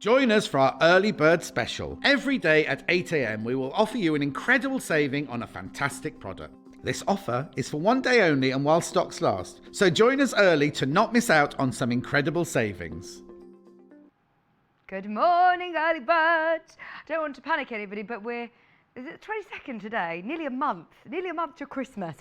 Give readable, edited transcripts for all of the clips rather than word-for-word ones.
Join us for our early bird special. Every day at 8 a.m. we will offer you an incredible saving on a fantastic product. This offer is for one day only and while stocks last, so join us early to not miss out on some incredible savings. Good morning, early birds. I don't want to panic anybody, but is it the 22nd today? Nearly a month to Christmas.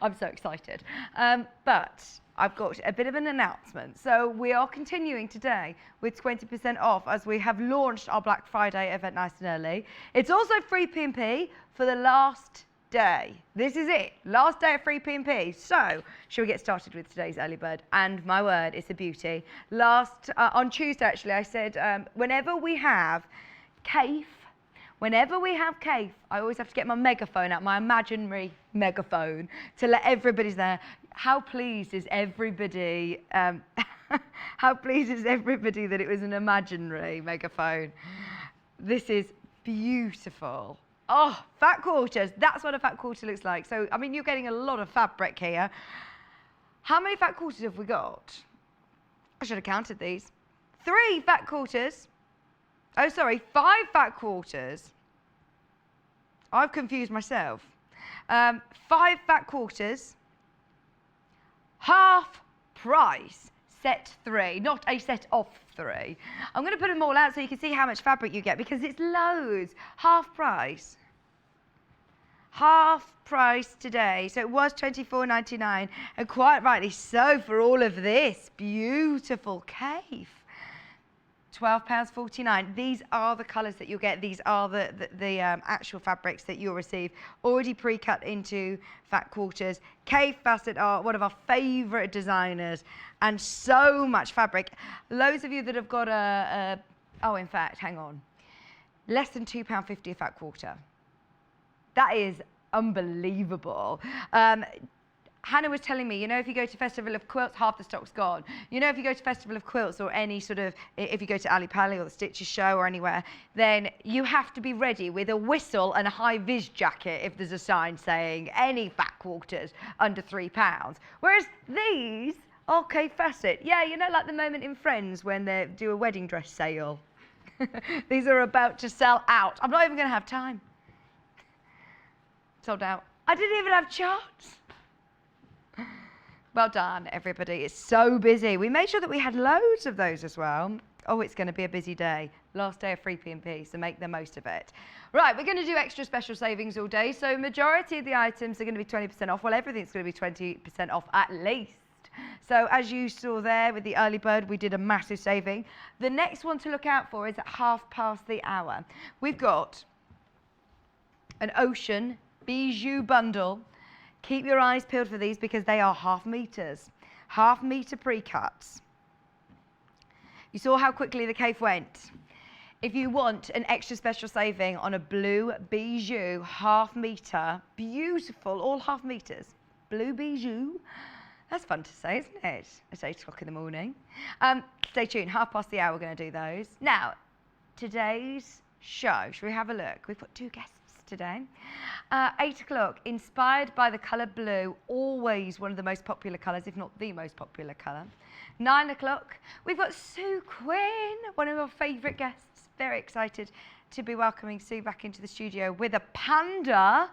I'm so excited. But I've got a bit of an announcement. So we are continuing today with 20% off as we have launched our Black Friday event nice and early. It's also free P&P for the last day. This is it, last day of free P&P. So, shall we get started with today's early bird? And my word, it's a beauty. On Tuesday, actually, I said whenever we have CAFE, I always have to get my megaphone out, my imaginary megaphone, to let everybody know how pleased is everybody. How pleased is everybody that it was an imaginary megaphone? This is beautiful. Oh, fat quarters. That's what a fat quarter looks like. So, I mean, you're getting a lot of fabric here. How many fat quarters have we got? I should have counted these. 3 fat quarters. Oh, sorry, 5 fat quarters. I've confused myself. 5 fat quarters. Half price. Set 3, not a set of 3. I'm going to put them all out so you can see how much fabric you get because it's loads. Half price. Half price today. So it was £24.99 and quite rightly so for all of this beautiful CAFE. £12.49. These are the colours that you'll get. These are the actual fabrics that you'll receive, already pre-cut into fat quarters. CAFE Facet Art, one of our favourite designers, and so much fabric. Loads of you that have got in fact, hang on, less than £2.50 a fat quarter. That is unbelievable. Hannah was telling me, you know, if you go to Festival of Quilts, half the stock's gone. You know, if you go to Festival of Quilts or any sort of, if you go to Ali Pali or the Stitches show or anywhere, then you have to be ready with a whistle and a high-vis jacket if there's a sign saying any fat quarters under £3. Whereas these are CAFE Facet. Yeah, you know, like the moment in Friends when they do a wedding dress sale. These are about to sell out. I'm not even going to have time. Sold out. I didn't even have chance. Well done, everybody. It's so busy. We made sure that we had loads of those as well. Oh, it's going to be a busy day. Last day of free P&P, so make the most of it. Right, we're going to do extra special savings all day. So majority of the items are going to be 20% off. Well, everything's going to be 20% off at least. So as you saw there with the early bird, we did a massive saving. The next one to look out for is at 1:30. We've got an ocean bijou bundle. Keep your eyes peeled for these because they are half meters. Half meter pre-cuts. You saw how quickly the CAFE went. If you want an extra special saving on a blue bijou half meter, beautiful, all half meters, blue bijou. That's fun to say, isn't it? It's 8 o'clock in the morning. Stay tuned, 1:30 we're going to do those. Now, today's show, shall we have a look? We've got 2 guests today. 8 o'clock, inspired by the colour blue, always one of the most popular colours, if not the most popular colour. 9 o'clock, we've got Sue Quinn, one of our favourite guests. Very excited to be welcoming Sue back into the studio with a panda,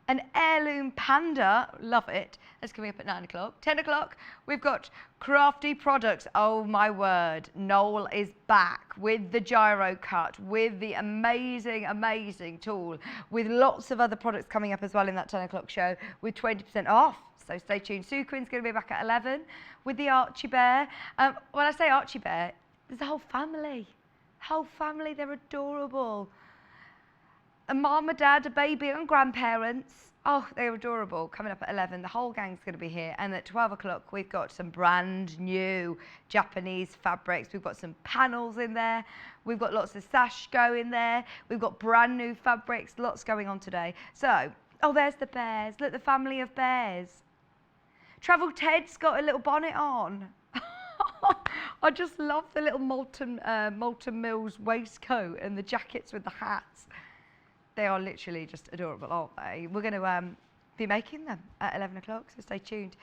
an heirloom panda. Love it. That's coming up at 9 o'clock. 10 o'clock, we've got Crafty Products. Oh my word, Noel is back with the gyro cut, with the amazing, amazing tool, with lots of other products coming up as well in that 10 o'clock show with 20% off. So stay tuned. Sue Quinn's going to be back at 11 with the Archie Bear. When I say Archie Bear, there's a whole family. Whole family, they're adorable. A mum, a dad, a baby and grandparents. Oh, they're adorable. Coming up at 11, the whole gang's going to be here. And at 12 o'clock, we've got some brand new Japanese fabrics. We've got some panels in there. We've got lots of sash going there. We've got brand new fabrics. Lots going on today. So, oh, there's the bears. Look, the family of bears. Travel Ted's got a little bonnet on. I just love the little Molten Mills waistcoat and the jackets with the hats. They are literally just adorable, aren't they? We're going to be making them at 11 o'clock, so stay tuned.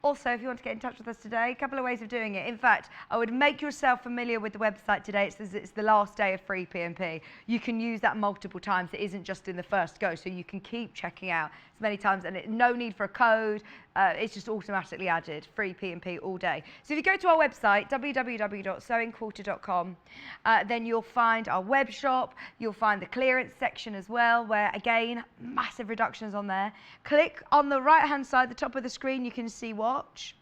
Also, if you want to get in touch with us today, a couple of ways of doing it. In fact, I would make yourself familiar with the website today. It's the last day of free P&P. You can use that multiple times. It isn't just in the first go, so you can keep checking out as many times, and no need for a code. It's just automatically added, free P&P all day. So if you go to our website, www.sewingquarter.com, then you'll find our web shop. You'll find the clearance section as well, where, again, massive reductions on there. Click on the right-hand side, the top of the screen, you can see watch.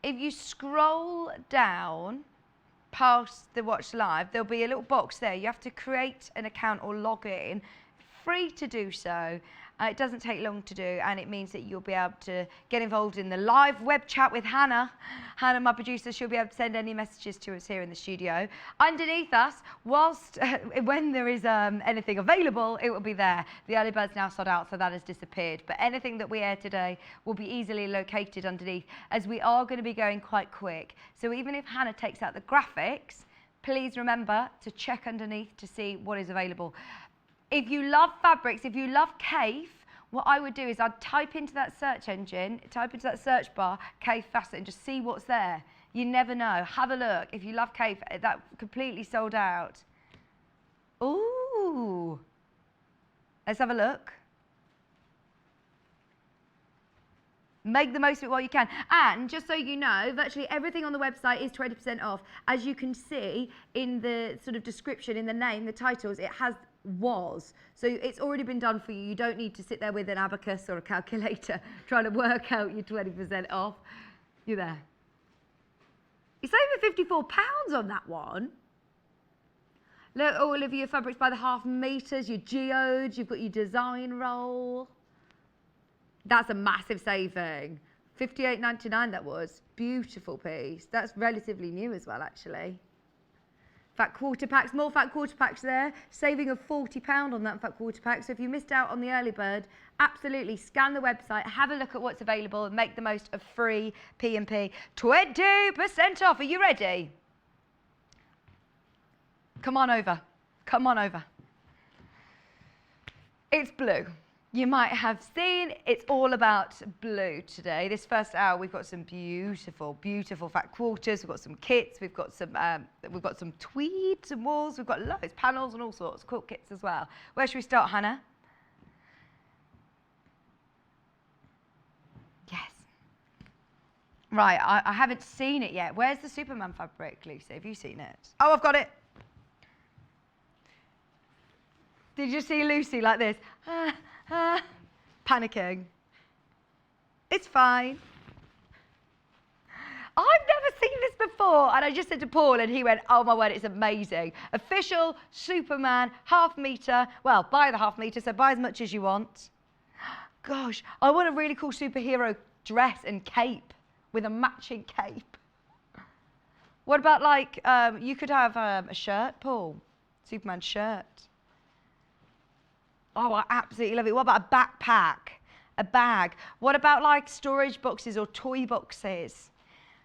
If you scroll down past the watch live, there'll be a little box there. You have to create an account or log in. Free to do so. It doesn't take long to do, and it means that you'll be able to get involved in the live web chat with Hannah. Hannah, my producer, she'll be able to send any messages to us here in the studio. Underneath us, whilst when there is anything available, it will be there. The early bird's now sold out, so that has disappeared. But anything that we air today will be easily located underneath, as we are going to be going quite quick. So even if Hannah takes out the graphics, please remember to check underneath to see what is available. If you love fabrics, if you love Cafe, what I would do is I'd type into that search engine, type into that search bar, Cafe Facet, and just see what's there. You never know. Have a look. If you love Cafe, that completely sold out. Ooh. Let's have a look. Make the most of it while you can. And just so you know, virtually everything on the website is 20% off. As you can see in the sort of description, in the name, the titles, it has was. So it's already been done for you. You don't need to sit there with an abacus or a calculator trying to work out your 20% off. You're there. It's over £54 on that one. Look, all of your fabrics by the half meters, your geodes, you've got your design roll. That's a massive saving. £58.99 that was. Beautiful piece. That's relatively new as well, actually. Fat quarter packs, more fat quarter packs there. Saving of £40 on that fat quarter pack. So if you missed out on the early bird, absolutely scan the website, have a look at what's available, and make the most of free P&P. 20% off. Are you ready? Come on over. Come on over. It's blue. You might have seen it's all about blue today. This first hour, we've got some beautiful, beautiful fat quarters. We've got some kits. We've got some tweed, some walls. We've got loads, panels, and all sorts. Quilt kits as well. Where should we start, Hannah? Yes. Right. I haven't seen it yet. Where's the Superman fabric, Lucy? Have you seen it? Oh, I've got it. Did you see Lucy like this? Panicking. It's fine. I've never seen this before, and I just said to Paul, and he went, oh my word, it's amazing. Official Superman, half metre. Well, buy the half metre, so buy as much as you want. Gosh, I want a really cool superhero dress and cape with a matching cape. What about, like, you could have a shirt, Paul, Superman shirt. Oh, I absolutely love it. What about a backpack, a bag? What about like storage boxes or toy boxes?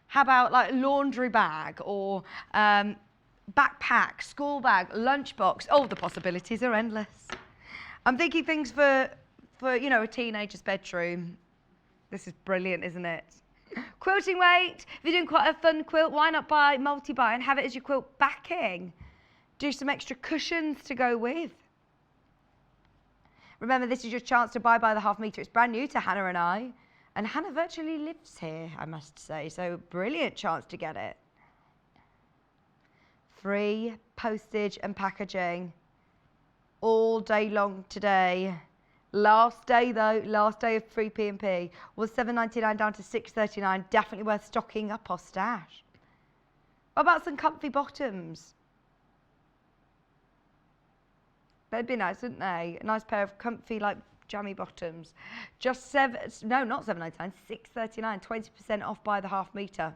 How about like laundry bag or backpack, school bag, lunchbox? Oh, the possibilities are endless. I'm thinking things for you know, a teenager's bedroom. This is brilliant, isn't it? Quilting weight. If you're doing quite a fun quilt, why not multi-buy and have it as your quilt backing? Do some extra cushions to go with. Remember, this is your chance to buy by the half metre. It's brand new to Hannah and I. And Hannah virtually lives here, I must say. So brilliant chance to get it. Free postage and packaging all day long today. Last day though, last day of free P&P was $7.99 down to $6.39. Definitely worth stocking up our stash. What about some comfy bottoms? They'd be nice, wouldn't they? A nice pair of comfy, like, jammy bottoms. Just not $7.99, $6.39, 20% off by the half metre.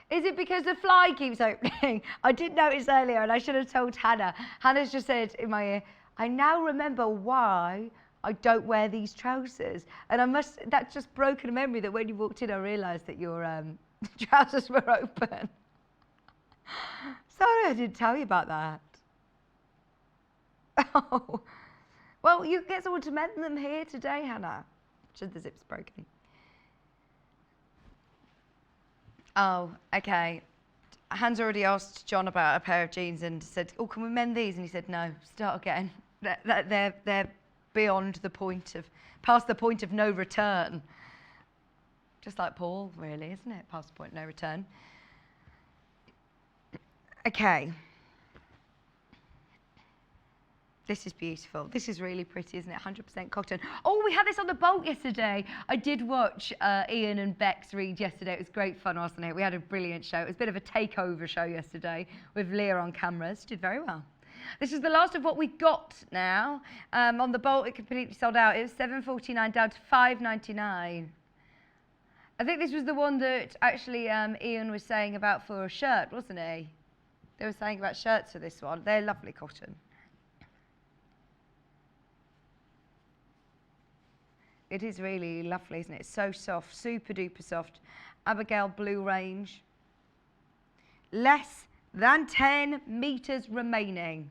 Is it because the fly keeps opening? I did notice earlier, and I should have told Hannah. Hannah's just said in my ear, I now remember why I don't wear these trousers. And that's just broken a memory that when you walked in, I realised that your trousers were open. Sorry, I didn't tell you about that. Oh, well, you get someone to mend them here today, Hannah. Should the zip's broken. Oh, okay. Hans already asked John about a pair of jeans and said, oh, can we mend these? And he said, no, start again. They're beyond the point of, past the point of no return. Just like Paul, really, isn't it? Past the point of no return. Okay. This is beautiful. This is really pretty, isn't it? 100% cotton. Oh, we had this on the boat yesterday. I did watch Ian and Bex read yesterday. It was great fun, wasn't it? We had a brilliant show. It was a bit of a takeover show yesterday with Leah on cameras. Did very well. This is the last of what we got now. On the boat, it completely sold out. It was $7.49 down to $5.99. I think this was the one that actually Ian was saying about for a shirt, wasn't he? They were saying about shirts for this one. They're lovely cotton. It is really lovely, isn't it? It's so soft, super duper soft. Abigail blue range. Less than 10 meters remaining.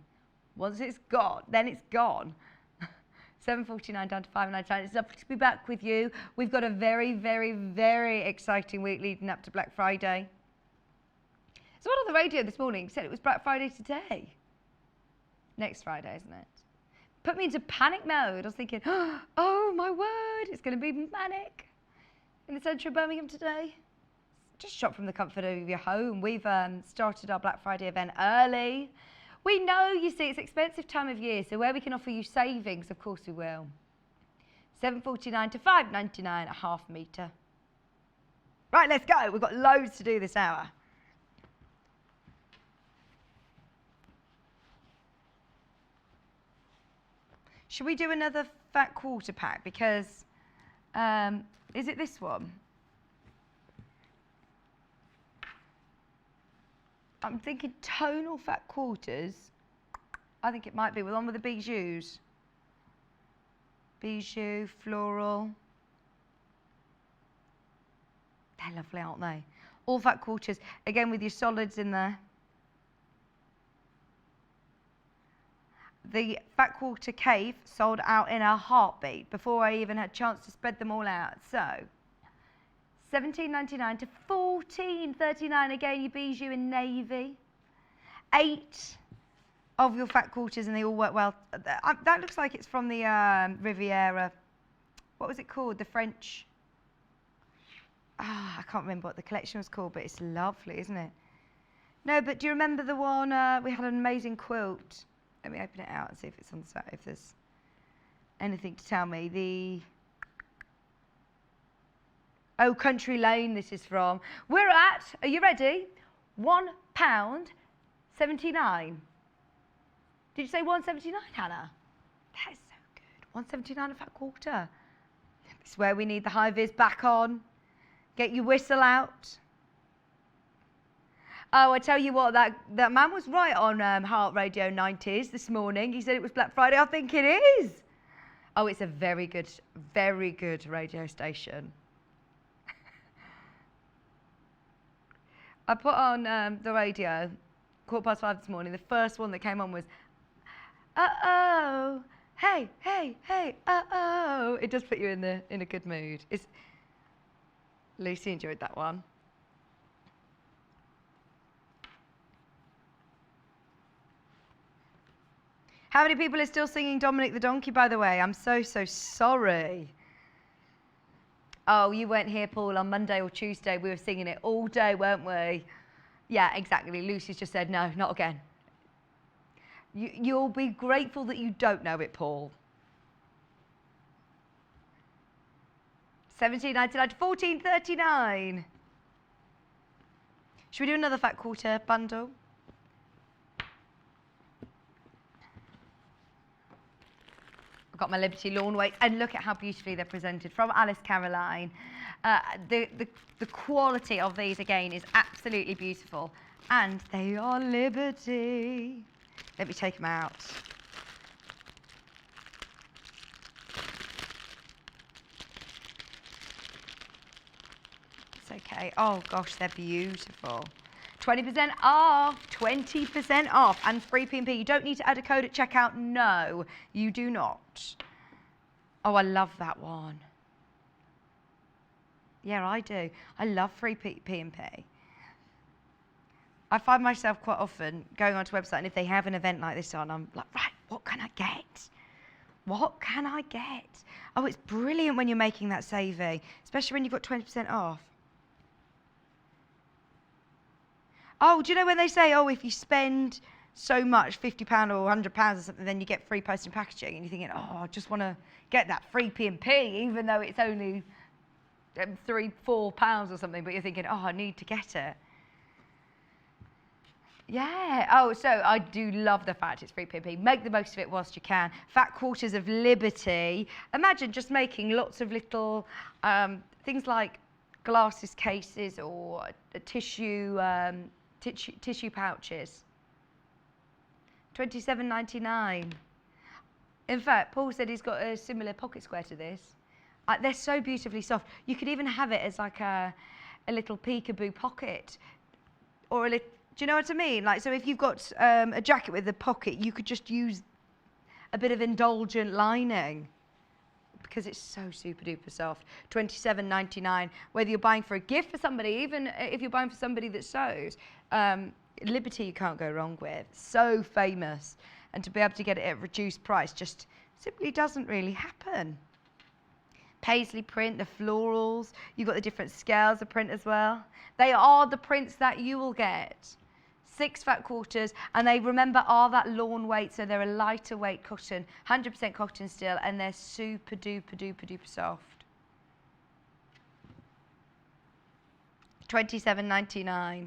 Once it's gone, then it's gone. $7.49 down to $5.99. It's lovely to be back with you. We've got a very, very, very exciting week leading up to Black Friday. Someone on the radio this morning said it was Black Friday today. Next Friday, isn't it? Put me into panic mode. I was thinking, oh my word, it's going to be manic in the centre of Birmingham today. Just shop from the comfort of your home. We've started our Black Friday event early. We know, you see, it's an expensive time of year, so where we can offer you savings, of course we will. $7.49 to $5.99 a half metre. Right, let's go. We've got loads to do this hour. Should we do another fat quarter pack? Because, is it this one? I'm thinking tonal fat quarters. I think it might be with one with the bijous. Bijou, floral. They're lovely, aren't they? All fat quarters. Again, with your solids in there. The fat quarter cave sold out in a heartbeat before I even had a chance to spread them all out. So, $17.99 to $14.39 again, your bijou in navy. 8 of your fat quarters and they all work well. That looks like it's from the Riviera. What was it called? The French. I can't remember what the collection was called, but it's lovely, isn't it? No, but do you remember the one, we had an amazing quilt. Let me open it out and see if it's on the side, if there's anything to tell me. Oh, Country Lane this is from. We're at, are you ready? £1.79. Did you say $1.79, Hannah? That is so good. $1.79 a fat quarter. This is where we need the high vis back on. Get your whistle out. Oh, I tell you what, that man was right on Heart Radio 90s this morning. He said it was Black Friday. I think it is. Oh, it's a very good radio station. I put on the radio, 5:15 this morning. The first one that came on was, uh-oh, hey, uh-oh. It does put you in a good mood. Lucy enjoyed that one. How many people are still singing Dominic the Donkey, by the way? I'm so sorry. Oh, you weren't here, Paul, on Monday or Tuesday. We were singing it all day, weren't we? Yeah, exactly. Lucy's just said, no, not again. You'll be grateful that you don't know it, Paul. $17.99 to $14.39. Should we do another fat quarter bundle? Got my Liberty lawn weights, and look at how beautifully they're presented from Alice Caroline. The quality of these again is absolutely beautiful, and they are Liberty. Let me take them out. It's okay. Oh gosh, they're beautiful. 20% off, 20% off, and free P&P. You don't need to add a code at checkout. No, you do not. Oh, I love that one. Yeah, I do. I love free P&P. I find myself quite often going onto a website, and if they have an event like this on, I'm like, right, what can I get? What can I get? Oh, it's brilliant when you're making that saving, especially when you've got 20% off. Oh, do you know when they say, oh, if you spend so much, £50 or £100 or something, then you get free post and packaging, and you're thinking, oh, I just want to get that free P&P, even though it's only £3, £4 or something, but you're thinking, oh, I need to get it. Yeah. Oh, so I do love the fact it's free P&P. Make the most of it whilst you can. Fat Quarters of Liberty. Imagine just making lots of little things like glasses cases or tissue pouches. £27.99. In fact, Paul said he's got a similar pocket square to this. They're so beautifully soft. You could even have it as like a little peekaboo pocket, or a little. Do you know what I mean? Like, so if you've got a jacket with a pocket, you could just use a bit of indulgent lining because it's so super duper soft. £27.99. Whether you're buying for a gift for somebody, even if you're buying for somebody that sews, Liberty you can't go wrong with. So famous, and to be able to get it at reduced price just simply doesn't really happen. Paisley print, the florals. You've got the different scales of print as well. They are the prints that you will get. 6 fat quarters, and they, remember, are that lawn weight, so they're a lighter weight cotton, 100% cotton still, and they're super duper duper duper soft. £27.99.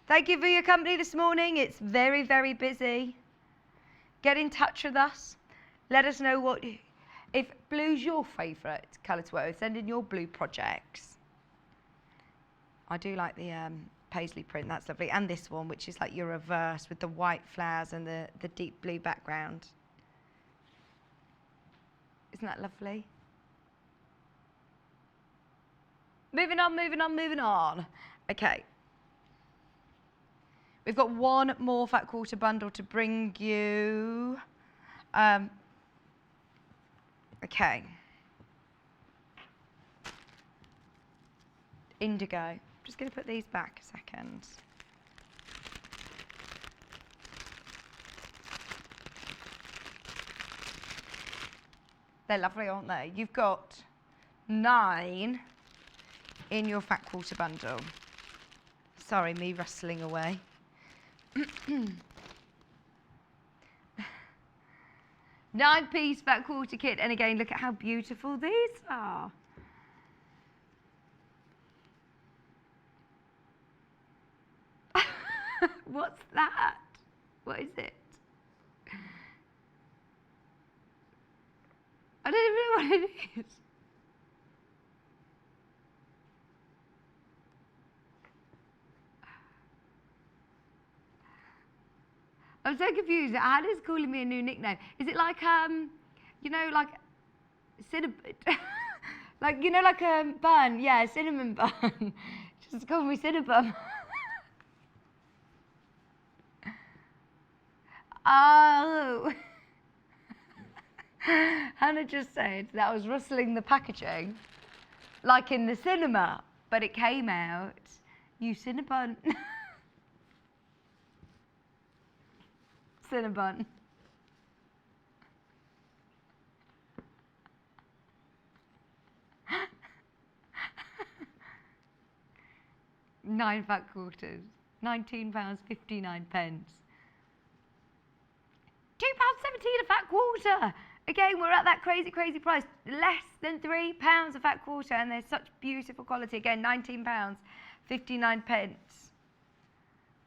Thank you for your company this morning. It's very, very busy. Get in touch with us. Let us know if blue's your favourite colour to work with. Send in your blue projects. I do like the paisley print, that's lovely. And this one, which is like your reverse with the white flowers and the deep blue background. Isn't that lovely? Moving on, moving on, moving on. Okay. We've got one more fat quarter bundle to bring you. Okay. Indigo. I'm just going to put these back a second. They're lovely, aren't they? You've got 9 in your fat quarter bundle. Sorry, me rustling away. 9-piece fat quarter kit, and again, look at how beautiful these are. What's that? What is it? I don't even know what it is. I'm so confused. Hannah's calling me a new nickname. Is it like, you know, like cinnamon, like, you know, like a bun? Yeah, cinnamon bun. Just call me Cinnabon. Oh. Hannah just said that I was rustling the packaging, like in the cinema, but it came out, you Cinnabon. Cinnabon. Nine fat quarters, £19.59. £2.17 a fat quarter. Again, we're at that crazy, crazy price. Less than £3 a fat quarter, and they're such beautiful quality. Again, £19.59.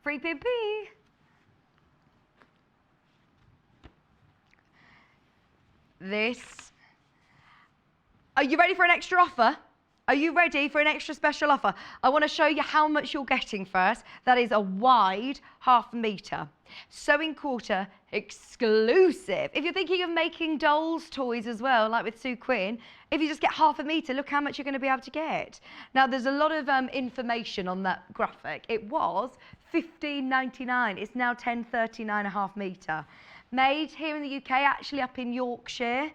Free P&P. This. Are you ready for an extra offer? Are you ready for an extra special offer? I want to show you how much you're getting first. That is a wide 1/2 metre. Sewing quarter exclusive. If you're thinking of making dolls toys as well, like with Sue Quinn, if you just get 1/2 metre, look how much you're going to be able to get. Now, there's a lot of information on that graphic. It was $15.99. It's now $10.39 1/2 metre. Made here in the UK, actually up in Yorkshire,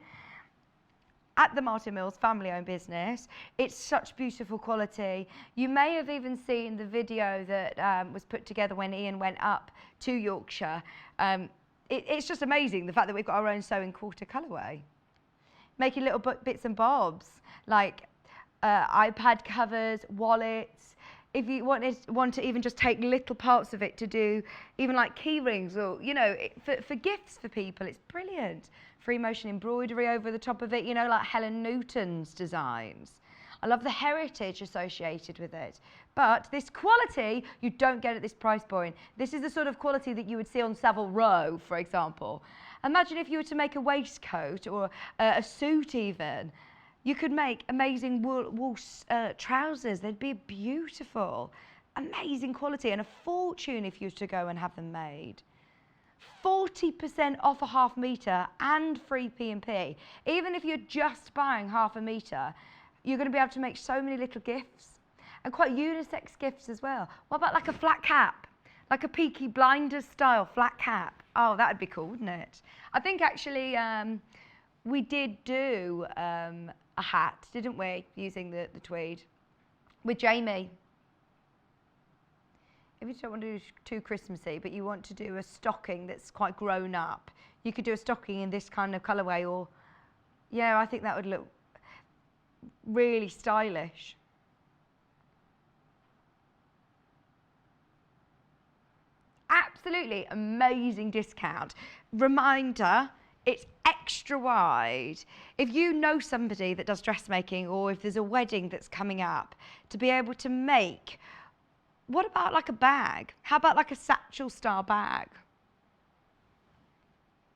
at the Martin Mills family-owned business. It's such beautiful quality. You may have even seen the video that was put together when Ian went up to Yorkshire. It's just amazing, the fact that we've got our own sewing quarter colourway. Making little bits and bobs, like iPad covers, wallets. If you want to even just take little parts of it to do even like key rings or, you know, for gifts for people, it's brilliant. Free motion embroidery over the top of it, you know, like Helen Newton's designs. I love the heritage associated with it. But this quality, you don't get at this price point. This is the sort of quality that you would see on Savile Row, for example. Imagine if you were to make a waistcoat or a suit even. You could make amazing wool trousers. They'd be beautiful. Amazing quality and a fortune if you were to go and have them made. 40% off a 1/2 metre and free P&P. Even if you're just buying 1/2 metre, you're going to be able to make so many little gifts and quite unisex gifts as well. What about like a flat cap? Like a Peaky Blinders style flat cap? Oh, that'd be cool, wouldn't it? I think actually we did do a hat, didn't we, using the tweed with Jamie. If you don't want to do too Christmassy, but you want to do a stocking that's quite grown up, you could do a stocking in this kind of colourway, or, yeah, I think that would look really stylish. Absolutely amazing discount. Reminder, it's extra wide. If you know somebody that does dressmaking, or if there's a wedding that's coming up, to be able to make, what about like a bag? How about like a satchel style bag?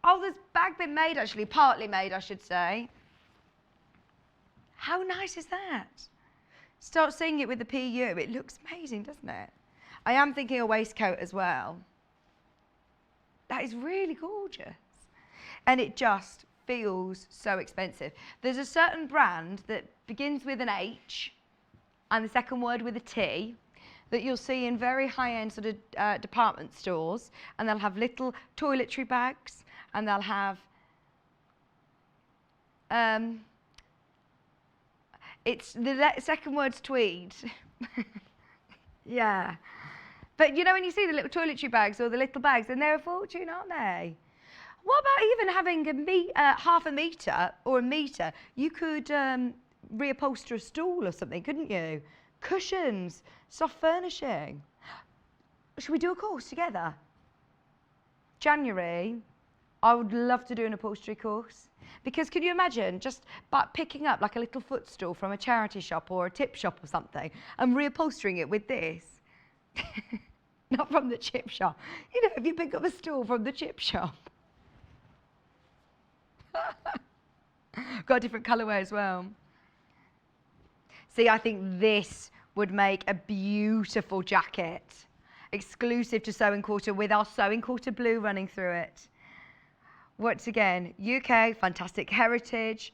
Oh, there's bag been made actually, partly made I should say. How nice is that? Start seeing it with the PU, it looks amazing, doesn't it? I am thinking a waistcoat as well. That is really gorgeous. And it just feels so expensive. There's a certain brand that begins with an H and the second word with a T that you'll see in very high-end sort of department stores, and they'll have little toiletry bags, and they'll have it's the second word's tweed. Yeah. But you know, when you see the little toiletry bags or the little bags, and they're a fortune, aren't they? What about even having a 1/2 metre or a metre? You could reupholster a stool or something, couldn't you? Cushions, soft furnishing. Should we do a course together? January, I would love to do an upholstery course. Because can you imagine just picking up like a little footstool from a charity shop or a tip shop or something and reupholstering it with this? Not from the chip shop. You know, if you pick up a stool from the chip shop. Got a different colourway as well. See, I think this would make a beautiful jacket, exclusive to Sewing Quarter, with our Sewing Quarter blue running through it. Once again, UK, fantastic heritage,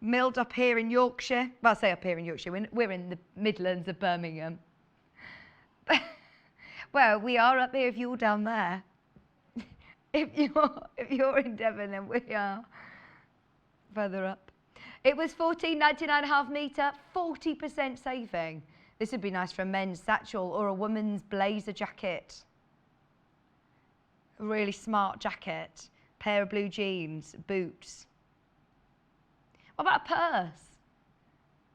milled up here in Yorkshire. Well, I say up here in Yorkshire, we're in the Midlands of Birmingham. Well, we are up here if you're down there. If you're in Devon, then we are further up. It was $14.99 1/2 metre, 40% saving. This would be nice for a men's satchel or a woman's blazer jacket. A really smart jacket, pair of blue jeans, boots. What about a purse?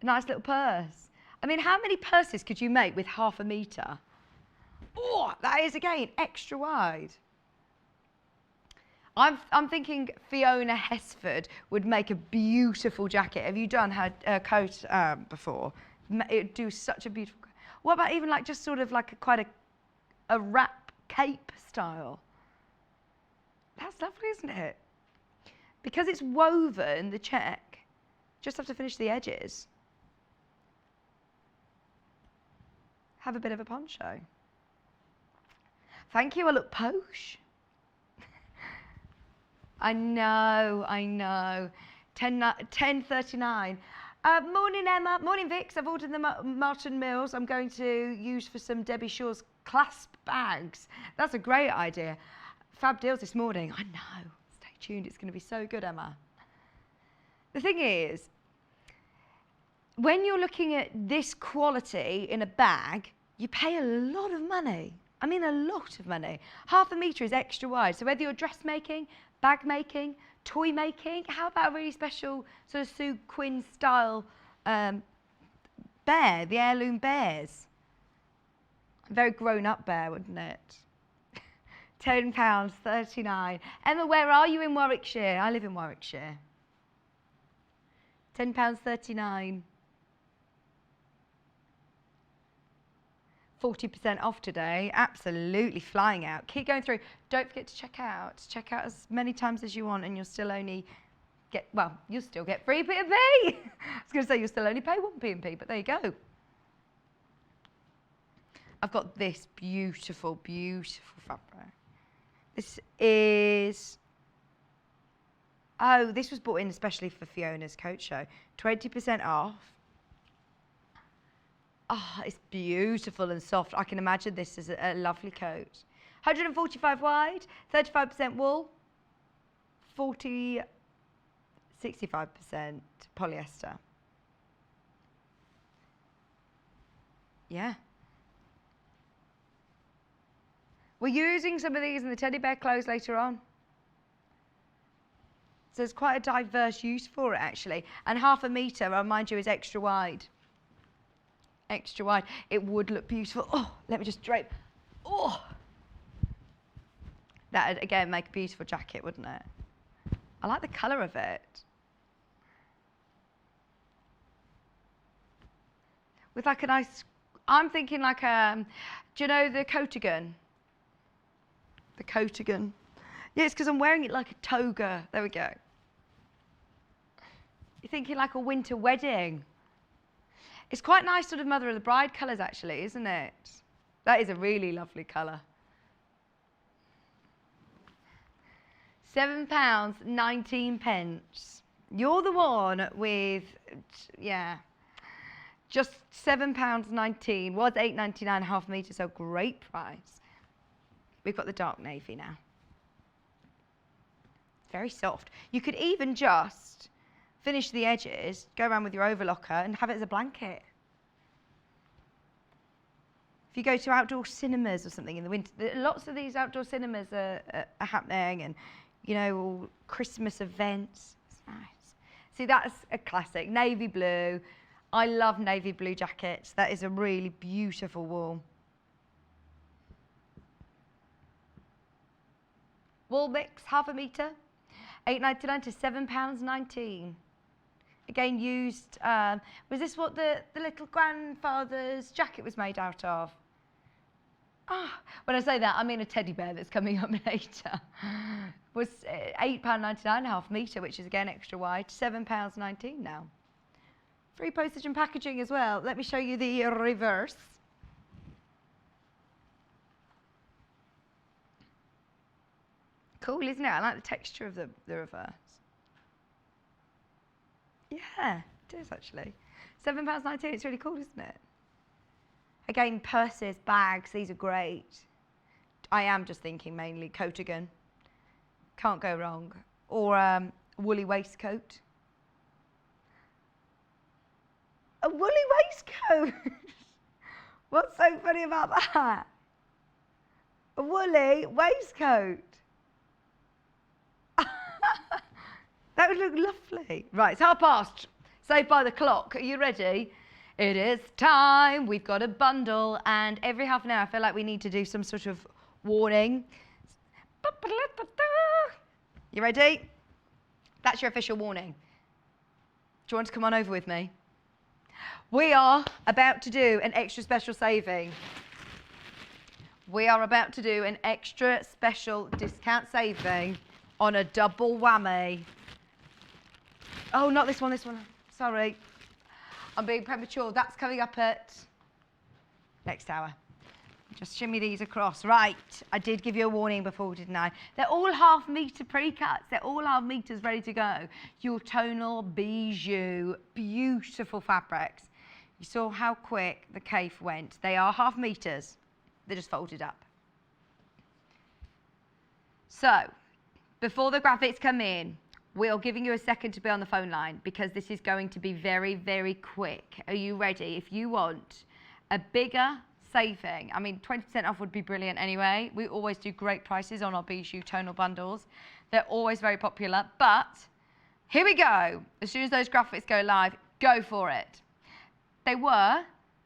A nice little purse. I mean, how many purses could you make with 1/2 metre? Oh, that is again extra wide. I'm thinking Fiona Hesford would make a beautiful jacket. Have you done her coat before? It would do such a beautiful. What about even like just sort of like quite a wrap cape style? That's lovely, isn't it? Because it's woven, the check, just have to finish the edges. have a bit of a poncho. Thank you, I look posh. I know. 10:39. Morning, Emma. Morning, Vix. I've ordered the Martin Mills. I'm going to use for some Debbie Shaw's clasp bags. That's a great idea. Fab deals this morning. I know. Stay tuned. It's going to be so good, Emma. The thing is, when you're looking at this quality in a bag, you pay a lot of money. I mean, a lot of money. 1/2 metre is extra wide. So whether you're dressmaking, bag making, toy making, how about a really special sort of Sue Quinn style bear, the heirloom bears? A very grown-up bear, wouldn't it? £10.39. Emma, where are you in Warwickshire? I live in Warwickshire. £10.39. 40% off today. Absolutely flying out. Keep going through. Don't forget to check out. Check out as many times as you want, and you'll still only get, well, you'll still get free P&P. I was going to say you'll still only pay 1 P&P, but there you go. I've got this beautiful, beautiful fabric. This is, oh, this was bought in especially for Fiona's coat show. 20% off. Oh, it's beautiful and soft. I can imagine this as a lovely coat. 145 wide, 35% wool, 65% polyester. Yeah. We're using some of these in the teddy bear clothes later on. So there's quite a diverse use for it, actually. And 1/2 metre, I'll remind you, is extra wide. Extra wide. It would look beautiful. Oh, let me just drape. Oh, that would again make a beautiful jacket, wouldn't it? I like the colour of it. With like a nice, I'm thinking like do you know the coatigan? The coatigan. Yeah, it's because I'm wearing it like a toga. There we go. You're thinking like a winter wedding. It's quite nice sort of mother of the bride colours actually, isn't it? That is a really lovely colour. £7.19. You're the one with, yeah, just £7.19. Was £8.99 1/2 metre, so great price. We've got the dark navy now. Very soft. You could even just finish the edges, go around with your overlocker and have it as a blanket. If you go to outdoor cinemas or something in the winter, lots of these outdoor cinemas are happening, and you know, all Christmas events. It's nice. See, that's a classic. Navy blue. I love navy blue jackets. That is a really beautiful wool. Wool mix, 1/2 metre, £8.99 to £7.19. Again, used, was this what the little grandfather's jacket was made out of? Ah, when I say that, I mean a teddy bear that's coming up later. Was £8.99 1/2 metre, which is again extra wide, £7.19 now. Free postage and packaging as well. Let me show you the reverse. Cool, isn't it? I like the texture of the reverse. Yeah, it is actually. £7.19, it's really cool, isn't it? Again, purses, bags, these are great. I am just thinking mainly coatigan. Can't go wrong. Or woolly waistcoat. A woolly waistcoat! What's so funny about that? A woolly waistcoat. That would look lovely. Right, it's past. Saved by the clock. Are you ready? It is time. We've got a bundle, and every half an hour I feel like we need to do some sort of warning. You ready? That's your official warning. Do you want to come on over with me? We are about to do an extra special saving. We are about to do an extra special discount saving on a double whammy. Oh, not this one, this one. Sorry. I'm being premature. That's coming up at next hour. Just shimmy these across. Right, I did give you a warning before, didn't I? They're all half-metre pre-cuts. They're all half-metres ready to go. Your tonal bijou, beautiful fabrics. You saw how quick the cave went. They are half-metres. They're just folded up. So, before the graphics come in, we're giving you a second to be on the phone line because this is going to be very, very quick. Are you ready? If you want a bigger saving, I mean, 20% off would be brilliant anyway. We always do great prices on our bijou tonal bundles. They're always very popular, but here we go. As soon as those graphics go live, go for it. They were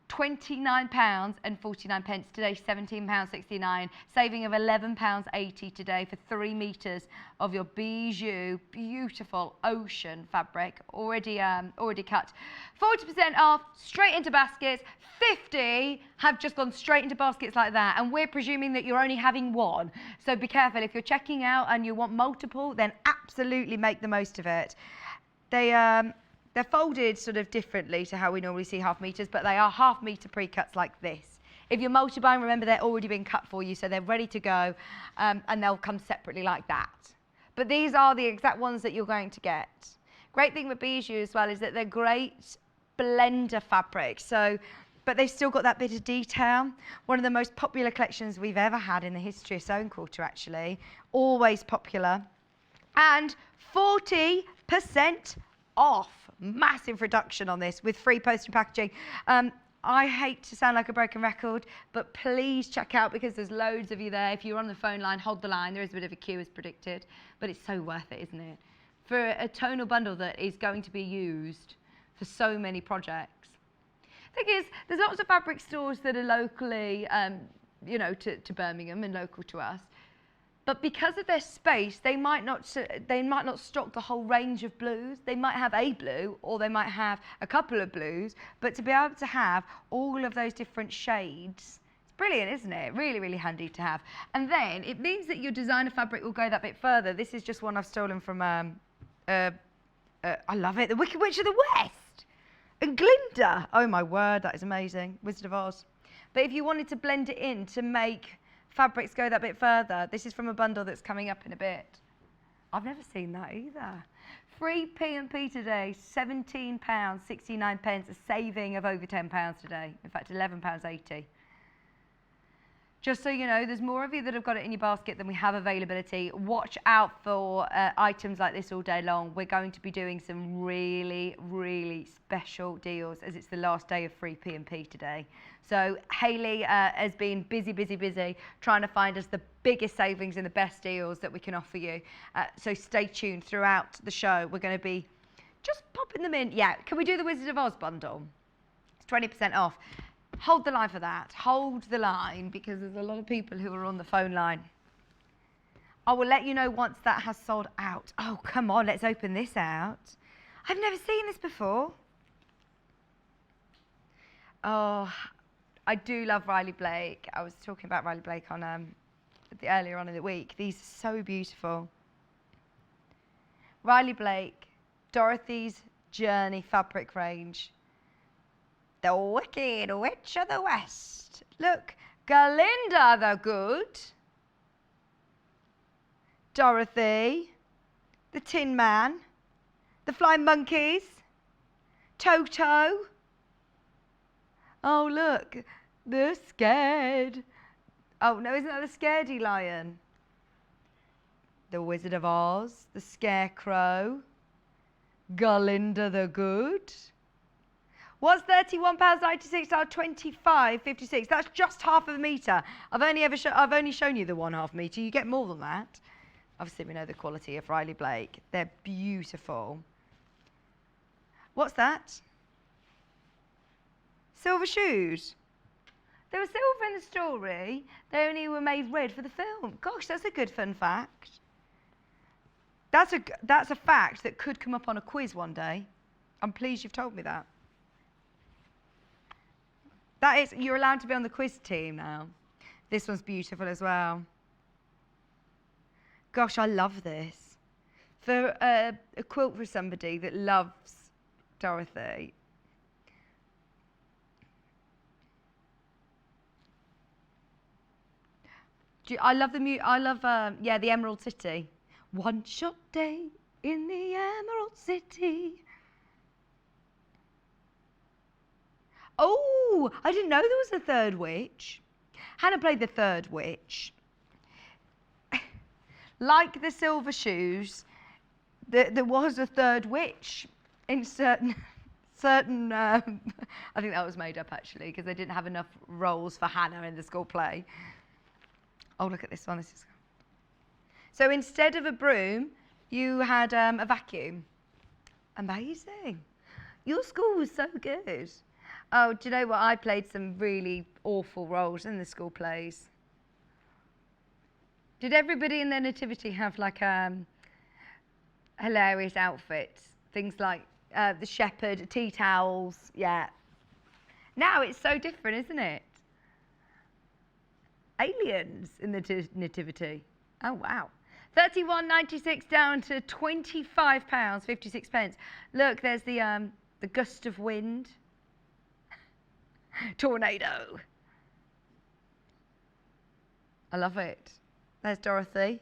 £29.49 today, £17.69, saving of £11.80 today for 3 metres of your bijou, beautiful ocean fabric, already cut. 40% off, straight into baskets. 50 have just gone straight into baskets like that, and we're presuming that you're only having one. So be careful. If you're checking out and you want multiple, then absolutely make the most of it. They're folded sort of differently to how we normally see half metres, but they are half-metre pre-cuts like this. If you're multi-buying, remember they're already been cut for you, so they're ready to go, and they'll come separately like that. But these are the exact ones that you're going to get. Great thing with bijou as well is that they're great blender fabrics, but they've still got that bit of detail. One of the most popular collections we've ever had in the history of Sewing Quarter, actually. Always popular. And 40% off. Massive reduction on this with free postage packaging. I hate to sound like a broken record, but please check out because there's loads of you there. If you're on the phone line, hold the line. There is a bit of a queue as predicted, but it's so worth it, isn't it? For a tonal bundle that is going to be used for so many projects. The thing is, there's lots of fabric stores that are locally, to Birmingham and local to us. But because of their space, they might not stock the whole range of blues. They might have a blue, or they might have a couple of blues. But to be able to have all of those different shades, it's brilliant, isn't it? Really, really handy to have. And then it means that your designer fabric will go that bit further. This is just one I've stolen from, I love it, the Wicked Witch of the West. And Glinda. Oh my word, that is amazing. Wizard of Oz. But if you wanted to blend it in to make fabrics go that bit further, this is from a bundle that's coming up in a bit. I've never seen that either. Free P&P today, £17.69, a saving of over £10 today. In fact, £11.80. Just so you know, there's more of you that have got it in your basket than we have availability. Watch out for items like this all day long. We're going to be doing some really, really special deals as it's the last day of free P&P today. So Hayley has been busy trying to find us the biggest savings and the best deals that we can offer you. So stay tuned throughout the show. We're going to be just popping them in. Yeah, can we do the Wizard of Oz bundle? It's 20% off. Hold the line for that. Hold the line because there's a lot of people who are on the phone line. I will let you know once that has sold out. Oh, come on, let's open this out. I've never seen this before. Oh, I do love Riley Blake. I was talking about Riley Blake on earlier on in the week. These are so beautiful. Riley Blake, Dorothy's Journey fabric range. The Wicked Witch of the West. Look, Galinda the Good. Dorothy. The Tin Man. The Flying Monkeys. Toto. Oh, look, the Scared. Oh, no, isn't that the Scaredy Lion? The Wizard of Oz. The Scarecrow. Galinda the Good. Was £31.96 now £25.56. That's just half of a metre. I've only shown you the 1/2 metre. You get more than that. Obviously, we know the quality of Riley Blake. They're beautiful. What's that? Silver shoes. They were silver in the story. They only were made red for the film. Gosh, that's a good fun fact. That's a fact that could come up on a quiz one day. I'm pleased you've told me that. You're allowed to be on the quiz team now. This one's beautiful as well. Gosh, I love this. For a quilt for somebody that loves Dorothy. I love the Emerald City. One short day in the Emerald City. Oh, I didn't know there was a third witch. Hannah played the third witch. Like the Silver Shoes, there was a third witch in certain. I think that was made up actually because they didn't have enough roles for Hannah in the school play. Oh, look at this one. So instead of a broom, you had a vacuum. Amazing. Your school was so good. Oh, do you know what? I played some really awful roles in the school plays. Did everybody in their nativity have like hilarious outfits? Things like the shepherd, tea towels, yeah. Now it's so different, isn't it? Aliens in the nativity. Oh, wow. £31.96 down to £25.56. Look, there's the gust of wind. Tornado. I love it. There's Dorothy.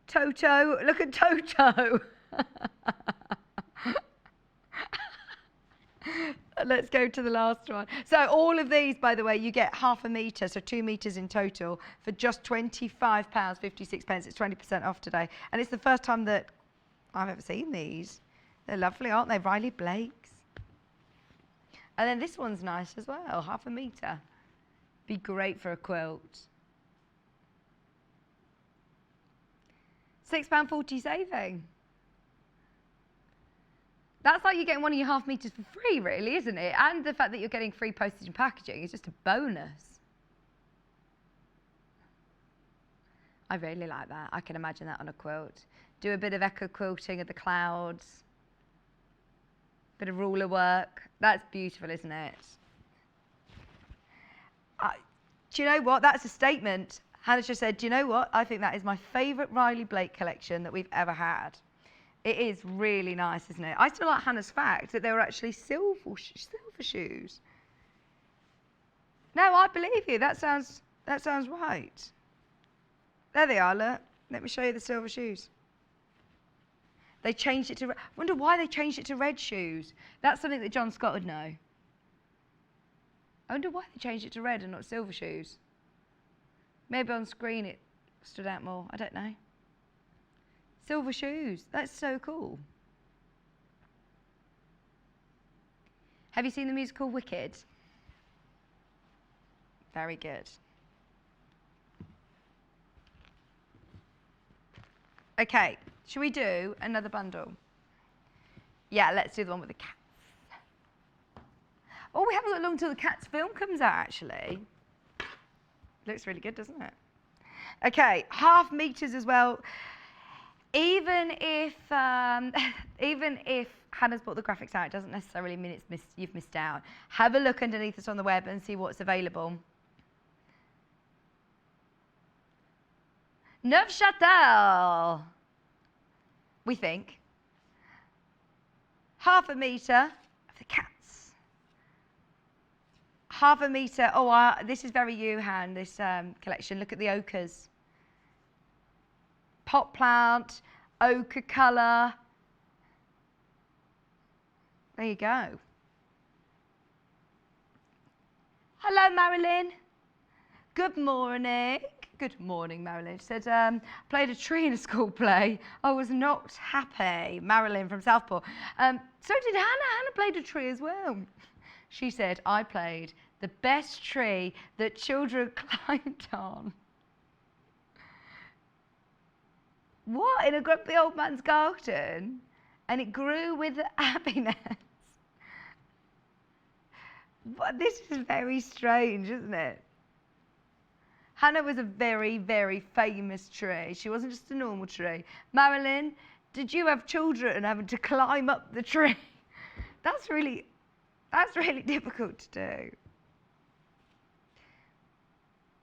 Toto. Look at Toto. Let's go to the last one. So all of these, by the way, you get half a metre, so 2 metres in total, for just £25.56. It's 20% off today. And it's the first time that I've ever seen these. They're lovely, aren't they? Riley Blake's. And then this one's nice as well, half a metre. Be great for a quilt. £6.40 saving. That's like you're getting one of your half metres for free, really, isn't it? And the fact that you're getting free postage and packaging is just a bonus. I really like that. I can imagine that on a quilt. Do a bit of echo quilting of the clouds. Bit of ruler work. That's beautiful, isn't it? Do you know what? That's a statement. Hannah just said, do you know what? I think that is my favourite Riley Blake collection that we've ever had. It is really nice, isn't it? I still like Hannah's fact that they were actually silver shoes. No, I believe you. That sounds right. There they are, look. Let me show you the silver shoes. They changed it to... I wonder why they changed it to red shoes. That's something that John Scott would know. I wonder why they changed it to red and not silver shoes. Maybe on screen it stood out more. I don't know. Silver shoes. That's so cool. Have you seen the musical Wicked? Very good. Okay, should we do another bundle? Yeah, let's do the one with the cats. Oh, we haven't got long till the Cats film comes out, actually. Looks really good, doesn't it? Okay, half meters as well. Even if Hannah's bought the graphics out, it doesn't necessarily mean you've missed out. Have a look underneath us on the web and see what's available. Neufchâtel, we think. Half a metre of the cats. Half a metre, this is very you, Han, this collection. Look at the ochres. Pot plant, ochre colour. There you go. Hello, Marilyn. Good morning. Good morning, Marilyn. She said, played a tree in a school play. I was not happy. Marilyn from Southport. So did Hannah. Hannah played a tree as well. She said, I played the best tree that children climbed on. What? In a grumpy old man's garden? And it grew with happiness. But this is very strange, isn't it? Hannah was a very, very famous tree. She wasn't just a normal tree. Marilyn, did you have children having to climb up the tree? That's really difficult to do.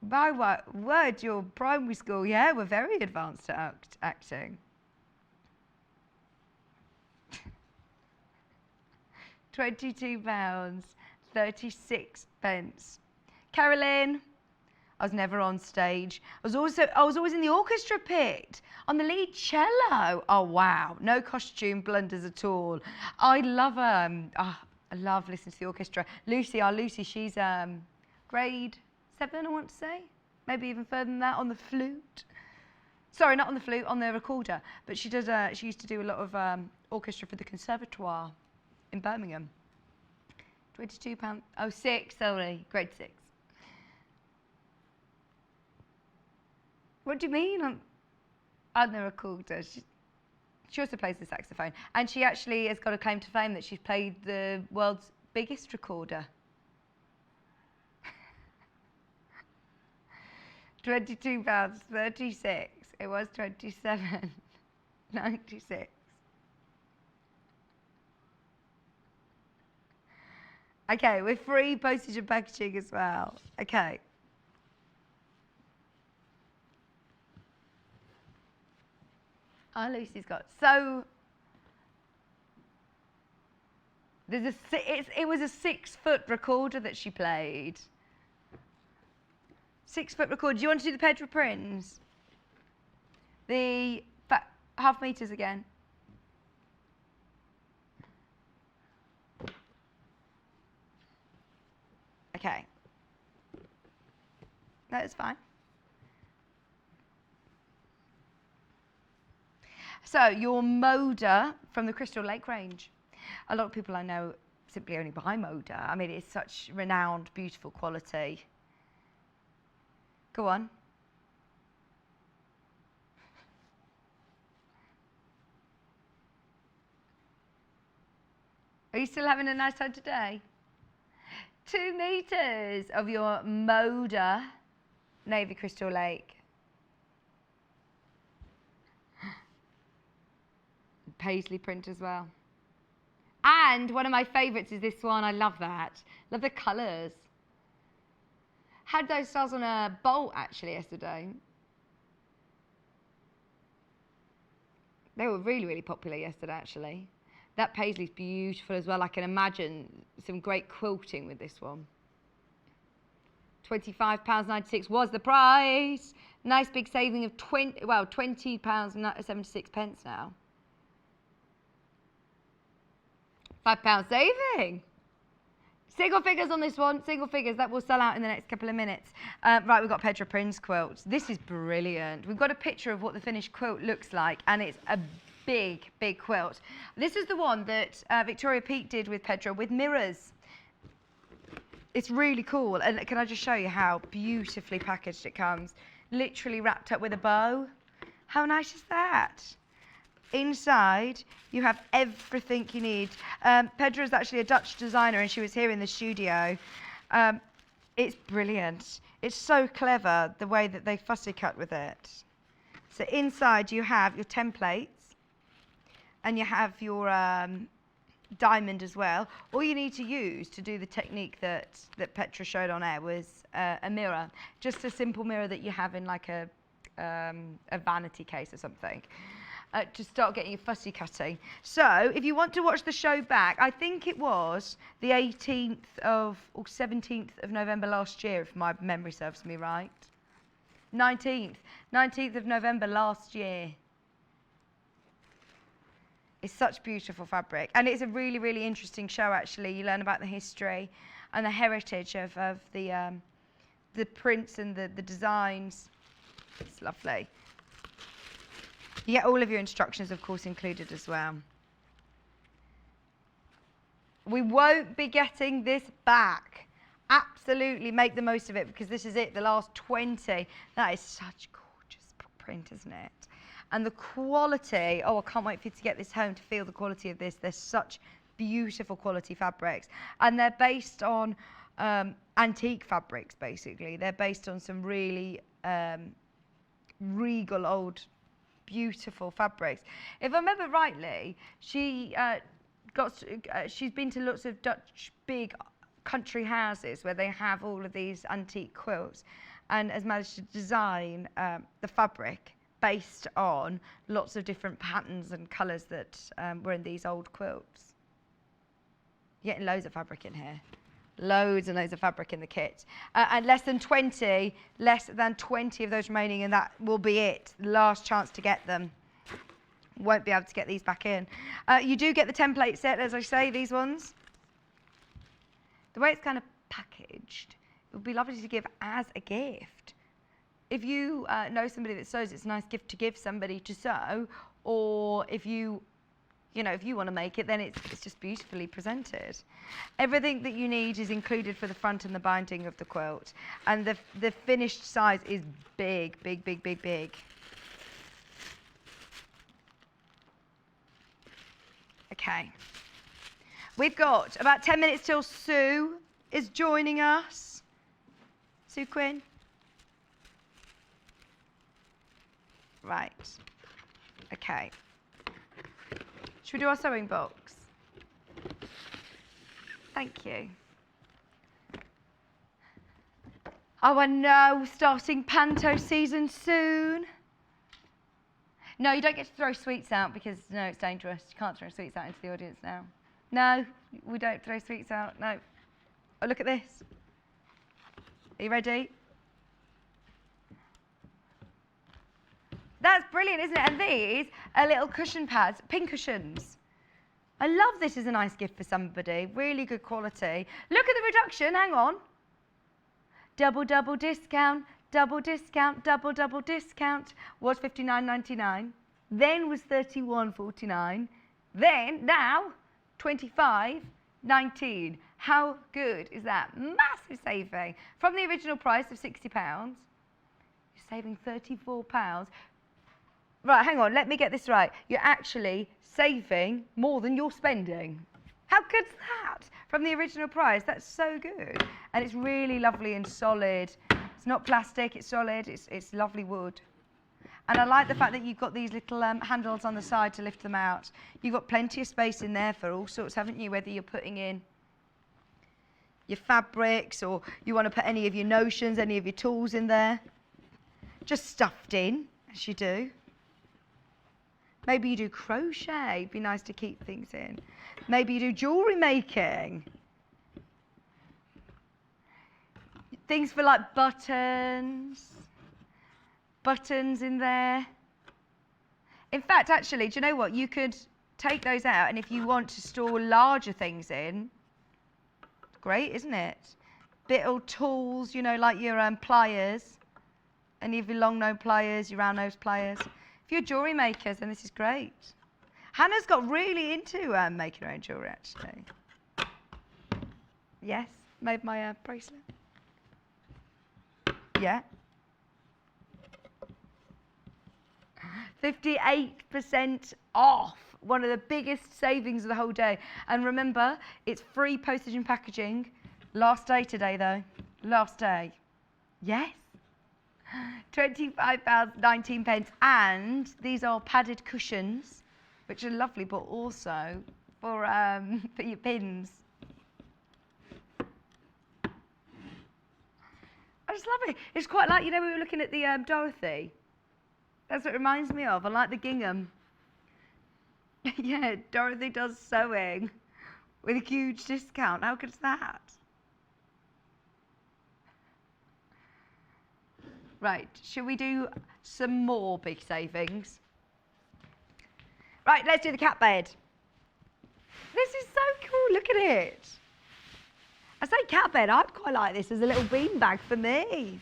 My word, your primary school, yeah, we're very advanced at acting. £22.36. Carolyn, I was never on stage. I was always in the orchestra pit on the lead cello. Oh wow, no costume blunders at all. I love listening to the orchestra. Lucy, she's grade 7, I want to say, maybe even further than that, on the flute. Sorry, not on the flute, on the recorder. But she does. She used to do a lot of orchestra for the Conservatoire in Birmingham. £22. Oh, 6. Sorry, grade 6. What do you mean? On the recorder. She also plays the saxophone, and she actually has got a claim to fame that she's played the world's biggest recorder. £22.36. It was 27.96. Okay, with free postage and packaging as well. Okay. Oh, Lucy's got it was a 6-foot recorder that she played. 6-foot recorder. Do you want to do the Pedro Prince? The half meters again. Okay. No, it's fine. So your Moda from the Crystal Lake range. A lot of people I know simply only buy Moda. I mean, it's such renowned, beautiful quality. Go on. Are you still having a nice time today? 2 meters of your Moda Navy Crystal Lake. Paisley print as well. And one of my favourites is this one. I love that. Love the colours. Had those styles on a bolt actually yesterday. They were really, really popular yesterday actually. That Paisley's beautiful as well. I can imagine some great quilting with this one. £25.96 was the price. Nice big saving of £20.76 now. £5 saving. Single figures on this one. Single figures. That will sell out in the next couple of minutes. Right, we've got Pedro Prince quilts. This is brilliant. We've got a picture of what the finished quilt looks like, and it's a big, big quilt. This is the one that Victoria Peak did with Pedro with mirrors. It's really cool. And can I just show you how beautifully packaged it comes? Literally wrapped up with a bow. How nice is that? Inside, you have everything you need. Pedro is actually a Dutch designer, and she was here in the studio. It's brilliant. It's so clever, the way that they fussy cut with it. So inside, you have your templates, and you have your diamond as well. All you need to use to do the technique that Petra showed on air was a mirror. Just a simple mirror that you have in like a vanity case or something. To start getting your fussy cutting. So, if you want to watch the show back, I think it was the 18th or 17th of November last year, if my memory serves me right. 19th of November last year. It's such beautiful fabric, and it's a really, really interesting show. Actually, you learn about the history and the heritage of the prints and the designs. It's lovely. You get all of your instructions, of course, included as well. We won't be getting this back. Absolutely make the most of it, because this is it, the last 20. That is such gorgeous print, isn't it? And the quality, oh, I can't wait for you to get this home to feel the quality of this. They're such beautiful quality fabrics. And they're based on antique fabrics, basically. They're based on some really regal old beautiful fabrics. If I remember rightly, she's been to lots of Dutch big country houses where they have all of these antique quilts, and has managed to design the fabric based on lots of different patterns and colours that were in these old quilts. You're getting loads of fabric in here. Loads and loads of fabric in the kit. And less than 20 of those remaining, and that will be it. Last chance to get them. Won't be able to get these back in. You do get the template set, as I say, these ones. The way it's kind of packaged, it would be lovely to give as a gift. If you know somebody that sews, it's a nice gift to give somebody to sew, or if you want to make it, then it's just beautifully presented. Everything that you need is included for the front and the binding of the quilt. And the finished size is big, big, big, big, big. Okay. We've got about 10 minutes till Sue is joining us. Sue Quinn. Right. Okay. Should we do our sewing box? Thank you. Oh, I know, starting panto season soon. No, you don't get to throw sweets out because, no, it's dangerous. You can't throw sweets out into the audience now. No, we don't throw sweets out, no. Oh, look at this. Are you ready? That's brilliant, isn't it? And these are little cushion pads, pin cushions. I love this as a nice gift for somebody. Really good quality. Look at the reduction, hang on. Double, double discount, double discount, double, double discount. Was $59.99. Then was $31.49. Then, now, $25.19. How good is that? Massive saving. From the original price of £60, you're saving £34. Right, hang on, let me get this right. You're actually saving more than you're spending. How good's that? From the original price, that's so good. And it's really lovely and solid. It's not plastic, it's solid, it's lovely wood. And I like the fact that you've got these little handles on the side to lift them out. You've got plenty of space in there for all sorts, haven't you? Whether you're putting in your fabrics or you want to put any of your notions, any of your tools in there. Just stuffed in, as you do. Maybe you do crochet, it'd be nice to keep things in. Maybe you do jewellery making. Things for like buttons in there. In fact, actually, do you know what? You could take those out, and if you want to store larger things in, great, isn't it? Little tools, you know, like your pliers, any of your long nose pliers, your round nose pliers. If you're jewellery makers, then this is great. Hannah's got really into making her own jewellery, actually. Yes, made my bracelet. Yeah. 58% off. One of the biggest savings of the whole day. And remember, it's free postage and packaging. Last day today, though. Last day. Yes. £25.19. And these are padded cushions, which are lovely, but also for your pins. I just love it. It's quite like, you know, we were looking at the Dorothy. That's what it reminds me of. I like the gingham. Yeah, Dorothy does sewing with a huge discount. How good is that? Right, should we do some more big savings? Right, let's do the cat bed. This is so cool, look at it. I say cat bed, I'd quite like this as a little bean bag for me.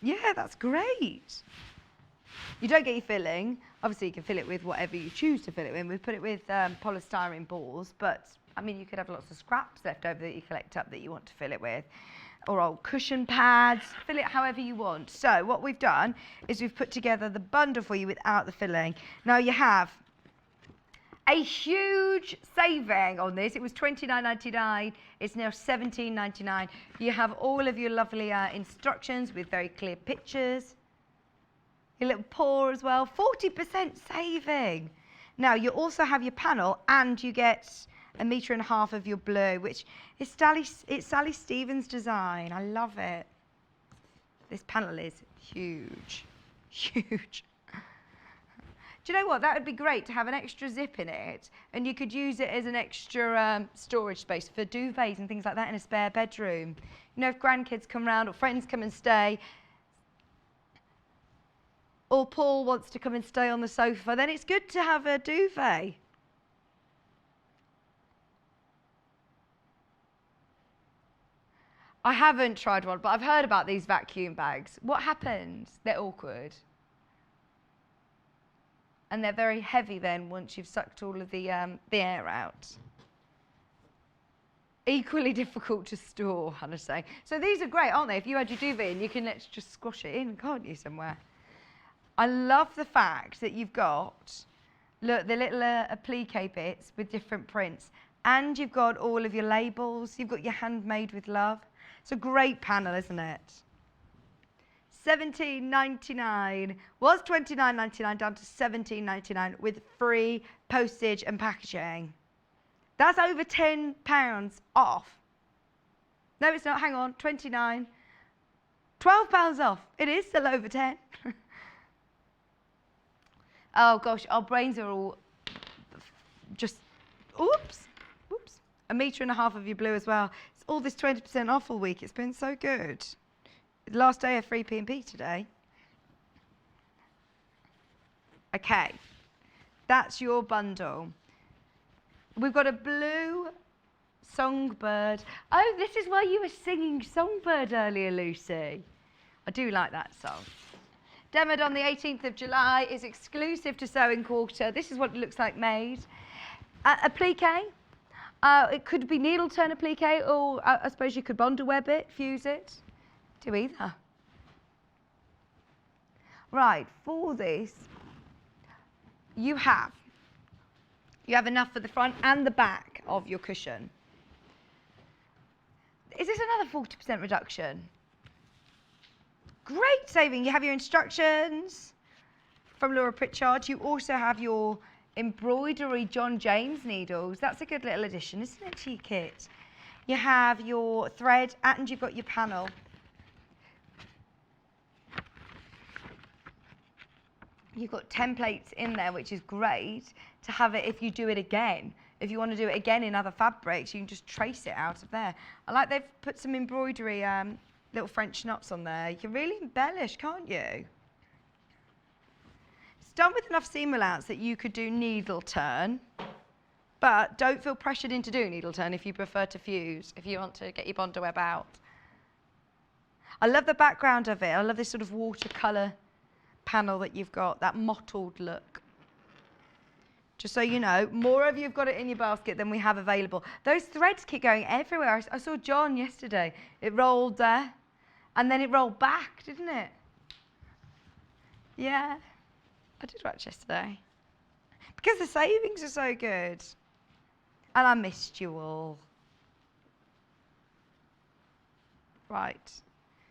Yeah, that's great. You don't get your filling. Obviously, you can fill it with whatever you choose to fill it with. We've put it with polystyrene balls, but I mean, you could have lots of scraps left over that you collect up that you want to fill it with, or old cushion pads. Fill it however you want. So what we've done is we've put together the bundle for you without the filling. Now you have a huge saving on this. It was $29.99. It's now $17.99. You have all of your lovely instructions with very clear pictures. Your little paw as well. 40% saving. Now you also have your panel, and you get 1.5 meters of your blue, which is Sally Stevens' design. I love it. This panel is huge, huge. Do you know what? That would be great to have an extra zip in it, and you could use it as an extra storage space for duvets and things like that in a spare bedroom. You know, if grandkids come round or friends come and stay, or Paul wants to come and stay on the sofa, then it's good to have a duvet. I haven't tried one, but I've heard about these vacuum bags. What happens? They're awkward. And they're very heavy then once you've sucked all of the air out. Equally difficult to store, Hannah's saying. So these are great, aren't they? If you had your duvet in, you can let's just squash it in, can't you, somewhere? I love the fact that you've got, look, the little applique bits with different prints. And you've got all of your labels. You've got your handmade with love. It's a great panel, isn't it? $17.99 was $29.99 down to $17.99 with free postage and packaging. That's over £10 off. No, it's not. Hang on. 29. £12 off. It is still over 10. Oh gosh, our brains are all just. Oops. A metre and a half of your blue as well. It's all this 20% off all week. It's been so good. Last day of free P&P today. Okay, that's your bundle. We've got a blue songbird. Oh, this is why you were singing Songbird earlier, Lucy. I do like that song. Demoed on the 18th of July, is exclusive to Sewing Quarter. This is what it looks like made. Applique. It could be needle turn applique, or I suppose you could bundle web it, fuse it. Do either. Right, for this, you have enough for the front and the back of your cushion. Is this another 40% reduction? Great saving. You have your instructions from Laura Pritchard. You also have your embroidery John James needles. That's a good little addition, isn't it, to your kit? You have your thread and you've got your panel. You've got templates in there, which is great to have it if you do it again. If you want to do it again in other fabrics, you can just trace it out of there. I like they've put some embroidery, little French knots on there. You can really embellish, can't you? It's done with enough seam allowance that you could do needle turn, but don't feel pressured into doing needle turn if you prefer to fuse, if you want to get your bonder web out. I love the background of it. I love this sort of watercolour panel that you've got, that mottled look. Just so you know, more of you've got it in your basket than we have available. Those threads keep going everywhere. I saw John yesterday. It rolled there, and then it rolled back, didn't it? Yeah, I did watch yesterday. Because the savings are so good. And I missed you all. Right.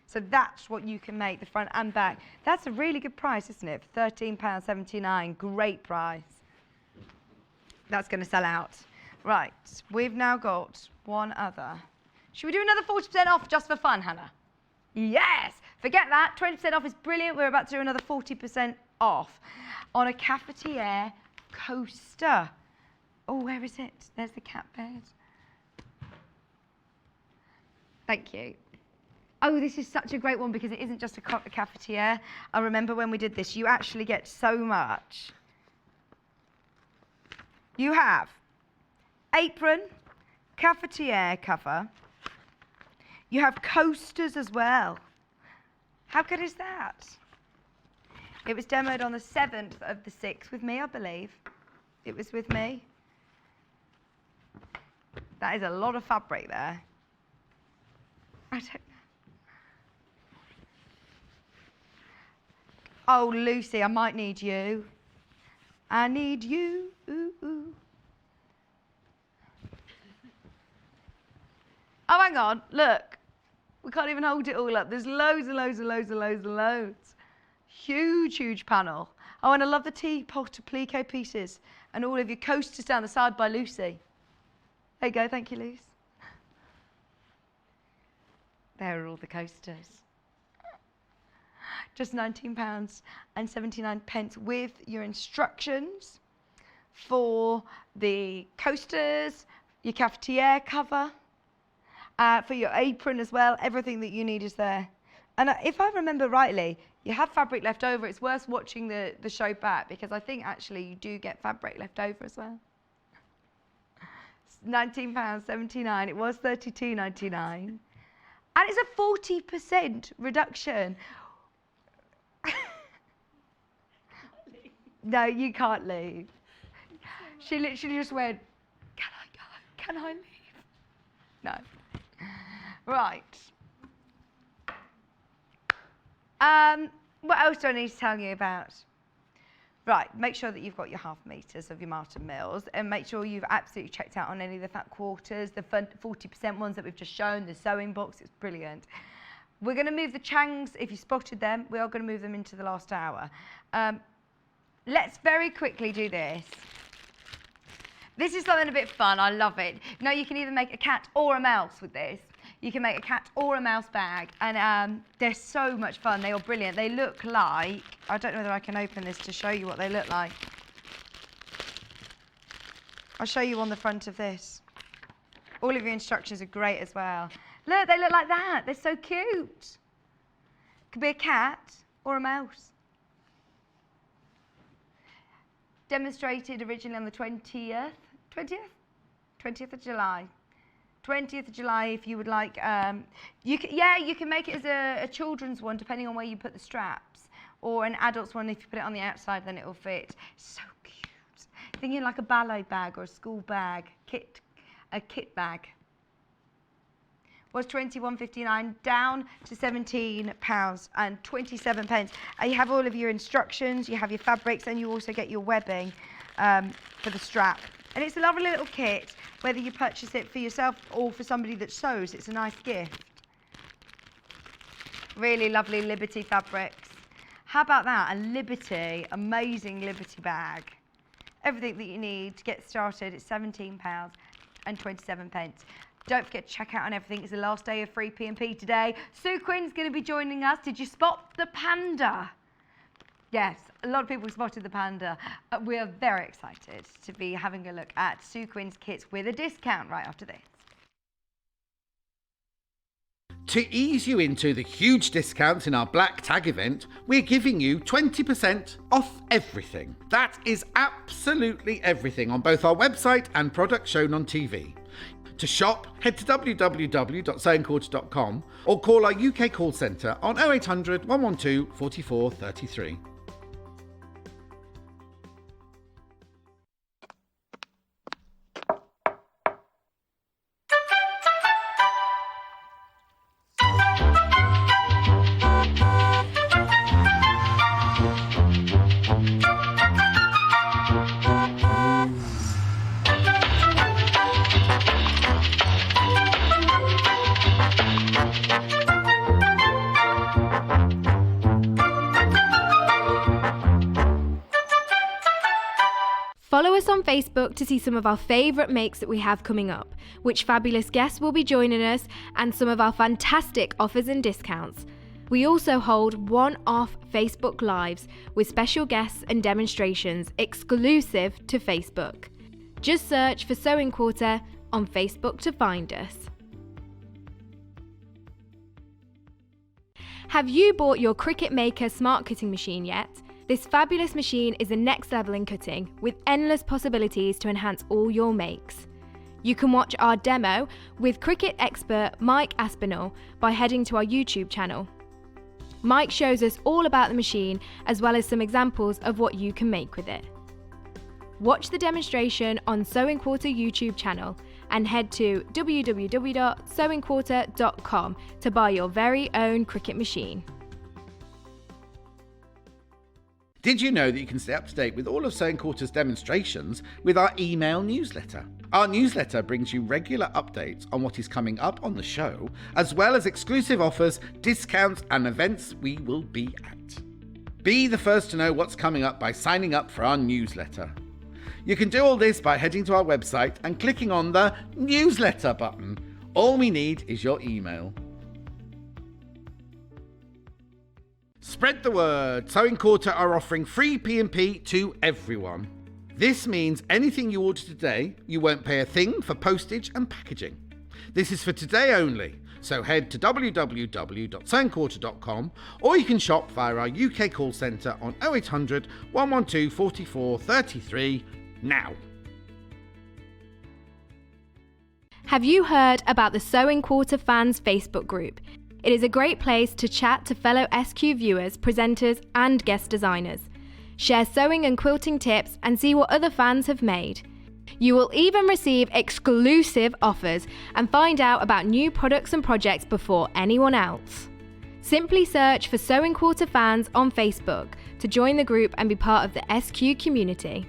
So that's what you can make, the front and back. That's a really good price, isn't it? For £13.79, great price. That's going to sell out. Right, we've now got one other. Should we do another 40% off just for fun, Hannah? Yes! Forget that, 20% off is brilliant. We're about to do another 40% off on a cafetiere coaster. Oh, where is it? There's the cat bed. Thank you. Oh, this is such a great one because it isn't just a cafetiere. I remember when we did this, you actually get so much. You have apron, cafetiere cover. You have coasters as well. How good is that? It was demoed on the 7th of the 6th with me, I believe. It was with me. That is a lot of fabric there. I don't know. Oh, Lucy, I might need you. I need you. Ooh, ooh. Oh, hang on. Look. We can't even hold it all up. There's loads and loads and loads and loads and loads. Huge, huge panel. Oh, and I love the teapot applique pieces and all of your coasters down the side by Lucy. There you go. Thank you, Luce. There are all the coasters. just £19.79 with your instructions for the coasters, your cafetiere cover, for your apron as well. Everything that you need is there. And if I remember rightly, you have fabric left over. It's worth watching the show back, because I think actually you do get fabric left over as well. It's £19.79. It was $32.99. And it's a 40% reduction. No, you can't leave. She literally just went, can I go? Can I leave? No. Right. What else do I need to tell you about? Right, make sure that you've got your half meters of your Martin Mills, and make sure you've absolutely checked out on any of the fat quarters, the 40% ones that we've just shown, the sewing box. It's brilliant. We're going to move the Changs, if you spotted them, we are going to move them into the last hour. Let's very quickly do this. This is something a bit fun. I love it. Now, you can either make a cat or a mouse with this. You can make a cat or a mouse bag, and they're so much fun. They are brilliant. They look like, I don't know whether I can open this to show you what they look like. I'll show you on the front of this. All of your instructions are great as well. Look, they look like that. They're so cute. Could be a cat or a mouse. Demonstrated originally on the 20th of July. 20th of July, if you would like. You can make it as a children's one, depending on where you put the straps, or an adult's one. If you put it on the outside, then it will fit. So cute. Thinking like a ballet bag or a school bag, a kit bag. Was £21.59 down to £17.27. You have all of your instructions, you have your fabrics, and you also get your webbing for the strap. And it's a lovely little kit, whether you purchase it for yourself or for somebody that sews. It's a nice gift. Really lovely Liberty fabrics. How about that? A Liberty, amazing Liberty bag. Everything that you need to get started. It's £17.27. Don't forget to check out on everything. It's the last day of free P&P today. Sue Quinn's going to be joining us. Did you spot the panda? Yes, a lot of people spotted the panda. We are very excited to be having a look at Sue Quinn's kits with a discount right after this. To ease you into the huge discounts in our Black Tag event, we're giving you 20% off everything. That is absolutely everything on both our website and products shown on TV. To shop, head to www.sewingquarter.com or call our UK call centre on 0800 112 44 33. Follow us on Facebook to see some of our favourite makes that we have coming up, which fabulous guests will be joining us, and some of our fantastic offers and discounts. We also hold one-off Facebook Lives with special guests and demonstrations exclusive to Facebook. Just search for Sewing Quarter on Facebook to find us. Have you bought your Cricut Maker Smart Cutting Machine yet? This fabulous machine is the next level in cutting, with endless possibilities to enhance all your makes. You can watch our demo with Cricut expert Mike Aspinall by heading to our YouTube channel. Mike shows us all about the machine, as well as some examples of what you can make with it. Watch the demonstration on Sewing Quarter YouTube channel and head to www.sewingquarter.com to buy your very own Cricut machine. Did you know that you can stay up to date with all of Sewing Quarter's demonstrations with our email newsletter? Our newsletter brings you regular updates on what is coming up on the show, as well as exclusive offers, discounts, and events we will be at. Be the first to know what's coming up by signing up for our newsletter. You can do all this by heading to our website and clicking on the newsletter button. All we need is your email. Spread the word. Sewing Quarter are offering free P&P to everyone. This means anything you order today, you won't pay a thing for postage and packaging. This is for today only, so head to www.sewingquarter.com or you can shop via our UK call centre on 0800 112 44 33 now. Have you heard about the Sewing Quarter fans Facebook group? It is a great place to chat to fellow SQ viewers, presenters and guest designers. Share sewing and quilting tips and see what other fans have made. You will even receive exclusive offers and find out about new products and projects before anyone else. Simply search for Sewing Quarter fans on Facebook to join the group and be part of the SQ community.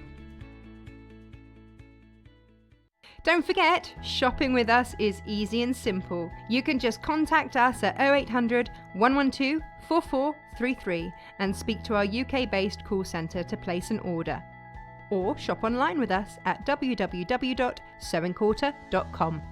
Don't forget, shopping with us is easy and simple. You can just contact us at 0800 112 4433 and speak to our UK-based call centre to place an order. Or shop online with us at www.sewingquarter.com.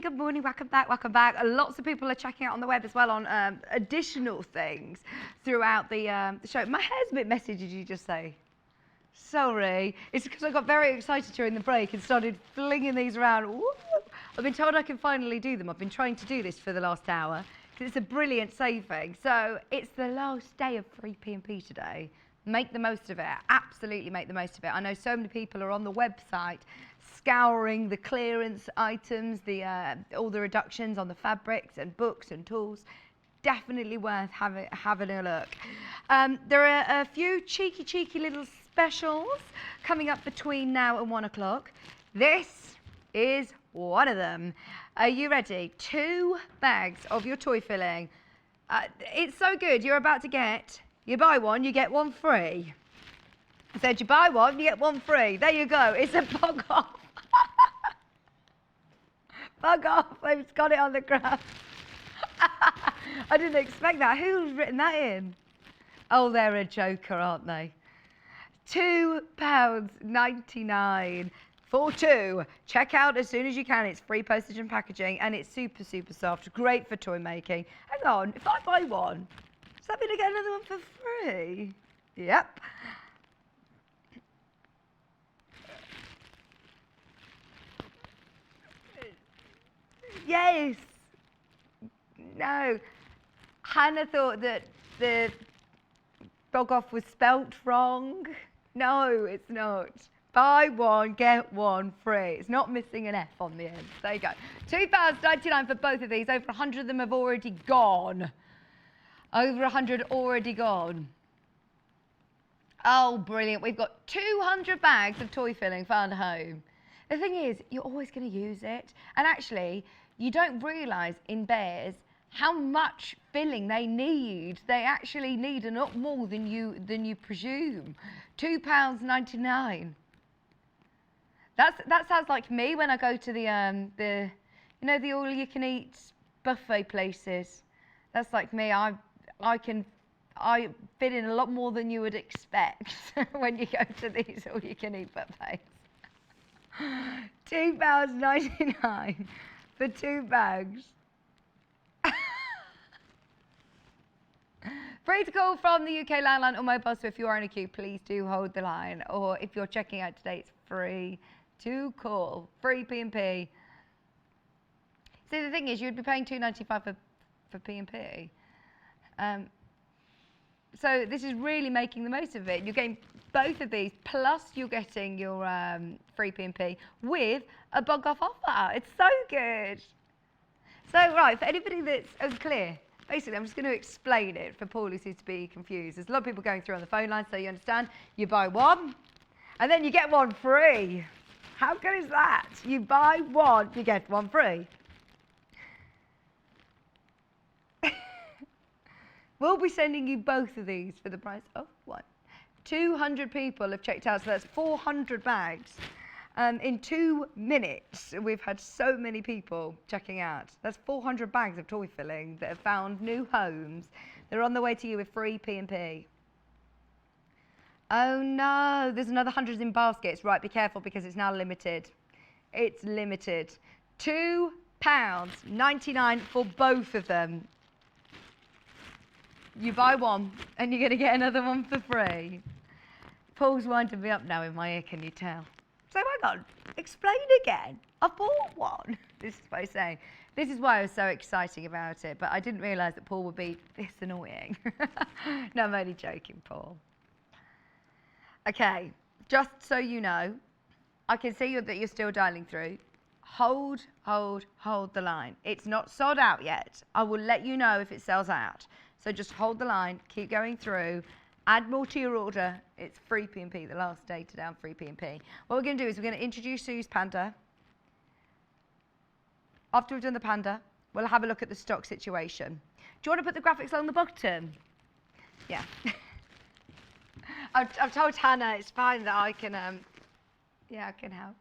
Good morning, welcome back. Lots of people are checking out on the web as well on additional things throughout the show. My hair's a bit messy, did you just say? Sorry, it's because I got very excited during the break and started flinging these around. Woo! I've been told I can finally do them. I've been trying to do this for the last hour because it's a brilliant saving. So it's the last day of free P&P today. Make the most of it, absolutely make the most of it. I know so many people are on the website scouring the clearance items, all the reductions on the fabrics and books and tools. Definitely worth having a look. There are a few cheeky little specials coming up between now and 1 o'clock. This is one of them. Are you ready? 2 bags of your toy filling. It's so good. You're about to get, you buy one, you get one free. I said you buy one, you get one free. There you go. It's a bug off. Bug off. I've got it on the graph. I didn't expect that. Who's written that in? Oh, they're a joker, aren't they? £2.99 for 2. Check out as soon as you can. It's free postage and packaging, and it's super soft. Great for toy making. Hang on, if I buy one, does that mean I get another one for free? Yep. Yes. No. Hannah thought that the bog off was spelt wrong. No, it's not. Buy one, get one free. It's not missing an F on the end. There you go. £2.99 for both of these. Over 100 of them have already gone. Over 100 already gone. Oh, brilliant. We've got 200 bags of toy filling found home. The thing is, you're always going to use it. And actually, you don't realise in bears how much filling they need. They actually need a lot more than you presume. £2.99. That sounds like me when I go to the the all-you-can-eat buffet places. That's like me. I fit in a lot more than you would expect when you go to these all-you-can-eat buffets. £2.99 for 2 bags. Free to call from the UK landline or mobile, so if you are in a queue, please do hold the line. Or if you're checking out today, it's free to call. Free P&P. See, the thing is, you'd be paying £2.95 for P&P. So this is really making the most of it. You're getting both of these, plus you're getting your free P&P with a bug off offer. It's so good. So, right, for anybody that's unclear, basically, I'm just going to explain it for Paul who seems to be confused. There's a lot of people going through on the phone line, so you understand. You buy one, and then you get one free. How good is that? You buy one, you get one free. We'll be sending you both of these for the price of one. 200 people have checked out, so that's 400 bags. In 2 minutes, we've had so many people checking out. That's 400 bags of toy filling that have found new homes. They're on the way to you with free P&P. Oh no, there's another 100 in baskets. Right, be careful because it's now limited. It's limited. £2.99 for both of them. You buy one and you're going to get another one for free. Paul's winding me up now in my ear, can you tell? So hang on, explain again. I bought one. This is what I'm saying. This is why I was so exciting about it, but I didn't realise that Paul would be this annoying. No, I'm only joking, Paul. Okay, just so you know, I can see that you're still dialing through. Hold the line. It's not sold out yet. I will let you know if it sells out. So just hold the line, keep going through, add more to your order. It's free P&P, the last day to down free P&P. What we're going to do is we're going to introduce Sue's Panda. After we've done the Panda, we'll have a look at the stock situation. Do you want to put the graphics on the bottom? Yeah. I've told Hannah it's fine that I can, I can help.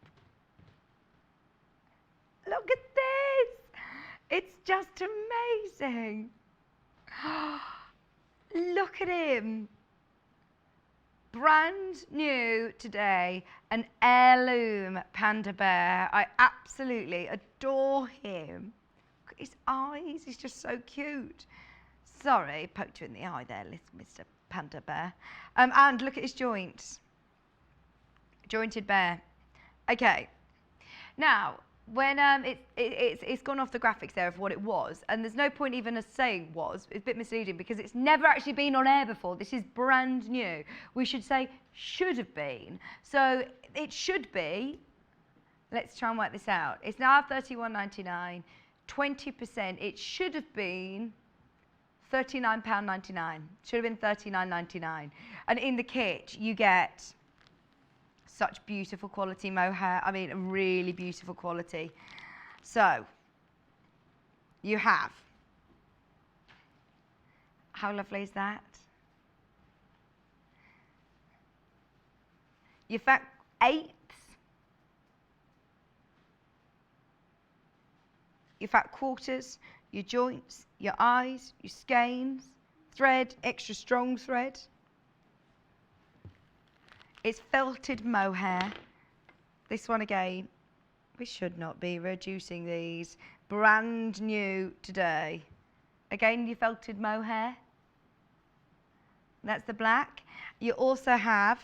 Look at this! It's just amazing. Look at him. Brand new today, an heirloom Panda Bear. I absolutely adore him. Look at his eyes, he's just so cute. Sorry, poked you in the eye there, Mr. Panda Bear. And look at his joints. Jointed bear. Okay. Now, when it's gone off the graphics there of what it was, and there's no point even us saying was. It's a bit misleading because it's never actually been on air before. This is brand new. We should say should have been. So it should be. Let's try and work this out. It's now £31.99, 20%. It should have been £39.99. Should have been £39.99. And in the kit, you get such beautiful quality mohair. I mean, really beautiful quality. So, you have. How lovely is that? Your fat eighths. Your fat quarters, your joints, your eyes, your skeins, thread, extra strong thread. It's felted mohair. This one again, we should not be reducing these. Brand new today. Again, your felted mohair. That's the black. You also have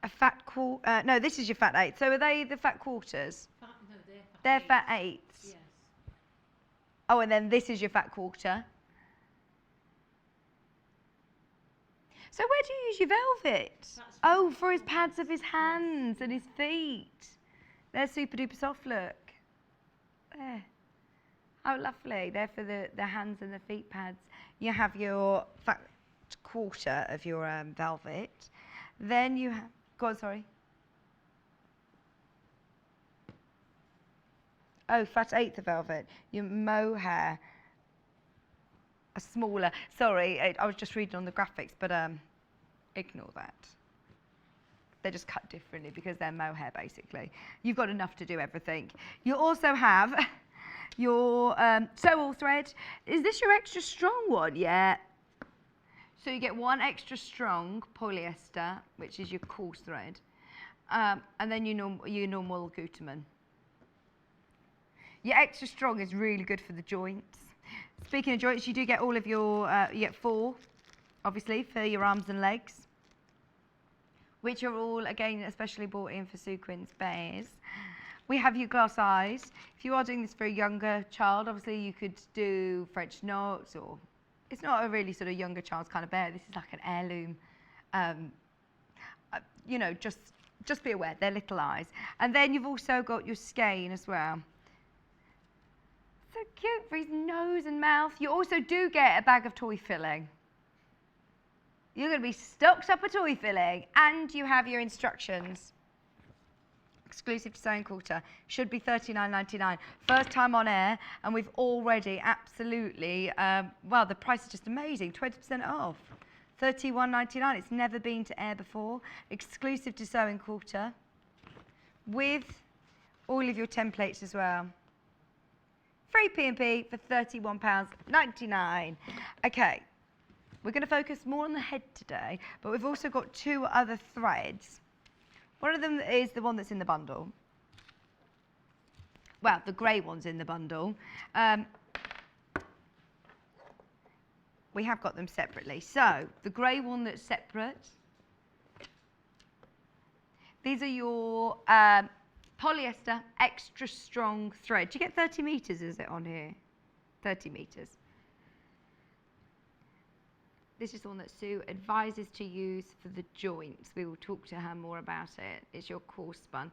a fat quarter. No, this is your fat eighth. So are they the fat quarters? No, they're fat eighths. Yes. Oh, and then this is your fat quarter. So where do you use your velvet? Oh, for his pads of his hands and his feet. They're super duper soft, look. There. Oh, lovely. They're for the hands and the feet pads. You have your fat quarter of your velvet. Then you have, go on, sorry. Oh, fat eighth of velvet. Your mohair. A smaller. Sorry, I was just reading on the graphics, but ignore that. They're just cut differently because they're mohair, basically. You've got enough to do everything. You also have your sew-all thread. Is this your extra strong one? Yeah. So you get one extra strong polyester, which is your coarse thread, and then your normal Gutermann. Your extra strong is really good for the joints. Speaking of joints, you do get all of your, you get 4, obviously, for your arms and legs, which are all, again, especially bought in for Sue Quinn's bears. We have your glass eyes. If you are doing this for a younger child, obviously you could do French knots, or it's not a really sort of younger child's kind of bear. This is like an heirloom. You know, just be aware, they're little eyes. And then you've also got your skein as well. So cute for his nose and mouth. You also do get a bag of toy filling. You're going to be stocked up with toy filling, and you have your instructions. Exclusive to Sewing Quarter. Should be $39.99. First time on air, and we've already absolutely, well, the price is just amazing. 20% off. $31.99. It's never been to air before. Exclusive to Sewing Quarter. with all of your templates as well. Free P&P for £31.99. Okay, we're going to focus more on the head today, but we've also got 2 other threads. One of them is the one that's in the bundle. Well, the grey one's in the bundle. We have got them separately. So, the grey one that's separate, these are your polyester extra strong thread. Do you get 30 metres, is it on here? 30 metres. This is the one that Sue advises to use for the joints. We will talk to her more about it. It's your coarse spun.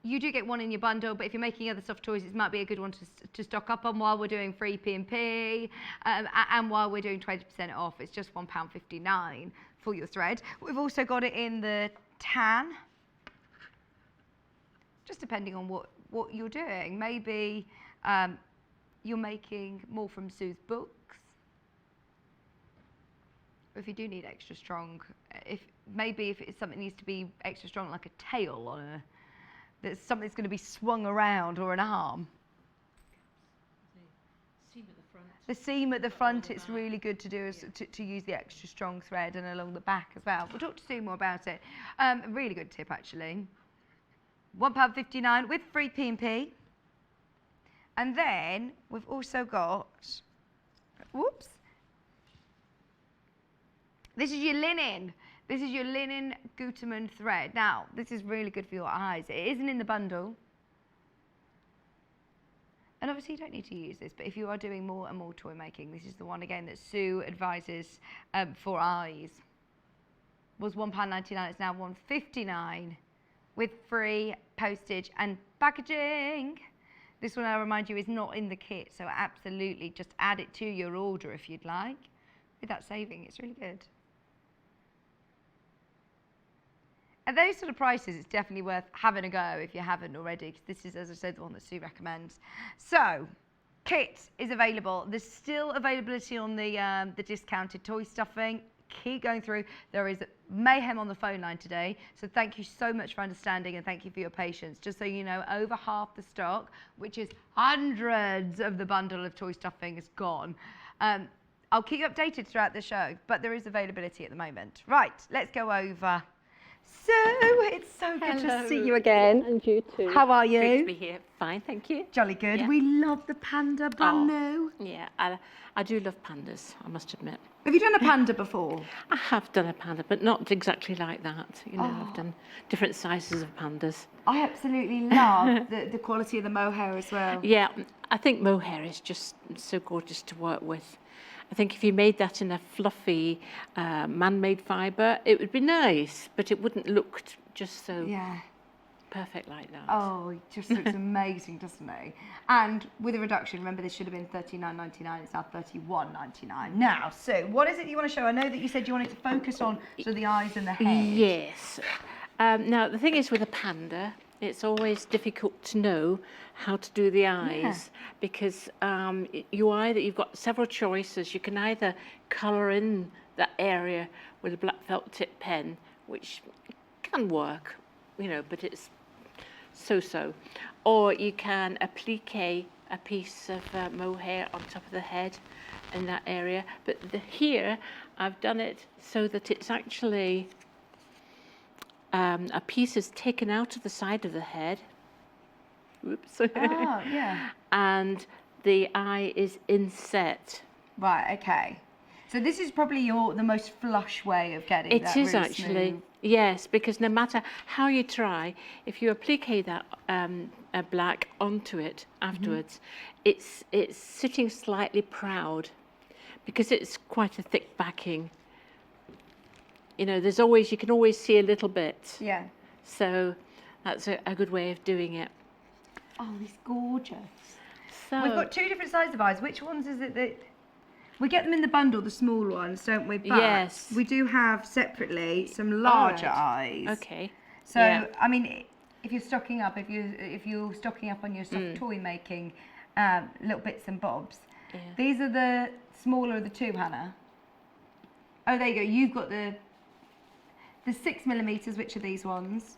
You do get one in your bundle, but if you're making other soft toys, it might be a good one to stock up on while we're doing free P&P and while we're doing 20% off. It's just £1.59 for your thread. We've also got it in the tan, just depending on what you're doing. Maybe you're making more from Sue's books. If you do need extra strong, if it's something that needs to be extra strong, like a tail on a, that's something that's going to be swung around, or an arm. The seam at the front. The seam at the front, it's really good to do to use the extra strong thread, and along the back as well. We'll talk to Sue more about it. A really good tip actually. £1.59 with free P&P. And then we've also got, whoops. This is your linen. This is your linen Gutermann thread. Now, this is really good for your eyes. It isn't in the bundle. And obviously you don't need to use this, but if you are doing more and more toy making, this is the one again that Sue advises for eyes. Was £1.99, it's now £1.59 with free postage and packaging. This one, I'll remind you, is not in the kit, so absolutely just add it to your order if you'd like. With that saving, it's really good. At those sort of prices, it's definitely worth having a go if you haven't already, because this is, as I said, the one that Sue recommends. So, kit is available. There's still availability on the discounted toy stuffing. Keep going through. There is mayhem on the phone line today, so thank you so much for understanding and thank you for your patience. Just so you know, over half the stock, which is hundreds of the bundle of toy stuffing, is gone. I'll keep you updated throughout the show, but there is availability at the moment. Right, let's go over. So, it's so good to see you again. And you too. How are you? Great to be here. Fine, thank you. Jolly good. Yeah. We love the Panda, brand new. Yeah, I do love pandas, I must admit. Have you done a Panda before? I have done a panda, but not exactly like that. You know, I've done different sizes of pandas. I absolutely love the quality of the mohair as well. Yeah, I think mohair is just so gorgeous to work with. I think if you made that in a fluffy, man-made fibre, it would be nice, but it wouldn't look just so perfect like that. Oh, it just looks amazing, doesn't it? And with a reduction, remember this should have been $39.99, it's now $31.99. Now, Sue, what is it you want to show? I know that you said you wanted to focus on the eyes and the head. Yes. Now, the thing is with a panda, it's always difficult to know how to do the eyes because you've got several choices. You can either colour in that area with a black felt tip pen, which can work, you know, but it's so-so. Or you can applique a piece of mohair on top of the head in that area. But here, I've done it so that it's actually a piece is taken out of the side of the head. Oops. And the eye is inset. Right, okay. So this is probably the most flush way of getting it that is really actually, smooth. yes, because no matter how you try, if you applique that black onto it afterwards, it's sitting slightly proud because it's quite a thick backing. You know, you can always see a little bit. Yeah. So that's a good way of doing it. Oh, it's gorgeous. So We've got 2 different sizes of eyes. Which ones is it that... We get them in the bundle, the small ones, don't we? But yes. we do have separately some larger eyes. Okay. So, yeah. I mean, if you're stocking up, if you're stocking up on your soft toy making little bits and bobs, these are the smaller of the 2, Hannah. Oh, there you go. You've got the 6mm, which are these ones.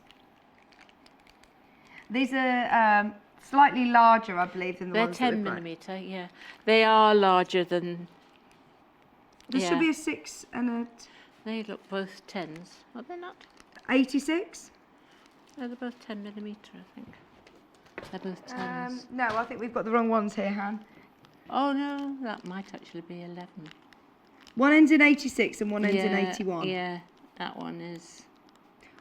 These are slightly larger, I believe, than the They're ones that 10 we've got. millimetre, yeah. They are larger than. This yeah. should be a 6 and a They look both 10s. Are they not? 86. No, they're both 10 millimetre, I think. They're both 10s. No, I think we've got the wrong ones here, Han. Oh no, that might actually be 11. One ends in 86 and one ends in Yeah, 81. Yeah, that one is.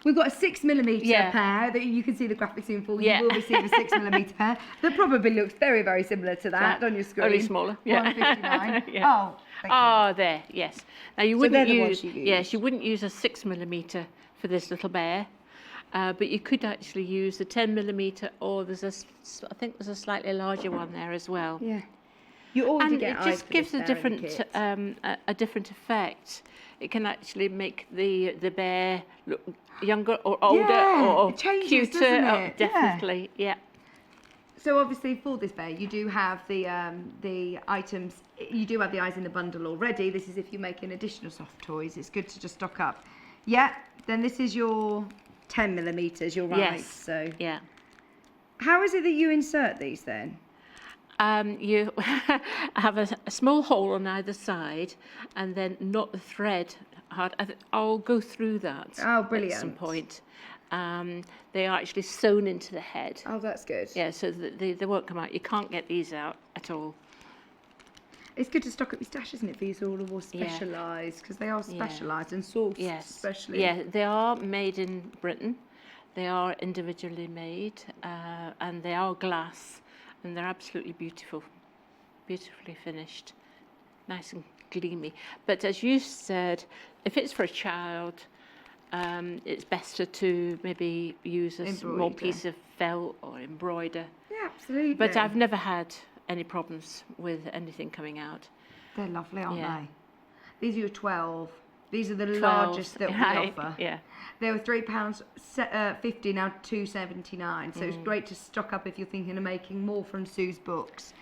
We've got a 6mm Yeah. pair that you can see the graphics in full. Yeah. You will receive a 6mm pair that probably looks very, very similar to that on your screen. Only smaller. Yeah. 159. Yeah. Oh, thank you. Oh, there, yes. Now you So wouldn't they're the ones use, you yes, use. you wouldn't use a 6mm for this little bear, but you could actually use the 10mm, or there's I think there's a slightly larger one there as well. Yeah. You always And get it eyes just for gives this a bear in the different kit. a different effect. It can actually make the bear look younger or older Yeah, or it changes, cuter. doesn't Oh, it? Yeah. definitely, yeah. So obviously for this bear, you do have the items. You do have the eyes in the bundle already. This is if you're making additional soft toys. It's good to just stock up. Yeah. Then this is your 10mm. You're right. Yes. So Yeah. how is it that you insert these then? You have a small hole on either side, and then knot the thread hard. I'll go through that Oh, at brilliant. some point. They are actually sewn into the head. Oh, that's good. Yeah, so that they won't come out. You can't get these out at all. It's good to stock up your stash, isn't it? For these all more Yeah. specialised, because they are Yeah. specialised and sourced Yes. especially. Yeah, they are made in Britain. They are individually made, and they are glass, and they're absolutely beautiful, beautifully finished, nice and gleamy. But as you said, if it's for a child, it's better to maybe use a small Embroider. piece of felt or embroider. Yeah, absolutely. But I've never had any problems with anything coming out. They're lovely, aren't Yeah. they? These are your 12. These are the 12, largest that we right, offer. yeah. They were £3.50, now £2.79. So it's great to stock up if you're thinking of making more from Sue's books.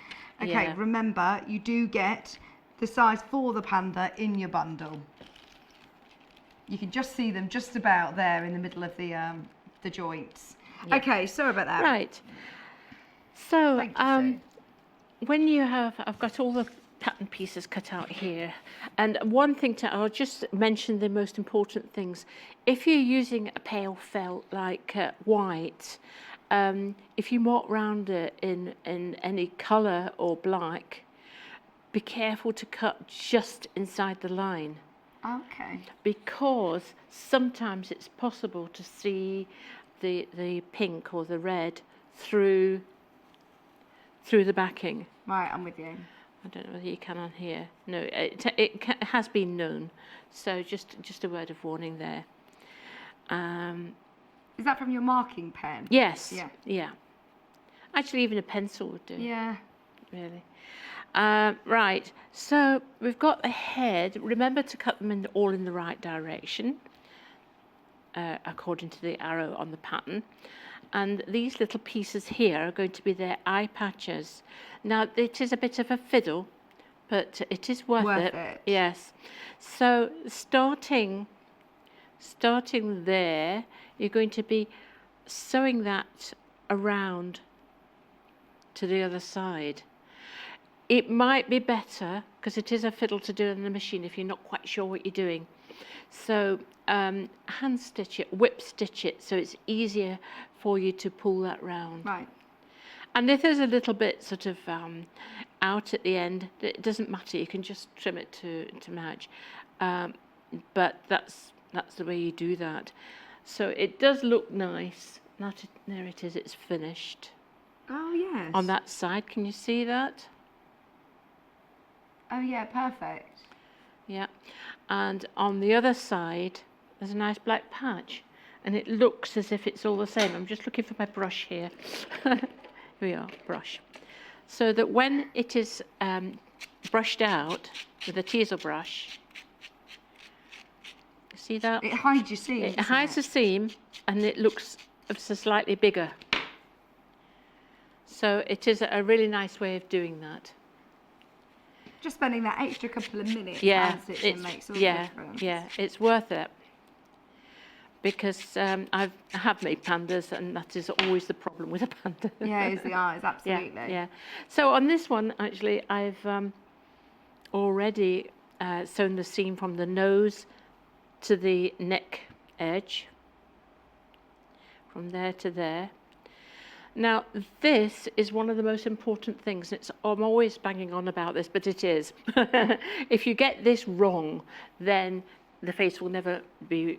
Okay, Yeah. remember, you do get the size for the Panda in your bundle. You can just see them just about there in the middle of the joints. Yeah. Okay, sorry about that. Right. So, Thank you, Sue. when you have, I've got all the pattern pieces cut out here. And one thing I'll just mention the most important things. If you're using a pale felt like white, if you mark round it in any colour or black, be careful to cut just inside the line, Okay. because sometimes it's possible to see the pink or the red through the backing. Right, I'm with you. I don't know whether you can on here. No, it has been known. So just a word of warning there. Is that from your marking pen? Yes. Yeah. Yeah. Actually, even a pencil would do. Yeah. Really. Right. So we've got the head. Remember to cut them all in the right direction, according to the arrow on the pattern. And these little pieces here are going to be their eye patches. Now, it is a bit of a fiddle, but it is worth it. Yes. So starting there, you're going to be sewing that around to the other side. It might be better, because it is a fiddle to do on the machine if you're not quite sure what you're doing. So hand stitch it, whip stitch it, so it's easier for you to pull that round. Right. And if there's a little bit sort of out at the end, it doesn't matter. You can just trim it to match. But that's the way you do that. So it does look nice. There it is. It's finished. Oh, yes. On that side, can you see that? Oh, yeah, perfect. Yeah. And on the other side, there's a nice black patch. And it looks as if it's all the same. I'm just looking for my brush here. Here we are, brush. So that when it is brushed out with a teasel brush, see that? It hides your seam. It hides the seam, and it looks so slightly bigger. So it is a really nice way of doing that. Just spending that extra couple of minutes Yeah, hand stitching makes all the yeah, difference. yeah, it's worth it. because I have made pandas, and that is always the problem with a panda. Yeah, it's the eyes, Yeah, absolutely. yeah. So on this one, actually, I've already sewn the seam from the nose to the neck edge, from there to there. Now, this is one of the most important things. I'm always banging on about this, but it is. If you get this wrong, then the face will never be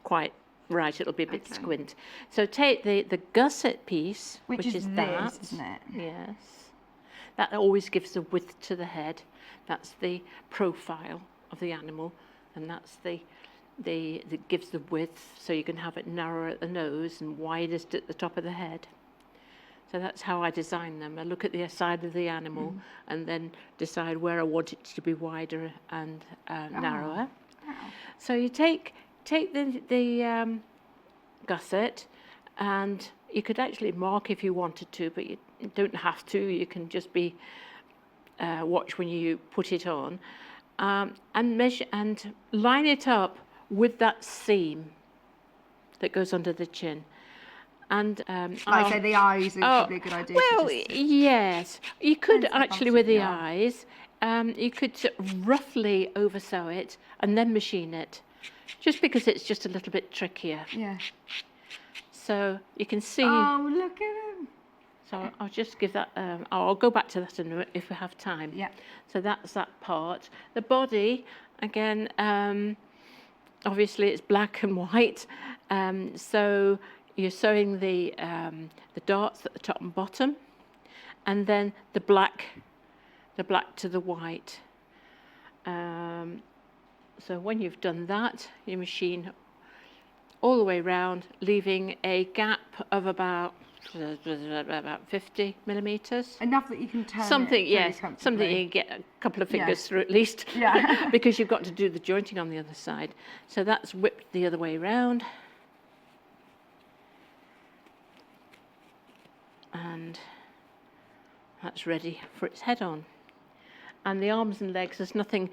quite right. It'll be a bit squint. So take the gusset piece, which is that. this, isn't it? Yes. That always gives the width to the head. That's the profile of the animal, and that's that gives the width, so you can have it narrower at the nose and widest at the top of the head. So that's how I design them. I look at the side of the animal and then decide where I want it to be wider and narrower. Wow. So you take the gusset, and you could actually mark if you wanted to, but you don't have to. You can just be watch when you put it on, and measure and line it up with that seam that goes under the chin. And Like say the eyes is probably a good idea. Well, yes, you could Depends how actually with the confident eyes. You could roughly oversew it and then machine it, just because it's just a little bit trickier. Yeah. So you can see. Oh, look at him. So I'll just give that. I'll go back to that in a minute if we have time. Yeah. So that's that part. The body, again, obviously it's black and white. So you're sewing the darts at the top and bottom, and then the black to the white. So when you've done that, you machine all the way around, leaving a gap of about 50 millimeters. Enough that you can turn Something, it really yes, comfortably. something you can get a couple of fingers through at least. Yeah. Because you've got to do the jointing on the other side. So that's whipped the other way around. And that's ready for its head on. And the arms and legs, there's nothing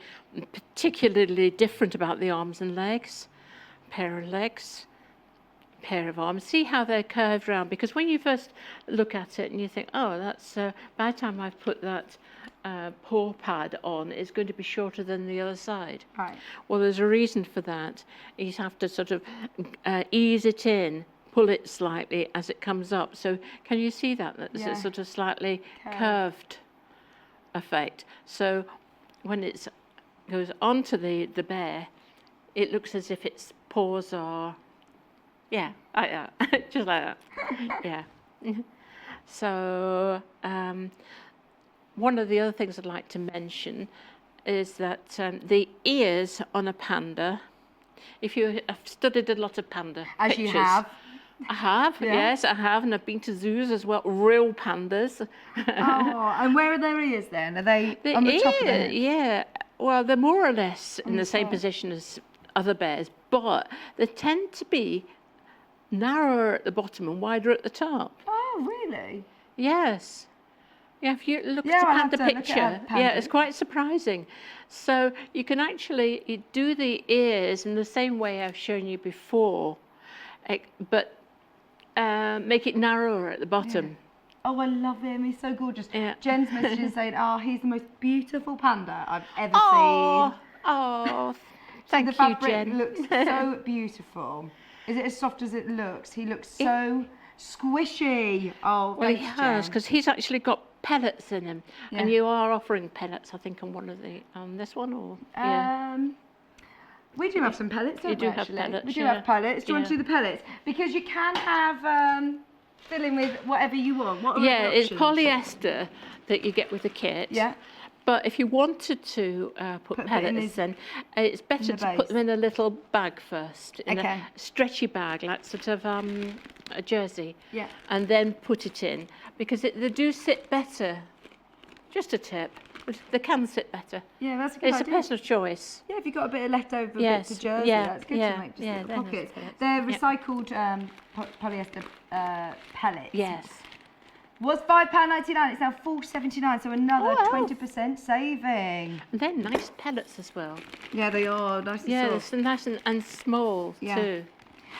particularly different about the arms and legs. Pair of legs, pair of arms. See how they're curved round, because when you first look at it and you think, oh, that's by the time I've put that paw pad on, it's going to be shorter than the other side. Right. Well, there's a reason for that. You have to sort of ease it in, pull it slightly as it comes up. So can you see that? That's a sort of slightly curved effect. So when it goes onto the bear, it looks as if its paws are, like that, just like that, yeah. So one of the other things I'd like to mention is that the ears on a panda, if you have studied a lot of panda As pictures, you have. I have, yes, I have, and I've been to zoos as well, real pandas. Oh, and where are their ears then? Are they on the top of their head? Yeah, well, they're more or less in the same position as other bears, but they tend to be narrower at the bottom and wider at the top. Oh, really? Yes. Yeah, if you look Yeah, at a I'll have panda to look at picture, a panda. yeah, it's quite surprising. So you can actually do the ears in the same way I've shown you before, but make it narrower at the bottom. Oh, I love him. He's so gorgeous. Yeah. Jen's messaging saying, oh, he's the most beautiful panda I've ever Oh, seen. oh, So thank the you, fabric Jen. looks so beautiful. Is it as soft as it looks? He looks so squishy. Oh, Well, he thanks, has, Jen. because he's actually got pellets in him, and Yeah. you are offering pellets, I think, on one of the this one, or We do have some pellets, don't You do we, have actually? pellets, We do yeah. have pellets. Do you want to Yeah. do the pellets? Because you can have fill in with whatever you want. What are yeah, the it's options? polyester that you get with the kit. Yeah. But if you wanted to put Put a bit in pellets his- in, it's better the to put base. them in a little bag first, in Okay. a stretchy bag, like sort of a jersey, Yeah. and then put it in, because they do sit better. Just a tip, but they can sit better. Yeah, that's a good It's idea. a personal choice. Yeah, if you've got a bit of leftover Yes, bits of jersey, yeah, that's good yeah, to make just yeah, little they're nice pockets. pellets. They're Yeah. recycled polyester pellets. Yes. Was £5.99, it's now £4.79, so another 20% saving. And they're nice pellets as well. Yeah, they are nice and Yeah, they're soft. so nice and small too.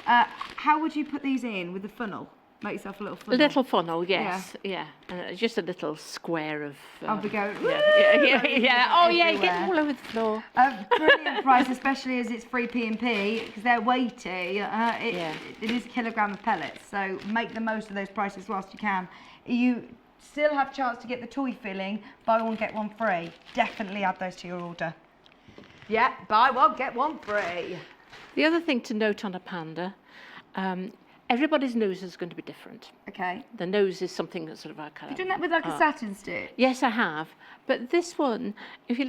How would you put these in with the funnel? Make yourself a little funnel. A little funnel, yes, yeah. Just a little square of... I'll be going, yeah. Oh, yeah, you get everywhere. them all over the floor. Brilliant price, especially as it's free P&P, because they're weighty. It is a kilogram of pellets, so make the most of those prices whilst you can. You still have a chance to get the toy filling, buy one, get one free. Definitely add those to your order. Yeah, buy one, get one free. The other thing to note on a Panda, everybody's nose is going to be different. Okay. The nose is something that's sort of our colour. You've done that with like a satin stick? Yes, I have. But this one, if you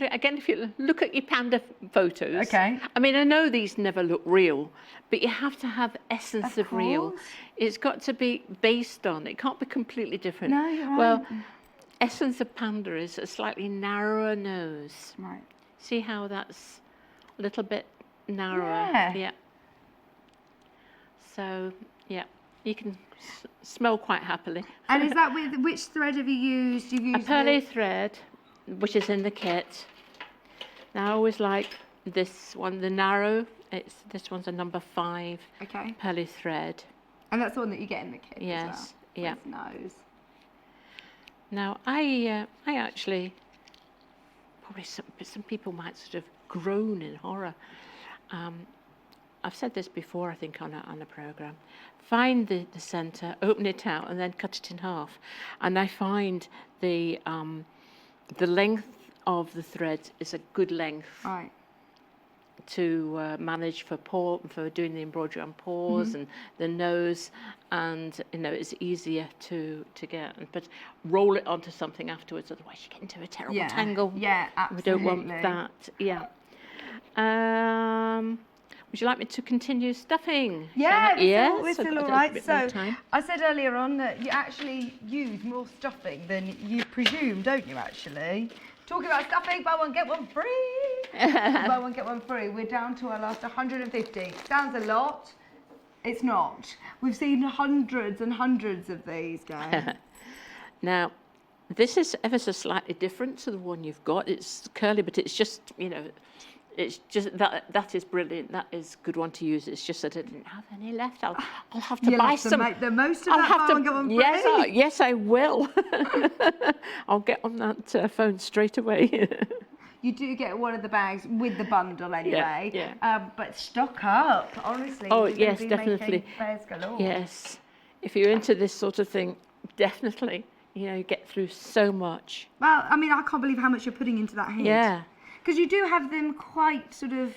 look at your Panda photos. Okay. I mean, I know these never look real, but you have to have essence of real. course. It's got to be based on. It can't be completely different. No, you're right. Well, essence of Panda is a slightly narrower nose. Right. See how that's a little bit narrower? Yeah. So, yeah, you can smell quite happily. And is that with, which thread have you used? You've A used pearly thread, which is in the kit. Now, I always like this one, the narrow. This one's a number 5 Okay. pearly thread. And that's the one that you get in the kit Yes, as yeah. well. Nose. Now, I actually, probably some people might sort of groan in horror. I've said this before, I think, on a program. Find the centre, open it out, and then cut it in half. And I find the length of the thread is a good length Right. to manage for doing the embroidery on paws and the nose, and it's easier to get. But roll it onto something afterwards, otherwise you get into a terrible tangle. Yeah, absolutely. We don't want that. Yeah. Would you like me to continue stuffing? Yeah, Yes, we're still I've all got a right. bit more So time. I said earlier on that you actually use more stuffing than you presume, don't you, actually? Talking about stuffing, buy one, get one free. Buy one, get one free. We're down to our last 150. Sounds a lot. It's not. We've seen hundreds and hundreds of these, guys. Now, this is ever so slightly different to the one you've got. It's curly, but it's just, it's just that is brilliant. That is a good one to use. It's just that I didn't have any left. I'll have to You'll buy have to some. make the most of I'll that, have buy to. one, get one free. Yes, I will. I'll get on that phone straight away. You do get one of the bags with the bundle anyway. Yeah. But stock up, honestly. Oh, You're gonna yes, be definitely. making fares galore. Yes, if you're into this sort of thing, definitely. You get through so much. Well, I mean, I can't believe how much you're putting into that head. Yeah. Because you do have them quite sort of...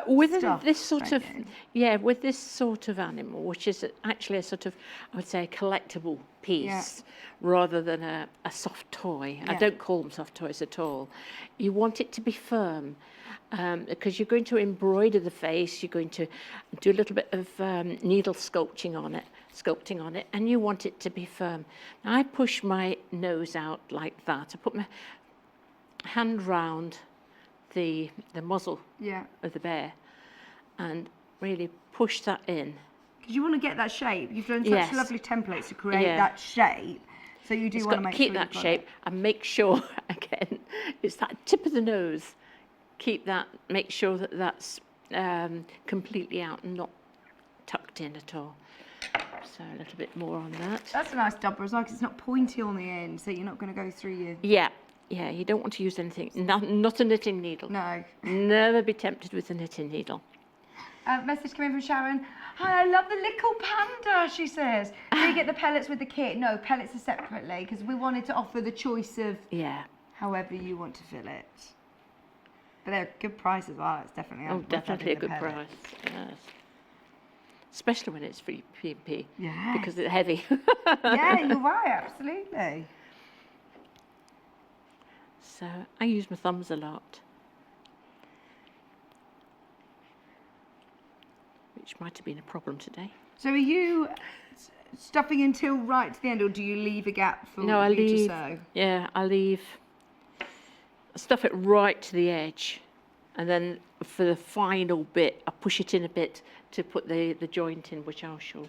With Stuffed, this sort of, don't you? with this sort of animal, which is actually a sort of, I would say, a collectible piece rather than a soft toy. I Yeah. don't call them soft toys at all. You want it to be firm because you're going to embroider the face, you're going to do a little bit of needle sculpting on it, and you want it to be firm. Now, I push my nose out like that. I put my hand round the muzzle of the bear and really push that in. Because you want to get that shape. You've done such Yes. lovely templates to create Yeah. that shape. So you do It's want to got make to keep sure that you've got shape it. and make sure, again, it's that tip of the nose. Keep that, make sure that that's completely out and not tucked in at all. So a little bit more on that. That's a nice double as well, because it's not pointy on the end, so you're not going to go through your... Yeah, you don't want to use anything, not a knitting needle. No. Never be tempted with a knitting needle. Message coming from Sharon. Hi, I love the little panda, she says. Do you get the pellets with the kit? No, pellets are separately, because we wanted to offer the choice of however you want to fill it. But they're a good price as well. It's definitely Definitely a good price. Yes. Especially when it's free P&P. Yes. Because it's heavy. Yeah, you're right, absolutely. So I use my thumbs a lot. Which might have been a problem today. So are you stuffing until right to the end, or do you leave a gap for No, I you leave. to sew? Yeah, I stuff it right to the edge, and then for the final bit, I push it in a bit to put the joint in, which I'll show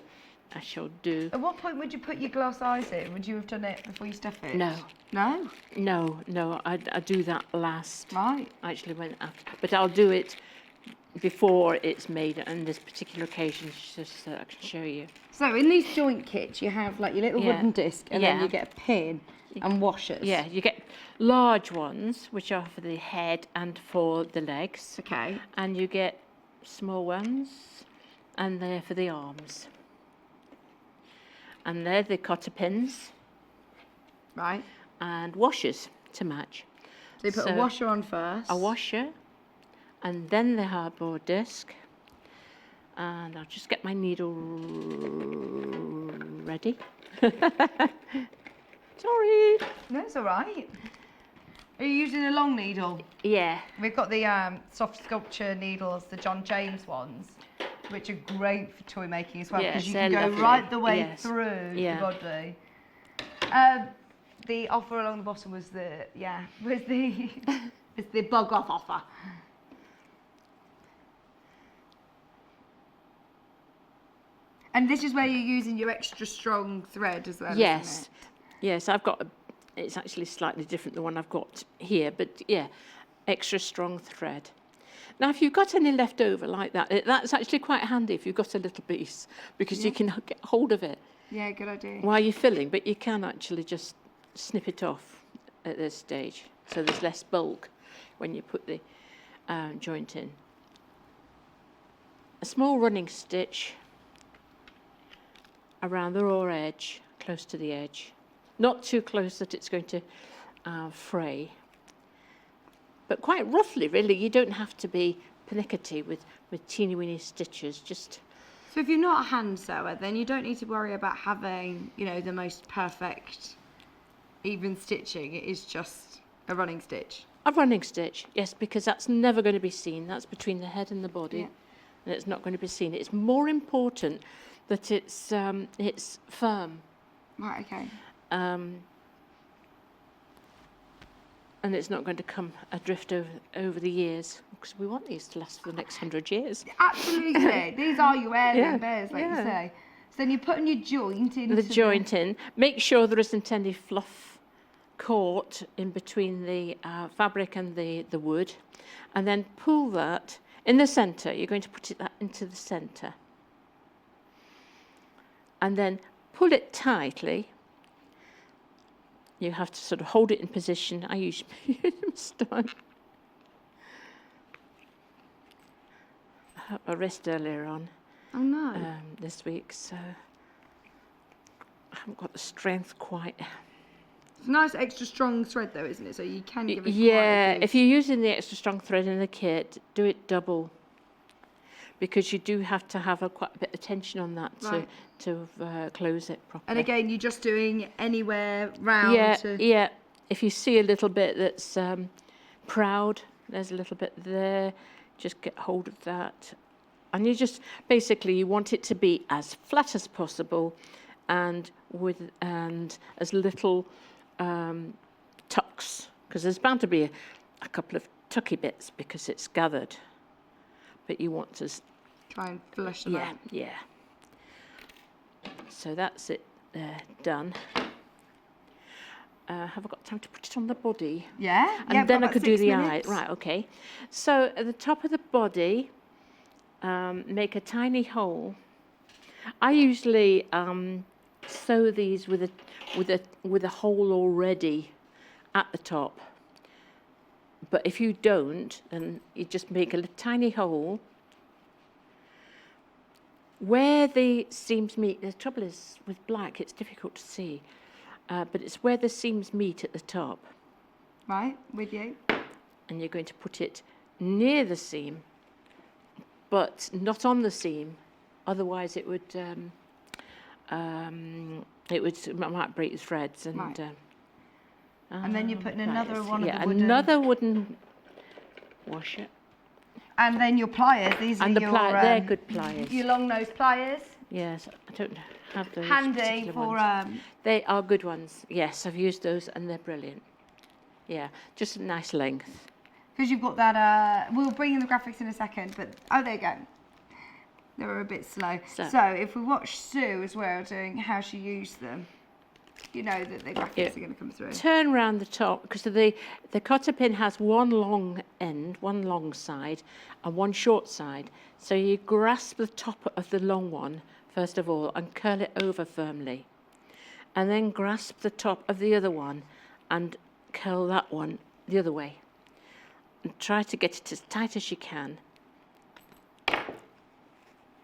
I shall do. At what point would you put your glass eyes in? Would you have done it before you stuff it? No. No? No, I do that last. Right. Actually, but I'll do it before it's made on this particular occasion, just so I can show you. So in these joint kits, you have like your little Yeah. wooden disc, and then you get a pin and washers. Yeah, you get large ones, which are for the head and for the legs. Okay. And you get small ones, and they're for the arms. And they're the cotter pins Right. and washers to match. So you put a washer on first. A washer, and then the hardboard disc. And I'll just get my needle ready. Sorry. No, it's all right. Are you using a long needle? Yeah. We've got the soft sculpture needles, the John James ones, which are great for toy making as well, because Yes, you can they're go lovely. right the way Yes. through Yeah. the body. The offer along the bottom was the it's the bug off offer. And this is where you're using your extra strong thread as well. Yes. Isn't it? Yes, it's actually slightly different than the one I've got here, but yeah, extra strong thread. Now, if you've got any left over like that, that's actually quite handy if you've got a little piece, because you can get hold of it Yeah, good idea. while you're filling, but you can actually just snip it off at this stage, so there's less bulk when you put the joint in. A small running stitch around the raw edge, close to the edge. Not too close that it's going to fray, but quite roughly, really. You don't have to be pernickety with teeny weeny stitches, just... So if you're not a hand sewer, then you don't need to worry about having, the most perfect even stitching. It is just a running stitch. A running stitch, yes, because that's never going to be seen. That's between the head and the body, Yeah. and it's not going to be seen. It's more important that it's firm. Right, okay. And it's not going to come adrift over the years, because we want these to last for the next 100 years. Absolutely. These are your heirloom Yeah, bears, like you yeah. say. So then you're putting your joint into The joint in. Make sure there isn't any fluff caught in between the fabric and the wood, and then pull that in the centre. You're going to put that into the centre, and then pull it tightly. You have to sort of hold it in position. I use my stomach. I hurt my wrist earlier on Oh no. this week, so I haven't got the strength quite. It's a nice extra strong thread though, isn't it? So you can give it Yeah, quite a if you're using the extra strong thread in the kit, do it double, because you do have to have quite a bit of tension on that Right. to close it properly. And again, you're just doing anywhere round yeah, to... yeah. If you see a little bit that's proud, there's a little bit there, just get hold of that. And you just, basically, you want it to be as flat as possible and as little tucks, because there's bound to be a couple of tucky bits because it's gathered. But you want to... Try and flush them out. Yeah. So that's it done. Have I got time to put it on the body? Yeah? And yeah, then I about could do 6 the minutes. eye. Right, okay. So at the top of the body, make a tiny hole. I usually sew these with a hole already at the top. But if you don't, then you just make a tiny hole. Where the seams meet, the trouble is with black, it's difficult to see, but it's where the seams meet at the top. Right, with you. And you're going to put it near the seam, but not on the seam. Otherwise, it might break the threads. And Right. And then you're putting another one of yeah, the wooden... another wooden washer. And then your pliers, these And are the your... they're good pliers. Your long nose pliers. Yes, I don't have those Handy particular for... ones. They are good ones. Yes, I've used those and they're brilliant. Yeah, just a nice length. Because you've got that... we'll bring in the graphics in a second, but... Oh, there you go. They were a bit slow. So- So if we watch Sue as well doing how she used them, you know that the graphics are going to come through. Turn around the top, because the cotter pin has one long end, one long side, and one short side. So you grasp the top of the long one, first of all, and curl it over firmly. And then grasp the top of the other one and curl that one the other way. And try to get it as tight as you can.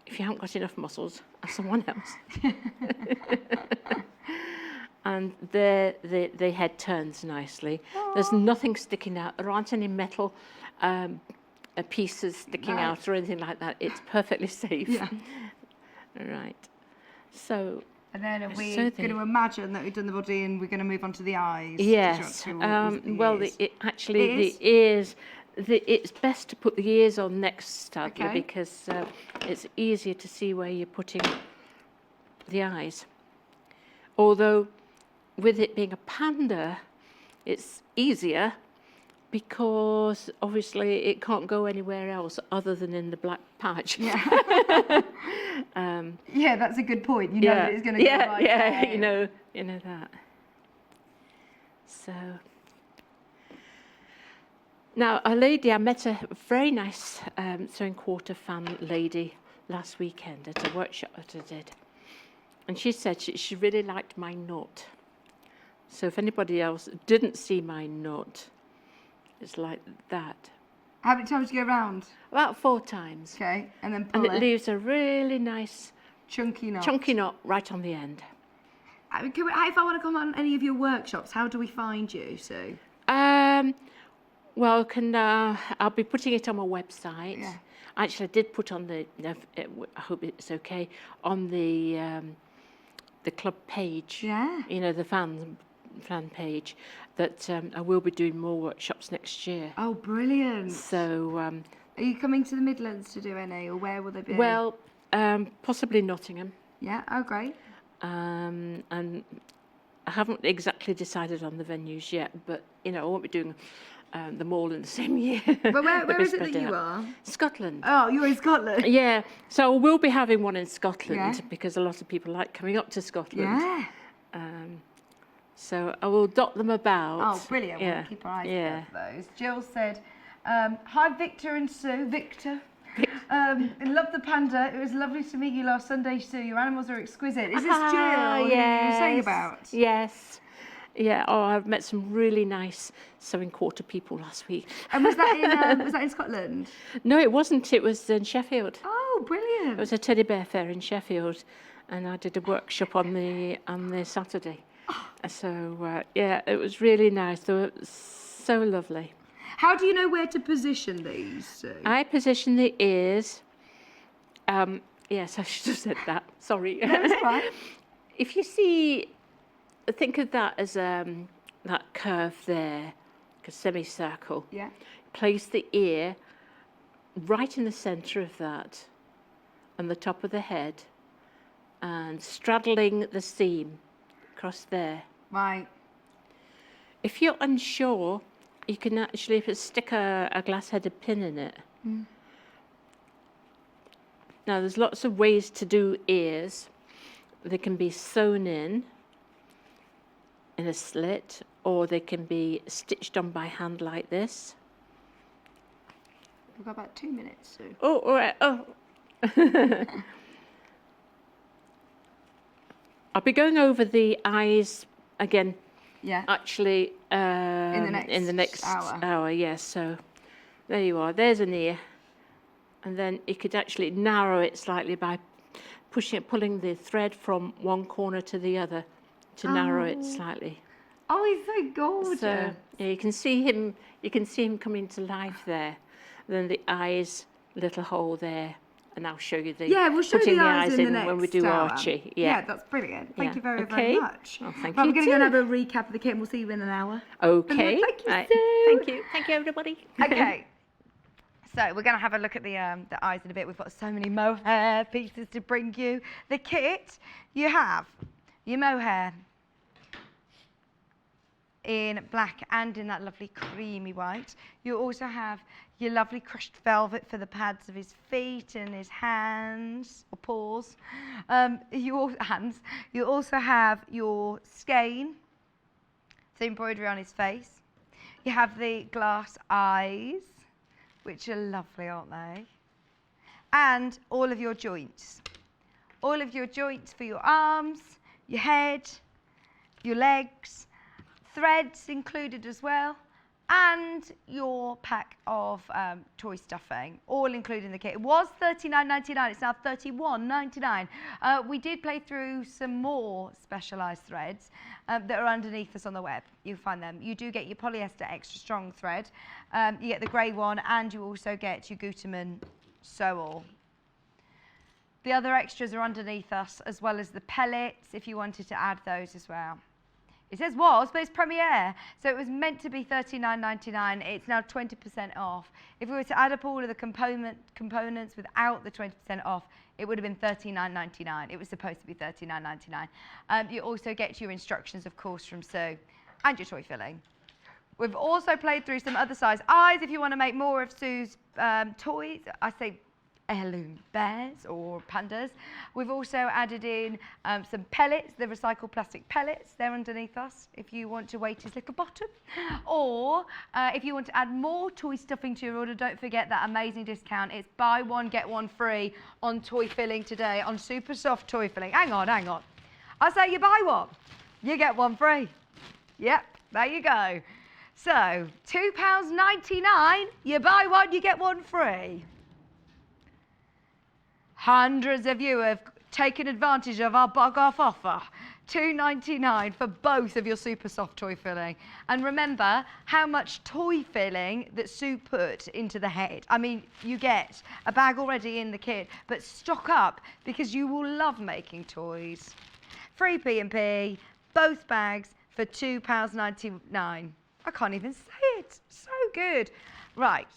If you haven't got enough muscles, ask someone else. And there the head turns nicely. There's nothing sticking out. There aren't any metal pieces sticking out or anything like that. It's perfectly safe. Yeah. Right. So, And then are we So going to imagine that we've done the body and we're going to move on to the eyes? yes. Well, ears? the ears, it's best to put the ears on next, sadly, Okay. because it's easier to see where you're putting the eyes. Although, with it being a panda, it's easier because obviously it can't go anywhere else other than in the black patch. Yeah. Yeah, that's a good point. You know that it's going to go right there. you know that. So now a lady, I met a very nice sewing quarter fan lady last weekend at a workshop that I did, and she said she really liked my knot. So if anybody else didn't see my knot, it's like that. How many times do you go around? About 4 times. Okay, and then And pull it leaves a really nice chunky knot. chunky knot right on the end. If I want to come on any of your workshops, how do we find you, Sue? Well, I'll be putting it on my website. Yeah. Actually, I did put on I hope it's okay, on the club page. Yeah. You know, the fan page, that I will be doing more workshops next year. Oh, brilliant. So, Are you coming to the Midlands to do any, or where will they be? well, possibly Nottingham. Yeah, oh, great. And I haven't exactly decided on the venues yet, but, you know, I won't be doing them all in the same year. But where They'll be is it that spread you out. are? Scotland. Oh, you're in Scotland? Yeah, so we'll be having one in Scotland Yeah. because a lot of people like coming up to Scotland. Yeah. So I will dot them about. Oh, brilliant. Yeah. We'll keep our eyes Yeah. peeled for those. Jill said, hi, Victor and Sue. Victor. Love the panda. It was lovely to meet you last Sunday, Sue. Your animals are exquisite. Is this Jill who you were saying about? Yes. Yeah. Oh, I've met some really nice sewing quarter people last week. And was that in Scotland? No, it wasn't. It was in Sheffield. Oh, brilliant. It was a teddy bear fair in Sheffield, and I did a workshop on the Saturday. So yeah, it was really nice. They were so lovely. How do you know where to position these, Sue? I position the ears. Yes, I should have said that. Sorry. That's fine. If you see, think of that as that curve there, like a semicircle. Yeah. Place the ear right in the centre of that, on the top of the head, and straddling the seam across there. Right. If you're unsure, you can actually stick a glass-headed pin in it. Now, there's lots of ways to do ears. They can be sewn in a slit, or they can be stitched on by hand like this. We've got about 2 minutes, Sue. Oh, all right. Oh. I'll be going over the eyes again, Yeah. actually, in the next hour. Yes. So there you are. There's an ear, and then you could actually narrow it slightly by pulling the thread from one corner to the other to narrow it slightly. Oh, he's so gorgeous. So yeah, you can see him. You can see him coming to life there. Then the eyes, little hole there, and I'll show you the We'll show putting the eyes in the next when we do hour. Archie. Yeah, that's brilliant. Thank Yeah. you very, Okay. very much. Oh, thank Right, you we're going to go and too. have a recap of the kit, and we'll see you in an hour. Okay. Thank you, Right. Sue. Thank you. Thank you, everybody. Okay. So we're going to have a look at the eyes in a bit. We've got so many mohair pieces to bring you. The kit, you have your mohair. in black and in that lovely creamy white. You also have your lovely crushed velvet for the pads of his feet and his hands or paws. You also have your skein, the embroidery on his face. You have the glass eyes, which are lovely, aren't they? And all of your joints. All of your joints for your arms, your head, your legs, threads included as well, and your pack of toy stuffing, all included in the kit. It was $39.99, it's now $31.99. We did play through some more specialised threads that are underneath us on the web. You'll find them. You do get your polyester extra strong thread, you get the grey one, and you also get your Gutermann sew-all. The other extras are underneath us, as well as the pellets, if you wanted to add those as well. It says was, but it's Premiere, so it was meant to be $39.99. It's now 20% off. If we were to add up all of the components without the 20% off, it would have been $39.99. It was supposed to be $39.99. You also get your instructions, of course, from Sue, and your toy filling. We've also played through some other size eyes if you want to make more of Sue's toys. I say heirloom bears or pandas. We've also added in some pellets, the recycled plastic pellets. They're underneath us if you want to weight his little bottom. Or if you want to add more toy stuffing to your order, don't forget that amazing discount. It's buy one, get one free on toy filling today, on super soft toy filling. Hang on. I say you buy one, you get one free. Yep, there you go. So, £2.99, you buy one, you get one free. Hundreds of you have taken advantage of our bug off offer. $2.99 for both of your super soft toy filling. And remember how much toy filling that Sue put into the head. I mean, you get a bag already in the kit, but stock up because you will love making toys. Free P&P, both bags for £2.99. I can't even say it. So good. Right.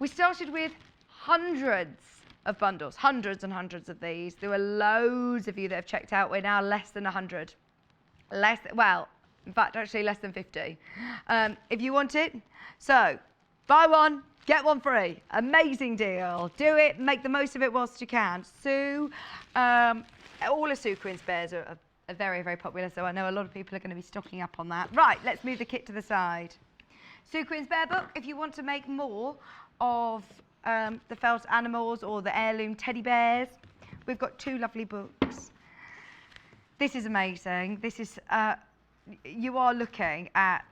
We started with hundreds of bundles, hundreds and hundreds of these. There were loads of you that have checked out. We're now less than 100. Well, in fact, actually less than 50. If you want it, so buy one, get one free. Amazing deal. Do it, make the most of it whilst you can. Sue, all of Sue Quinn's bears are very, very popular, so I know a lot of people are going to be stocking up on that. Right, let's move the kit to the side. Sue Quinn's Bear Book, if you want to make more of the felt animals or the heirloom teddy bears, we've got two lovely books. This is amazing. This is, you are looking at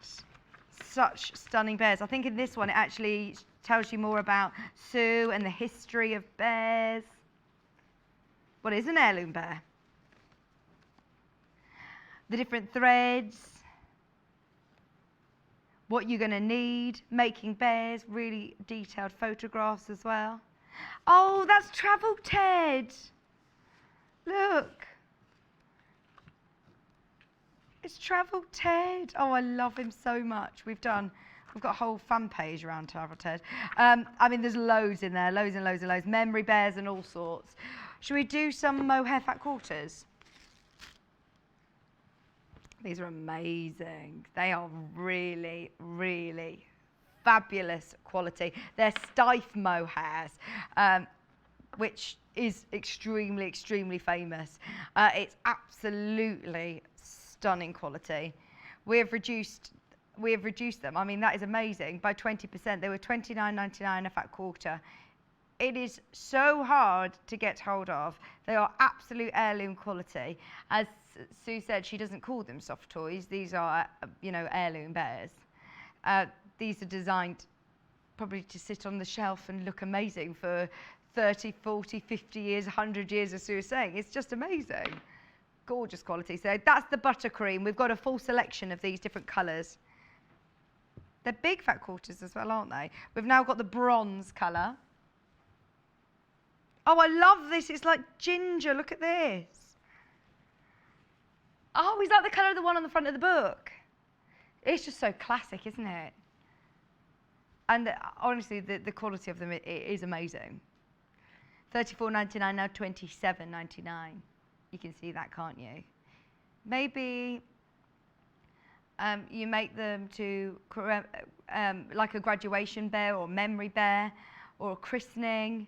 such stunning bears. I think in this one it actually tells you more about Sue and the history of bears. What is an heirloom bear? The different threads, what you're going to need, making bears, really detailed photographs as well. Oh, that's Travel Ted. Look. It's Travel Ted. Oh, I love him so much. We've got a whole fan page around Travel Ted. I mean, there's loads in there, loads and loads and loads. Memory bears and all sorts. Should we do some mohair fat quarters? These are amazing. They are really, really fabulous quality. They're Stife mohairs, which is extremely, extremely famous. It's absolutely stunning quality. We have reduced them. I mean, that is amazing by 20%. They were $29.99 a fat quarter. It is so hard to get hold of. They are absolute heirloom quality. As Sue said, she doesn't call them soft toys. These are, heirloom bears. These are designed probably to sit on the shelf and look amazing for 30, 40, 50 years, 100 years, as Sue was saying. It's just amazing. Gorgeous quality. So that's the buttercream. We've got a full selection of these different colours. They're big fat quarters as well, aren't they? We've now got the bronze colour. Oh, I love this. It's like ginger. Look at this. Oh, is that the colour of the one on the front of the book? It's just so classic, isn't it? And honestly, the quality of them is amazing. $34.99, now $27.99. You can see that, can't you? Maybe You make them to like a graduation bear or memory bear or a christening,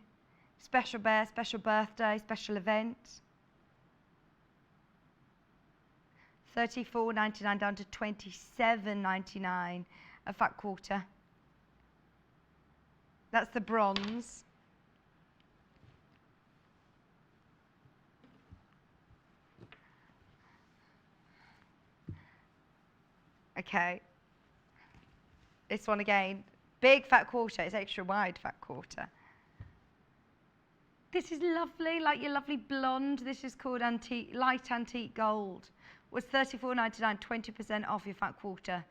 special bear, special birthday, special event. $34.99 down to $27.99 a fat quarter. That's the bronze. Okay. This one again, big fat quarter. It's extra wide fat quarter. This is lovely, like your lovely blonde. This is called antique, light antique gold. Was $34.99, 20% off your fat quarter.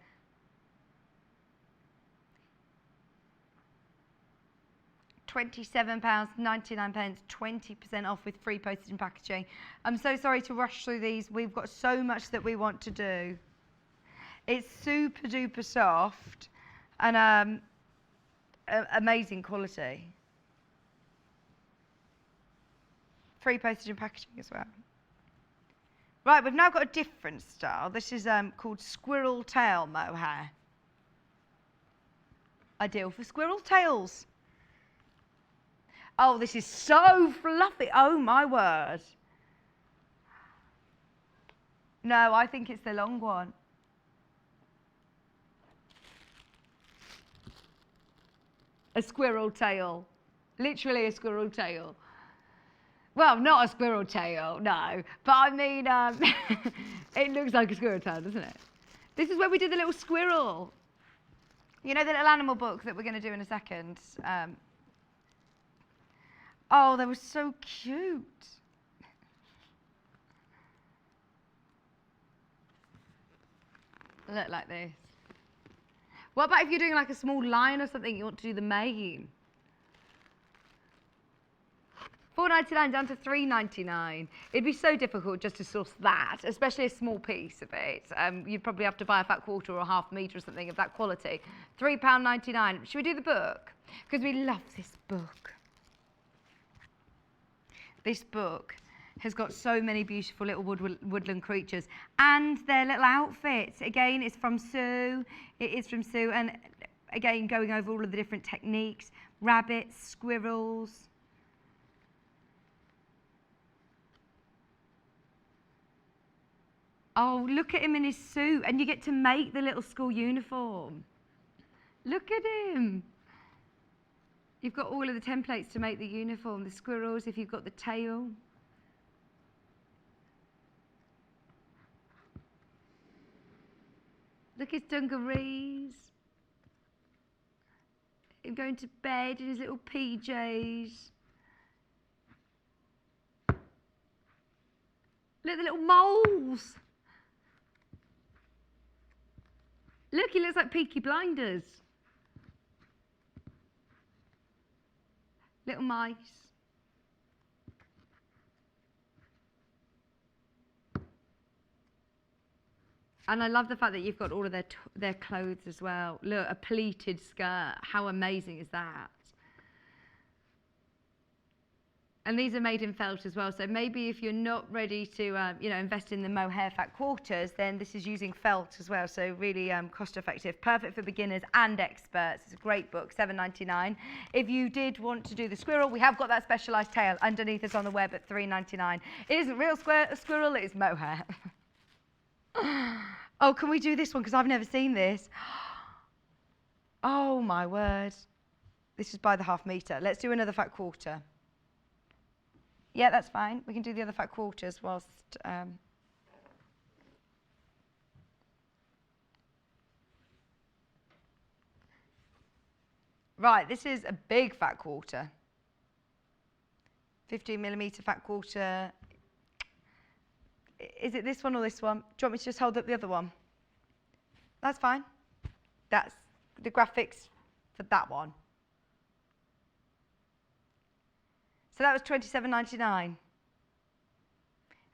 £27.99, 20% off with free postage and packaging. I'm so sorry to rush through these. We've got so much that we want to do. It's super duper soft and amazing quality. Free postage and packaging as well. Right, we've now got a different style. This is called squirrel tail mohair. Ideal for squirrel tails. Oh, this is so fluffy. Oh, my word. No, I think it's the long one. A squirrel tail. Literally a squirrel tail. Well, not a squirrel tail, no. But I mean, it looks like a squirrel tail, doesn't it? This is where we did the little squirrel. You know the little animal book that we're going to do in a second? Oh, they were so cute. Look like this. What about if you're doing like a small line or something, you want to do the mane? $4.99 down to $3.99. It'd be so difficult just to source that, especially a small piece of it. You'd probably have to buy a fat quarter or a half metre or something of that quality. £3.99. Should we do the book? Because we love this book. This book has got so many beautiful little woodland creatures and their little outfits. Again, it's from Sue. It is from Sue. And again, going over all of the different techniques. Rabbits, squirrels. Oh, look at him in his suit. And you get to make the little school uniform. Look at him. You've got all of the templates to make the uniform. The squirrels, if you've got the tail. Look at his dungarees. Him going to bed in his little PJs. Look at the little moles. Look, he looks like Peaky Blinders. Little mice. And I love the fact that you've got all of their clothes as well. Look, a pleated skirt. How amazing is that? And these are made in felt as well. So maybe if you're not ready to, invest in the mohair fat quarters, then this is using felt as well. So really cost effective, perfect for beginners and experts. It's a great book, $7.99. If you did want to do the squirrel, we have got that specialised tail underneath us on the web at $3.99. It isn't real squirrel, it is mohair. Oh, can we do this one? Because I've never seen this. Oh my word. This is by the half metre. Let's do another fat quarter. Yeah, that's fine. We can do the other fat quarters whilst... Right, this is a big fat quarter. 15mm fat quarter. Is it this one or this one? Do you want me to just hold up the other one? That's fine. That's the graphics for that one. So that was $27.99.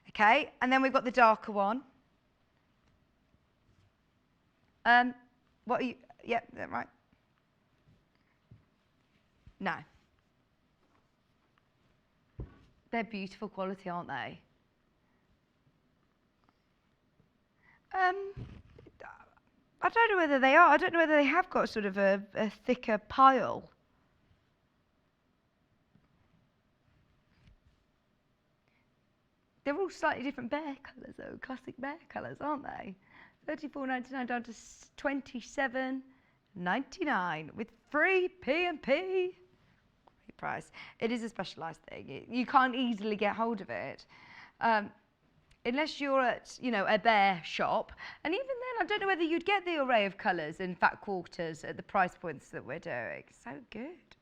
Okay, and then we've got the darker one. What are you? Yep, yeah, right. No. They're beautiful quality, aren't they? I don't know whether they are. I don't know whether they have got sort of a thicker pile. They're all slightly different bear colours though, classic bear colours, aren't they? $34.99 down to $27.99 with free P&P. Great price. It is a specialised thing. You can't easily get hold of it. Unless you're at, a bear shop. And even then, I don't know whether you'd get the array of colours and fat quarters at the price points that we're doing. So good.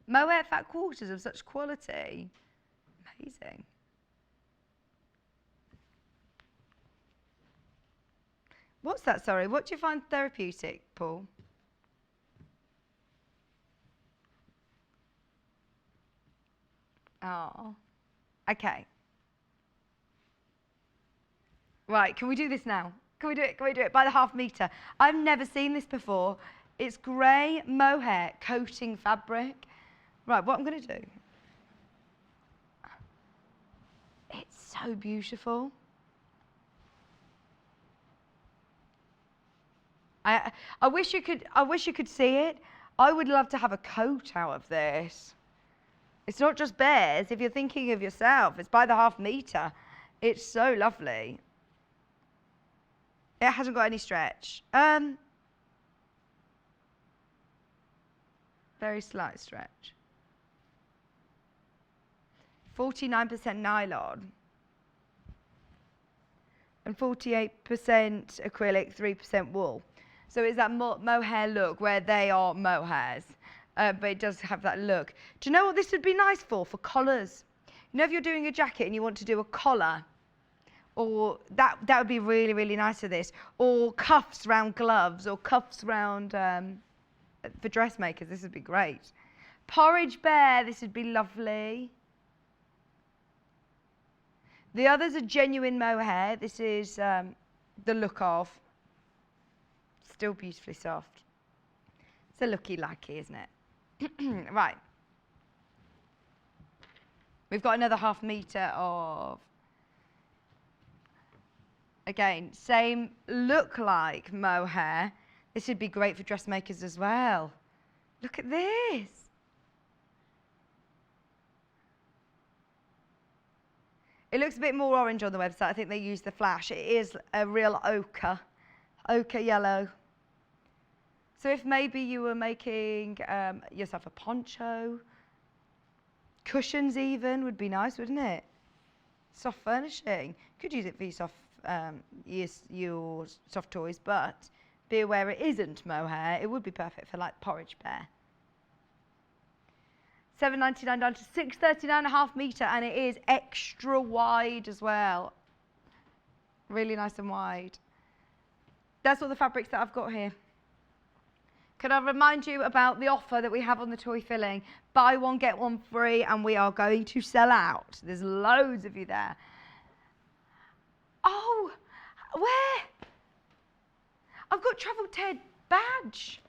Mohair fat quarters of such quality. Amazing. What's that, sorry? What do you find therapeutic, Paul? Oh. Okay. Right, can we do this now? Can we do it? Can we do it by the half metre? I've never seen this before. It's grey mohair coating fabric. Right, what I'm going to do. It's so beautiful. I wish you could see it. I would love to have a coat out of this. It's not just bears. If you're thinking of yourself, it's by the half metre. It's so lovely. It hasn't got any stretch. Very slight stretch. 49% nylon. And 48% acrylic, 3% wool. So it's that mohair look where they are mohairs. But it does have that look. Do you know what this would be nice for? For collars. If you're doing a jacket and you want to do a collar, or that would be really, really nice for this. Or cuffs round gloves, or cuffs round, for dressmakers, this would be great. Porridge bear, this would be lovely. The others are genuine mohair. This is the look of. Still beautifully soft. It's a looky-likey, isn't it? Right. We've got another half metre of, again, same look like mohair. This would be great for dressmakers as well. Look at this. It looks a bit more orange on the website. I think they use the flash. It is a real ochre yellow. So if maybe you were making yourself a poncho, cushions even would be nice, wouldn't it? Soft furnishing. Could use it for your soft toys, but be aware it isn't mohair. It would be perfect for like porridge bear. $7.99 down to $6.39.5 metre, and it is extra wide as well. Really nice and wide. That's all the fabrics that I've got here. Can I remind you about the offer that we have on the toy filling? Buy one, get one free, and we are going to sell out. There's loads of you there. Oh, where? I've got Travel Ted badge.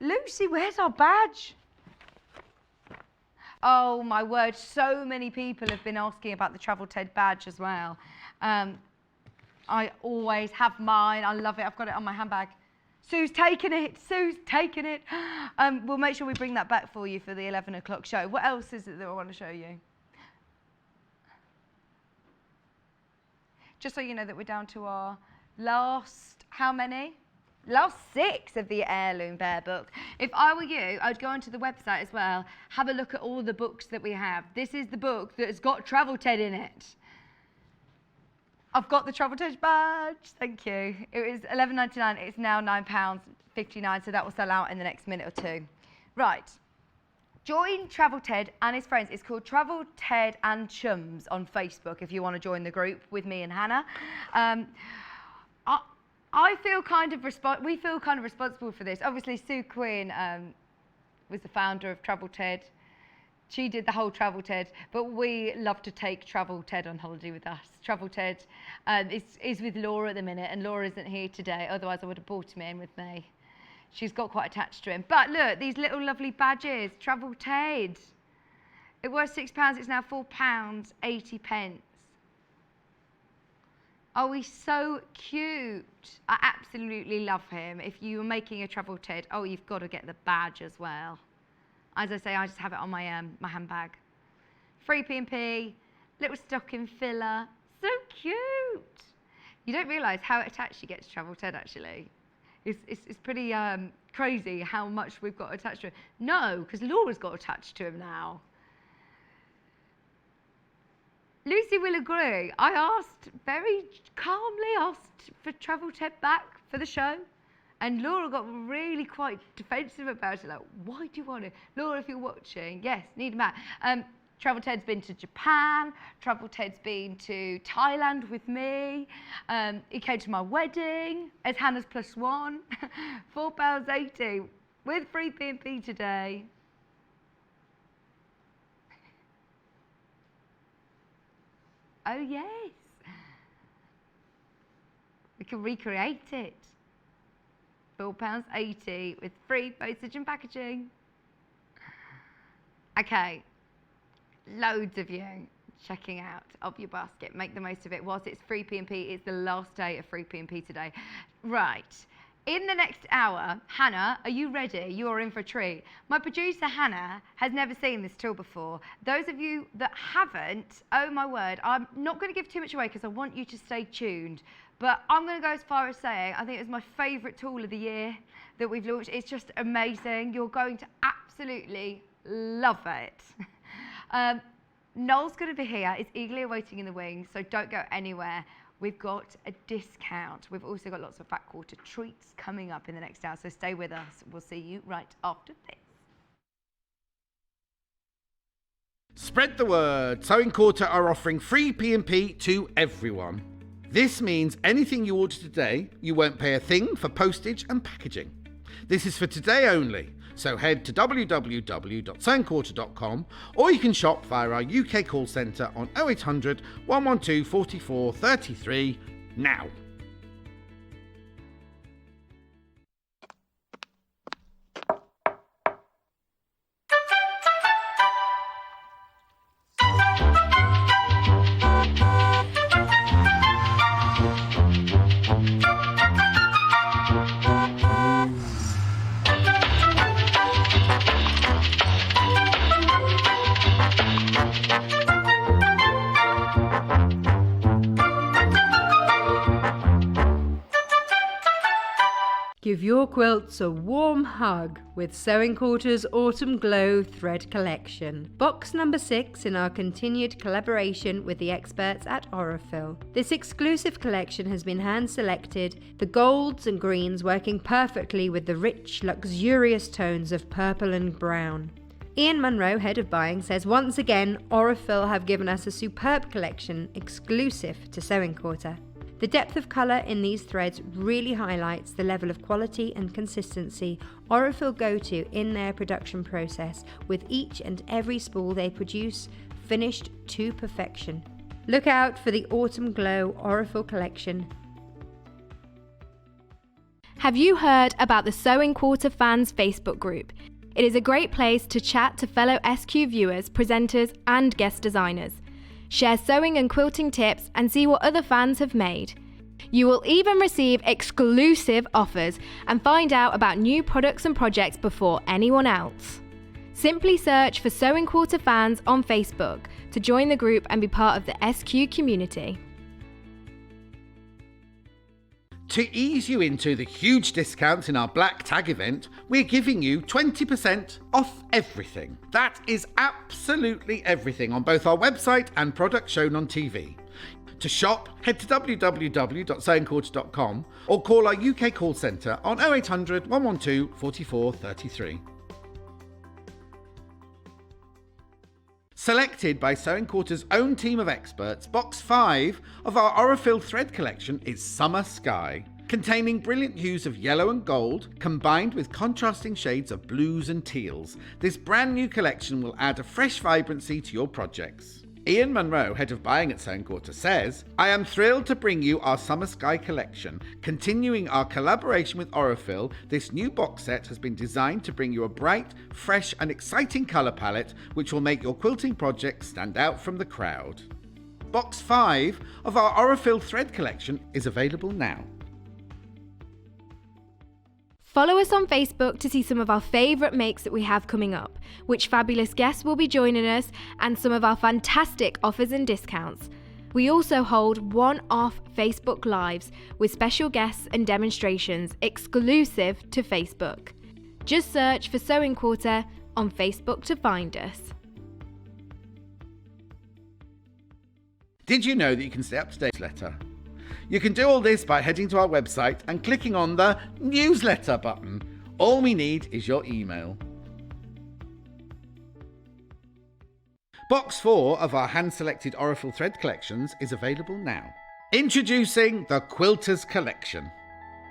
Lucy, where's our badge? Oh my word, so many people have been asking about the Travel Ted badge as well. I always have mine. I love it. I've got it on my handbag. Sue's taken it. Sue's taken it. We'll make sure we bring that back for you for the 11 o'clock show. What else is it that I want to show you? Just so you know that we're down to our last, how many? Last 6 of the Heirloom Bear book. If I were you, I'd go onto the website as well, have a look at all the books that we have. This is the book that's got Travel Ted in it. I've got the Travel Ted badge, thank you. It was $11.99, it's now £9.59, so that will sell out in the next minute or two. Right, join Travel Ted and his friends. It's called Travel Ted and Chums on Facebook if you want to join the group with me and Hannah. We feel kind of responsible for this. Obviously, Sue Quinn was the founder of Travel Ted. She did the whole Travel Ted, but we love to take Travel Ted on holiday with us. Travel Ted is with Laura at the minute, and Laura isn't here today, otherwise I would have brought him in with me. She's got quite attached to him. But look, these little lovely badges, Travel Ted. It was £6, it's now £4.80. Oh, he's so cute. I absolutely love him. If you're making a travel Ted, oh, you've got to get the badge as well. As I say, I just have it on my my handbag. Free P&P, little stocking filler. So cute. You don't realise how attached you get to travel Ted, actually. It's pretty crazy how much we've got attached to him. No, because Laura's got attached to him now. Lucy will agree. I asked, very calmly asked for Travel Ted back for the show. And Laura got really quite defensive about it. Like, why do you want it? Laura, if you're watching, yes, need him back. Travel Ted's been to Japan. Travel Ted's been to Thailand with me. He came to my wedding as Hannah's +1. £4.80 with free P&P today. Oh, yes. We can recreate it. £4.80 with free postage and packaging. Okay. Loads of you checking out of your basket. Make the most of it whilst it's free P&P. It's the last day of free P&P today. Right. In the next hour, Hannah, are you ready? You are in for a treat. My producer, Hannah, has never seen this tool before. Those of you that haven't, oh my word, I'm not going to give too much away because I want you to stay tuned. But I'm going to go as far as saying I think it's my favourite tool of the year that we've launched. It's just amazing. You're going to absolutely love it. Noel's going to be here. It's eagerly awaiting in the wings, so don't go anywhere. We've got a discount. We've also got lots of backwater treats coming up in the next hour, so stay with us. We'll see you right after this. Spread the word. Sewing Quarter are offering free P&P to everyone. This means anything you order today, you won't pay a thing for postage and packaging. This is for today only. So head to www.sewingquarter.com or you can shop via our UK call centre on 0800 112 44 33 now. Give your quilts a warm hug with Sewing Quarter's Autumn Glow thread collection. Box number 6 in our continued collaboration with the experts at Aurifil. This exclusive collection has been hand-selected, the golds and greens working perfectly with the rich, luxurious tones of purple and brown. Ian Munro, head of buying, says once again Aurifil have given us a superb collection exclusive to Sewing Quarter. The depth of colour in these threads really highlights the level of quality and consistency Aurifil go to in their production process, with each and every spool they produce finished to perfection. Look out for the Autumn Glow Aurifil collection. Have you heard about the Sewing Quarter Fans Facebook group? It is a great place to chat to fellow SQ viewers, presenters and guest designers. Share sewing and quilting tips and see what other fans have made. You will even receive exclusive offers and find out about new products and projects before anyone else. Simply search for Sewing Quarter Fans on Facebook to join the group and be part of the SQ community. To ease you into the huge discounts in our Black Tag event, we're giving you 20% off everything. That is absolutely everything on both our website and products shown on TV. To shop, head to www.sewingquarter.com or call our UK call centre on 0800 112 44 33. Selected by Sewing Quarter's own team of experts, Box 5 of our Aurifil thread collection is Summer Sky, containing brilliant hues of yellow and gold, combined with contrasting shades of blues and teals. This brand new collection will add a fresh vibrancy to your projects. Ian Munro, head of buying at Sewing Quarter, says, I am thrilled to bring you our Summer Sky collection. Continuing our collaboration with Aurifil, this new box set has been designed to bring you a bright, fresh and exciting colour palette which will make your quilting project stand out from the crowd. Box 5 of our Aurifil thread collection is available now. Follow us on Facebook to see some of our favourite makes that we have coming up, which fabulous guests will be joining us, and some of our fantastic offers and discounts. We also hold one-off Facebook Lives with special guests and demonstrations exclusive to Facebook. Just search for Sewing Quarter on Facebook to find us. Did you know that you can stay up to date with our newsletter? You can do all this by heading to our website and clicking on the newsletter button. All we need is your email. Box 4 of our hand-selected Aurifil thread collections is available now. Introducing the Quilters Collection.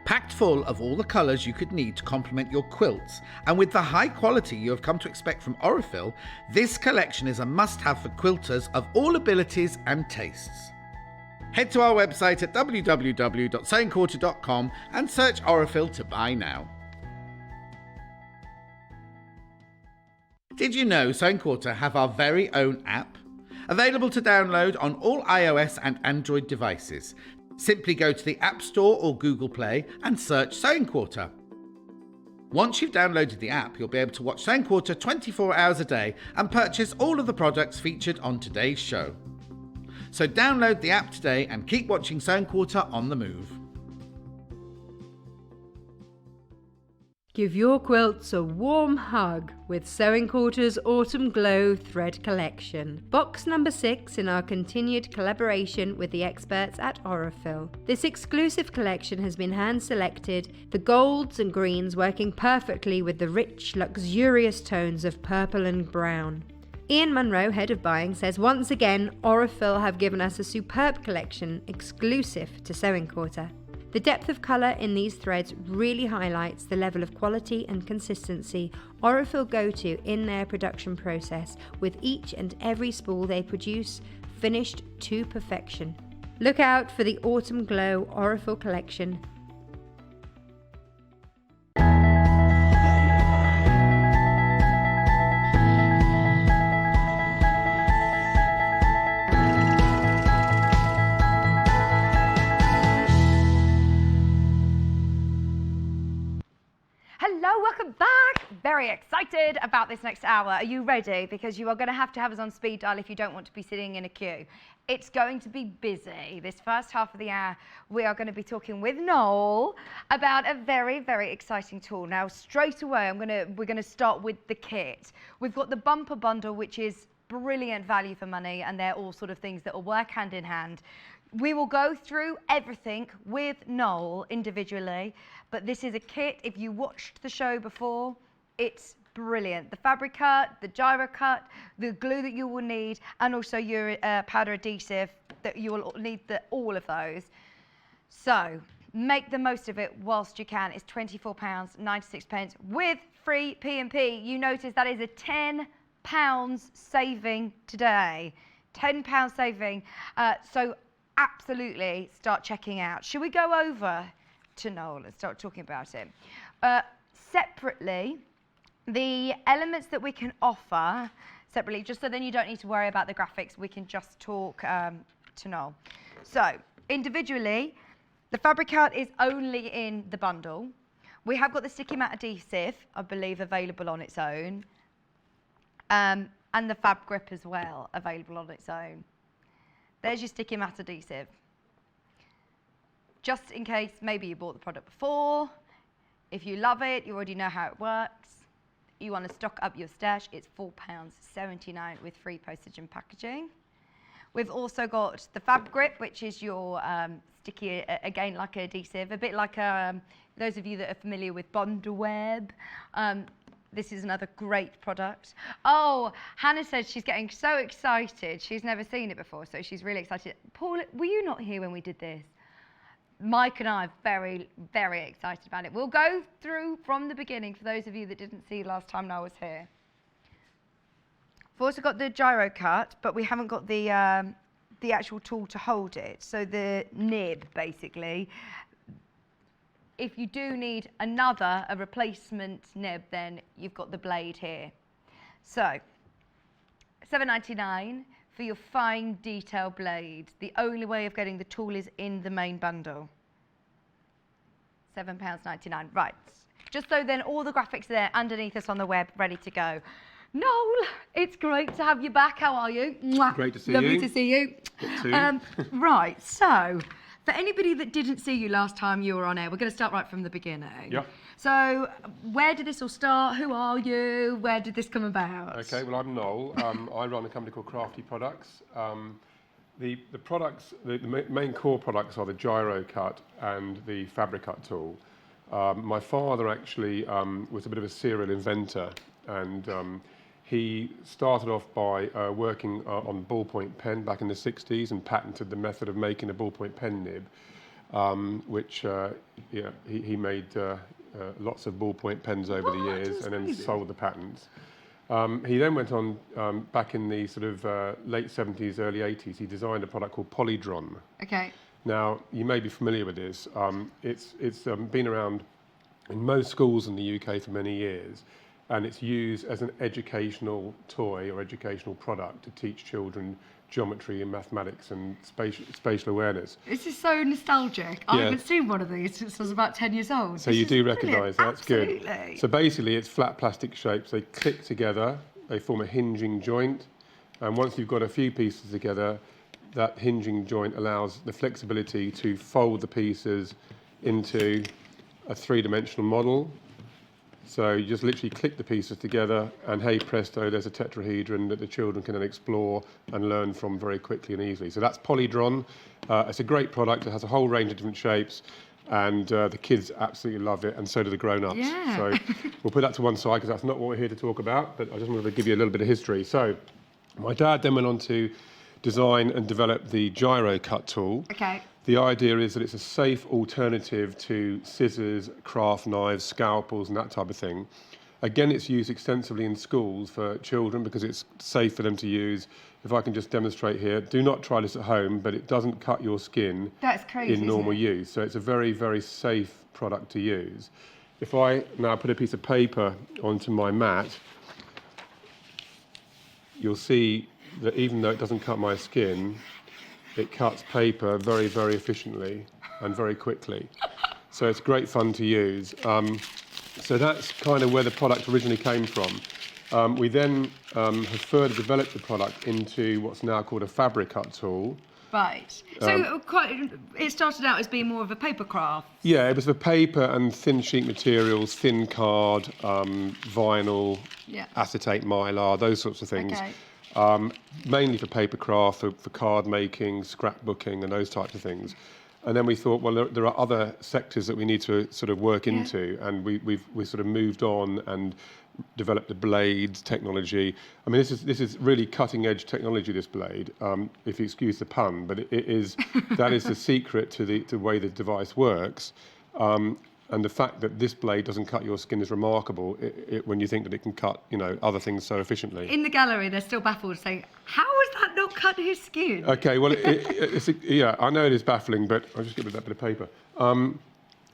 Packed full of all the colours you could need to complement your quilts, and with the high quality you have come to expect from Aurifil, this collection is a must-have for quilters of all abilities and tastes. Head to our website at www.sewingquarter.com and search Aurifil to buy now. Did you know Sewing Quarter have our very own app? Available to download on all iOS and Android devices. Simply go to the App Store or Google Play and search Sewing Quarter. Once you've downloaded the app, you'll be able to watch Sewing Quarter 24 hours a day and purchase all of the products featured on today's show. So download the app today and keep watching Sewing Quarter on the move. Give your quilts a warm hug with Sewing Quarter's Autumn Glow thread collection. Box number 6 in our continued collaboration with the experts at Aurifil. This exclusive collection has been hand-selected, the golds and greens working perfectly with the rich, luxurious tones of purple and brown. Ian Munro, head of buying, says once again Aurifil have given us a superb collection exclusive to Sewing Quarter. The depth of colour in these threads really highlights the level of quality and consistency Aurifil go to in their production process, with each and every spool they produce finished to perfection. Look out for the Autumn Glow Aurifil collection. Hello, welcome back. Very excited about this next hour. Are you ready? Because you are going to have us on speed dial if you don't want to be sitting in a queue. It's going to be busy. This first half of the hour, we are going to be talking with Noel about a very, very exciting tool. Now, straight away, we're going to start with the kit. We've got the bumper bundle, which is brilliant value for money, and they're all sort of things that will work hand in hand. We will go through everything with Noel individually, but this is a kit. If you watched the show before, it's brilliant. The fabric cut, the gyro cut, the glue that you will need, and also your powder adhesive that you will need, all of those. So make the most of it whilst you can. It's £24.96 with free P&P. You notice that is a £10 saving today. £10 saving. So absolutely start checking out. Should we go over to Noel and start talking about it? Separately, the elements that we can offer separately, just so then you don't need to worry about the graphics, we can just talk to Noel. So individually, the fabric art is only in the bundle. We have got the sticky mat adhesive, I believe, available on its own, and the fab grip as well, available on its own. There's your sticky mat adhesive. Just in case maybe you bought the product before, if you love it, you already know how it works, you want to stock up your stash, it's £4.79 with free postage and packaging. We've also got the fab grip, which is your sticky, again, like adhesive, a bit like those of you that are familiar with Bondweb. This is another great product. Oh, Hannah said she's getting so excited. She's never seen it before, so she's really excited. Paul, were you not here when we did this? Mike and I are very, very excited about it. We'll go through from the beginning for those of you that didn't see last time I was here. We've also got the gyro cut, but we haven't got the actual tool to hold it. So the nib, basically. If you do need a replacement nib, then you've got the blade here. So, £7.99 for your fine detail blade. The only way of getting the tool is in the main bundle. £7.99. Right. Just so then all the graphics are there underneath us on the web, ready to go. Noel, it's great to have you back. How are you? Mwah. Great to see Lovely you. to see you. Right, so for anybody that didn't see you last time you were on air, we're going to start right from the beginning. Yep. So where did this all start? Who are you? Where did this come about? Okay, well, I'm Noel. I run a company called Crafty Products. The products, the main core products are the gyro cut and the fabric cut tool. My father actually was a bit of a serial inventor, and he started off by working on ballpoint pen back in the 60s and patented the method of making a ballpoint pen nib, which he made lots of ballpoint pens over the years and then sold the patents. He then went on, back in the sort of late 70s, early 80s, he designed a product called Polydron. Okay. Now, you may be familiar with this. It's been around in most schools in the UK for many years, and it's used as an educational toy or educational product to teach children geometry and mathematics and spatial awareness. This is so nostalgic. I haven't seen one of these since I was about 10 years old. So you do recognise that, that's good. Absolutely. So basically it's flat plastic shapes, they click together, they form a hinging joint, and once you've got a few pieces together, that hinging joint allows the flexibility to fold the pieces into a three-dimensional model. So you just literally click the pieces together and hey presto, there's a tetrahedron that the children can then explore and learn from very quickly and easily. So that's Polydron. It's a great product. It has a whole range of different shapes, and the kids absolutely love it, and so do the grown-ups. Yeah. So we'll put that to one side because that's not what we're here to talk about, but I just wanted to give you a little bit of history. So my dad then went on to design and develop the gyro cut tool. Okay. The idea is that it's a safe alternative to scissors, craft knives, scalpels, and that type of thing. Again, it's used extensively in schools for children because it's safe for them to use. If I can just demonstrate here, do not try this at home, but it doesn't cut your skin. That's crazy, in normal isn't it? use. So it's a very, very safe product to use. If I now put a piece of paper onto my mat, you'll see that even though it doesn't cut my skin, it cuts paper very, very efficiently and very quickly. So it's great fun to use. So that's kind of where the product originally came from. We then have further developed the product into what's now called a fabric cut tool. Right. So it started out as being more of a paper craft. Yeah, it was for paper and thin sheet materials, thin card, vinyl, acetate mylar, those sorts of things. Okay. Mainly for paper craft, for card making, scrapbooking, and those types of things. And then we thought, well, there are other sectors that we need to sort of work into, and we've sort of moved on and developed the blades technology. I mean, this is really cutting edge technology, this blade, if you excuse the pun, but that is the secret to the way the device works. And the fact that this blade doesn't cut your skin is remarkable when you think that it can cut, other things so efficiently. In the gallery, they're still baffled, saying, "How has that not cut his skin?" Okay, well, I know it is baffling, but I'll just get rid of that bit of paper.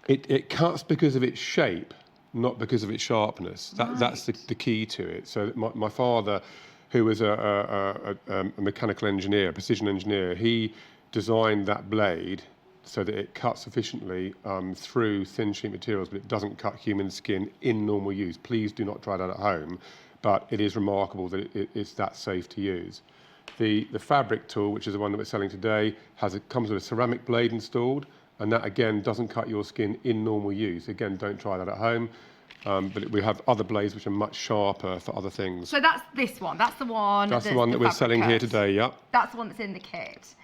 It cuts because of its shape, not because of its sharpness. That's the key to it. So my father, who was a mechanical engineer, a precision engineer, he designed that blade so that it cuts efficiently through thin sheet materials, but it doesn't cut human skin in normal use. Please do not try that at home, but it is remarkable that it's that safe to use. The fabric tool, which is the one that we're selling today, comes with a ceramic blade installed, and that again doesn't cut your skin in normal use. Again, don't try that at home. But we have other blades which are much sharper for other things. So that's this one. That's the one. That's the one that we're selling here today. Yeah. That's the one that's in the kit.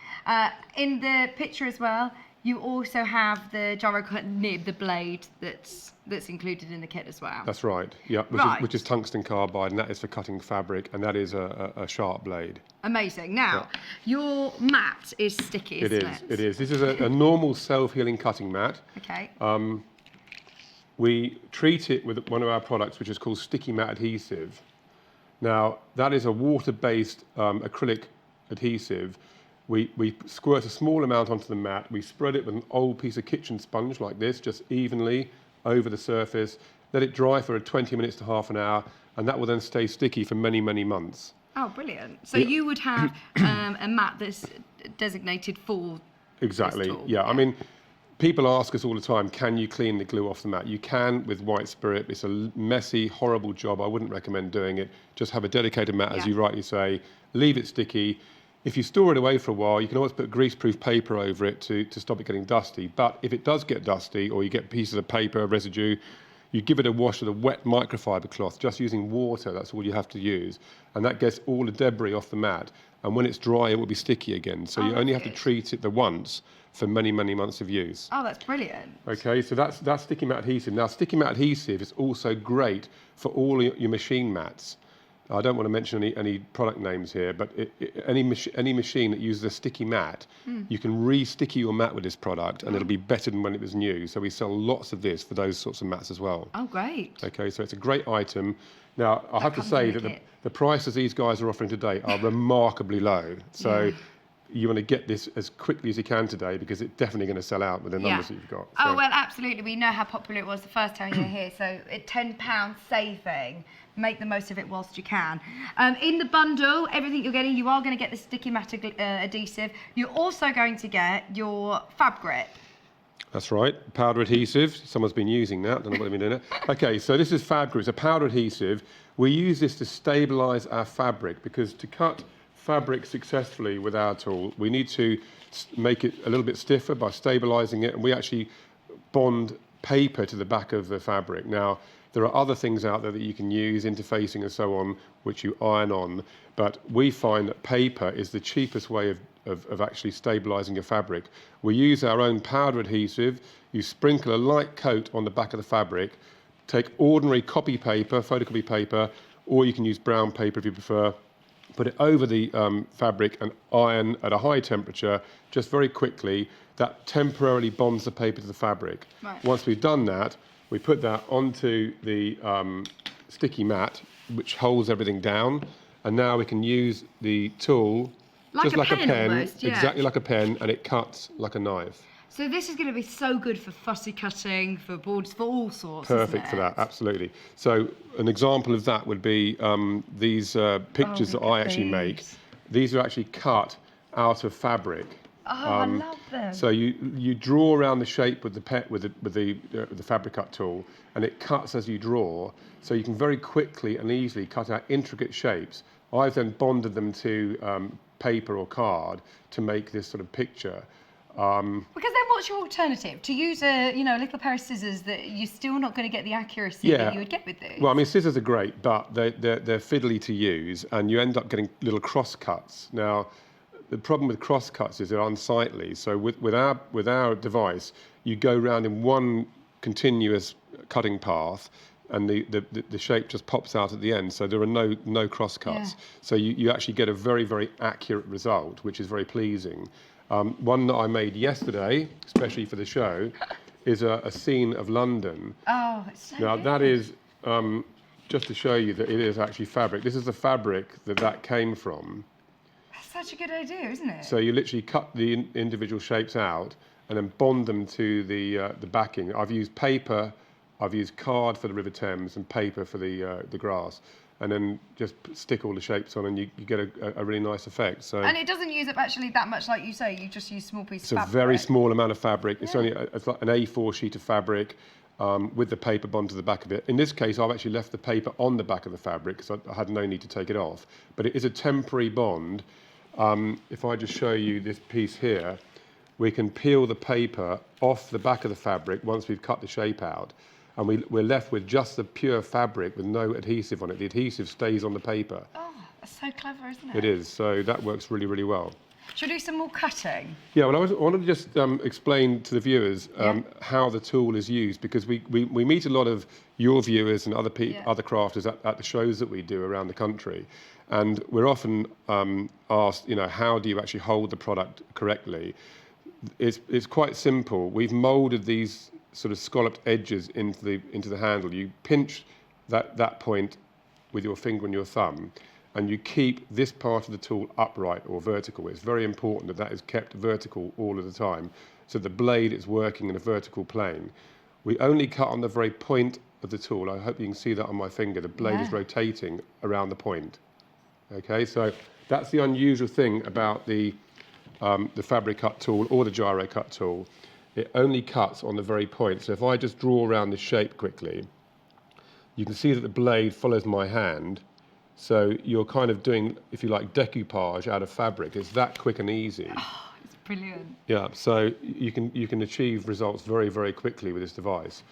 In the picture as well, you also have the gyro cut nib, the blade that's included in the kit as well. That's right. Yeah, which is tungsten carbide, and that is for cutting fabric, and that is a sharp blade. Amazing. Now, your mat is sticky, isn't it? It is. This is a normal self-healing cutting mat. Okay. We treat it with one of our products, which is called sticky mat adhesive. Now, that is a water-based acrylic adhesive. We squirt a small amount onto the mat. We spread it with an old piece of kitchen sponge like this, just evenly over the surface. Let it dry for 20 minutes to half an hour, and that will then stay sticky for many, many months. Oh, brilliant. So you would have a mat that's designated for Exactly. this tool. Yeah. I mean, people ask us all the time, can you clean the glue off the mat? You can with white spirit. It's a messy, horrible job. I wouldn't recommend doing it. Just have a dedicated mat, as you rightly say. Leave it sticky. If you store it away for a while, you can always put greaseproof paper over it to stop it getting dusty. But if it does get dusty, or you get pieces of paper, residue, you give it a wash with a wet microfiber cloth, just using water. That's all you have to use. And that gets all the debris off the mat. And when it's dry, it will be sticky again. So you only have to treat it the once for many, many months of use. Oh, that's brilliant. Okay, so that's sticky mat adhesive. Now, sticky mat adhesive is also great for all your machine mats. I don't want to mention any product names here, but any machine that uses a sticky mat, you can re-sticky your mat with this product, and it'll be better than when it was new. So we sell lots of this for those sorts of mats as well. Oh, great. Okay, so it's a great item. Now, I have to say that the prices these guys are offering today are remarkably low. So you want to get this as quickly as you can today, because it's definitely going to sell out with the numbers that you've got. So. Oh, well, absolutely. We know how popular it was the first time you were here. So at £10 saving, make the most of it whilst you can. In the bundle, everything you're getting, you are going to get the sticky mat adhesive. You're also going to get your Fab Grip. That's right, powder adhesive. Someone's been using that, don't know what they've been doing it. Okay, so this is Fab Grip, it's a powder adhesive. We use this to stabilise our fabric, because to cut fabric successfully with our tool, we need to make it a little bit stiffer by stabilising it, and we actually bond paper to the back of the fabric. Now, there are other things out there that you can use, interfacing and so on, which you iron on, but we find that paper is the cheapest way of actually stabilising your fabric. We use our own powder adhesive. You sprinkle a light coat on the back of the fabric, take ordinary copy paper, photocopy paper, or you can use brown paper if you prefer, put it over the fabric and iron at a high temperature, just very quickly. That temporarily bonds the paper to the fabric. Right. Once we've done that, we put that onto the sticky mat, which holds everything down, and now we can use the tool just like a pen, almost, exactly like a pen, and it cuts like a knife. So this is going to be so good for fussy cutting, for boards, for all sorts. Perfect for that, absolutely. So an example of that would be these pictures that I actually make. These are actually cut out of fabric. Oh, I love them. So you draw around the shape with the fabric cut tool, and it cuts as you draw. So you can very quickly and easily cut out intricate shapes. I've then bonded them to paper or card to make this sort of picture. Because then what's your alternative? To use a little pair of scissors that you're still not going to get the accuracy that you would get with these? Well, I mean, scissors are great, but they're fiddly to use, and you end up getting little cross cuts. Now, the problem with cross cuts is they're unsightly. So with our device, you go round in one continuous cutting path, and the shape just pops out at the end. So there are no cross cuts. Yeah. So you actually get a very, very accurate result, which is very pleasing. One that I made yesterday, especially for the show, is a scene of London. Oh, it's so Now good. that is, just to show you that it is actually fabric. This is the fabric that came from. That's such a good idea, isn't it? So you literally cut the individual shapes out and then bond them to the backing. I've used paper, I've used card for the River Thames and paper for the grass, and then just stick all the shapes on, and you get a really nice effect. So and it doesn't use up actually that much, like you say. You just use small pieces of fabric. it's a very small amount of fabric. It's only it's like an A4 sheet of fabric with the paper bond to the back of it. In this case, I've actually left the paper on the back of the fabric because I had no need to take it off. But it is a temporary bond. If I just show you this piece here, we can peel the paper off the back of the fabric once we've cut the shape out. And we're left with just the pure fabric with no adhesive on it. The adhesive stays on the paper. Oh, that's so clever, isn't it? It is. So that works really, really well. Should we do some more cutting? Yeah, well, I wanted to just explain to the viewers how the tool is used, because we meet a lot of your viewers and other crafters at the shows that we do around the country. And we're often asked, how do you actually hold the product correctly? It's quite simple. We've moulded these sort of scalloped edges into the handle. You pinch that point with your finger and your thumb, and you keep this part of the tool upright or vertical. It's very important that is kept vertical all of the time, so the blade is working in a vertical plane. We only cut on the very point of the tool. I hope you can see that on my finger. The blade is rotating around the point. Okay, so that's the unusual thing about the fabric cut tool or the gyro cut tool. It only cuts on the very point. So if I just draw around the shape quickly, you can see that the blade follows my hand. So you're kind of doing, if you like, decoupage out of fabric. It's that quick and easy. Oh, it's brilliant. Yeah, so you can achieve results very, very quickly with this device.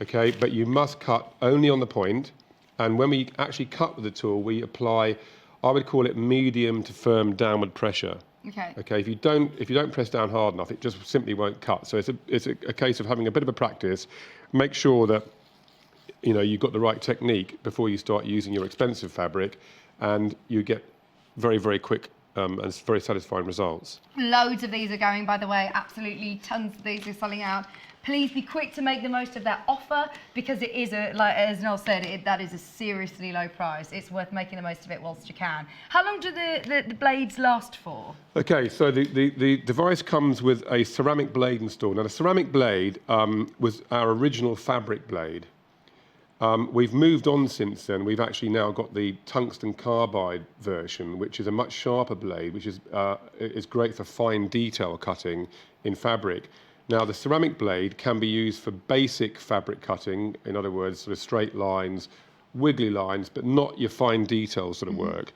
Okay, but you must cut only on the point. And when we actually cut with the tool, we apply, I would call it medium to firm downward pressure. Okay. Okay, if you don't press down hard enough, it just simply won't cut. So it's a case of having a bit of a practice. Make sure that you've got the right technique before you start using your expensive fabric, and you get very, very quick and very satisfying results. Loads of these are going, by the way, absolutely tons of these are selling out. Please be quick to make the most of that offer, because it is, like as Noel said, that is a seriously low price. It's worth making the most of it whilst you can. How long do the blades last for? Okay, so the device comes with a ceramic blade installed. Now, the ceramic blade was our original fabric blade. We've moved on since then. We've actually now got the tungsten carbide version, which is a much sharper blade, which is great for fine detail cutting in fabric. Now, the ceramic blade can be used for basic fabric cutting, in other words, sort of straight lines, wiggly lines, but not your fine detail sort of work.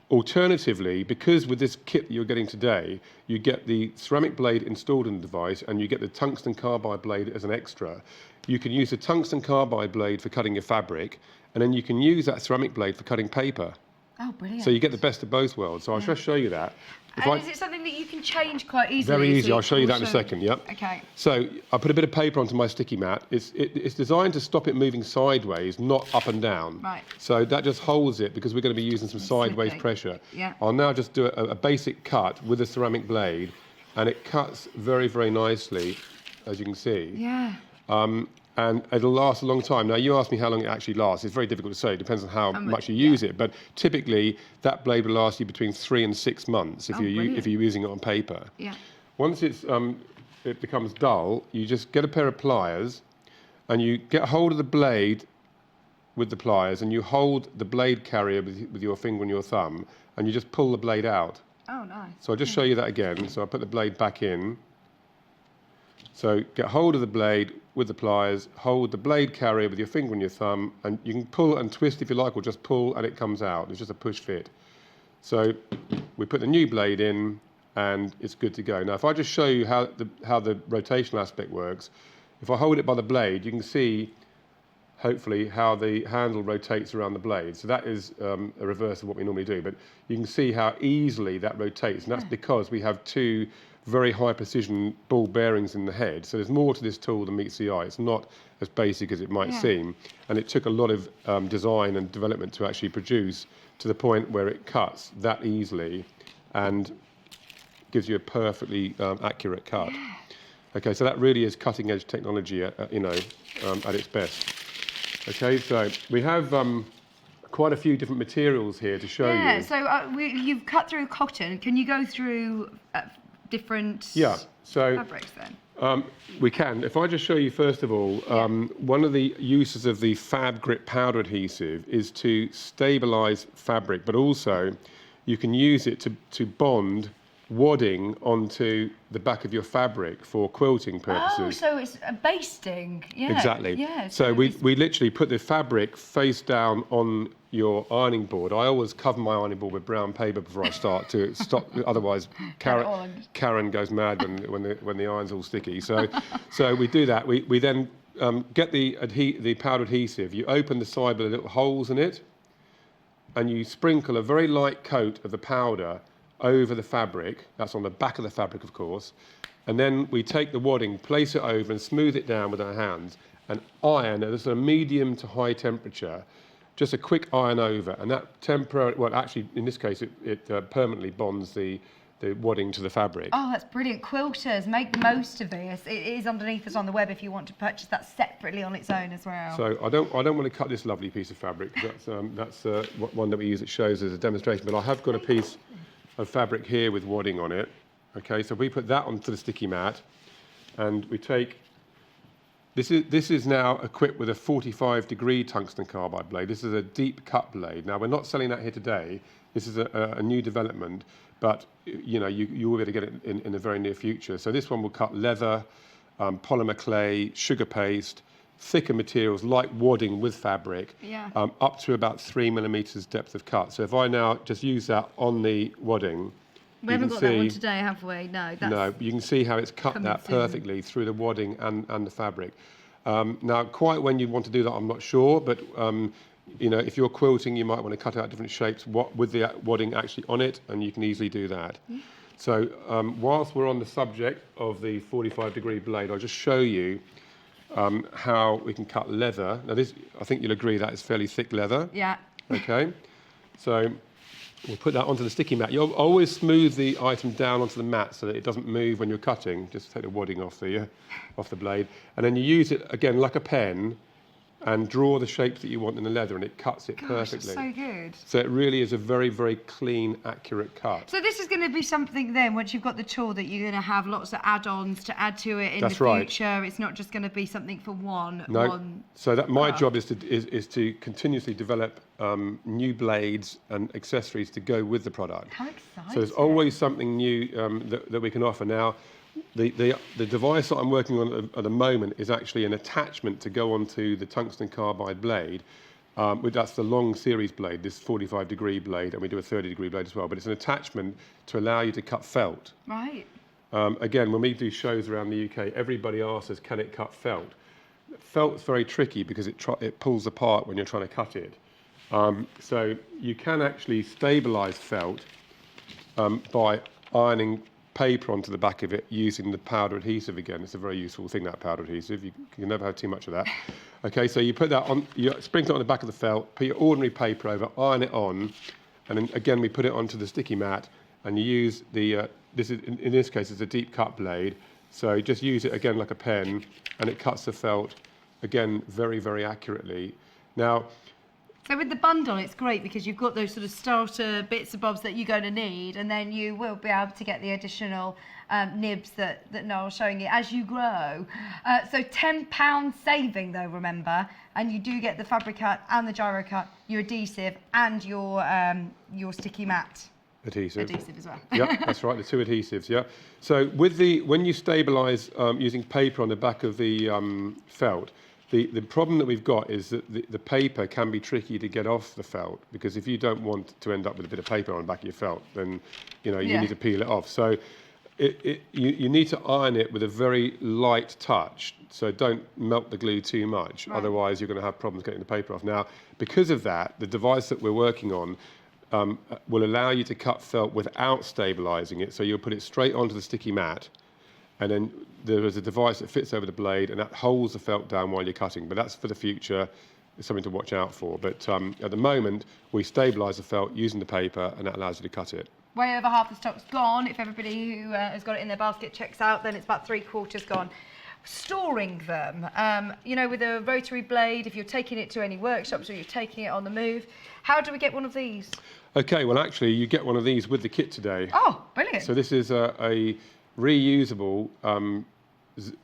Alternatively, because with this kit that you're getting today, you get the ceramic blade installed in the device and you get the tungsten carbide blade as an extra. You can use the tungsten carbide blade for cutting your fabric, and then you can use that ceramic blade for cutting paper. Oh, brilliant. So you get the best of both worlds. So I'll just show you that. And is it something that you can change quite easily? Very easy. I'll show you that in a second. Yep. Okay. So I put a bit of paper onto my sticky mat. It's designed to stop it moving sideways, not up and down. Right. So that just holds it, because we're going to be using some sideways pressure. Yeah. I'll now just do a basic cut with a ceramic blade, and it cuts very, very nicely, as you can see. Yeah. And it'll last a long time. Now, you asked me how long it actually lasts. It's very difficult to say. It depends on how much you use it. But typically, that blade will last you between 3 and 6 months if you're using it on paper. Yeah. Once it becomes dull, you just get a pair of pliers, and you get hold of the blade with the pliers, and you hold the blade carrier with your finger and your thumb, and you just pull the blade out. Oh, nice. So I'll just show you that again. So I put the blade back in. So get hold of the blade with the pliers, hold the blade carrier with your finger and your thumb, and you can pull and twist if you like, or just pull and it comes out. It's just a push fit. So we put the new blade in, and it's good to go. Now, if I just show you how the rotational aspect works, if I hold it by the blade, you can see, hopefully, how the handle rotates around the blade. So that is a reverse of what we normally do, but you can see how easily that rotates, and that's because we have two very high precision ball bearings in the head. So there's more to this tool than meets the eye. It's not as basic as it might seem. And it took a lot of design and development to actually produce to the point where it cuts that easily and gives you a perfectly accurate cut. Okay, so that really is cutting edge technology, at its best. Okay, so we have quite a few different materials here to show you. Yeah, so you've cut through cotton. Can you go through different fabrics then? We can. If I just show you, first of all, one of the uses of the Fab Grip powder adhesive is to stabilise fabric, but also you can use it to bond wadding onto the back of your fabric for quilting purposes. Oh, so it's a basting. Yeah. Exactly. Yeah, so we literally put the fabric face down on your ironing board. I always cover my ironing board with brown paper before I start to stop. Otherwise, Karen goes mad when the iron's all sticky. So we do that. We then get the powder adhesive. You open the side with little holes in it, and you sprinkle a very light coat of the powder over the fabric. That's on the back of the fabric, of course. And then we take the wadding, place it over, and smooth it down with our hands, and iron at a sort of medium to high temperature. Just a quick iron over, and that temporarily, well, actually, in this case, it permanently bonds the wadding to the fabric. Oh, that's brilliant. Quilters, make the most of this. It is underneath us on the web if you want to purchase that separately on its own as well. So I don't want to cut this lovely piece of fabric, because that's one that we use. It shows as a demonstration, but I have got a piece of fabric here with wadding on it. Okay, so we put that onto the sticky mat, and we take This is now equipped with a 45-degree tungsten carbide blade. This is a deep cut blade. Now, we're not selling that here today. This is a new development, but you will be able to get it in the very near future. So this one will cut leather, polymer clay, sugar paste, thicker materials like wadding with fabric, up to about 3 millimeters depth of cut. So if I now just use that on the wadding, we haven't got that one today, have we? No. No, you can see how it's cut that perfectly through the wadding and the fabric. Now, quite when you want to do that, I'm not sure, but if you're quilting, you might want to cut out different shapes with the wadding actually on it, and you can easily do that. So whilst we're on the subject of the 45-degree blade, I'll just show you how we can cut leather. Now, this, I think you'll agree, that is fairly thick leather. Yeah. Okay. So we'll put that onto the sticky mat. You'll always smooth the item down onto the mat so that it doesn't move when you're cutting. Just take the wadding off the blade, and then you use it again like a pen, and draw the shapes that you want in the leather, and it cuts it perfectly. That's so good. So it really is a very, very clean, accurate cut. So this is going to be something then, once you've got the tool, that you're going to have lots of add-ons to add to it in the future. It's not just going to be something for one. So that my job is to continuously develop new blades and accessories to go with the product. How exciting! So there's always something new that we can offer. Now, the device that I'm working on at the moment is actually an attachment to go onto the tungsten carbide blade. That's the long series blade, this 45-degree blade, and we do a 30-degree blade as well. But it's an attachment to allow you to cut felt. Right. Again, when we do shows around the UK, everybody asks us, can it cut felt? Felt's very tricky because it pulls apart when you're trying to cut it. So you can actually stabilise felt by ironing paper onto the back of it using the powder adhesive again. It's a very useful thing, that powder adhesive. You can never have too much of that. Okay, so you put that on, you sprinkle it on the back of the felt, put your ordinary paper over, iron it on, and then again we put it onto the sticky mat, and you use the, in this case it's a deep cut blade, so just use it again like a pen, and it cuts the felt, again, very, very accurately. Now, so with the bundle, it's great because you've got those sort of starter bits and bobs that you're going to need, and then you will be able to get the additional nibs that Noel's showing you as you grow. So £10 saving though, remember, and you do get the fabric cut and the gyro cut, your adhesive and your sticky mat. Adhesive as well. Yeah, that's right, the two adhesives, yeah. So when you stabilise using paper on the back of the felt, the problem that we've got is that the paper can be tricky to get off the felt, because if you don't want to end up with a bit of paper on the back of your felt, then you need to peel it off. So you need to iron it with a very light touch, so don't melt the glue too much, otherwise you're going to have problems getting the paper off. Now, because of that, the device that we're working on will allow you to cut felt without stabilising it, so you'll put it straight onto the sticky mat, and then there is a device that fits over the blade and that holds the felt down while you're cutting. But that's for the future. It's something to watch out for. But at the moment, we stabilise the felt using the paper, and that allows you to cut it. Way over half the stock's gone. If everybody who has got it in their basket checks out, then it's about 3/4 gone. Storing them, with a rotary blade, if you're taking it to any workshops or you're taking it on the move, how do we get one of these? Okay, well, actually, you get one of these with the kit today. Oh, brilliant. So this is a reusable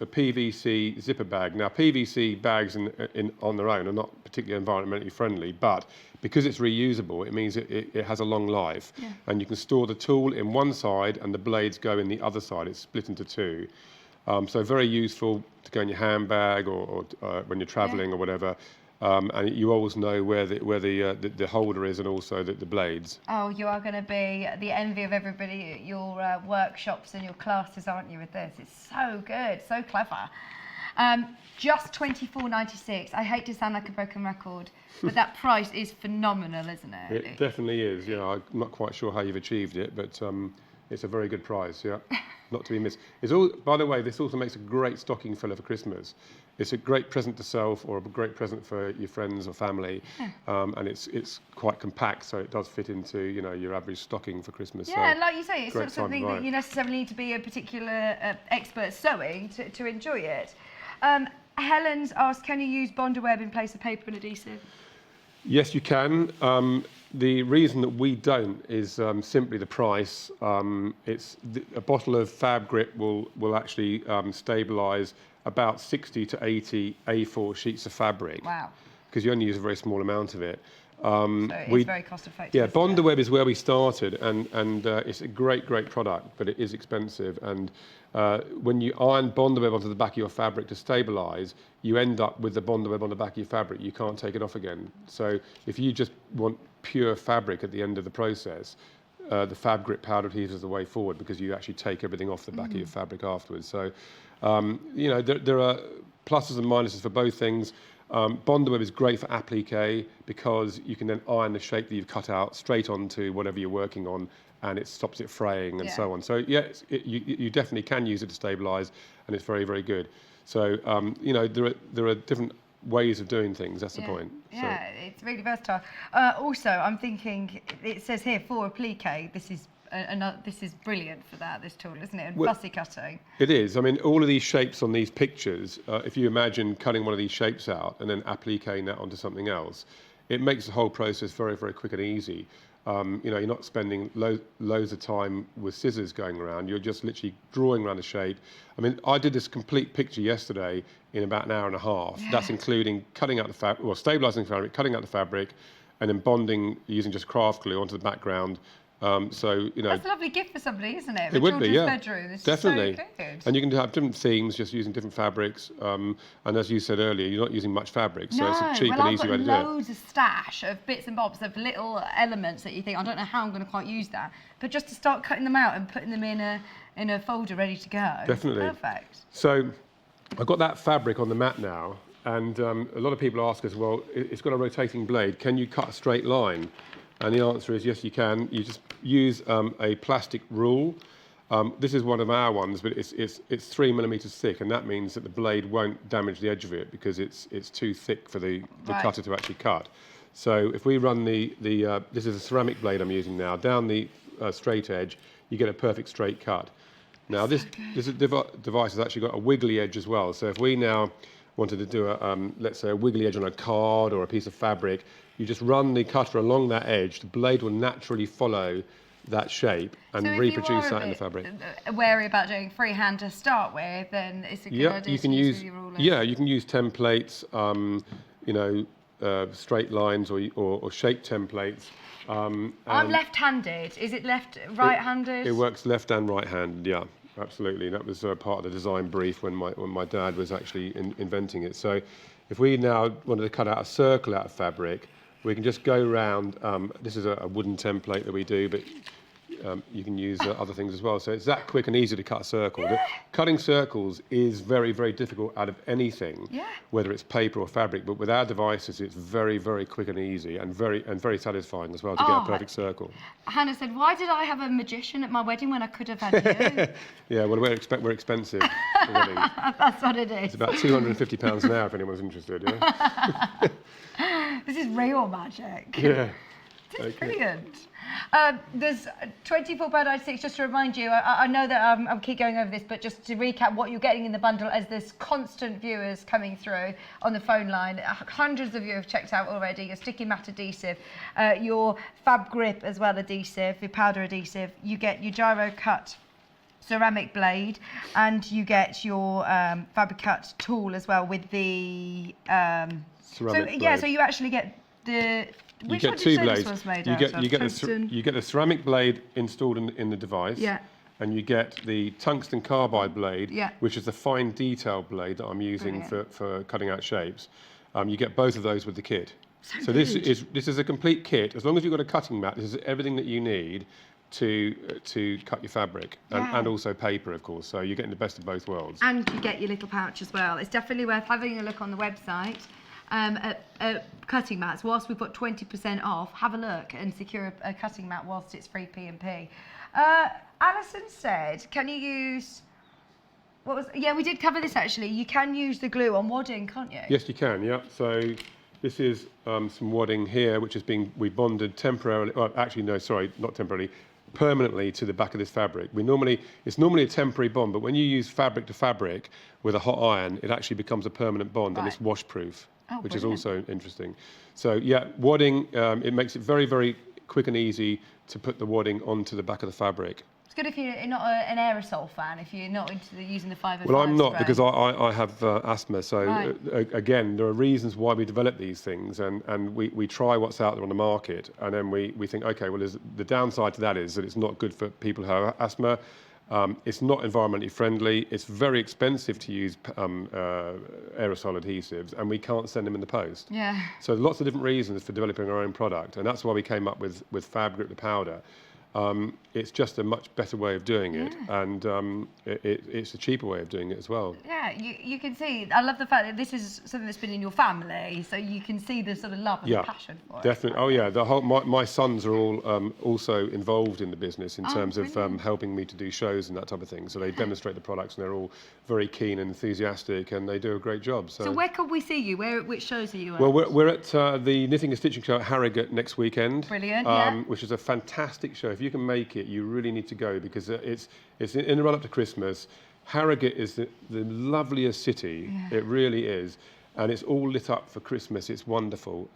a PVC zipper bag. Now, PVC bags on their own are not particularly environmentally friendly, but because it's reusable, it means it has a long life. Yeah. And you can store the tool in one side and the blades go in the other side. It's split into two. So very useful to go in your handbag or when you're traveling or whatever. And you always know where the holder is, and also the blades. Oh, you are going to be the envy of everybody at your workshops and your classes, aren't you, with this? It's so good, so clever. Just £24.96. I hate to sound like a broken record, but that price is phenomenal, isn't it? It definitely is. Yeah, I'm not quite sure how you've achieved it, but it's a very good price. Yeah, not to be missed. By the way, this also makes a great stocking filler for Christmas. It's a great present to self, or a great present for your friends or family, and it's quite compact, so it does fit into your average stocking for Christmas. Yeah, so and like you say, it's not something that you necessarily need to be a particular expert sewing to enjoy it. Helen's asked, can you use Bonder web in place of paper and adhesive? Yes, you can. The reason that we don't is simply the price. A bottle of Fab Grip will actually stabilise about 60 to 80 A4 sheets of fabric. Wow. Because you only use a very small amount of it. So it's very cost effective. Yeah, Bondaweb is where we started, and it's a great product, but it is expensive. And when you iron Bondaweb onto the back of your fabric to stabilise, you end up with the Bondaweb on the back of your fabric. You can't take it off again. So if you just want pure fabric at the end of the process, the Fab Grip powder adhesive is the way forward, because you actually take everything off the back of your fabric afterwards. So, you know, there are pluses and minuses for both things. Bondaweb is great for applique because you can then iron the shape that you've cut out straight onto whatever you're working on, and it stops it fraying and so on. So yeah, you definitely can use it to stabilise, and it's very good. So you know, there are different ways of doing things. That's the point. Yeah, it's really versatile. Also, I'm thinking, it says here for applique. This is brilliant for that, this tool, isn't it? And fussy cutting. It is. I mean, all of these shapes on these pictures, if you imagine cutting one of these shapes out and then appliquing that onto something else, it makes the whole process very quick and easy. You know, you're not spending loads of time with scissors going around. You're just literally drawing around a shape. I mean, I did this complete picture yesterday in about an hour and a half. Yeah. That's including cutting out the fabric, well, stabilising the fabric, cutting out the fabric, and then bonding using just craft glue onto the background. So, you know, that's a lovely gift for somebody, isn't it? It would be, yeah. Bedroom. It's definitely. So good. And you can have different themes, just using different fabrics. And as you said earlier, you're not using much fabric, so it's a cheap and easy way to do it. I've got loads of stash of bits and bobs of little elements that you think, I don't know how I'm going to quite use that, but just to start cutting them out and putting them in a folder ready to go. Definitely. It's perfect. So I've got that fabric on the mat now, and a lot of people ask us, well, it's got a rotating blade. Can you cut a straight line? And the answer is yes, you can. You just use a plastic rule. This is one of our ones, but it's 3 millimeters thick, and that means that the blade won't damage the edge of it because it's too thick for the cutter to actually cut. So if we run this is a ceramic blade I'm using now, down the straight edge, you get a perfect straight cut. Now this device has actually got a wiggly edge as well. So if we now wanted to do let's say a wiggly edge on a card or a piece of fabric, you just run the cutter along that edge. The blade will naturally follow that shape and reproduce that in the fabric. Wary about doing freehand to start with, then it's a good idea to use your ruler. Yeah, you can use templates, you know, straight lines or shape templates. I'm left-handed. Is it right-handed? It works left and right-handed. Yeah, absolutely. That was part of the design brief when my dad was actually inventing it. So, if we now wanted to cut out a circle out of fabric, we can just go round. This is a wooden template that we do, but you can use other things as well. So it's that quick and easy to cut a circle. Yeah. Cutting circles is very difficult out of anything, whether it's paper or fabric. But with our devices, it's very quick and easy, and very satisfying as well to get a perfect circle. Hannah said, "Why did I have a magician at my wedding when I could have had you?" Yeah, well, we're expensive for weddings. That's what it is. It's about £250 an hour if anyone's interested. Yeah. This is real magic. Yeah. This is brilliant. There's 24 bird-eyed sticks. Just to remind you, I know that I'm keep going over this, but just to recap what you're getting in the bundle, as there's constant viewers coming through on the phone line. Hundreds of you have checked out already. Your sticky mat adhesive, your Fab Grip as well adhesive, your powder adhesive. You get your gyro cut ceramic blade, and you get your fabric cut tool as well with the ceramic blade. So you actually get the. You get two blades. You get the ceramic blade installed in the device. Yeah. And you get the tungsten carbide blade, which is the fine detail blade that I'm using for cutting out shapes. You get both of those with the kit. So this is a complete kit. As long as you've got a cutting mat, this is everything that you need to cut your fabric, and also paper, of course. So you're getting the best of both worlds. And you get your little pouch as well. It's definitely worth having a look on the website. At cutting mats, whilst we've got 20% off, have a look and secure a cutting mat whilst it's free P&P. Alison said, can you use, we did cover this actually. You can use the glue on wadding, can't you? Yes, you can, yeah. So this is some wadding here, which is we bonded temporarily, not temporarily, permanently to the back of this fabric. It's normally a temporary bond, but when you use fabric to fabric with a hot iron, it actually becomes a permanent bond, and it's washproof. which is brilliant. also interesting. So yeah, wadding, it makes it very, very quick and easy to put the wadding onto the back of the fabric. It's good if you're not an aerosol fan, if you're not into using the 505 Well, I'm not spray. because I have asthma. So Right. again, there are reasons why we develop these things, and we try what's out there on the market, and then we think, okay, well, the downside to that is that it's not good for people who have asthma. It's not environmentally friendly. It's very expensive to use aerosol adhesives, and we can't send them in the post. Yeah. So lots of different reasons for developing our own product, and that's why we came up with Fab Grip the powder. It's just a much better way of doing it, and it's a cheaper way of doing it as well. Yeah, you can see, I love the fact that this is something that's been in your family, so you can see the sort of love and the passion for it. Definitely. Oh yeah, the whole my sons are all also involved in the business in terms of helping me to do shows and that type of thing. So they demonstrate the products, and they're all very keen and enthusiastic, and they do a great job. So where could we see you? Which shows are you at? well, we're at the Knitting and Stitching Show at Harrogate next weekend. Brilliant, yeah. Which is a fantastic show. If you can make it, you really need to go, because it's in the run up to Christmas. Harrogate is the loveliest city. Yeah. It really is, and it's all lit up for Christmas. It's wonderful.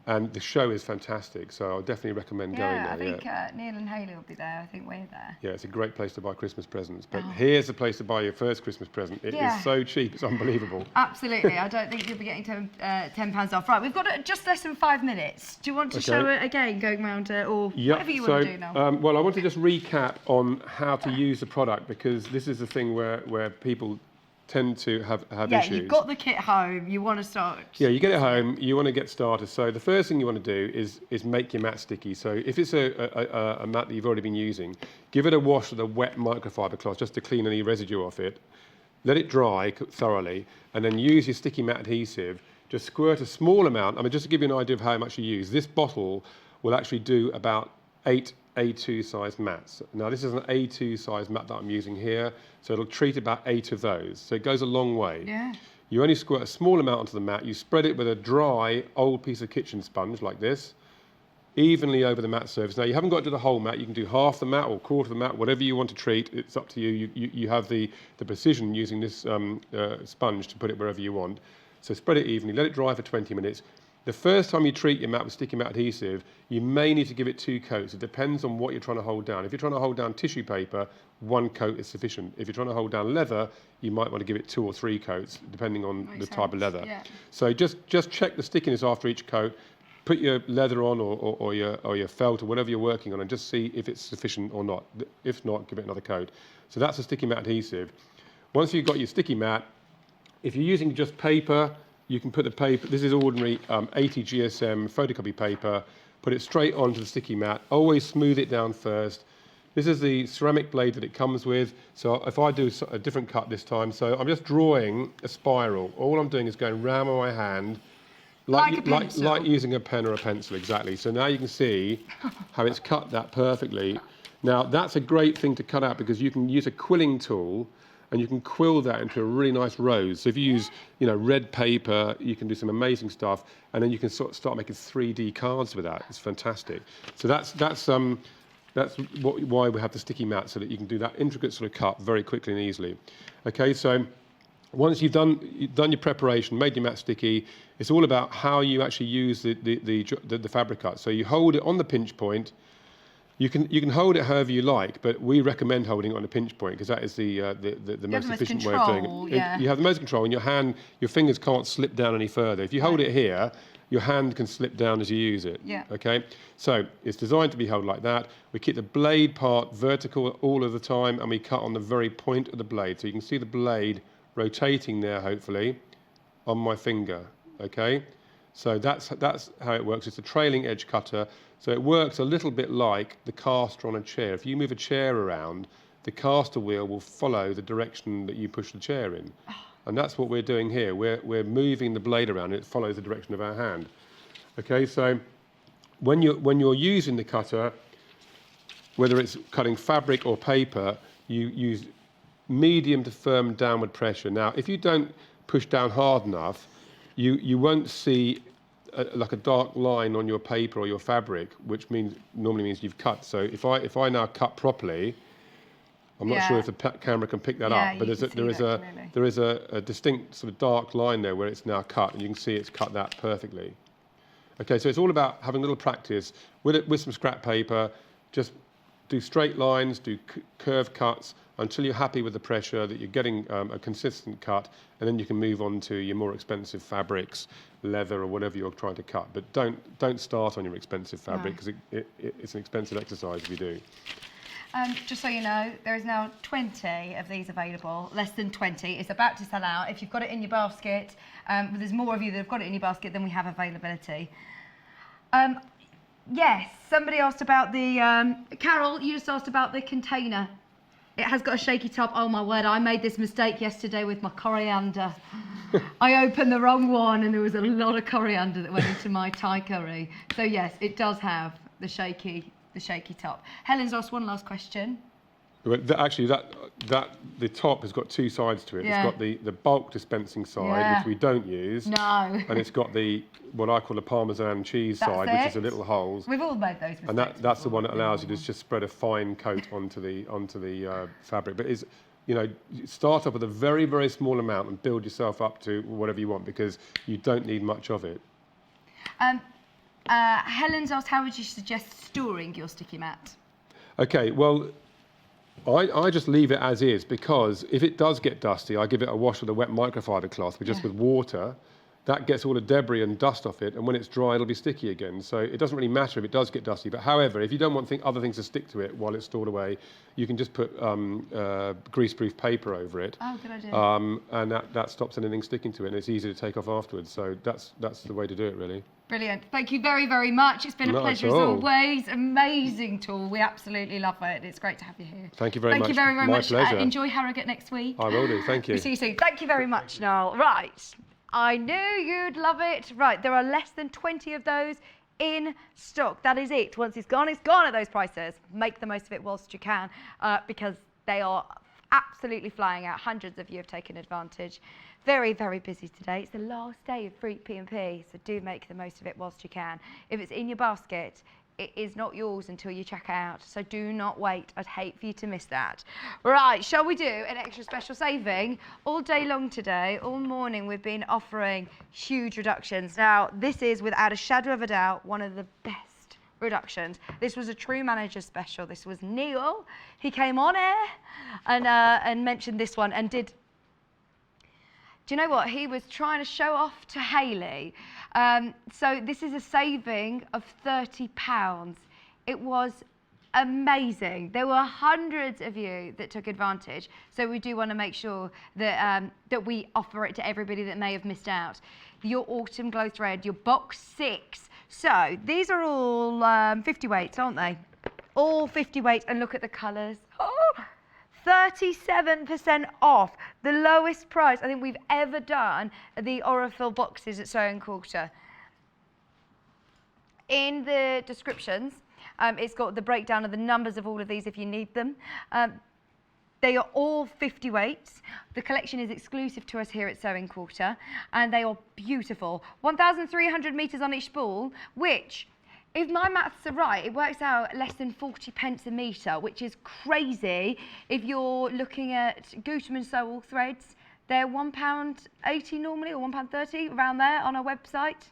And the show is fantastic, so I'll definitely recommend going there. I think Neil and Hayley will be there. I think we're there. Yeah, it's a great place to buy Christmas presents. But here's a place to buy your first Christmas present. It is so cheap, it's unbelievable. Absolutely. I don't think you'll be getting £10 off. Right, we've got just less than 5 minutes. Do you want to show it again, going round or whatever you want to do now? Well, I want to just recap on how to use the product, because this is the thing where people tend to have issues. Yeah, you've got the kit home, you want to start. Yeah, you get it home, you want to get started. So the first thing you want to do is make your mat sticky. So if it's a mat that you've already been using, give it a wash with a wet microfiber cloth just to clean any residue off it. Let it dry thoroughly, and then use your sticky mat adhesive. Just squirt a small amount. I mean, just to give you an idea of how much you use, this bottle will actually do about 8 A2 size mats. Now this is an A2 size mat that I'm using here, so it'll treat about 8 of those. So it goes a long way. Yeah. You only squirt a small amount onto the mat, you spread it with a dry old piece of kitchen sponge like this, evenly over the mat surface. Now you haven't got to do the whole mat, you can do half the mat or quarter of the mat, whatever you want to treat, it's up to you. You have the precision using this sponge to put it wherever you want. So spread it evenly, let it dry for 20 minutes. The first time you treat your mat with sticky mat adhesive, you may need to give it 2 coats. It depends on what you're trying to hold down. If you're trying to hold down tissue paper, 1 coat is sufficient. If you're trying to hold down leather, you might want to give it 2 or 3 coats, depending on the type of leather. Yeah. So just check the stickiness after each coat. Put your leather on or your felt or whatever you're working on, and just see if it's sufficient or not. If not, give it another coat. So that's a sticky mat adhesive. Once you've got your sticky mat, if you're using just paper, you can put the paper, this is ordinary 80 GSM photocopy paper, put it straight onto the sticky mat, always smooth it down first. This is the ceramic blade that it comes with, so if I do a different cut this time, so I'm just drawing a spiral. All I'm doing is going round with my hand, like using a pen or a pencil, exactly. So now you can see how it's cut that perfectly. Now that's a great thing to cut out, because you can use a quilling tool and you can quill that into a really nice rose. So if you use, red paper, you can do some amazing stuff, and then you can start making 3D cards with that. It's fantastic. So that's why we have the sticky mat, so that you can do that intricate sort of cut very quickly and easily. Okay, so once you've done your preparation, made your mat sticky, it's all about how you actually use the fabric cut. So you hold it on the pinch point. You can hold it however you like, but we recommend holding it on a pinch point, because that is the most efficient way of doing it. You have the most control, and your fingers can't slip down any further. If you hold it here, your hand can slip down as you use it. Yeah. Okay. So it's designed to be held like that. We keep the blade part vertical all of the time, and we cut on the very point of the blade. So you can see the blade rotating there, hopefully, on my finger. Okay. So that's how it works. It's a trailing edge cutter. So it works a little bit like the caster on a chair. If you move a chair around, the caster wheel will follow the direction that you push the chair in. And that's what we're doing here. We're moving the blade around, and it follows the direction of our hand. Okay, so when you're using the cutter, whether it's cutting fabric or paper, you use medium to firm downward pressure. Now, if you don't push down hard enough, you won't see like a dark line on your paper or your fabric, which normally means you've cut. So if I now cut properly, I'm not sure if the camera can pick that up, but there is a distinct sort of dark line there where it's now cut, and you can see it's cut that perfectly. Okay, so it's all about having a little practice with some scrap paper. Just do straight lines, do curved cuts until you're happy with the pressure, that you're getting a consistent cut, and then you can move on to your more expensive fabrics, leather or whatever you're trying to cut. But don't start on your expensive fabric, because it's an expensive exercise if you do. Just so you know, there is now 20 of these available, less than 20. It's about to sell out. If you've got it in your basket, there's more of you that have got it in your basket than we have availability. Yes, somebody asked about the, Carol, you just asked about the container. It has got a shaky top. Oh my word, I made this mistake yesterday with my coriander. I opened the wrong one and there was a lot of coriander that went into my Thai curry. So yes, it does have the shaky top. Helen's asked one last question. Actually, the top has got two sides to it. Yeah. It's got the bulk dispensing side, which we don't use. No. And it's got what I call the Parmesan cheese side, which is the little holes. We've all made those mistakes. And that's the one that allows you to just spread a fine coat onto the fabric. But start off with a very, very small amount and build yourself up to whatever you want, because you don't need much of it. Helen's asked, how would you suggest storing your sticky mat? Okay, well, I just leave it as is, because if it does get dusty, I give it a wash with a wet microfiber cloth, but just with water. That gets all the debris and dust off it, and when it's dry, it'll be sticky again. So it doesn't really matter if it does get dusty. But however, if you don't want other things to stick to it while it's stored away, you can just put greaseproof paper over it. Oh, good idea. And that stops anything sticking to it, and it's easy to take off afterwards. So that's the way to do it, really. Brilliant. Thank you very, very much. It's been a pleasure as always. Amazing tool. We absolutely love it. It's great to have you here. Thank you very much. Thank you very, very much. My pleasure. Enjoy Harrogate next week. I will do. Thank you. We'll see you soon. Thank you very much, Noel. Right. I knew you'd love it. Right, there are less than 20 of those in stock. That is it. Once it's gone at those prices. Make the most of it whilst you can, because they are absolutely flying out. Hundreds of you have taken advantage. Very, very busy today. It's the last day of free P&P, so do make the most of it whilst you can. If it's in your basket, it is not yours until you check out, so do not wait. I'd hate for you to miss that. Right, shall we do an extra special saving? All day long today, all morning, we've been offering huge reductions. Now, this is, without a shadow of a doubt, one of the best reductions. This was a true manager special. This was Neil. He came on air and mentioned this one and did... Do you know what? He was trying to show off to Hayley. So this is a saving of £30. It was amazing. There were hundreds of you that took advantage. So we do want to make sure that, that we offer it to everybody that may have missed out. Your Autumn Glow thread, your box 6. So these are all 50 weights, aren't they? All 50 weights, and look at the colours. Oh! 37% off, the lowest price I think we've ever done the Aurifil boxes at Sow & Quarter. In the descriptions, it's got the breakdown of the numbers of all of these if you need them. They are all 50 weights. The collection is exclusive to us here at Sow & Quarter, and they are beautiful. 1,300 metres on each spool, which, if my maths are right, it works out less than 40 pence a metre, which is crazy. If you're looking at Gutermann Sewell threads, they're £1.80 normally, or £1.30, around there on our website.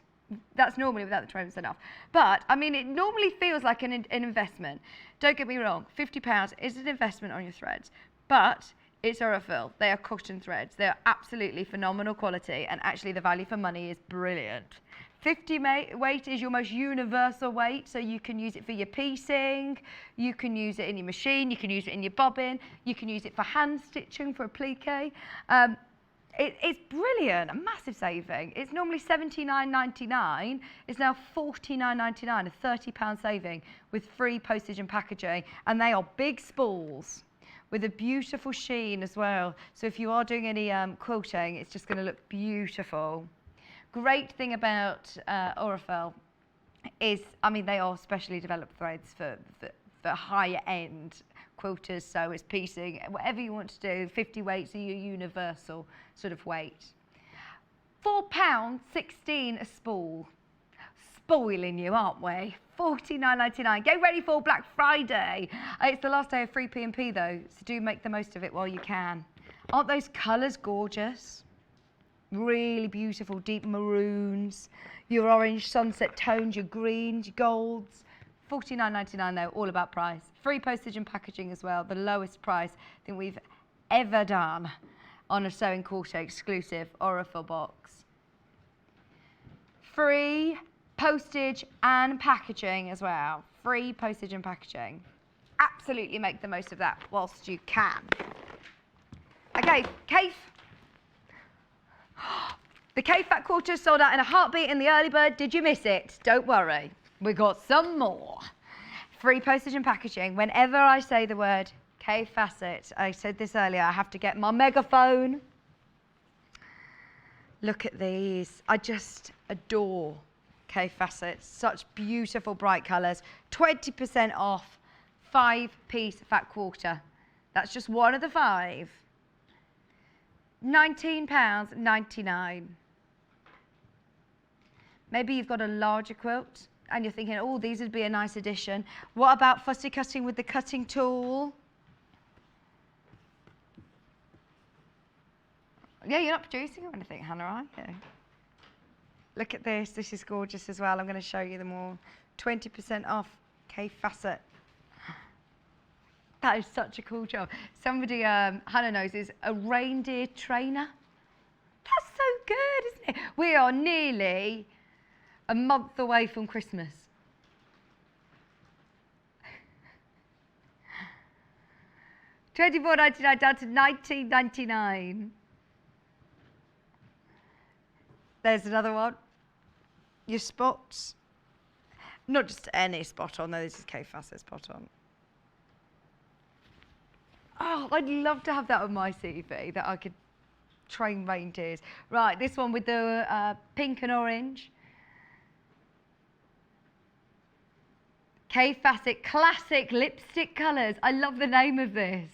That's normally without the 20% off. But, I mean, it normally feels like an investment. Don't get me wrong, £50 is an investment on your threads, but it's Aurifil. They are cotton threads. They are absolutely phenomenal quality, and actually the value for money is brilliant. 50 weight is your most universal weight, so you can use it for your piecing, you can use it in your machine, you can use it in your bobbin, you can use it for hand stitching for a plique. It's brilliant, a massive saving. It's normally $79.99, it's now $49.99, a £30 saving with free postage and packaging, and they are big spools with a beautiful sheen as well. So if you are doing any quilting, it's just going to look beautiful. Great thing about Aurifil is, I mean, they are specially developed threads for higher end quilters, so it's piecing, whatever you want to do. 50 weights are your universal sort of weight. £4.16 a spool. Spoiling you, aren't we? $49.99. Get ready for Black Friday. It's the last day of free P&P though, so do make the most of it while you can. Aren't those colours gorgeous? Really beautiful deep maroons, your orange sunset tones, your greens, your golds. $49.99 though, all about price. Free postage and packaging as well, the lowest price I think we've ever done on a Sewing Quarter exclusive Oracle box. Free postage and packaging as well. Free postage and packaging. Absolutely make the most of that whilst you can. Okay, Kate. The K Fat Quarter sold out in a heartbeat in the early bird. Did you miss it? Don't worry. We got some more. Free postage and packaging. Whenever I say the word K Facet, I said this earlier, I have to get my megaphone. Look at these. I just adore K Facets. Such beautiful bright colours. 20% off 5-piece Fat Quarter. That's just one of the 5. £19.99. Maybe you've got a larger quilt and you're thinking, oh, these would be a nice addition. What about fussy cutting with the cutting tool? Yeah, you're not producing or anything, Hannah, are you? Look at this. This is gorgeous as well. I'm going to show you them all. 20% off K Facet. That is such a cool job. Somebody, Hannah knows, is a reindeer trainer. That's so good, isn't it? We are nearly a month away from Christmas. $24.99 down to $19.99. There's another one. Your spots. Not just any spot on, though. This is K Facet spot on. Oh, I'd love to have that on my CV, that I could train reindeers. Right, this one with the pink and orange. K Facet Classic Lipstick Colours. I love the name of this.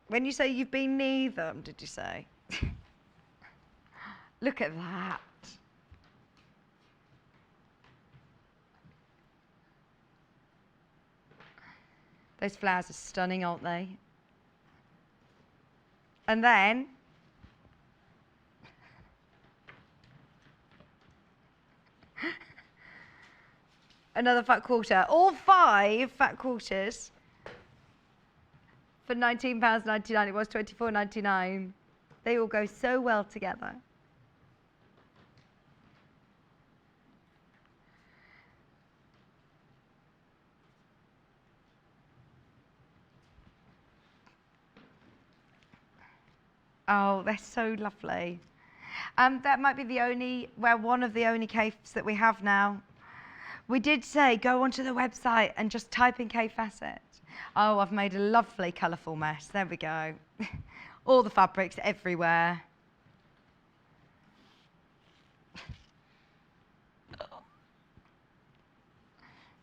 When you say you've been near them, did you say? Look at that. Those flowers are stunning, aren't they? And then, another Fat Quarter. All 5 Fat Quarters for £19.99. It was $24.99. They all go so well together. Oh, they're so lovely. That might be one of the only capes that we have now. We did say go onto the website and just type in K Facet. Oh, I've made a lovely colourful mess. There we go. All the fabrics everywhere.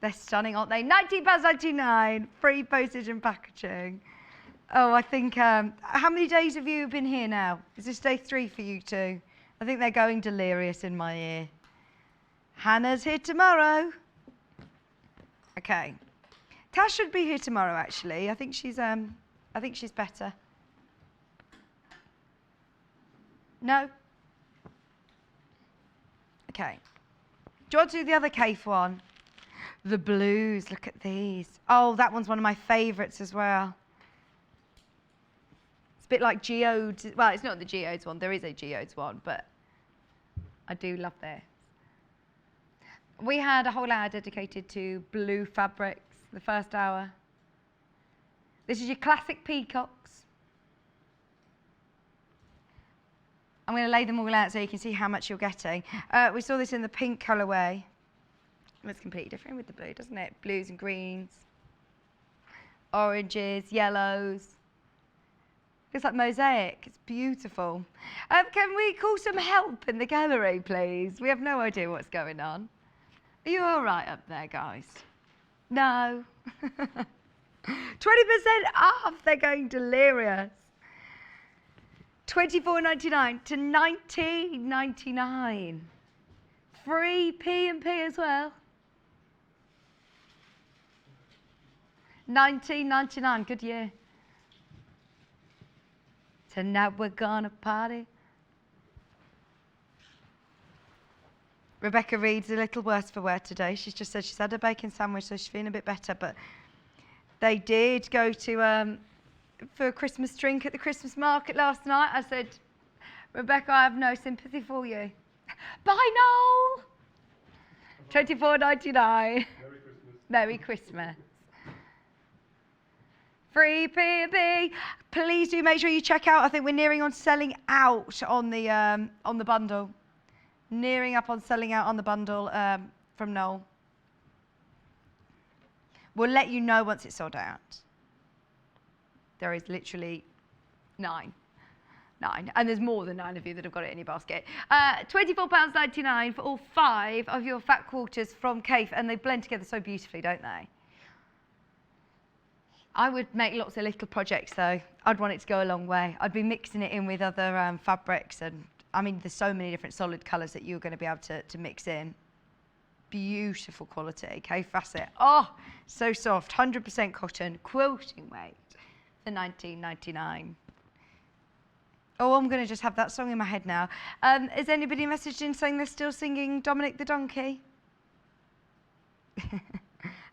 They're stunning, aren't they? £19.99, free postage and packaging. Oh, I think, how many days have you been here now? Is this day 3 for you two? I think they're going delirious in my ear. Hannah's here tomorrow. Okay. Tash should be here tomorrow, actually. I think she's better. No? Okay. Do you want to do the other cave one? The blues, look at these. Oh, that one's one of my favourites as well. It's a bit like geodes. Well, it's not the geodes one. There is a geodes one, but I do love this. We had a whole hour dedicated to blue fabrics, the first hour. This is your classic peacocks. I'm going to lay them all out so you can see how much you're getting. We saw this in the pink colourway. It's completely different with the blue, doesn't it? Blues and greens, oranges, yellows. Looks like mosaic. It's beautiful. Can we call some help in the gallery, please? We have no idea what's going on. Are you all right up there, guys? No. 20% off. They're going delirious. $24.99 to $19.99. Free P&P as well. $19.99, good year. Tonight we're gonna party. Rebecca Reed's a little worse for wear today. She's just said she's had a bacon sandwich, so she's feeling a bit better. But they did go to for a Christmas drink at the Christmas market last night. I said, Rebecca, I have no sympathy for you. Bye, Noel. $24.99. Merry Christmas. Merry Christmas. Free P&P. Please do make sure you check out. I think we're nearing on selling out on the bundle. Nearing up on selling out on the bundle from Noel. We'll let you know once it's sold out. There is literally 9. And there's more than 9 of you that have got it in your basket. £24.99 for all 5 of your fat quarters from Cafe, and they blend together so beautifully, don't they? I would make lots of little projects though. I'd want it to go a long way. I'd be mixing it in with other fabrics, and I mean, there's so many different solid colours that you're going to be able to mix in. Beautiful quality, Cafe Facet. Oh, so soft, 100% cotton, quilting weight for $19.99. Oh, I'm going to just have that song in my head now. Has anybody messaged in saying they're still singing Dominic the Donkey?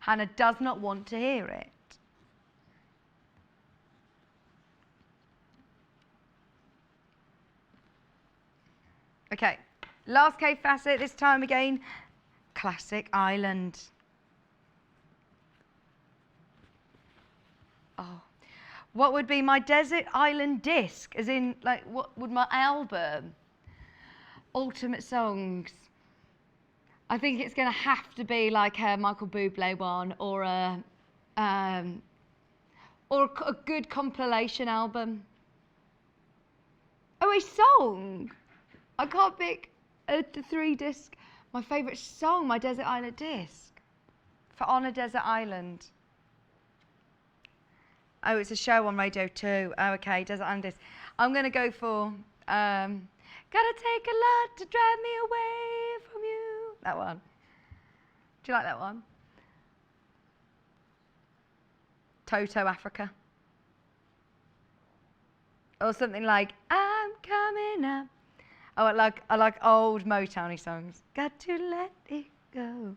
Hannah does not want to hear it. Okay, last Cafe Facet, this time again, classic island. Oh, what would be my desert island disc? As in, like, what would my album? Ultimate songs. I think it's going to have to be like a Michael Bublé one, or a good compilation album. Oh, a song. I can't pick the 3 disc. My favourite song, my Desert Island disc. For On a Desert Island. Oh, it's a show on Radio 2. Oh, okay, Desert Island disc. I'm going to go for Gotta Take a Lot to Drive Me Away From You. That one. Do you like that one? Toto Africa. Or something like I'm Coming Up. Oh, I like old Motowny songs. Got to let it go.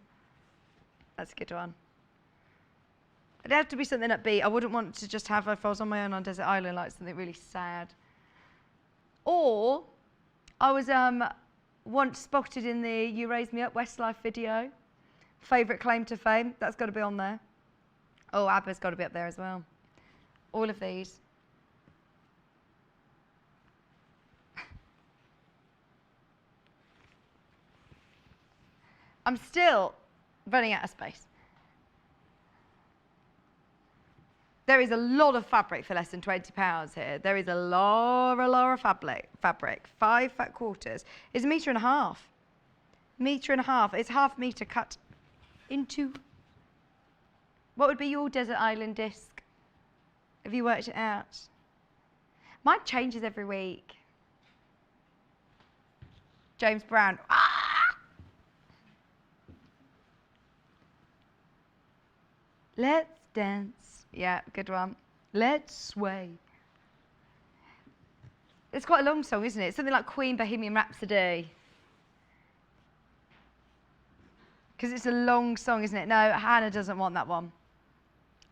That's a good one. It'd have to be something upbeat. I wouldn't want to just have, if I was on my own on Desert Island, like something really sad. Or I was once spotted in the You Raise Me Up Westlife video. Favourite claim to fame. That's got to be on there. Oh, ABBA's got to be up there as well. All of these. I'm still running out of space. There is a lot of fabric for less than £20 here. There is a lot of fabric. 5 fat quarters is a metre and a half. Metre and a half. It's half metre cut into. What would be your Desert Island disc? Have you worked it out? Mine changes every week. James Brown. Ah! Let's dance. Yeah, good one. Let's sway. It's quite a long song, isn't it? Something like Queen Bohemian Rhapsody. Because it's a long song, isn't it? No, Hannah doesn't want that one.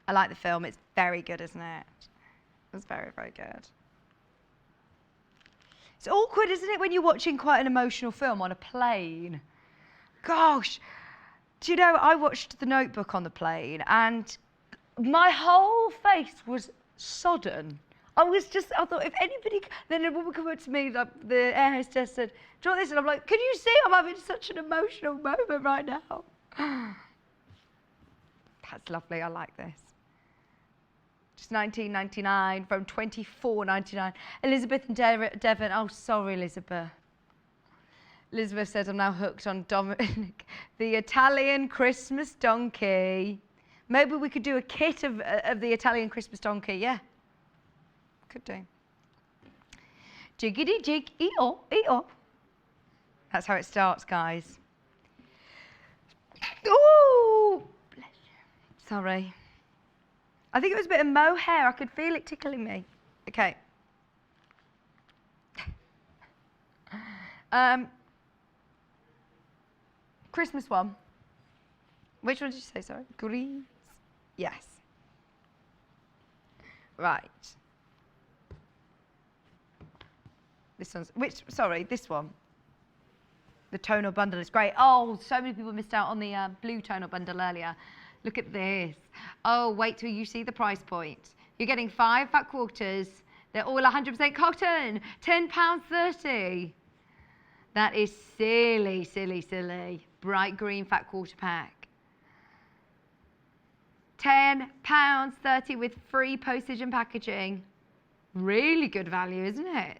I like the film. It's very good, isn't it? It's very, very good. It's awkward, isn't it, when you're watching quite an emotional film on a plane? Gosh. Do you know, I watched The Notebook on the plane and my whole face was sodden. I thought if anybody, then a woman came up to me, like the air hostess said, do you want this? And I'm like, can you see I'm having such an emotional moment right now? That's lovely, I like this. Just $19.99 from $24.99. Elizabeth and Devon, oh sorry Elizabeth. Elizabeth said, I'm now hooked on Dominic, the Italian Christmas donkey. Maybe we could do a kit of the Italian Christmas donkey, yeah. Could do. Jiggity jig, ee-oh, ee-oh. That's how it starts, guys. Ooh! Bless you. Sorry. I think it was a bit of mohair. I could feel it tickling me. Okay. Christmas one. Which one did you say, sorry? Greens? Yes. Right. This one's, this one. The tonal bundle is great. Oh, so many people missed out on the blue tonal bundle earlier. Look at this. Oh, wait till you see the price point. You're getting 5 fat quarters. They're all 100% cotton. £10.30. That is silly, silly, silly. Bright green fat quarter pack. £10.30 with free postage and packaging. Really good value, isn't it?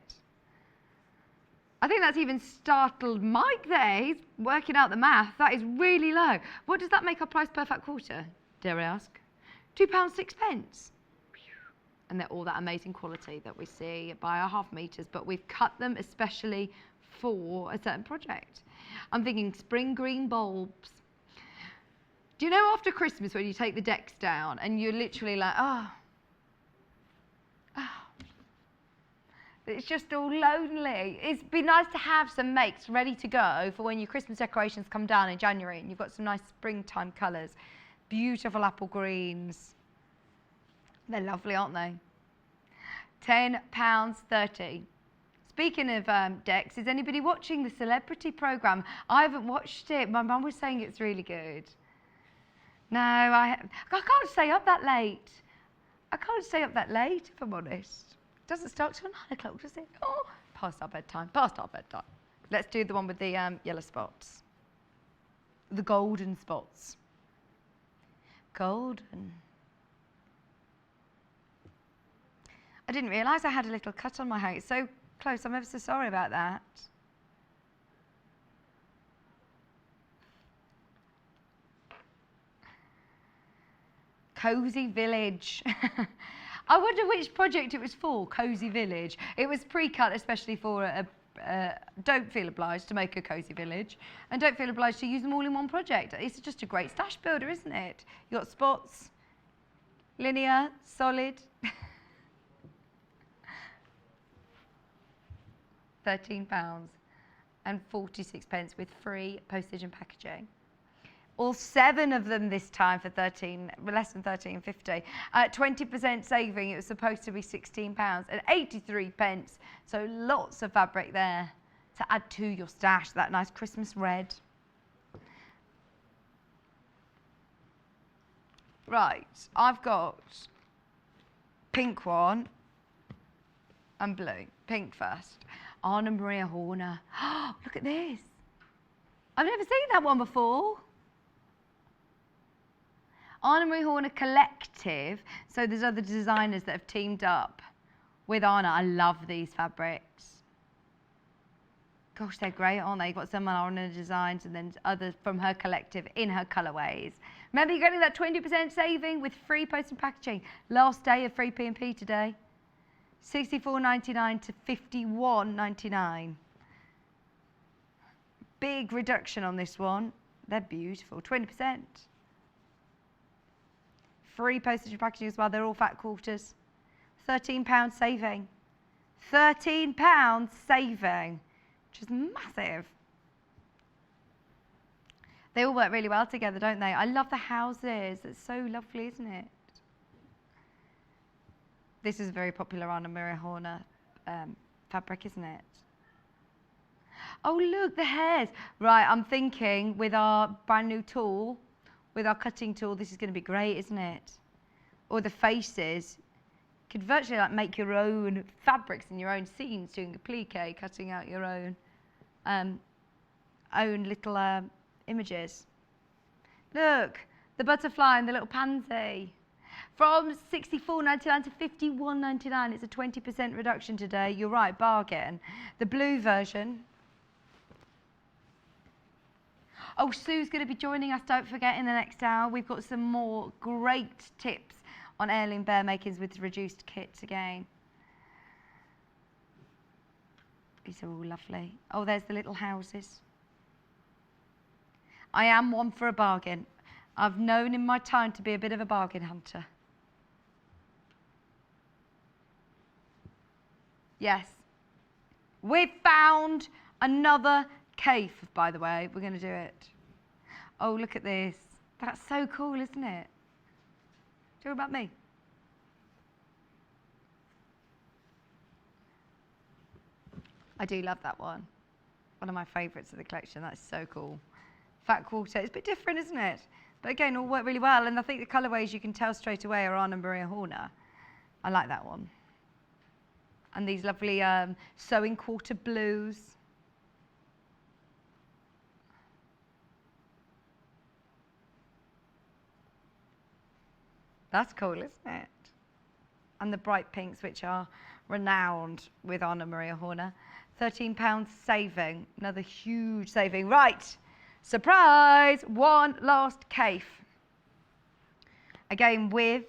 I think that's even startled Mike there. He's working out the math. That is really low. What does that make our price per fat quarter, dare I ask? £2.06. And they're all that amazing quality that we see by our half meters, but we've cut them especially for a certain project. I'm thinking spring green bulbs. Do you know after Christmas when you take the decks down and you're literally like, oh, it's just all lonely. It'd be nice to have some makes ready to go for when your Christmas decorations come down in January and you've got some nice springtime colours. Beautiful apple greens. They're lovely, aren't they? £10.30. Speaking of decks, is anybody watching the celebrity programme? I haven't watched it. My mum was saying it's really good. No, I can't stay up that late. I can't stay up that late, if I'm honest. It doesn't start till 9 o'clock, does it? Oh, past our bedtime, past our bedtime. Let's do the one with the yellow spots. The golden spots. Golden. I didn't realise I had a little cut on my hair. It's so close. I'm ever so sorry about that. Cozy Village. I wonder which project it was for, Cozy Village. It was pre-cut especially for don't feel obliged to make a Cozy Village and don't feel obliged to use them all in one project. It's just a great stash builder, isn't it? You've got spots, linear, solid. £13.46 with free postage and packaging. All 7 of them this time for less than £13.50. 20% saving, it was supposed to be £16.83. So lots of fabric there to add to your stash, that nice Christmas red. Right, I've got pink one and blue. Pink first. Anna Maria Horner. Look at this. I've never seen that one before. Anna Maria Horner Collective. So there's other designers that have teamed up with Anna. I love these fabrics. Gosh, they're great, aren't they? You've got some Anna designs and then others from her collective in her colourways. Remember, you're getting that 20% saving with free post and packaging. Last day of free P&P today. $64.99 to $51.99. Big reduction on this one. They're beautiful. 20%. Free postage and packaging as well. They're all fat quarters. £13 saving. £13 saving, which is massive. They all work really well together, don't they? I love the houses. It's so lovely, isn't it? This is a very popular Anna Maria Horner fabric, isn't it? Oh, look, the hairs. Right, I'm thinking with our brand new tool, with our cutting tool, this is going to be great, isn't it? Or the faces. You could virtually like make your own fabrics in your own scenes, doing applique, cutting out your own little images. Look, the butterfly and the little pansy. From $64.99 to $51.99. It's a 20% reduction today. You're right, bargain. The blue version. Oh, Sue's going to be joining us, don't forget, in the next hour. We've got some more great tips on heirloom bear makings with reduced kits again. These are all lovely. Oh, there's the little houses. I am one for a bargain. I've known in my time to be a bit of a bargain hunter. Yes. We've found another cave, by the way. We're going to do it. Oh, look at this. That's so cool, isn't it? Talk about me. I do love that one. One of my favourites of the collection. That's so cool. Fat quarter. It's a bit different, isn't it? But again, all work really well. And I think the colourways you can tell straight away are Anna Maria Horner. I like that one. And these lovely sewing quarter blues. That's cool, isn't it? And the bright pinks, which are renowned with Anna Maria Horner. £13 saving, another huge saving. Right, surprise, one last cave. Again with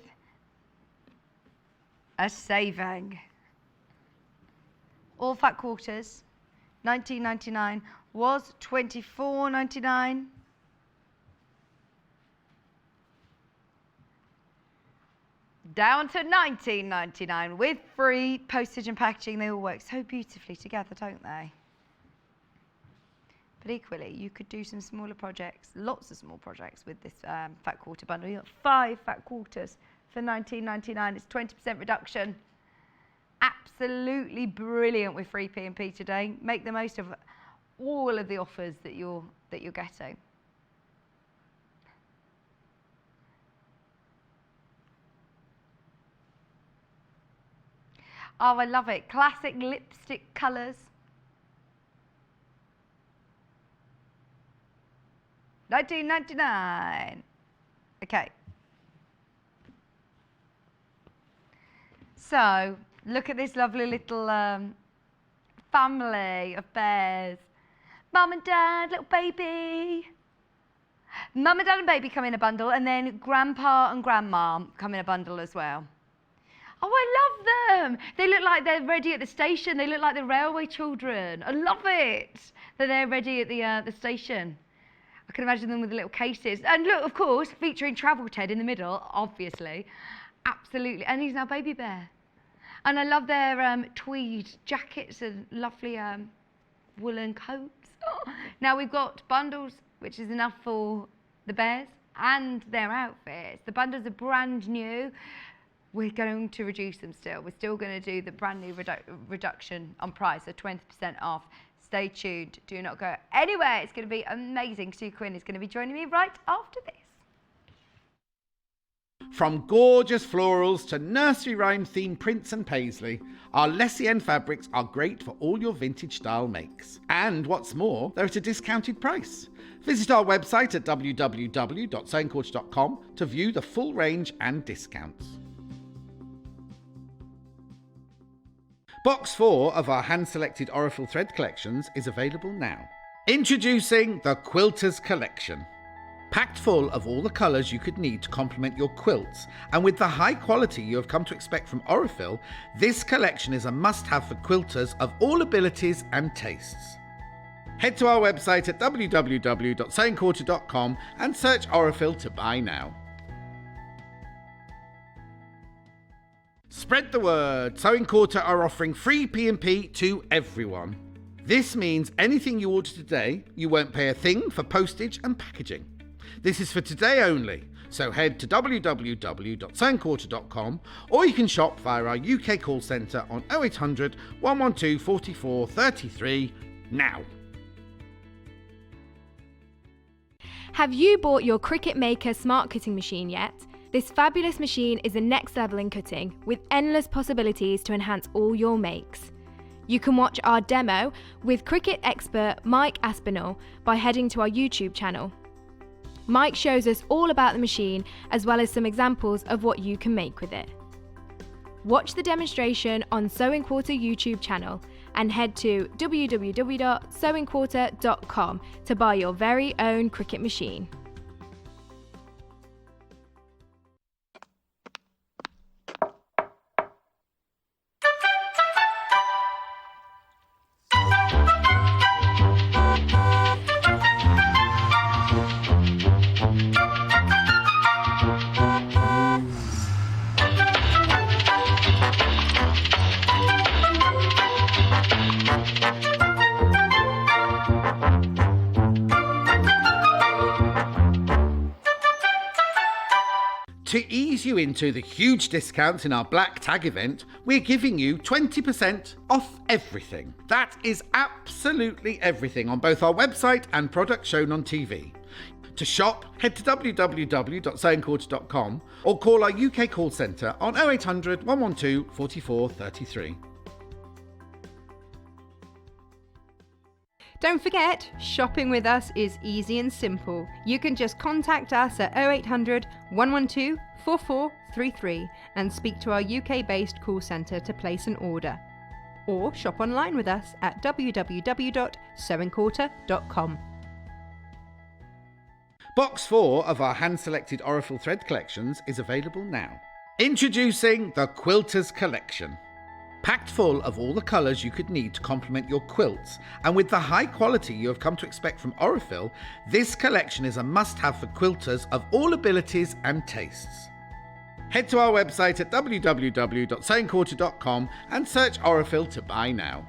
a saving. All fat quarters, £19.99 was £24.99. Down to £19.99 with free postage and packaging. They all work so beautifully together, don't they? But equally, you could do some smaller projects, lots of small projects with this fat quarter bundle. You've got 5 fat quarters for £19.99. It's 20% reduction. Absolutely brilliant with free P&P today. Make the most of all of the offers that you're getting. Oh, I love it. Classic lipstick colours. £19.99. Okay. So, look at this lovely little family of bears. Mum and Dad, little baby. Mum and Dad and baby come in a bundle, and then Grandpa and Grandma come in a bundle as well. Oh, I love them. They look like they're ready at the station. They look like the railway children. I love it that they're ready at the station. I can imagine them with the little cases. And look, of course, featuring Travel Ted in the middle, obviously. Absolutely. And he's now Baby Bear. And I love their tweed jackets and lovely woolen coats. Now we've got bundles, which is enough for the bears and their outfits. The bundles are brand new. We're going to reduce them still. We're still going to do the brand new reduction on price, so 20% off. Stay tuned. Do not go anywhere. It's going to be amazing. Sue Quinn is going to be joining me right after this. From gorgeous florals to nursery rhyme themed prints and paisley, our Lessienne fabrics are great for all your vintage style makes. And what's more, they're at a discounted price. Visit our website at www.sewingquarter.com to view the full range and discounts. Box 4 of our hand-selected Aurifil thread collections is available now. Introducing the Quilters Collection. Packed full of all the colours you could need to complement your quilts, and with the high quality you have come to expect from Aurifil, this collection is a must-have for quilters of all abilities and tastes. Head to our website at www.sewingquarter.com and search Aurifil to buy now. Spread the word. Sewing Quarter are offering free P&P to everyone. This means anything you order today, you won't pay a thing for postage and packaging. This is for today only, so head to www.sewingquarter.com or you can shop via our UK call centre on 0800 112 44 33 now. Have you bought your Cricut Maker smart cutting machine yet? This fabulous machine is the next level in cutting, with endless possibilities to enhance all your makes. You can watch our demo with Cricut expert Mike Aspinall by heading to our YouTube channel. Mike shows us all about the machine, as well as some examples of what you can make with it. Watch the demonstration on Sewing Quarter YouTube channel and head to www.sewingquarter.com to buy your very own Cricut machine. To ease you into the huge discounts in our Black Tag event, we're giving you 20% off everything. That is absolutely everything on both our website and products shown on TV. To shop, head to www.sewingquarter.com or call our UK call centre on 0800 112 4433. Don't forget, shopping with us is easy and simple. You can just contact us at 0800 112 4433 and speak to our UK-based call centre to place an order. Or shop online with us at www.sewingquarter.com. Box 4 of our hand-selected Aurifil thread collections is available now. Introducing the Quilters Collection. Packed full of all the colours you could need to complement your quilts, and with the high quality you have come to expect from Aurifil, this collection is a must-have for quilters of all abilities and tastes. Head to our website at www.sewingquarter.com and search Aurifil to buy now.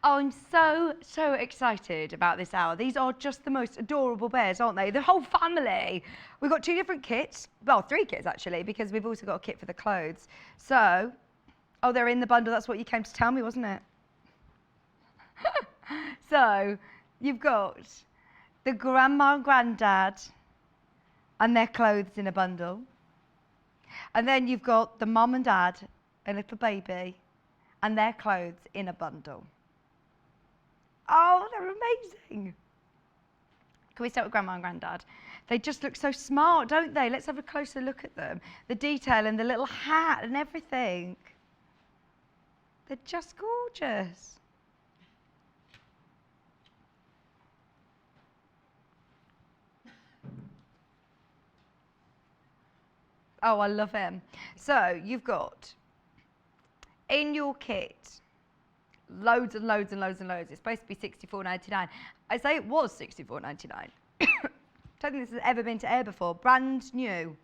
Oh, I'm so excited about this hour. These are just the most adorable bears, aren't they? The whole family. We've got 2 different kits. Well, 3 kits, actually, because we've also got a kit for the clothes. So, oh, they're in the bundle. That's what you came to tell me, wasn't it? So, you've got the grandma and granddad and their clothes in a bundle. And then you've got the mum and dad, a little baby, and their clothes in a bundle. Oh, they're amazing. Can we start with Grandma and Granddad? They just look so smart, don't they? Let's have a closer look at them. The detail and the little hat and everything. They're just gorgeous. Oh, I love him. So you've got in your kit loads and loads and loads and loads. It's supposed to be $64.99. I say it was $64.99. Don't think this has ever been to air before. Brand new.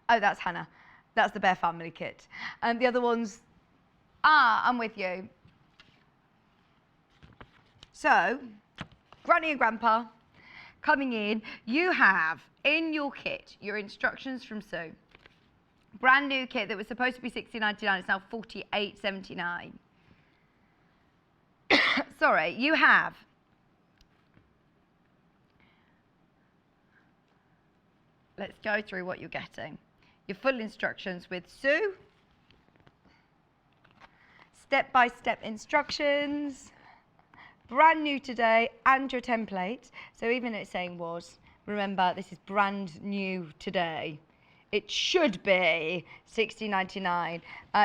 Oh, that's Hannah. That's the Bear Family kit. And the other ones, I'm with you. So, Granny and Grandpa coming in. You have in your kit your instructions from Sue. Brand new kit that was supposed to be $60.99. It's now $48.79. Sorry, you have let's go through what you're getting. Your full instructions with Sue, step-by-step instructions, brand new today, and your template. So even it's saying was, remember this is brand new today. It should be $60.99,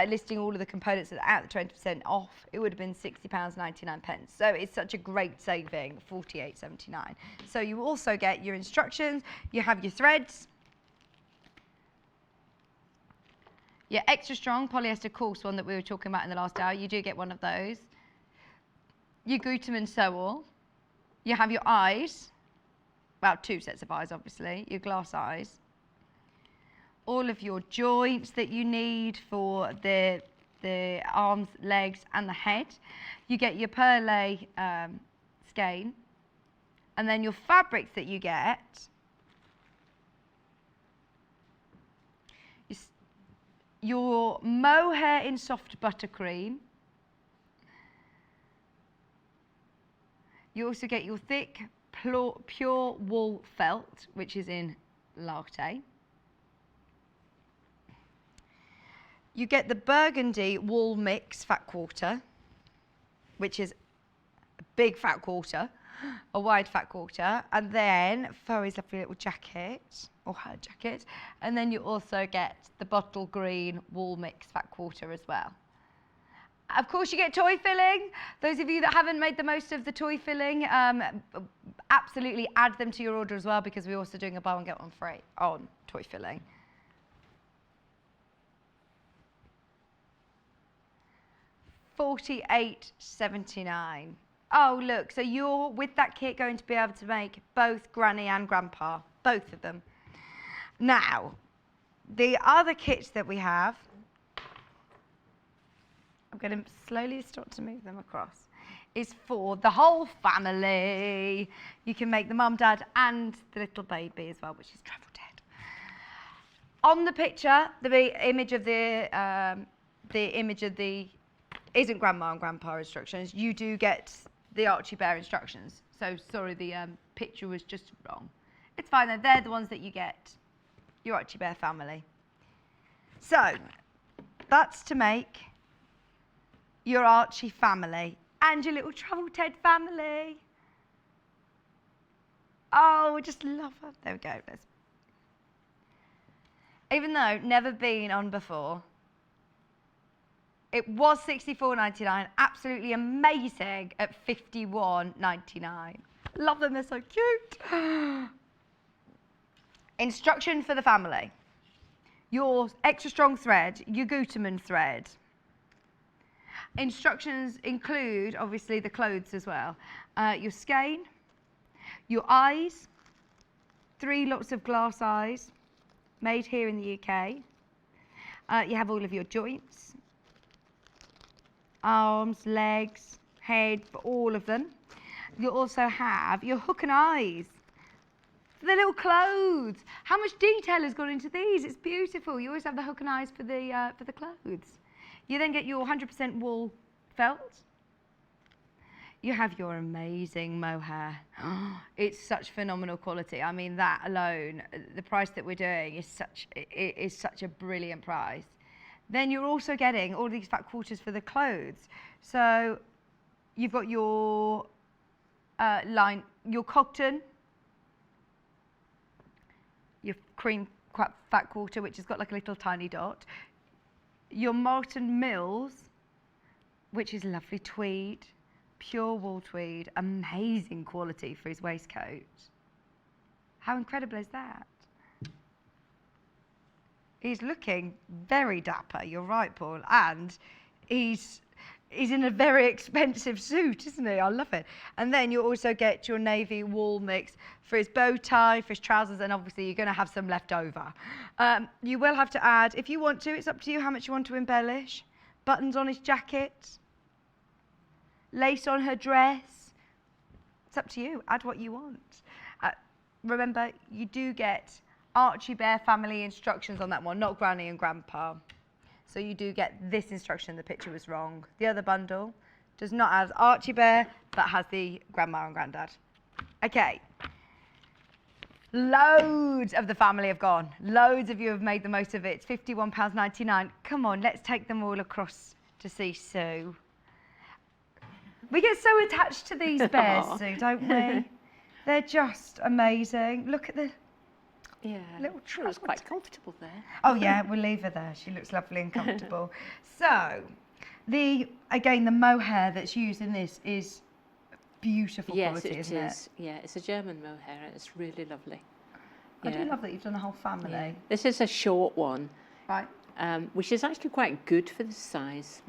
listing all of the components that are at the 20% off. It would have been £60.99. So it's such a great saving, $48.79. So you also get your instructions, you have your threads, your extra strong polyester coarse one that we were talking about in the last hour. You do get one of those. Your Gutermann sew-all. You have your eyes, well, 2 sets of eyes obviously, your glass eyes. All of your joints that you need for the arms, legs, and the head. You get your perle skein, and then your fabrics that you get. Your mohair in soft buttercream. You also get your thick, pure wool felt, which is in latte. You get the burgundy wool mix fat quarter, which is a big fat quarter, a wide fat quarter, and then Furry's lovely little jacket, or her jacket, and then you also get the bottle green wool mix fat quarter as well. Of course, you get toy filling. Those of you that haven't made the most of the toy filling, absolutely add them to your order as well, because we're also doing a buy one get one free on toy filling. $48.79. Oh, look, so you're, with that kit, going to be able to make both Granny and Grandpa, both of them. Now, the other kits that we have, I'm going to slowly start to move them across, is for the whole family. You can make the mum, dad, and the little baby as well, which is Travel Ted. On the picture, the image of the isn't Grandma and Grandpa instructions. You do get the Archie Bear instructions. So sorry, the picture was just wrong. It's fine though. They're the ones that you get. Your Archie Bear family. So that's to make your Archie family and your little Travel Ted family. Oh, I just love her. There we go. Even though never been on before, it was $64.99, absolutely amazing at $51.99. Love them, they're so cute. Instruction for the family. Your extra strong thread, your Gutermann thread. Instructions include, obviously, the clothes as well. Your skein, your eyes, 3 lots of glass eyes, made here in the UK. You have all of your joints, arms, legs, head, for all of them. You also have your hook and eyes for the little clothes. How much detail has gone into these? It's beautiful. You always have the hook and eyes for the clothes. You then get your 100% wool felt. You have your amazing mohair. It's such phenomenal quality. I mean, that alone, the price that we're doing is such a brilliant price. Then you're also getting all these fat quarters for the clothes. So you've got your your cotton, your cream fat quarter, which has got like a little tiny dot, your Martin Mills, which is lovely tweed, pure wool tweed, amazing quality for his waistcoat. How incredible is that? He's looking very dapper, you're right, Paul, and he's in a very expensive suit, isn't he? I love it. And then you also get your navy wool mix for his bow tie, for his trousers, and obviously you're going to have some left over. You will have to add, if you want to, it's up to you how much you want to embellish. Buttons on his jacket, lace on her dress. It's up to you. Add what you want. Remember, you do get Archie Bear family instructions on that one, not Granny and Grandpa. So you do get this instruction. The picture was wrong. The other bundle does not have Archie Bear, but has the Grandma and Granddad. Okay. Loads of the family have gone. Loads of you have made the most of it. It's £51.99. Come on, let's take them all across to see Sue. We get so attached to these bears, Sue, don't we? They're just amazing. Look at the little She was quite comfortable there. Oh yeah, we'll leave her there. She looks lovely and comfortable. So, the mohair that's used in this is beautiful quality, isn't it? Yeah, it's a German mohair and it's really lovely. I do love that you've done the whole family. Yeah. This is a short one, Right. which is actually quite good for the size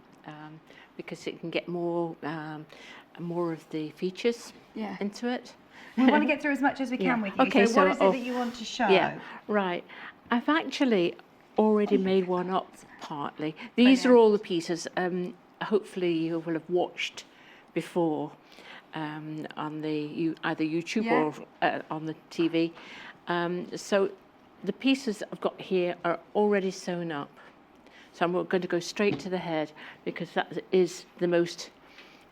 because it can get more of the features into it. We want to get through as much as we can with you. Okay, so what is it that you want to show? Yeah, right. I've actually already made one up partly. These are all the pieces. Hopefully you will have watched before on either YouTube or on the TV. So the pieces I've got here are already sewn up. So I'm going to go straight to the head because that is the most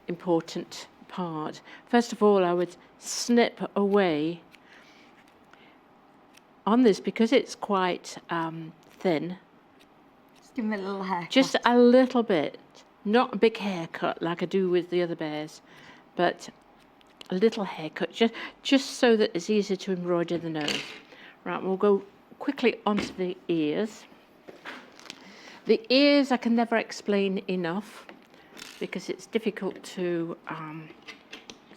important part. First of all, I would snip away on this because it's quite thin. Just give him a little haircut. Just a little bit, not a big haircut like I do with the other bears, but a little haircut, just so that it's easier to embroider the nose. Right, we'll go quickly onto the ears. The ears I can never explain enough because it's difficult to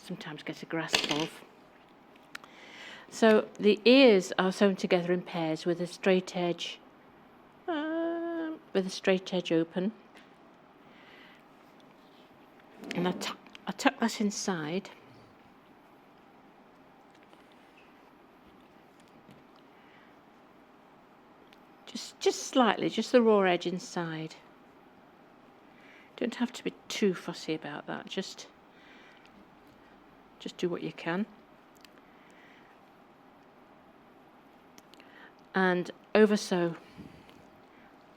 sometimes get a grasp of. So the ears are sewn together in pairs with a straight edge, open, and a I'll tuck that inside. Just slightly, just the raw edge inside. Don't have to be too fussy about that. Just do what you can. And over sew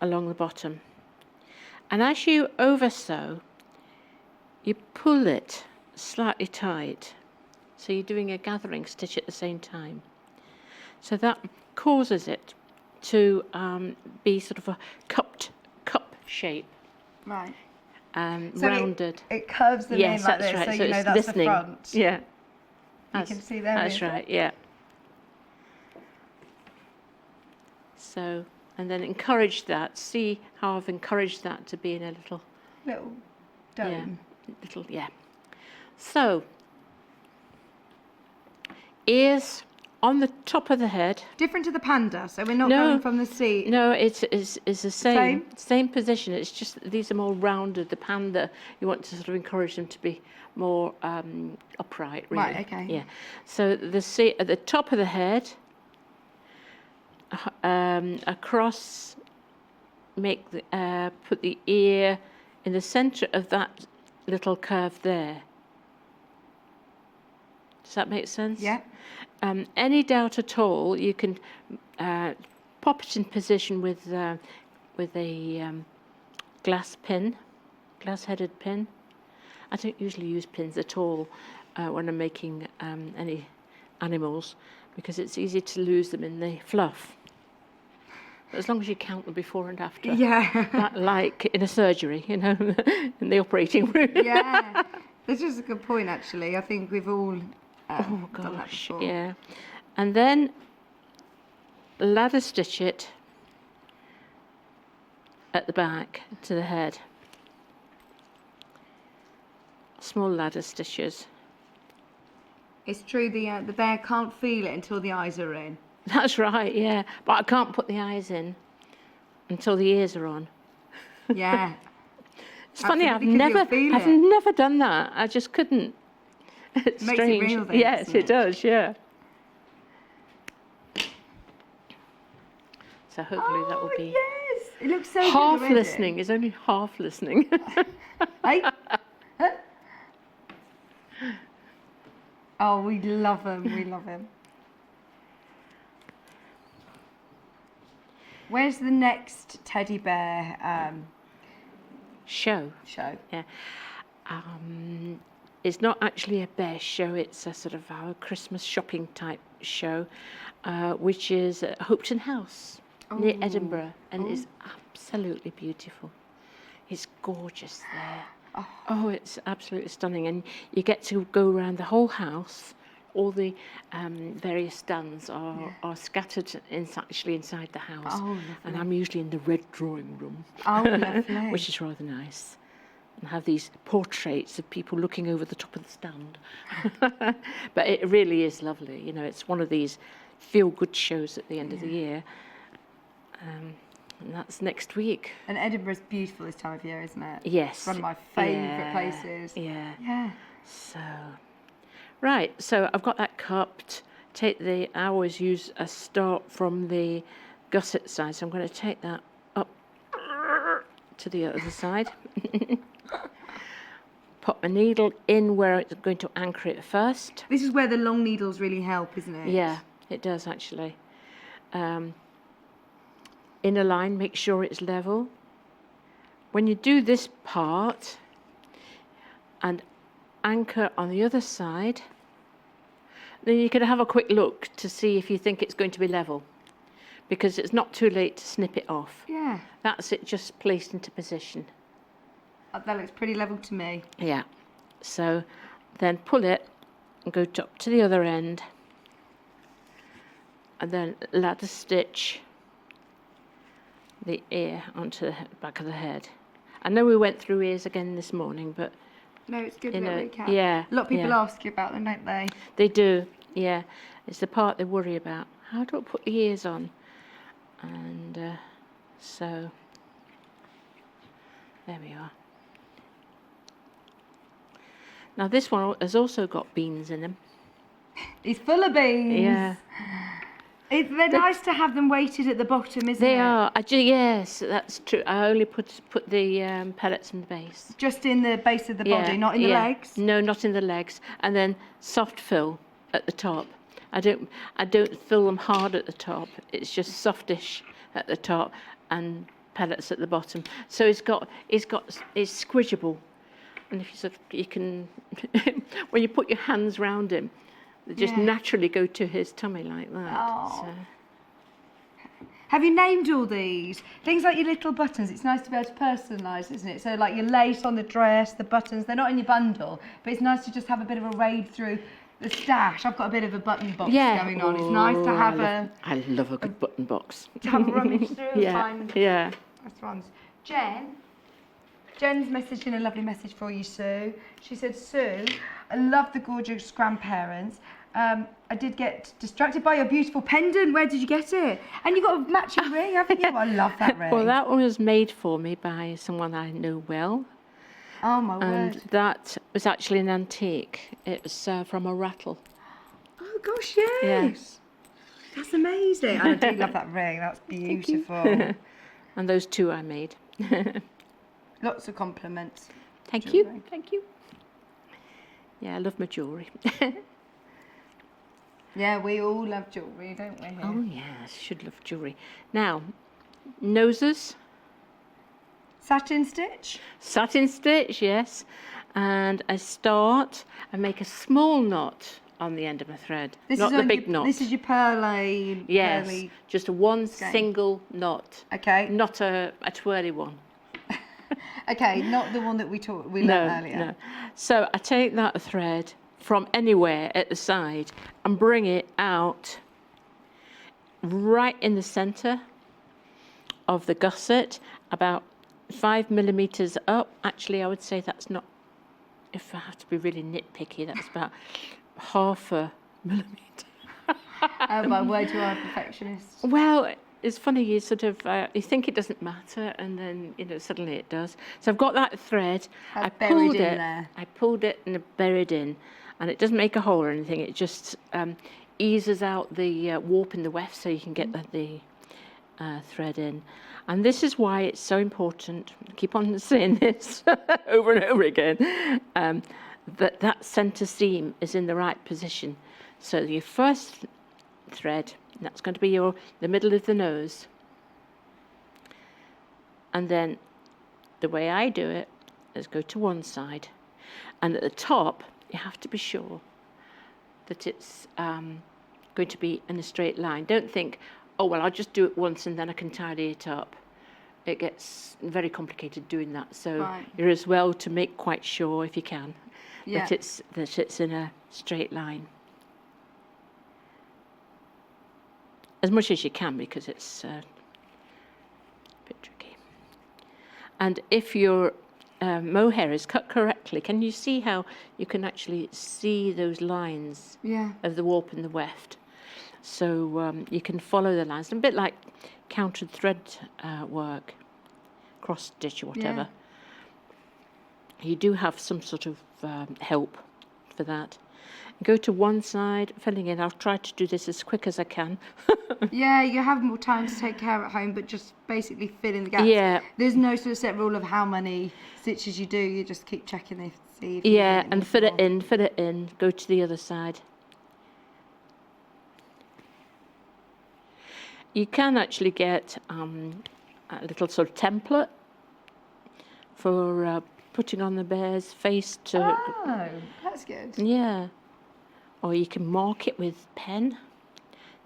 along the bottom. And as you over sew, you pull it slightly tight. So you're doing a gathering stitch at the same time. So that causes it to be sort of a cup shape. Right. So Rounded. rounded. It curves them Yes, in like that's this, right. so So you know it's that's listening. the front. Yeah. You can see them. That's right, yeah. So, and then encourage that. See how I've encouraged that to be in a little Dome. Yeah. So, ears on the top of the head. Different to the panda, so we're not No. going from the seat. No, it's the Same? same position. It's just that these are more rounded. The panda, you want to sort of encourage them to be more upright, really. Right, okay. Yeah. So the seat at the top of the head, across, make the put the ear in the centre of that little curve there. Does that make sense? Yeah. Any doubt at all, you can pop it in position with a glass-headed pin. I don't usually use pins at all when I'm making any animals because it's easy to lose them in the fluff. But as long as you count them before and after. Yeah. Like in a surgery, you know, in the operating room. Yeah. This is a good point, actually. I think we've all Oh done that gosh, before. yeah. And then ladder stitch it at the back to the head. Small ladder stitches. It's true, the bear can't feel it until the eyes are in. That's right, yeah. But I can't put the eyes in until the ears are on. Yeah. It's funny, I've Absolutely, 'cause you'll feel it. never done that. I just couldn't. It's Makes it strange. real then, Yes, doesn't it it? does, yeah. So hopefully that will be Yes. It looks so good half already. listening. Is only half listening. Hey. Oh, we love him. We love him. Where's the next teddy bear Show. show? Yeah. It's not actually a bear show, it's a sort of our Christmas shopping type show, which is at Hopetoun House near Edinburgh, and it's absolutely beautiful. It's gorgeous there. Oh, it's absolutely stunning, and you get to go around the whole house. All the various stands are scattered actually inside the house, Oh, lovely. and I'm usually in the red drawing room, Oh, lovely. which is rather nice. And have these portraits of people looking over the top of the stand. But it really is lovely. You know, it's one of these feel-good shows at the end of the year. And that's next week. And Edinburgh's beautiful this time of year, isn't it? Yes. It's one of my favourite Yeah, places. Yeah. Yeah. So, right. So I've got that cupped. I always use a start from the gusset side. So I'm going to take that up to the other side. Pop my needle in where it's going to anchor it first. This is where the long needles really help, isn't it? Yeah, it does actually. Inner line, make sure it's level. When you do this part and anchor on the other side, then you can have a quick look to see if you think it's going to be level, because it's not too late to snip it off. Yeah. That's it, just placed into position. That looks pretty level to me. Yeah. So then pull it and go up to the other end, and then ladder stitch the ear onto the back of the head. I know we went through ears again this morning, but No, it's good. You little know, recap. yeah, A lot of people yeah. ask you about them, don't they? they do, yeah. It's the part they worry about. How do I put the ears on? And so there we are. Now this one has also got beans in them. It's full of beans. Yeah. They're nice to have them weighted at the bottom, isn't it? They are. Yes, that's true. I only put the pellets in the base. Just in the base of the body, not in the legs? No, not in the legs. And then soft fill at the top. I don't fill them hard at the top. It's just softish at the top and pellets at the bottom. So it's squidgeable. And if you can, when you put your hands round him, they just naturally go to his tummy like that. Oh. So. Have you named all these? Things like your little buttons, it's nice to be able to personalise, isn't it? So like your lace on the dress, the buttons, they're not in your bundle, but it's nice to just have a bit of a raid through the stash. I've got a bit of a button box going on. It's nice to have I love a good button box. To have a rummage through and find nice ones. Jen's messaging a lovely message for you, Sue. She said, Sue, I love the gorgeous grandparents. I did get distracted by your beautiful pendant. Where did you get it? And you've got a matching ring, haven't you? I love that ring. Well, that one was made for me by someone I know well. Oh, my word. And that was actually an antique. It was from a rattle. Oh, gosh, yes. Yeah. That's amazing. I do love that ring. That's beautiful. And those two I made. Lots of compliments. Thank you. Thank you. Yeah, I love my jewellery. Yeah, we all love jewellery, don't we? Here? Oh, yes, should love jewellery. Now, noses. Satin stitch? Satin stitch, yes. And I start and make a small knot on the end of my thread, not the big knot. This is your pearly. Yes, pearly just one single knot. Okay. Not a twirly one. Okay, not the one that we learned earlier. No. So I take that thread from anywhere at the side and bring it out right in the centre of the gusset, about 5 millimetres up. Actually, I would say that's not, if I have to be really nitpicky, that's about 0.5 millimetre. Oh my word, you are a perfectionist. Well, it's funny, you sort of, you think it doesn't matter, and then, suddenly it does. So I've got that thread, I pulled it and I buried in, and it doesn't make a hole or anything, it just eases out the warp in the weft so you can get the thread in. And this is why it's so important, I keep on saying this over and over again, that centre seam is in the right position. So your first thread, that's going to be the middle of the nose. And then the way I do it is go to one side. And at the top, you have to be sure that it's going to be in a straight line. Don't think, oh, well, I'll just do it once and then I can tidy it up. It gets very complicated doing that. So you're as well to make quite sure, if you can, that it's in a straight line. As much as you can, because it's a bit tricky. And if your mohair is cut correctly, can you see how you can actually see those lines of the warp and the weft? So you can follow the lines, a bit like countered thread work, cross stitch or whatever. Yeah. You do have some sort of help for that. Go to one side, filling in. I'll try to do this as quick as I can. Yeah, you have more time to take care at home, but just basically fill in the gaps. Yeah. There's no sort of set rule of how many stitches you do. You just keep checking to see if and fill it in, go to the other side. You can actually get a little sort of template for putting on the bear's face to... Oh, that's good. Yeah. Or you can mark it with pen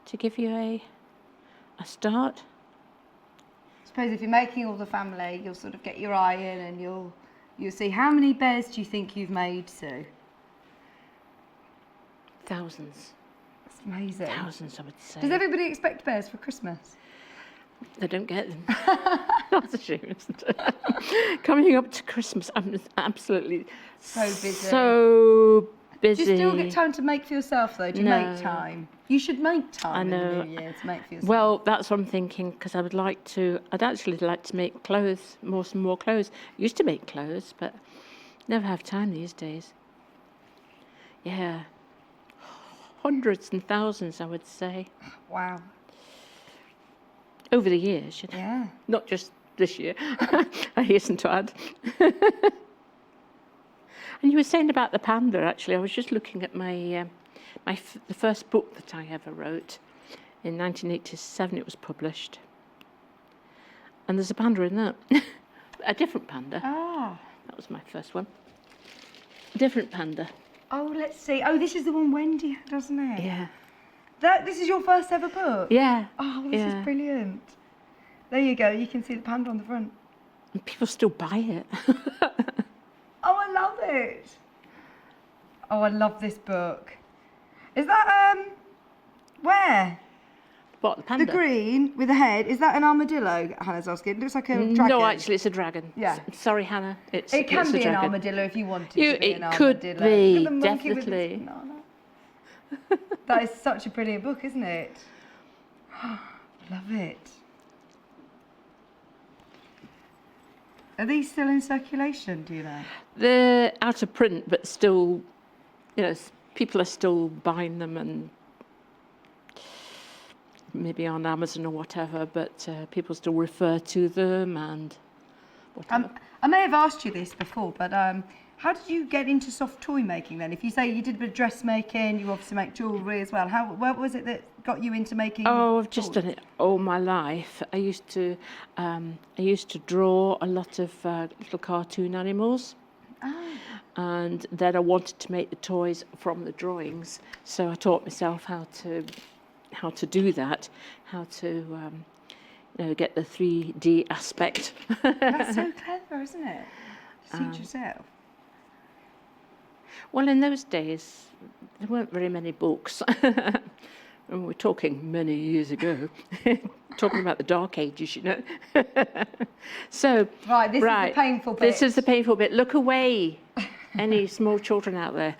to give you a start. I suppose if you're making all the family, you'll sort of get your eye in and you'll see how many bears do you think you've made, Sue? Thousands. That's amazing. Thousands, I would say. Does everybody expect bears for Christmas? They don't get them. That's a shame, isn't it? Coming up to Christmas, I'm absolutely so busy. So busy. Do you still get time to make for yourself, though? Do you make time? You should make time in the new year to make for yourself. Well, that's what I'm thinking, because I'd actually like to make clothes, some more clothes. I used to make clothes, but never have time these days. Yeah. Hundreds and thousands, I would say, Wow. over the years, you know. Yeah. Not just this year, I hasten to add. And you were saying about the panda, actually. I was just looking at the first book that I ever wrote. In 1987 it was published. And there's a panda in that. A different panda. Ah. That was my first one. Different panda. Oh, let's see. Oh, this is the one Wendy had, doesn't it? Yeah. This is your first ever book? Yeah. Oh, this is brilliant. There you go. You can see the panda on the front. And people still buy it. Oh, I love it. Oh, I love this book. Is that, where? What, the panda? The green with the head, is that an armadillo, Hannah's asking? It looks like a dragon. No, actually, it's a dragon. Yeah. Sorry, Hannah. It It can it's be a an dragon. armadillo if you wanted to be an It could armadillo. be, Look at the monkey with its definitely. banana. That is such a brilliant book, isn't it? Love it. Are these still in circulation, do you know? They're out of print, but still, you know, people are still buying them, and maybe on Amazon or whatever, but people still refer to them and whatever. I may have asked you this before, but how did you get into soft toy making then? If you say you did a bit of dressmaking, you obviously make jewellery as well. What was it that got you into making? Oh, I've just toys? done it all my life. I used to draw a lot of little cartoon animals. And then I wanted to make the toys from the drawings, so I taught myself how to do that, how to get the 3D aspect. That's so clever, isn't it? To teach yourself. Well, in those days, there weren't very many books. And we're talking many years ago, talking about the Dark Ages, you know. So, Right, this is the painful bit. This is the painful bit. Look away, any small children out there.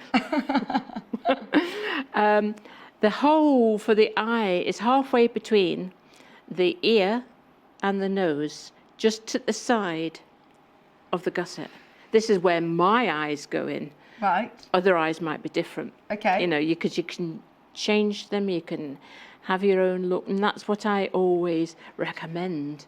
The hole for the eye is halfway between the ear and the nose, just to the side of the gusset. This is where my eyes go in. Right. Other eyes might be different. Okay. You know, because you can change them, you can have your own look, and that's what I always recommend.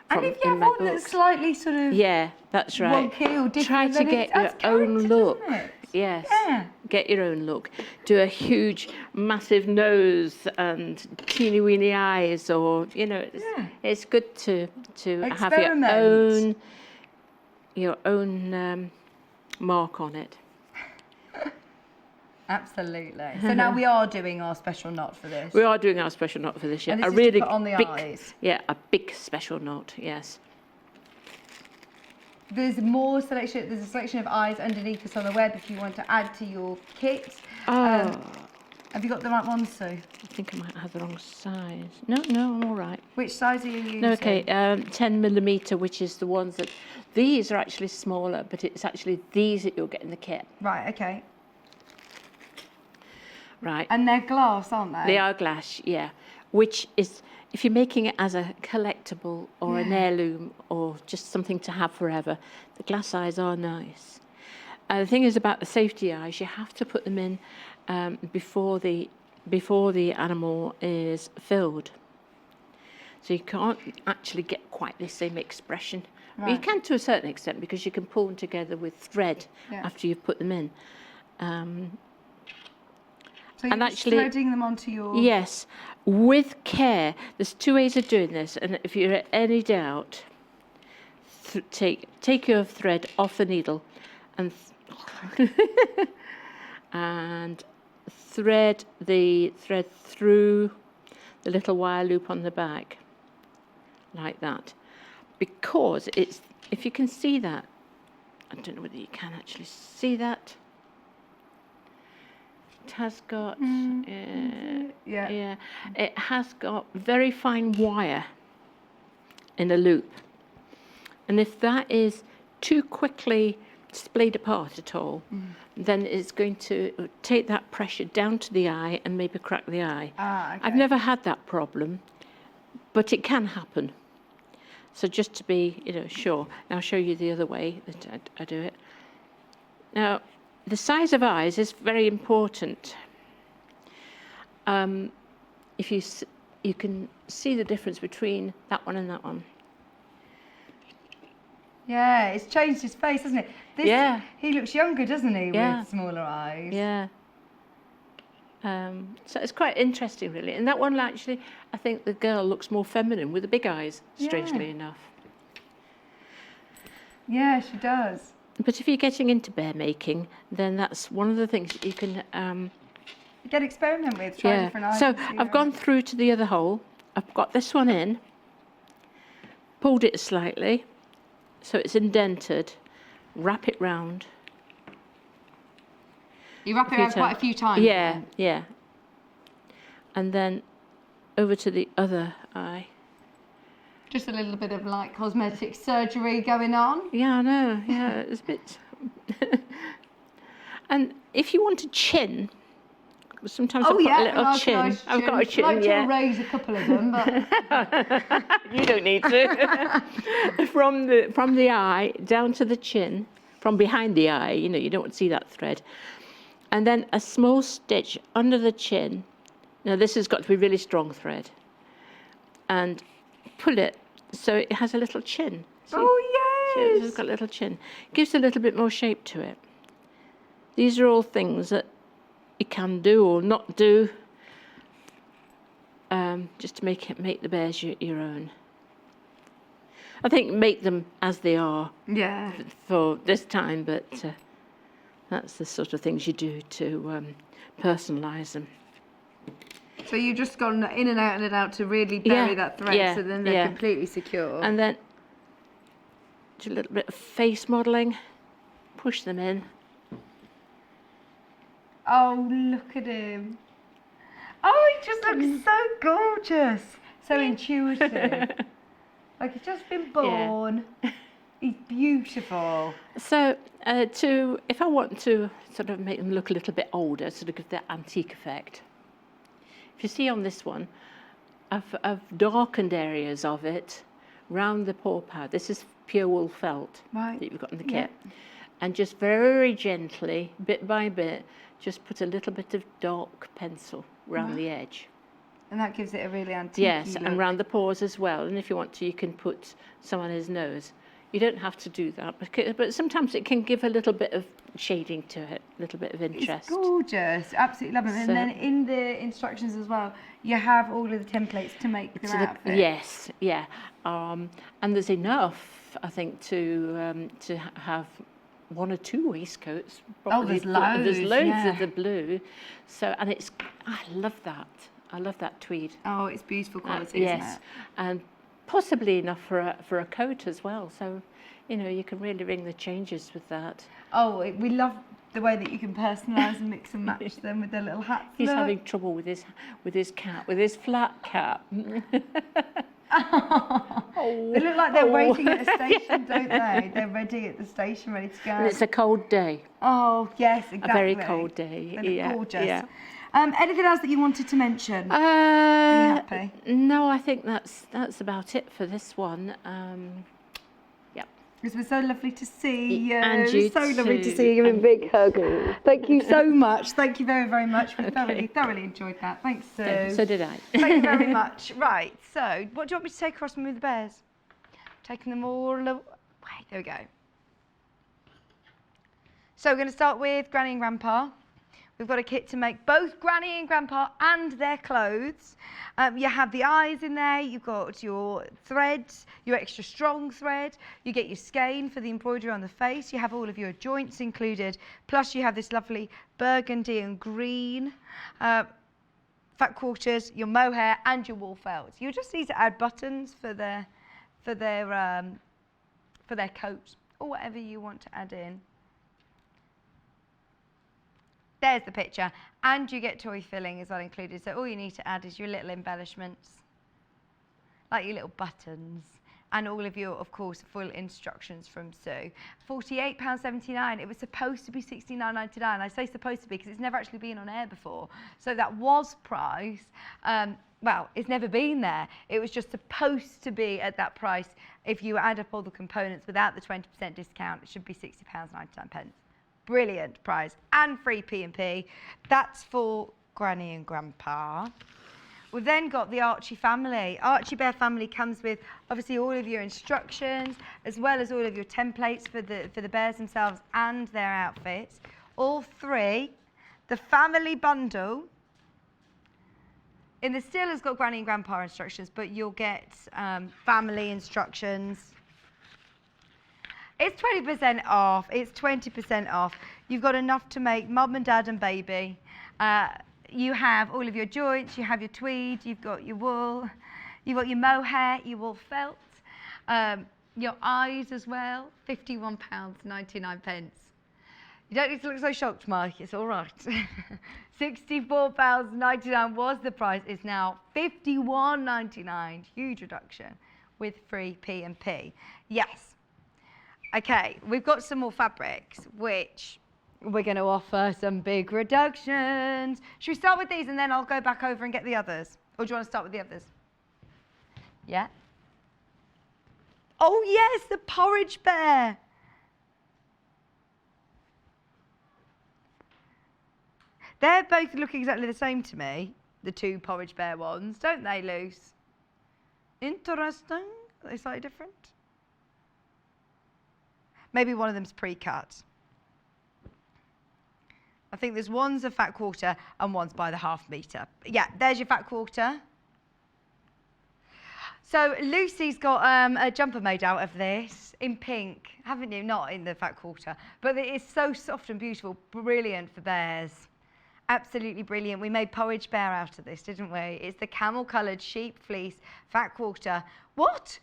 And if you have one that's slightly sort of yeah, that's right. wonky or different, Try to then get it adds your own character, look. doesn't it? Yes. Yeah. Get your own look. Do a huge, massive nose and teeny weeny eyes, or it's good to have your own mark on it. Absolutely. So now we are doing our special knot for this. We are doing our special knot for this year. And this A is really to put on the big, eyes. yeah, a big special knot. Yes. There's more selection. There's a selection of eyes underneath us on the web if you want to add to your kit. Oh, Have you got the right ones, Sue? I think I might have the wrong size. No, I'm all right. Which size are you using? No, okay, 10 millimetre, which is the ones that, these are actually smaller, but it's actually these that you'll get in the kit. Right, okay. Right. And they're glass, aren't they? They are glass, yeah. Which is, if you're making it as a collectible or an heirloom or just something to have forever, the glass eyes are nice. The thing is about the safety eyes, you have to put them in before the animal is filled. So you can't actually get quite the same expression. Right. You can to a certain extent because you can pull them together with thread after you've put them in. So you're actually threading them onto your... Yes, with care. There's two ways of doing this, and if you're at any doubt, take your thread off the needle and and thread the thread through the little wire loop on the back, like that. Because it's, if you can see that, I don't know whether you can actually see that. It has got, it has got very fine wire in a loop. And if that is too quickly splayed apart at all, then it's going to take that pressure down to the eye and maybe crack the eye. Ah, okay. I've never had that problem, but it can happen. So just to be, sure. Now I'll show you the other way that I do it. Now, the size of eyes is very important. If you can see the difference between that one and that one. Yeah, it's changed his face, hasn't it? Yeah. He looks younger, doesn't he, Yeah. with smaller eyes? Yeah. So it's quite interesting, really. And that one, actually, I think the girl looks more feminine with the big eyes, strangely enough. Yeah, she does. But if you're getting into bear making, then that's one of the things that you can... You can experiment with, try different eyes. So and see I've gone through to the other hole. I've got this one in, pulled it slightly, so it's indented, wrap it round. You wrap it around quite a few times. Yeah, yeah. And then over to the other eye. Just a little bit of like cosmetic surgery going on. Yeah, I know. Yeah, it's a bit. And if you want a chin, sometimes I've got a little chin. Nice I've got a chin. I'd like yeah. to raise a couple of them, but You don't need to. From the eye down to the chin, from behind the eye. You know, you don't want to see that thread. And then a small stitch under the chin. Now this has got to be really strong thread. And pull it so it has a little chin. See? oh See, yes. it's got a little chin. Gives a little bit more shape to it. These are all things that you can do or not do, just to make the bears your own. I think make them as they are Yeah. for this time, but that's the sort of things you do to personalise them. So you've just gone in and out to really bury Yeah, that thread, yeah, so then they're yeah. completely secure. And then do a little bit of face modelling, push them in. Oh, look at him. Oh, he just looks so gorgeous. So intuitive. Like he's just been born. He's beautiful. So if I want to sort of make them look a little bit older, sort of give that antique effect. If you see on this one, I've darkened areas of it round the paw pad. This is pure wool felt Right. that you've got in the Yeah. kit. And just very gently, bit by bit, just put a little bit of dark pencil round the edge. And that gives it a really antique Yes, look. and round the paws as well. And if you want to, you can put some on his nose. You don't have to do that, but sometimes it can give a little bit of shading to it, a little bit of interest. It's gorgeous. Absolutely love it. And So- then in the instructions as well, you have all of the templates to make their outfit. Yes, yeah. And there's enough, I think, to have one or two waistcoats. Probably. there's loads, There's loads yeah. of the blue. So, and I love that. I love that tweed. Oh, it's beautiful quality, Yes, isn't it? and possibly enough for a coat as well. So, you know, you can really ring the changes with that. Oh, we love the way that you can personalise and mix and match them with their little hats. He's Look. having trouble with his cap, with his flat cap. They look like they're waiting at the station, don't they? They're ready at the station, ready to go. And it's a cold day. Oh, yes, exactly. A very cold day. They look Yeah, gorgeous. yeah. Anything else that you wanted to mention? Are you happy? No, I think that's about it for this one. Yep. It was so lovely to see you. And you so lovely to too. see you. A And big hug. Thank you so much. Thank you very, very much. We Okay. thoroughly enjoyed that. Thanks, Sue. So did I. Thank you very much. Right, so what do you want me to take across and move the bears? Taking them all away. There we go. So we're going to start with Granny and Grandpa. We've got a kit to make both Granny and Grandpa and their clothes. You have the eyes in there, you've got your threads, your extra strong thread, you get your skein for the embroidery on the face, you have all of your joints included, plus you have this lovely burgundy and green fat quarters, your mohair and your wool felt. You just need to add buttons for their coat or whatever you want to add in. There's the picture, and you get toy filling as well included. So all you need to add is your little embellishments, like your little buttons, and all of your, of course, full instructions from Sue. £48.79. It was supposed to be £69.99. I say supposed to be because it's never actually been on air before. So that was price. Well, it's never been there. It was just supposed to be at that price. If you add up all the components without the 20% discount, it should be £60.99. Brilliant price. And free P&P. That's for Granny and Grandpa. We've then got the Archie family. Archie Bear family comes with obviously all of your instructions, as well as all of your templates for the bears themselves and their outfits. All three. The family bundle. In the still has got Granny and Grandpa instructions, but you'll get family instructions. It's 20% off. It's 20% off. You've got enough to make mum and dad and baby. You have all of your joints, you have your tweed, you've got your wool, you've got your mohair, your wool felt, your eyes as well, £51.99. You don't need to look so shocked, Mike, it's all right. £64.99 was the price, it's now £51.99, huge reduction with free P&P. Yes. Okay, we've got some more fabrics, which we're going to offer some big reductions. Should we start with these and then I'll go back over and get the others? Or do you want to start with the others? Yeah? Oh yes, the Porridge Bear. They're both looking exactly the same to me, the two Porridge Bear ones, don't they, Luce? Interesting. Are they slightly different? Maybe one of them's pre-cut. I think there's one's a fat quarter and one's by the half metre. Yeah, there's your fat quarter. So Lucy's got a jumper made out of this in pink, haven't you? Not in the fat quarter, but it is so soft and beautiful, brilliant for bears. Absolutely brilliant. We made Porridge Bear out of this, didn't we? It's the camel coloured sheep fleece fat quarter. What?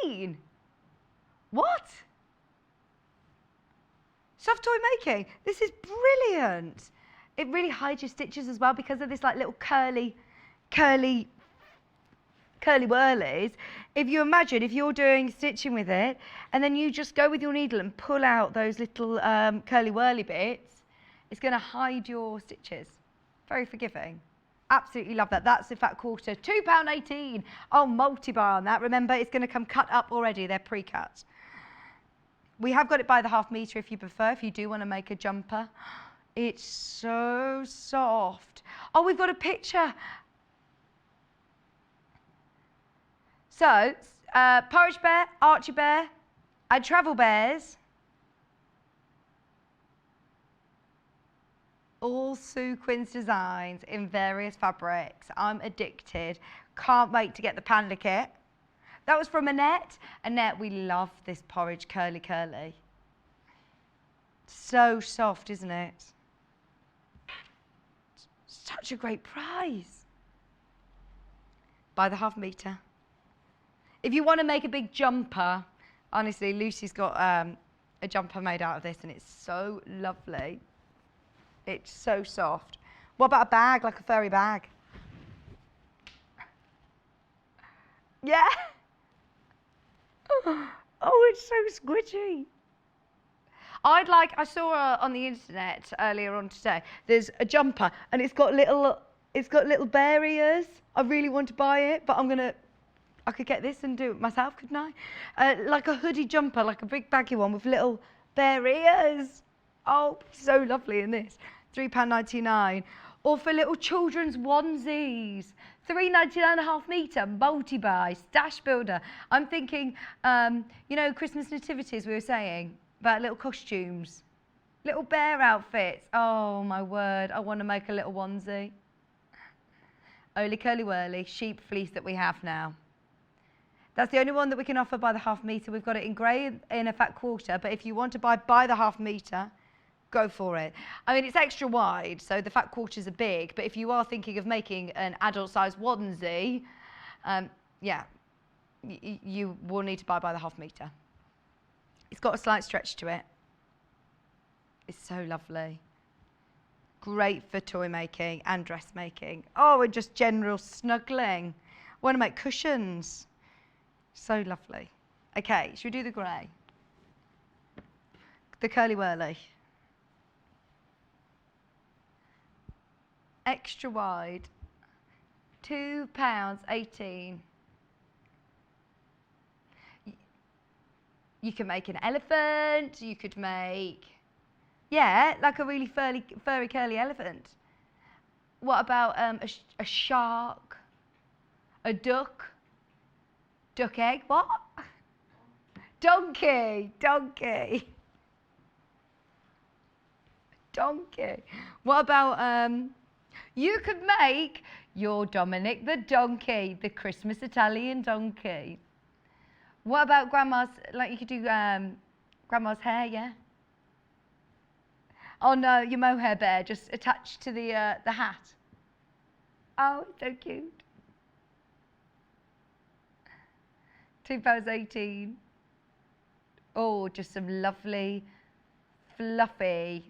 £2.18? What? Soft toy making. This is brilliant. It really hides your stitches as well because of this like little curly whirlies. If you imagine, if you're doing stitching with it and then you just go with your needle and pull out those little curly whirly bits, it's going to hide your stitches. Very forgiving. Absolutely love that. That's the fat quarter. £2.18. Oh, multi-bar on that. Remember, it's going to come cut up already. They're pre-cut. We have got it by the half metre if you prefer, if you do want to make a jumper. It's so soft. Oh, we've got a picture. So, Porridge Bear, Archie Bear, and Travel Bears. All Sue Quinn's designs in various fabrics. I'm addicted. Can't wait to get the Panda kit. That was from Annette. Annette, we love this porridge curly. So soft, isn't it? Such a great price. By the half metre. If you want to make a big jumper, honestly, Lucy's got a jumper made out of this and it's so lovely. It's so soft. What about a bag, like a furry bag? Yeah. Oh, it's so squidgy. I saw on the internet earlier on today, there's a jumper and it's got little bear ears. I really want to buy it, but I could get this and do it myself, couldn't I? Like a hoodie jumper, like a big baggy one with little bear ears. Oh, so lovely in this. £3.99. Or for little children's onesies. £3.99 a half metre, multi-buy, stash builder. I'm thinking, you know, Christmas nativities we were saying, about little costumes. Little bear outfits. Oh, my word, I want to make a little onesie. Only curly whirly, sheep fleece that we have now. That's the only one that we can offer by the half metre. We've got it in grey in a fat quarter, but if you want to buy by the half metre, go for it. I mean, it's extra wide, so the fat quarters are big, but if you are thinking of making an adult-sized onesie, yeah, you will need to buy by the half metre. It's got a slight stretch to it. It's so lovely. Great for toy making and dressmaking. Oh, and just general snuggling. Want to make cushions. So lovely. Okay, should we do the grey? The curly whirly. Extra wide, £2.18. You can make an elephant, you could make Yeah, like a really furry, curly elephant. What about a shark? A duck? Duck egg? What? Donkey. Donkey. Donkey. What about, you could make your Dominic the donkey, the Christmas Italian donkey. What about grandma's, like you could do grandma's hair, yeah? Oh no, your mohair bear just attached to the hat. Oh, it's so cute. 2018. Oh, just some lovely, fluffy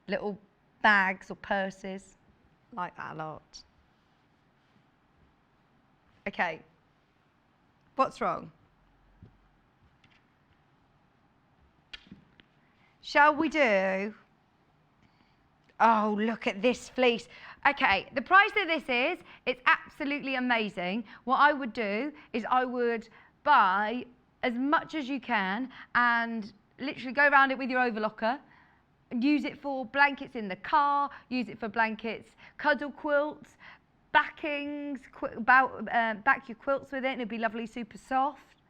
little bags or purses. Like that a lot. Okay. What's wrong? Shall we do? Oh, look at this fleece. Okay, the price of this is, it's absolutely amazing. What I would do is I would buy as much as you can and literally go around it with your overlocker. Use it for blankets in the car, use it for blankets, cuddle quilts, backings, back your quilts with it and it'll be lovely, super soft.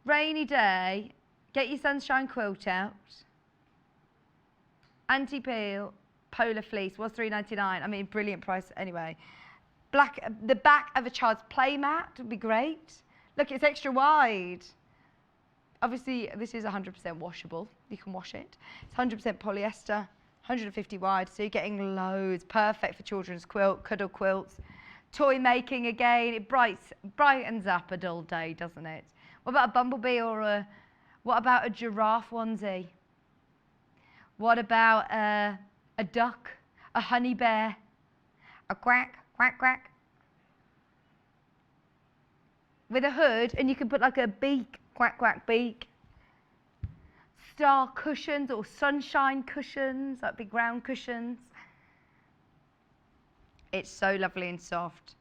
Rainy day, get your sunshine quilt out. Anti-peel, polar fleece was $3.99. I mean, brilliant price anyway. The back of a child's play mat would be great. Look, it's extra wide. Obviously, this is 100% washable. You can wash it. It's 100% polyester, 150 wide, so you're getting loads. Perfect for children's cuddle quilts. Toy making again, it brightens up a dull day, doesn't it? What about a bumblebee or what about a giraffe onesie? What about a duck, a honey bear, a quack, quack, quack? With a hood, and you can put like a beak, quack, quack beak. Star cushions or sunshine cushions, like big round cushions. It's so lovely and soft.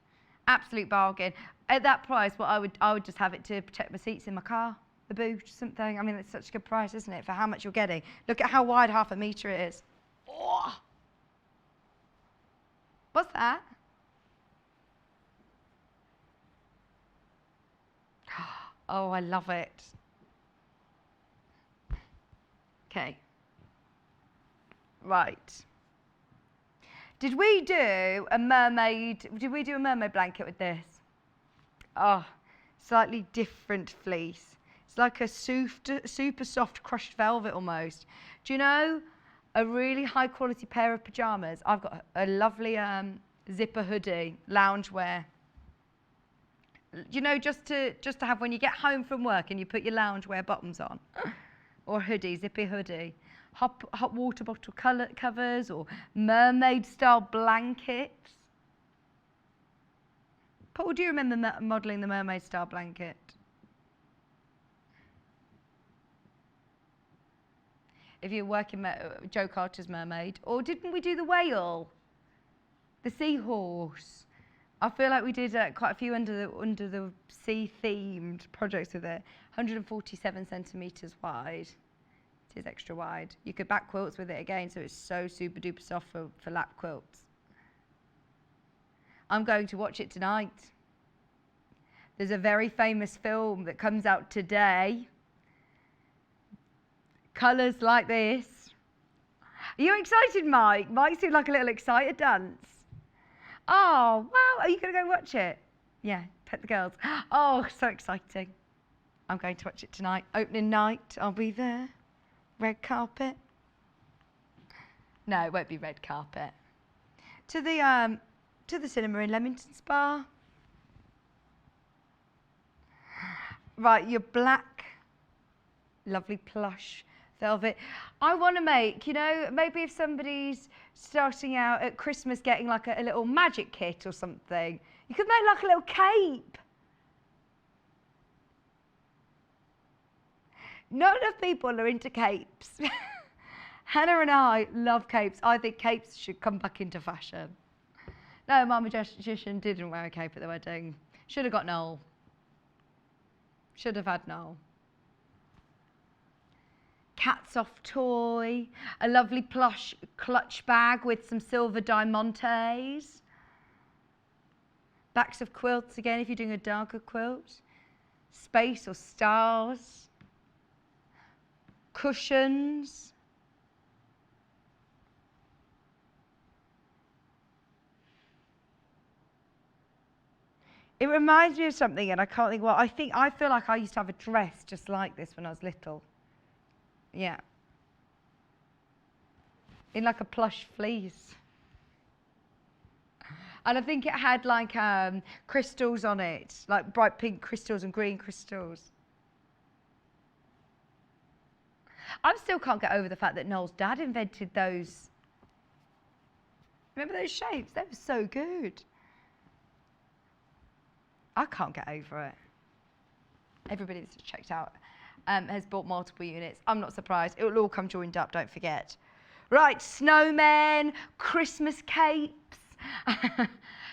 Absolute bargain. At that price, what I would just have it to protect my seats in my car, the boot, something. I mean, it's such a good price, isn't it, for how much you're getting? Look at how wide 1/2 metre it is. Oh. What's that? Oh, I love it. Okay. Right. Did we do a mermaid blanket with this? Oh, slightly different fleece. It's like a super soft crushed velvet almost. Do you know a really high quality pair of pajamas? I've got a lovely zipper hoodie, loungewear. You know, just to have when you get home from work and you put your loungewear bottoms on, or hoodie, zippy hoodie, hot water bottle covers, or mermaid style blankets. Paul, do you remember modelling the mermaid style blanket? If you're working Joe Carter's mermaid, or didn't we do the whale, the seahorse? I feel like we did quite a few under the sea themed projects with it. 147 centimetres wide. It is extra wide. You could back quilts with it again, so it's so super duper soft for lap quilts. I'm going to watch it tonight. There's a very famous film that comes out today. Colours like this. Are you excited, Mike? Mike seemed like a little excited dance. Oh, wow, are you going to go watch it? Yeah, pet the girls. Oh, so exciting. I'm going to watch it tonight. Opening night, I'll be there. Red carpet. No, it won't be red carpet. To the cinema in Leamington Spa. Right, your black, lovely plush velvet. I want to make, you know, maybe if somebody's starting out at Christmas getting like a little magic kit or something, you could make like a little cape. Not enough people are into capes. Hannah and I love capes. I think capes should come back into fashion. No, my magician didn't wear a cape at the wedding. Should have got Noel. Should have had Noel. cat soft toy, a lovely plush clutch bag with some silver diamantes. Backs of quilts again if you're doing a darker quilt. Space or stars. Cushions. It reminds me of something, and I can't think what. I feel like I used to have a dress just like this when I was little. Yeah. In like a plush fleece. And I think it had like crystals on it, like bright pink crystals and green crystals. I still can't get over the fact that Noel's dad invented those. Remember those shapes? They were so good. I can't get over it. Everybody that's checked out has bought multiple units. I'm not surprised. It will all come joined up, don't forget. Right, snowmen, Christmas capes,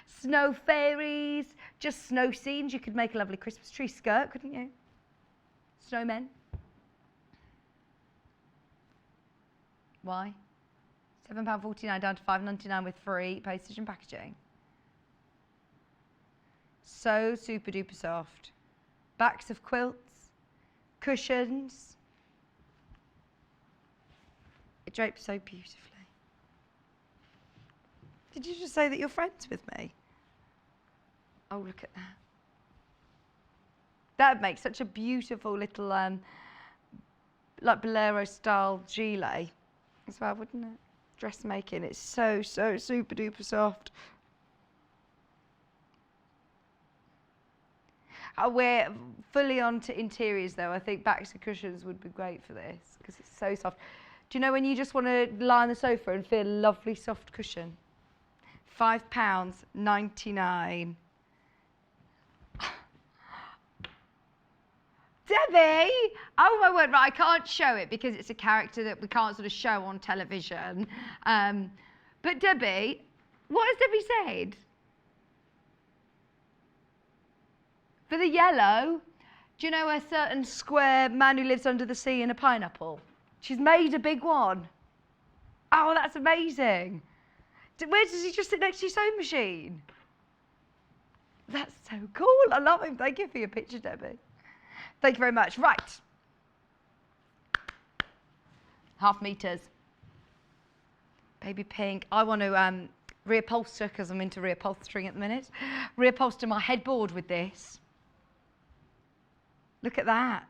snow fairies, just snow scenes. You could make a lovely Christmas tree skirt, couldn't you? Snowmen. Why? £7.49 down to £5.99 with free postage and packaging. So super duper soft. Backs of quilts, cushions. It drapes so beautifully. Did you just say that you're friends with me? Oh, look at that. That would make such a beautiful little, like bolero style gilet as well, wouldn't it? Dressmaking, it's so super duper soft. We're fully on to interiors though. I think backs and cushions would be great for this because it's so soft. Do you know when you just want to lie on the sofa and feel a lovely soft cushion? £5.99. Debbie! Oh my word, right, I can't show it because it's a character that we can't sort of show on television. But Debbie, what has Debbie said? For the yellow, do you know a certain square man who lives under the sea in a pineapple? She's made a big one. Oh, that's amazing. Where does he just sit next to your sewing machine? That's so cool. I love him. Thank you for your picture, Debbie. Thank you very much. Right. Half meters. Baby pink. I want to reupholster, because I'm into reupholstering at the minute. Reupholster my headboard with this. Look at that.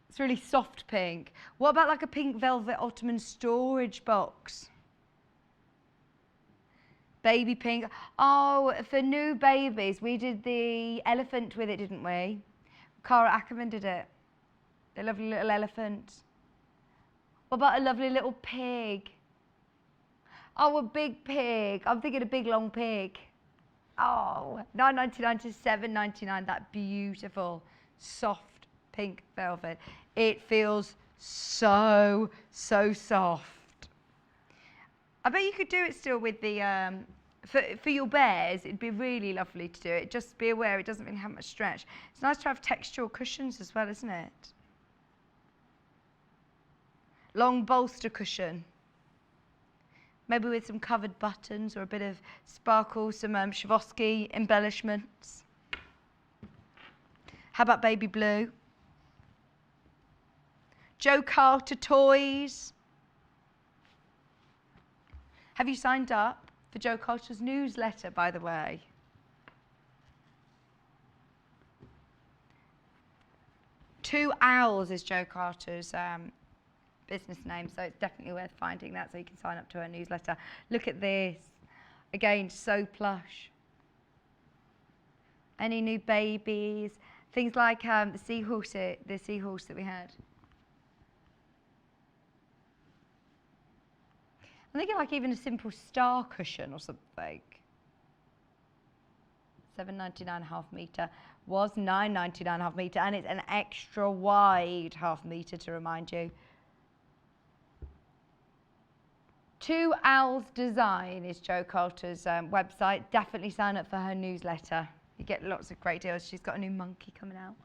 It's really soft pink. What about like a pink velvet ottoman storage box? Baby pink. Oh, for new babies, we did the elephant with it, didn't we? Cara Ackerman did it. The lovely little elephant. What about a lovely little pig? Oh, a big pig. I'm thinking a big long pig. Oh, £9.99 to £7.99. That beautiful, soft pink velvet. It feels so soft. I bet you could do it still with the, for your bears, it'd be really lovely to do it. Just be aware it doesn't really have much stretch. It's nice to have textural cushions as well, isn't it? Long bolster cushion. Maybe with some covered buttons or a bit of sparkle, some Swarovski embellishments. How about baby blue? Joe Carter toys. Have you signed up for Joe Carter's newsletter, by the way? Two Owls is Joe Carter's business name, so it's definitely worth finding that so you can sign up to her newsletter. Look at this. Again, so plush. Any new babies? Things like the seahorse that we had. I'm thinking like even a simple star cushion or something. £7.99 half metre was £9.99 half metre, and it's an extra wide half metre to remind you. Two Owls Design is Jo Carter's website. Definitely sign up for her newsletter. You get lots of great deals. She's got a new monkey coming out.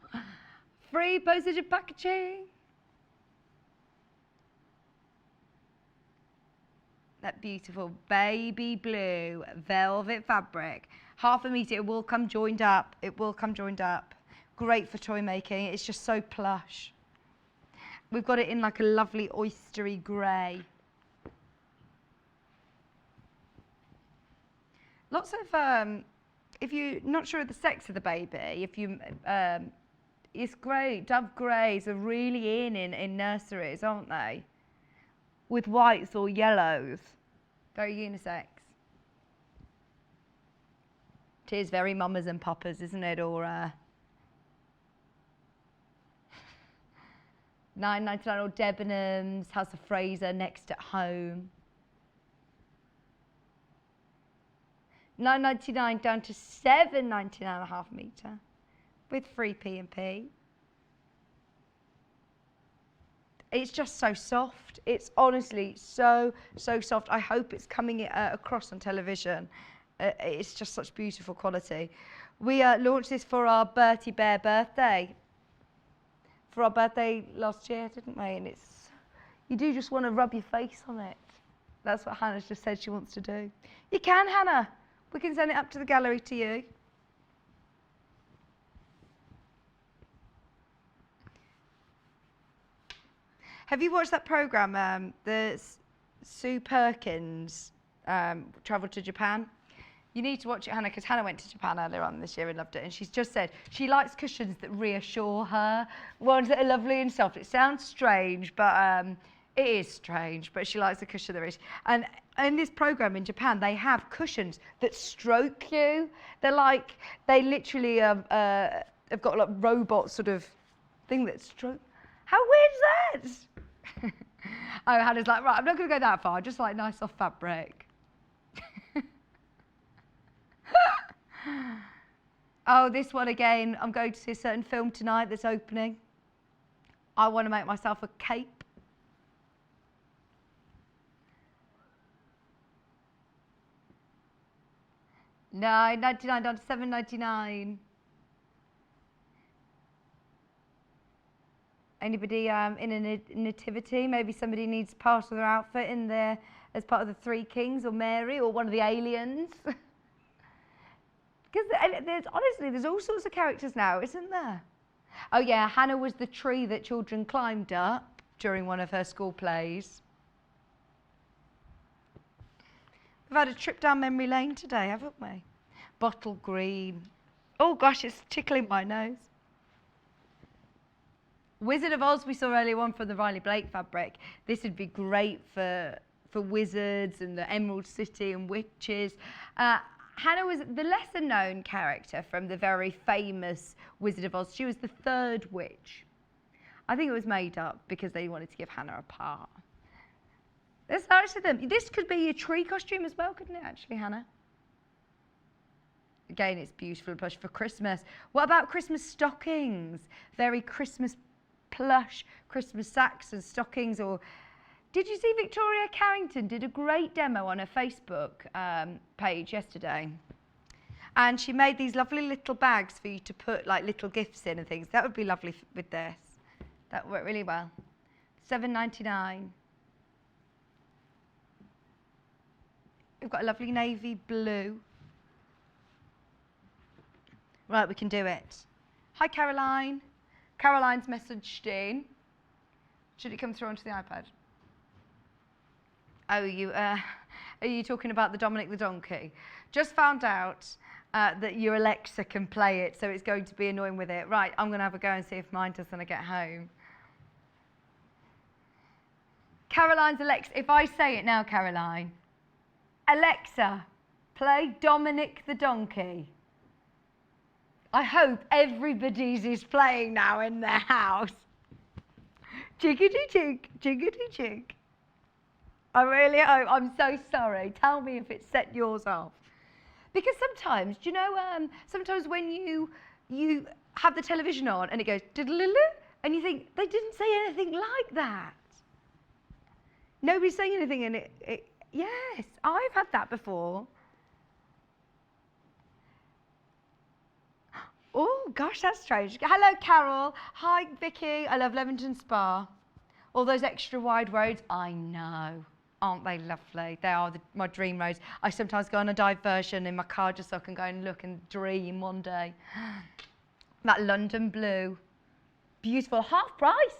Free postage and packaging. That beautiful baby blue velvet fabric. Half a metre, it will come joined up. It will come joined up. Great for toy making. It's just so plush. We've got it in like a lovely oystery grey. Lots of, if you're not sure of the sex of the baby, it's great. Dove greys are really in nurseries, aren't they? With whites or yellows. Very unisex. It is very mamas and papas, isn't it? Or $9.99 or Debenhams, House of Fraser, Next at Home. $9.99 down to $7.99 a half metre with free P&P. It's just so soft. It's honestly so soft. I hope it's coming across on television. It's just such beautiful quality. We launched this for our Bertie Bear birthday. For our birthday last year, didn't we? And you do just want to rub your face on it. That's what Hannah's just said she wants to do. You can, Hannah. We can send it up to the gallery to you. Have you watched that programme, the Sue Perkins travelled to Japan? You need to watch it, Hannah, because Hannah went to Japan earlier on this year and loved it. And she's just said she likes cushions that reassure her, ones that are lovely and soft. It sounds strange, but it is strange. But she likes the cushion that is. And in this programme in Japan, they have cushions that stroke you. They literally have got like robot sort of thing that stroke. How weird is that? Oh, Hannah's like, right, I'm not going to go that far. Just like nice soft fabric. Oh, this one again. I'm going to see a certain film tonight that's opening. I want to make myself a cape. $9.99 down to $7.99. Anybody in a nativity? Maybe somebody needs part of their outfit in there as part of the Three Kings or Mary or one of the aliens. Because there's all sorts of characters now, isn't there? Oh yeah, Hannah was the tree that children climbed up during one of her school plays. We've had a trip down memory lane today, haven't we? Bottle green. Oh gosh, it's tickling my nose. Wizard of Oz we saw earlier on from the Riley Blake fabric. This would be great for wizards and the Emerald City and witches. Hannah was the lesser known character from the very famous Wizard of Oz. She was the third witch. I think it was made up because they wanted to give Hannah a part. Let's notice them. This could be your tree costume as well, couldn't it, actually, Hannah? Again, it's beautiful and plush for Christmas. What about Christmas stockings? Very Christmas plush Christmas sacks and stockings. Or did you see Victoria Carrington did a great demo on her Facebook page yesterday? And she made these lovely little bags for you to put like little gifts in and things. That would be lovely with this. That would work really well. $7.99. We've got a lovely navy blue. Right, we can do it. Hi, Caroline. Caroline's messaged in. Should it come through onto the iPad? Oh, are you talking about the Dominic the Donkey? Just found out that your Alexa can play it, so it's going to be annoying with it. Right, I'm going to have a go and see if mine does when I get home. Caroline's Alexa. If I say it now, Caroline. Alexa, play Dominic the Donkey. I hope everybody's is playing now in their house. Jiggity jig, jiggity jig. I really hope. I'm so sorry. Tell me if it set yours off. Because sometimes, do you know, sometimes when you have the television on and it goes diddle-loo, and you think, they didn't say anything like that. Nobody's saying anything and yes, I've had that before. Oh, gosh, that's strange. Hello, Carol. Hi, Vicky. I love Leamington Spa. All those extra wide roads, I know. Aren't they lovely? They are my dream roads. I sometimes go on a diversion in my car just so I can go and look and dream one day. That London blue. Beautiful. Half price.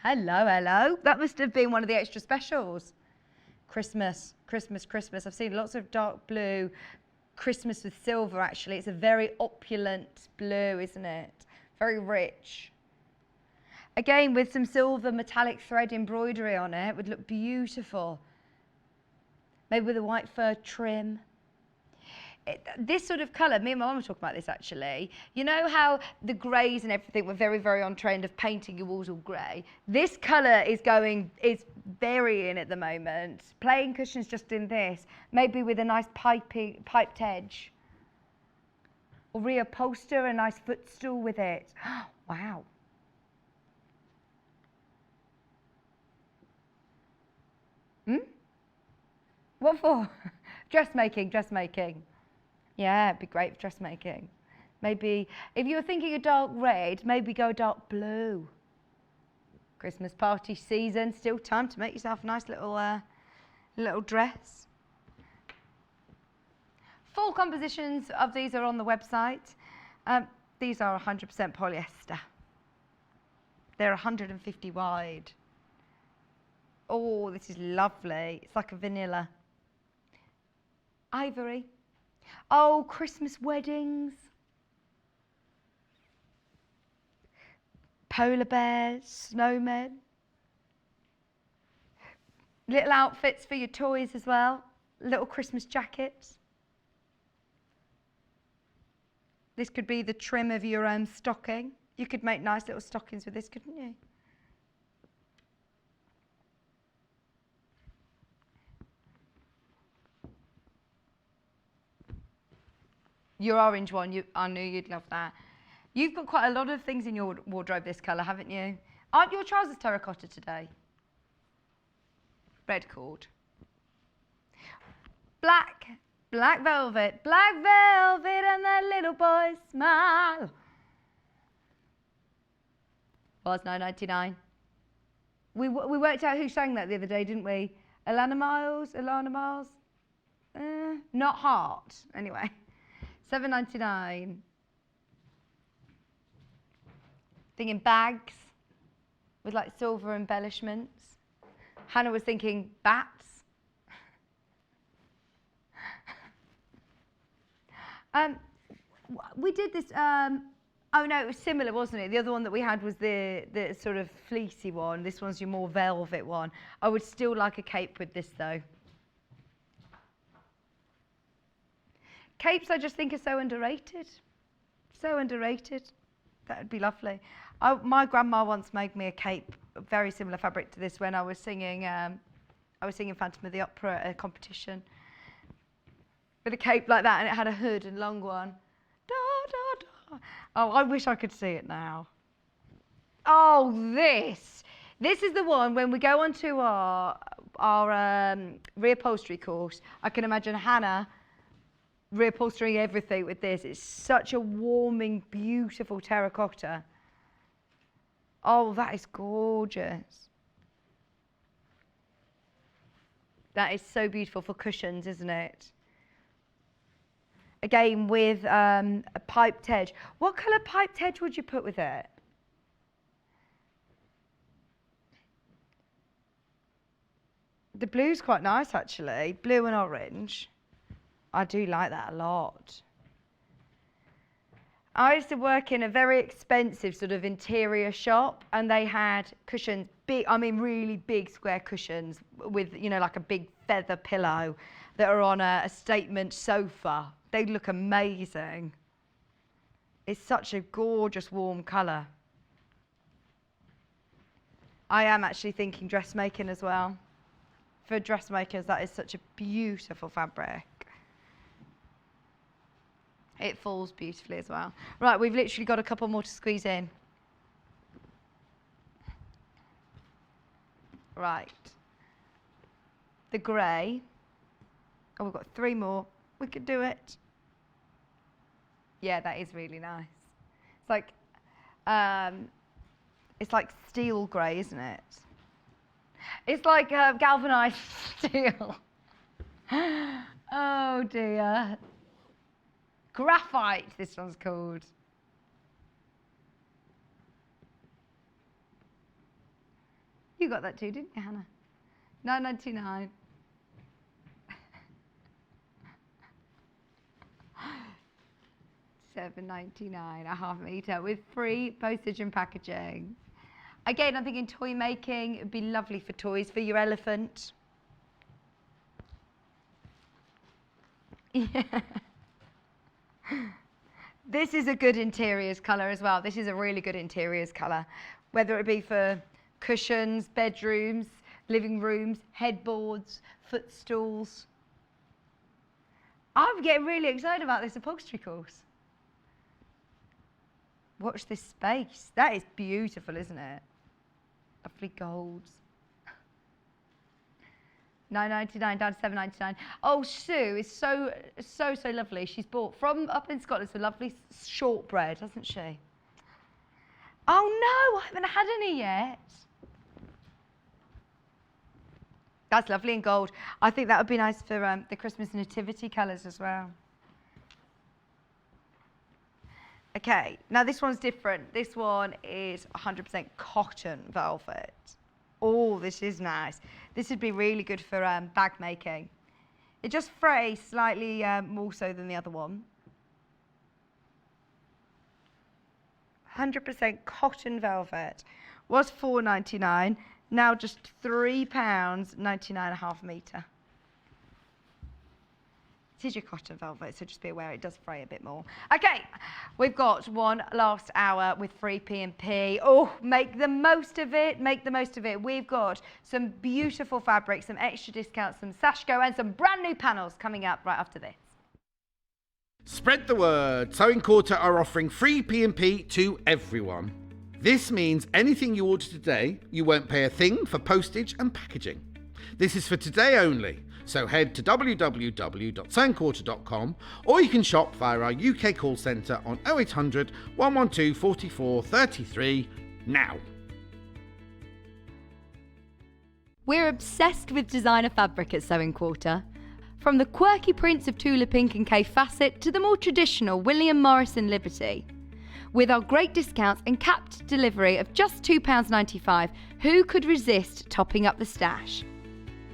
Hello, hello. That must have been one of the extra specials. Christmas, Christmas, Christmas. I've seen lots of dark blue. Christmas with silver, actually. It's a very opulent blue, isn't it? Very rich. Again, with some silver metallic thread embroidery on it, would look beautiful. Maybe with a white fur trim. This sort of colour, me and my mum were talking about this actually. You know how the greys and everything were very, very on trend of painting your walls all grey? This colour is varying at the moment. Plain cushions just in this, maybe with a nice piped edge. Or reupholster a nice footstool with it. Wow. What for? Dressmaking. Yeah, it'd be great for dressmaking. Maybe, if you were thinking a dark red, maybe go dark blue. Christmas party season, still time to make yourself a nice little dress. Full compositions of these are on the website. These are 100% polyester. They're 150 wide. Oh, this is lovely. It's like a vanilla. Ivory. Oh, Christmas weddings. Polar bears, snowmen. Little outfits for your toys as well. Little Christmas jackets. This could be the trim of your own stocking. You could make nice little stockings with this, couldn't you? Your orange one, I knew you'd love that. You've got quite a lot of things in your wardrobe this colour, haven't you? Aren't your trousers terracotta today? Red cord. Black velvet and that little boy's smile. Was £9.99. We worked out who sang that the other day, didn't we? Alana Miles? Not Heart, anyway. £7.99. Thinking bags with like silver embellishments. Hannah was thinking bats. We did this, oh no, it was similar, wasn't it? The other one that we had was the sort of fleecy one. This one's your more velvet one. I would still like a cape with this though. Capes, I just think, are so underrated. So underrated. That would be lovely. My grandma once made me a cape, a very similar fabric to this, when I was singing Phantom of the Opera at a competition. With a cape like that, and it had a hood and long one. Da, da, da. Oh, I wish I could see it now. Oh, this is the one when we go onto our reupholstery course. I can imagine Hannah reupholstering everything with this. It's such a warming, beautiful terracotta. Oh, that is gorgeous. That is so beautiful for cushions, isn't it? Again, with a piped edge. What colour piped edge would you put with it? The blue's quite nice, actually. Blue and orange. I do like that a lot. I used to work in a very expensive sort of interior shop, and they had cushions, really big square cushions with, like a big feather pillow that are on a statement sofa. They look amazing. It's such a gorgeous warm colour. I am actually thinking dressmaking as well. For dressmakers, that is such a beautiful fabric. It falls beautifully as well. Right, we've literally got a couple more to squeeze in. Right. The grey. Oh, we've got 3 more. We could do it. Yeah, that is really nice. It's like steel grey, isn't it? It's like galvanised steel. Oh dear. Graphite, this one's called. You got that too, didn't you, Hannah? £9.99. £7.99 a half metre with free postage and packaging. Again, I'm thinking toy making. It would be lovely for toys for your elephant. Yeah. This is a good interiors colour as well. This is a really good interiors colour. Whether it be for cushions, bedrooms, living rooms, headboards, footstools. I'm getting really excited about this upholstery course. Watch this space. That is beautiful, isn't it? Lovely golds. £9.99 down to £7.99. Oh, Sue is so lovely. She's bought from up in Scotland some lovely shortbread, hasn't she? Oh no, I haven't had any yet. That's lovely in gold. I think that would be nice for the Christmas nativity colours as well. Okay, now this one's different. This one is 100% cotton velvet. Oh, this is nice. This would be really good for bag making. It just frays slightly more so than the other one. 100% cotton velvet. Was £4.99, now just £3.99 a half metre. It is your cotton velvet, so just be aware it does fray a bit more. Okay, we've got one last hour with free P&P. Oh, make the most of it, make the most of it. We've got some beautiful fabrics, some extra discounts, some Sashko and some brand new panels coming up right after this. Spread the word. Sewing Quarter are offering free P&P to everyone. This means anything you order today, you won't pay a thing for postage and packaging. This is for today only. So head to www.sewingquarter.com or you can shop via our UK call centre on 0800 112 44 33 now. We're obsessed with designer fabric at Sewing Quarter. From the quirky prints of Tula Pink and Kay Facet to the more traditional William Morris and Liberty. With our great discounts and capped delivery of just £2.95, who could resist topping up the stash?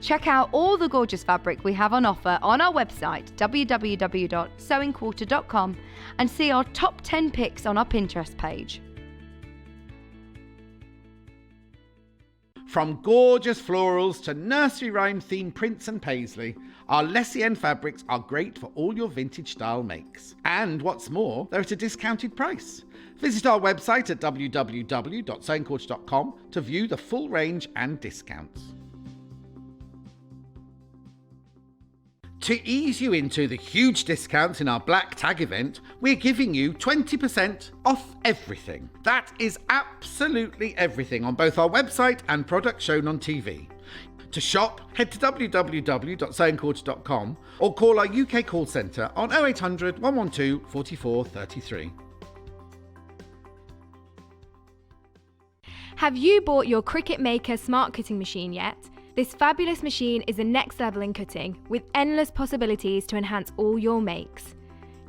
Check out all the gorgeous fabric we have on offer on our website, www.sewingquarter.com, and see our top 10 picks on our Pinterest page. From gorgeous florals to nursery rhyme themed prints and paisley, our Lessienne fabrics are great for all your vintage style makes. And what's more, they're at a discounted price. Visit our website at www.sewingquarter.com to view the full range and discounts. To ease you into the huge discounts in our Black Tag event, we're giving you 20% off everything. That is absolutely everything on both our website and products shown on TV. To shop, head to www.sewingquarter.com or call our UK call centre on 0800 112 44 33. Have you bought your Cricut Maker smart cutting machine yet? This fabulous machine is a next level in cutting, with endless possibilities to enhance all your makes.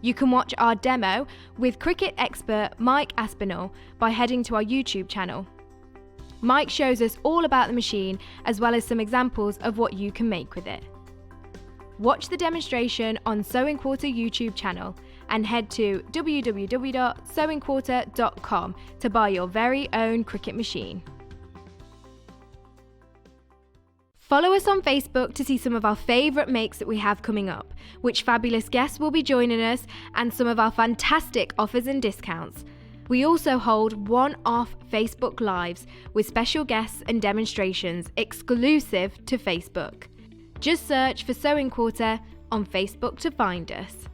You can watch our demo with Cricut expert Mike Aspinall by heading to our YouTube channel. Mike shows us all about the machine, as well as some examples of what you can make with it. Watch the demonstration on Sewing Quarter YouTube channel and head to www.sewingquarter.com to buy your very own Cricut machine. Follow us on Facebook to see some of our favourite makes that we have coming up, which fabulous guests will be joining us, and some of our fantastic offers and discounts. We also hold one-off Facebook Lives with special guests and demonstrations exclusive to Facebook. Just search for Sewing Quarter on Facebook to find us.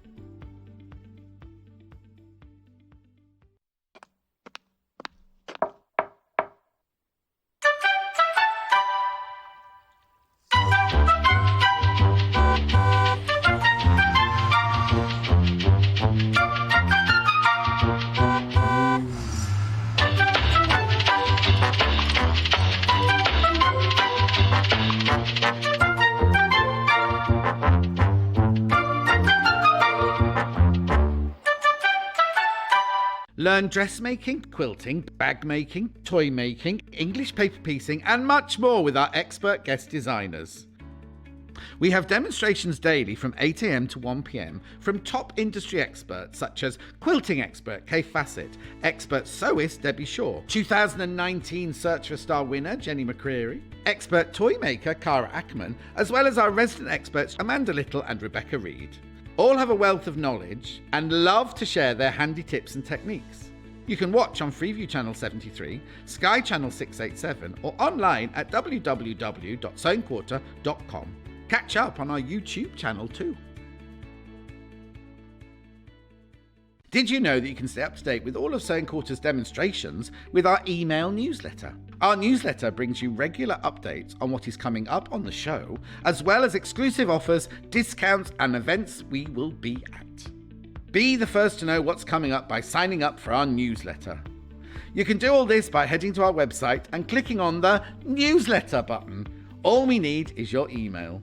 Learn dressmaking, quilting, bag making, toy making, English paper piecing, and much more with our expert guest designers. We have demonstrations daily from 8 a.m. to 1 p.m. from top industry experts such as quilting expert Kay Fassett, expert sewist Debbie Shaw, 2019 Search for Star winner Jenny McCreary, expert toy maker Cara Ackman, as well as our resident experts Amanda Little and Rebecca Reed. All have a wealth of knowledge and love to share their handy tips and techniques. You can watch on Freeview Channel 73, Sky Channel 687, or online at www.sewingquarter.com. Catch up on our YouTube channel too. Did you know that you can stay up to date with all of Sewing Quarter's demonstrations with our email newsletter? Our newsletter brings you regular updates on what is coming up on the show, as well as exclusive offers, discounts, and events we will be at. Be the first to know what's coming up by signing up for our newsletter. You can do all this by heading to our website and clicking on the newsletter button. All we need is your email.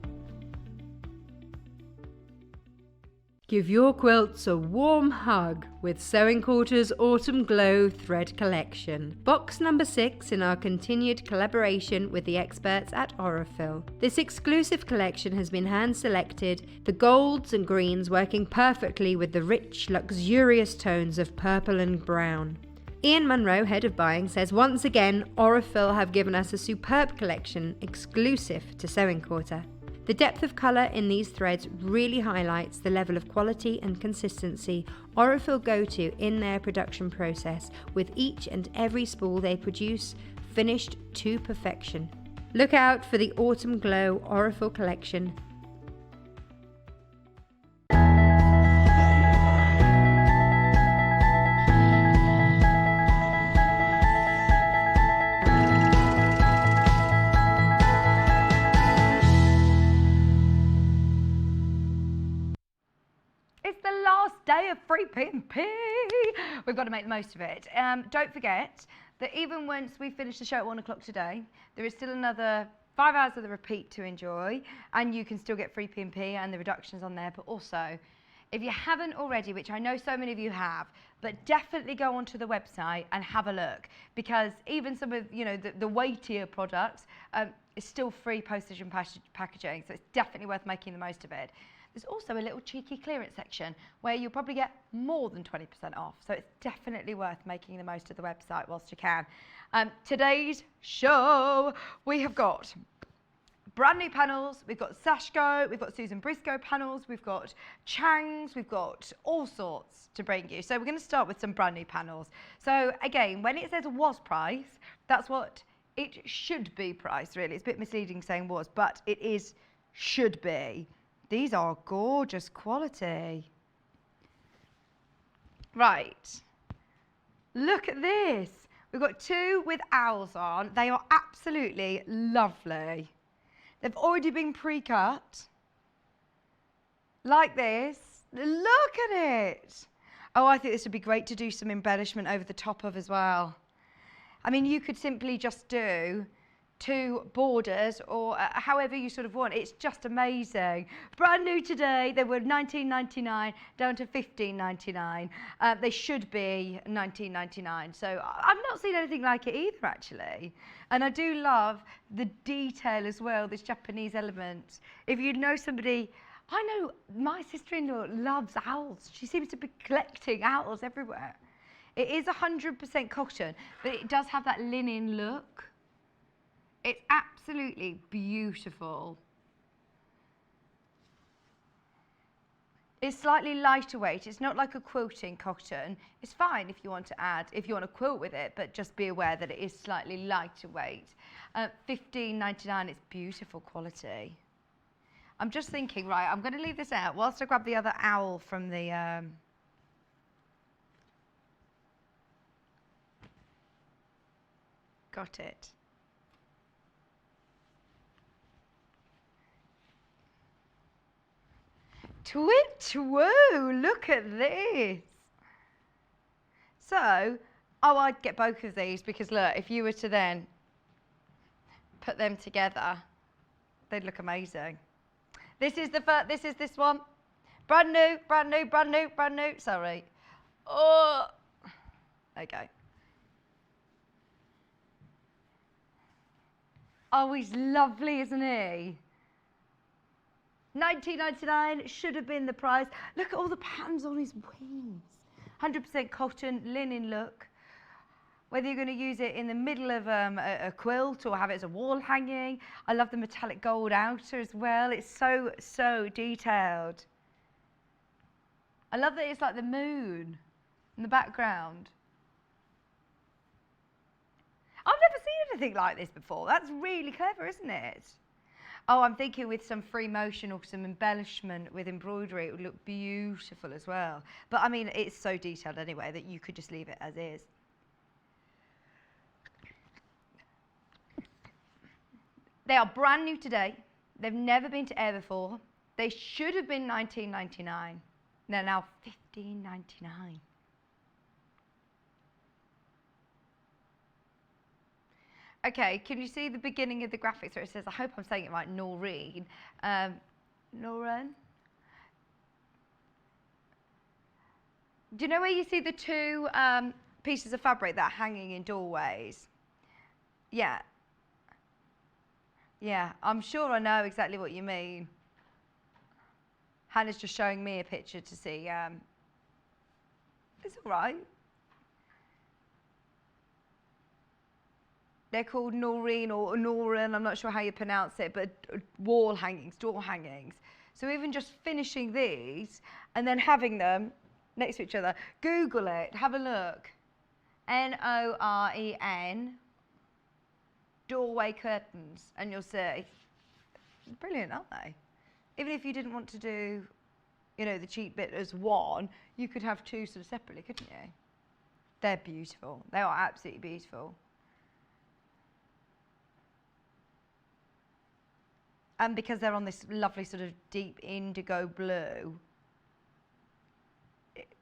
Give your quilts a warm hug with Sewing Quarter's Autumn Glow thread collection. Box number 6 in our continued collaboration with the experts at Aurifil. This exclusive collection has been hand-selected, the golds and greens working perfectly with the rich, luxurious tones of purple and brown. Ian Munro, head of buying, says once again Aurifil have given us a superb collection exclusive to Sewing Quarter. The depth of colour in these threads really highlights the level of quality and consistency Aurifil go to in their production process, with each and every spool they produce finished to perfection. Look out for the Autumn Glow Aurifil collection. Day of free P&P. We've got to make the most of it. Don't forget that even once we finish the show at 1 o'clock today, there is still another 5 hours of the repeat to enjoy, and you can still get free P&P and the reductions on there. But also, if you haven't already, which I know so many of you have, but definitely go onto the website and have a look, because even some of the weightier products is still free postage and packaging, so it's definitely worth making the most of it. There's also a little cheeky clearance section where you'll probably get more than 20% off. So it's definitely worth making the most of the website whilst you can. Today's show, we have got brand new panels. We've got Sashko, we've got Susan Briscoe panels, we've got Chang's, we've got all sorts to bring you. So we're going to start with some brand new panels. So again, when it says was price, that's what it should be price, really. It's a bit misleading saying was, but it is should be. These are gorgeous quality. Right, look at this. We've got 2 with owls on. They are absolutely lovely. They've already been pre-cut, like this. Look at it. Oh, I think this would be great to do some embellishment over the top of as well. I mean, you could simply just do 2 borders or however you sort of want. It's just amazing. Brand new today. They were $19.99 down to $15.99. They should be $19.99. So I've not seen anything like it either, actually. And I do love the detail as well, this Japanese element. If you know somebody, I know my sister-in-law loves owls. She seems to be collecting owls everywhere. It is 100% cotton, but it does have that linen look. It's absolutely beautiful. It's slightly lighter weight. It's not like a quilting cotton. It's fine if you want to quilt with it, but just be aware that it is slightly lighter weight. $15.99, it's beautiful quality. I'm just thinking, right, I'm going to leave this out whilst I grab the other owl from the... Got it. Whoa, look at this. So, I'd get both of these because look, if you were to then put them together, they'd look amazing. This is this one. Brand new, sorry. Oh, There you go. Oh, he's lovely, isn't he? $19.99 should have been the price. Look at all the patterns on his wings. 100% cotton, linen look. Whether you're going to use it in the middle of a quilt or have it as a wall hanging. I love the metallic gold outer as well. It's so, so detailed. I love that it's like the moon in the background. I've never seen anything like this before. That's really clever, isn't it? Oh, I'm thinking with some free motion or some embellishment with embroidery, it would look beautiful as well. But I mean, it's so detailed anyway that you could just leave it as is. They are brand new today. They've never been to air before. They should have been $19.99. They're now $15.99. Okay, can you see the beginning of the graphics where it says, I hope I'm saying it right, Noren. Noren? Do you know where you see the two pieces of fabric that are hanging in doorways? Yeah. Yeah, I'm sure I know exactly what you mean. Hannah's just showing me a picture to see. It's all right. They're called Noren or Noren, I'm not sure how you pronounce it, but wall hangings, door hangings. So even just finishing these and then having them next to each other, Google it, have a look. Noren, doorway curtains, and you'll see. Brilliant, aren't they? Even if you didn't want to do, you know, the cheap bit as one, you could have two sort of separately, couldn't you? They're beautiful. They are absolutely beautiful. And because they're on this lovely sort of deep indigo blue, it's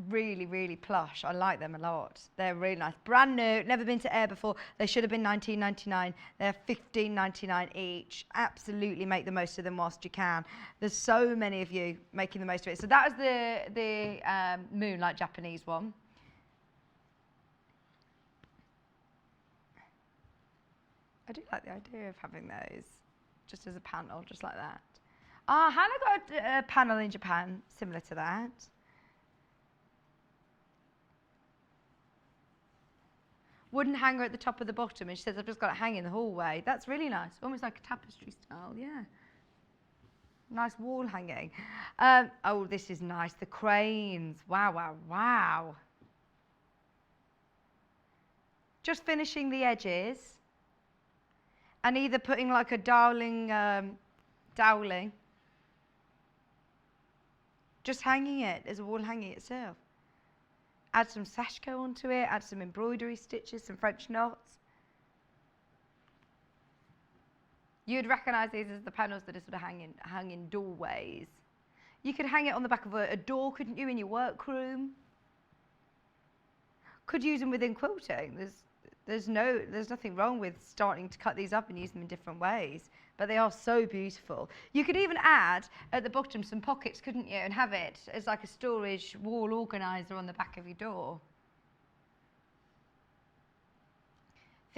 really, really plush. I like them a lot. They're really nice. Brand new, never been to air before. They should have been $19.99. They're $15.99 each. Absolutely make the most of them whilst you can. There's so many of you making the most of it. So that was the Moonlight Japanese one. I do like the idea of having those. Just as a panel, just like that. Ah, Hannah got a panel in Japan similar to that. Wooden hanger at the top of the bottom, and she says, I've just got it hanging in the hallway. That's really nice, almost like a tapestry style, yeah. Nice wall hanging. Oh, this is nice, the cranes. Wow, wow, wow. Just finishing the edges. And either putting like a doweling, just hanging it as a wall hanging itself. Add some sashiko onto it, add some embroidery stitches, some French knots. You'd recognise these as the panels that are sort of hang in doorways. You could hang it on the back of a door, couldn't you, in your workroom? Could use them within quilting. There's nothing wrong with starting to cut these up and use them in different ways, but they are so beautiful. You could even add at the bottom some pockets, couldn't you, and have it as like a storage wall organiser on the back of your door.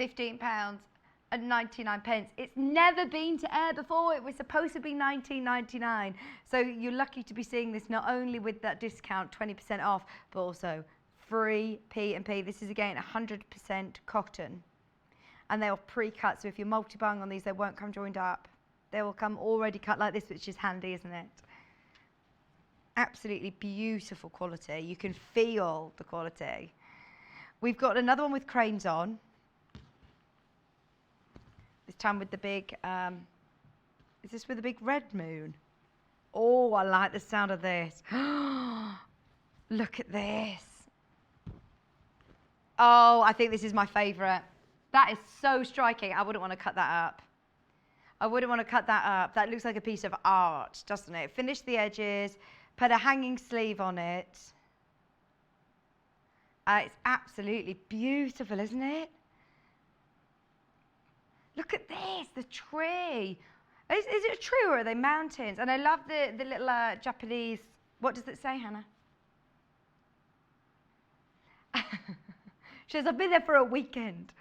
£15.99. It's never been to air before. It was supposed to be $19.99. So you're lucky to be seeing this not only with that discount, 20% off, but also free P&P. This is again 100% cotton, and they are pre-cut, so if you're multi-buying on these, they won't come joined up. They will come already cut like this, which is handy, isn't it? Absolutely beautiful quality. You can feel the quality. We've got another one with cranes on, this time with the big is this with the big red moon? Oh, I like the sound of this. Look at this. Oh, I think this is my favourite. That is so striking. I wouldn't want to cut that up. I wouldn't want to cut that up. That looks like a piece of art, doesn't it? Finish the edges, put a hanging sleeve on it. It's absolutely beautiful, isn't it? Look at this, the tree. Is it a tree or are they mountains? And I love the little Japanese, what does it say, Hannah? She says, I've been there for a weekend.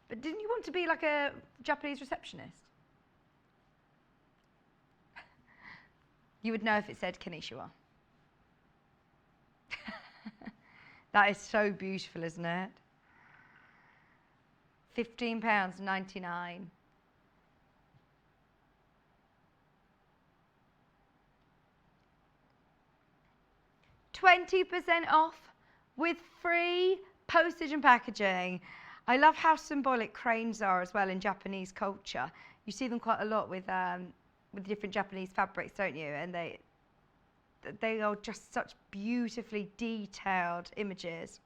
But didn't you want to be like a Japanese receptionist? You would know if it said Konnichiwa. That is so beautiful, isn't it? £15.99. 20% off with free postage and packaging. I love how symbolic cranes are as well in Japanese culture. You see them quite a lot with different Japanese fabrics, don't you? And they are just such beautifully detailed images.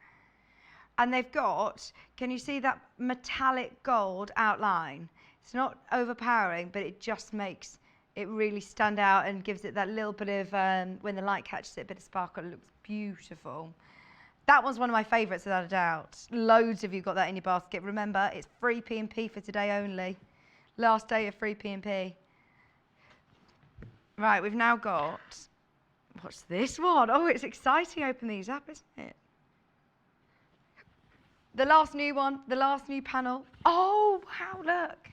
And they've got, can you see that metallic gold outline? It's not overpowering, but it just makes it really stand out and gives it that little bit of, when the light catches it, a bit of sparkle. It looks beautiful. That was one of my favourites, without a doubt. Loads of you got that in your basket. Remember, it's free P&P for today only. Last day of free P&P. Right, we've now got, what's this one? Oh, it's exciting. Open these up, isn't it? The last new one, the last new panel. Oh, wow, look.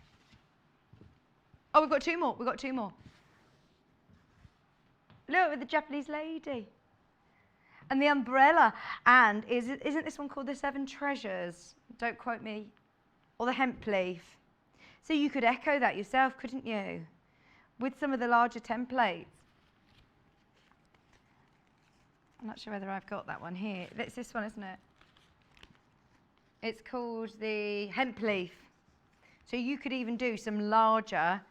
Oh, we've got two more. We've got two more. Look, with the Japanese lady. And the umbrella. And isn't this one called the Seven Treasures? Don't quote me. Or the hemp leaf. So you could echo that yourself, couldn't you? With some of the larger templates. I'm not sure whether I've got that one here. It's this one, isn't it? It's called the hemp leaf. So you could even do some larger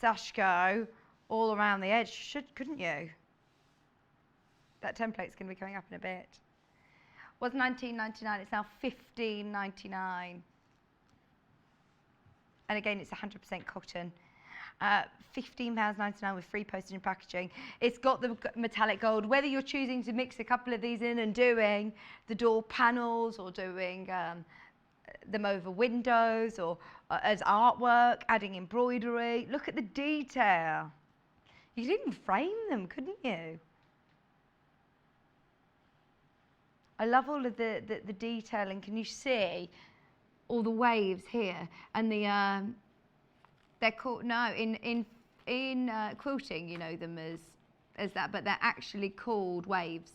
sashiko all around the edge, couldn't you? That template's going to be coming up in a bit. Was $19.99, it's now $15.99. And again, it's 100% cotton. £15.99 with free postage and packaging. It's got the metallic gold. Whether you're choosing to mix a couple of these in and doing the door panels or doing them over windows or as artwork, adding embroidery. Look at the detail. You could even frame them, couldn't you? I love all of the detailing. Can you see all the waves here? And the they're called, no, in quilting you know them as that, but they're actually called waves.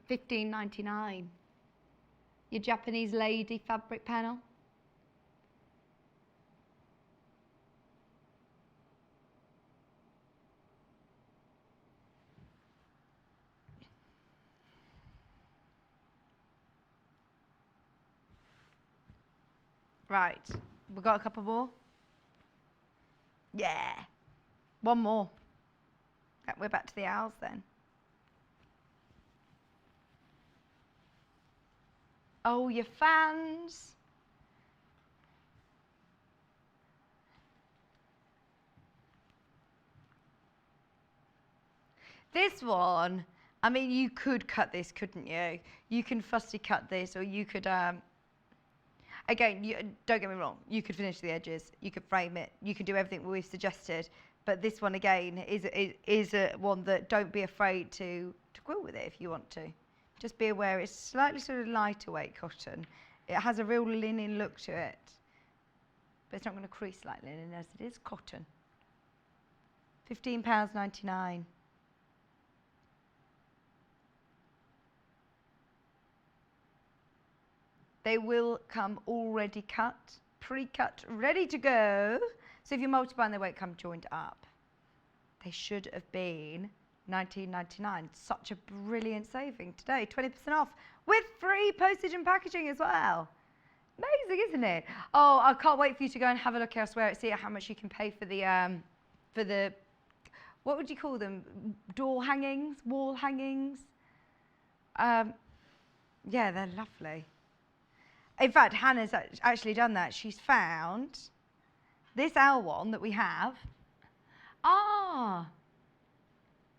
$15.99. Your Japanese lady fabric panel. Right, we've got a couple more. Yeah, one more. We're back to the owls then. Oh, your fans. This one, I mean, you could cut this, couldn't you? You can fussy cut this, or you could, again, don't get me wrong, you could finish the edges, you could frame it, you could do everything we've suggested, but this one, again, is a one that don't be afraid to quilt with it if you want to. Just be aware it's slightly sort of lighter weight cotton. It has a real linen look to it, but it's not going to crease like linen as it is cotton. £15.99. They will come already cut, pre-cut, ready to go. So if you're multiplying, they won't come joined up. They should have been $19.99. Such a brilliant saving today. 20% off with free postage and packaging as well. Amazing, isn't it? Oh, I can't wait for you to go and have a look elsewhere, see how much you can pay for the, what would you call them? Door hangings, wall hangings. Yeah, they're lovely. In fact, Hannah's actually done that. She's found this owl one that we have. Ah,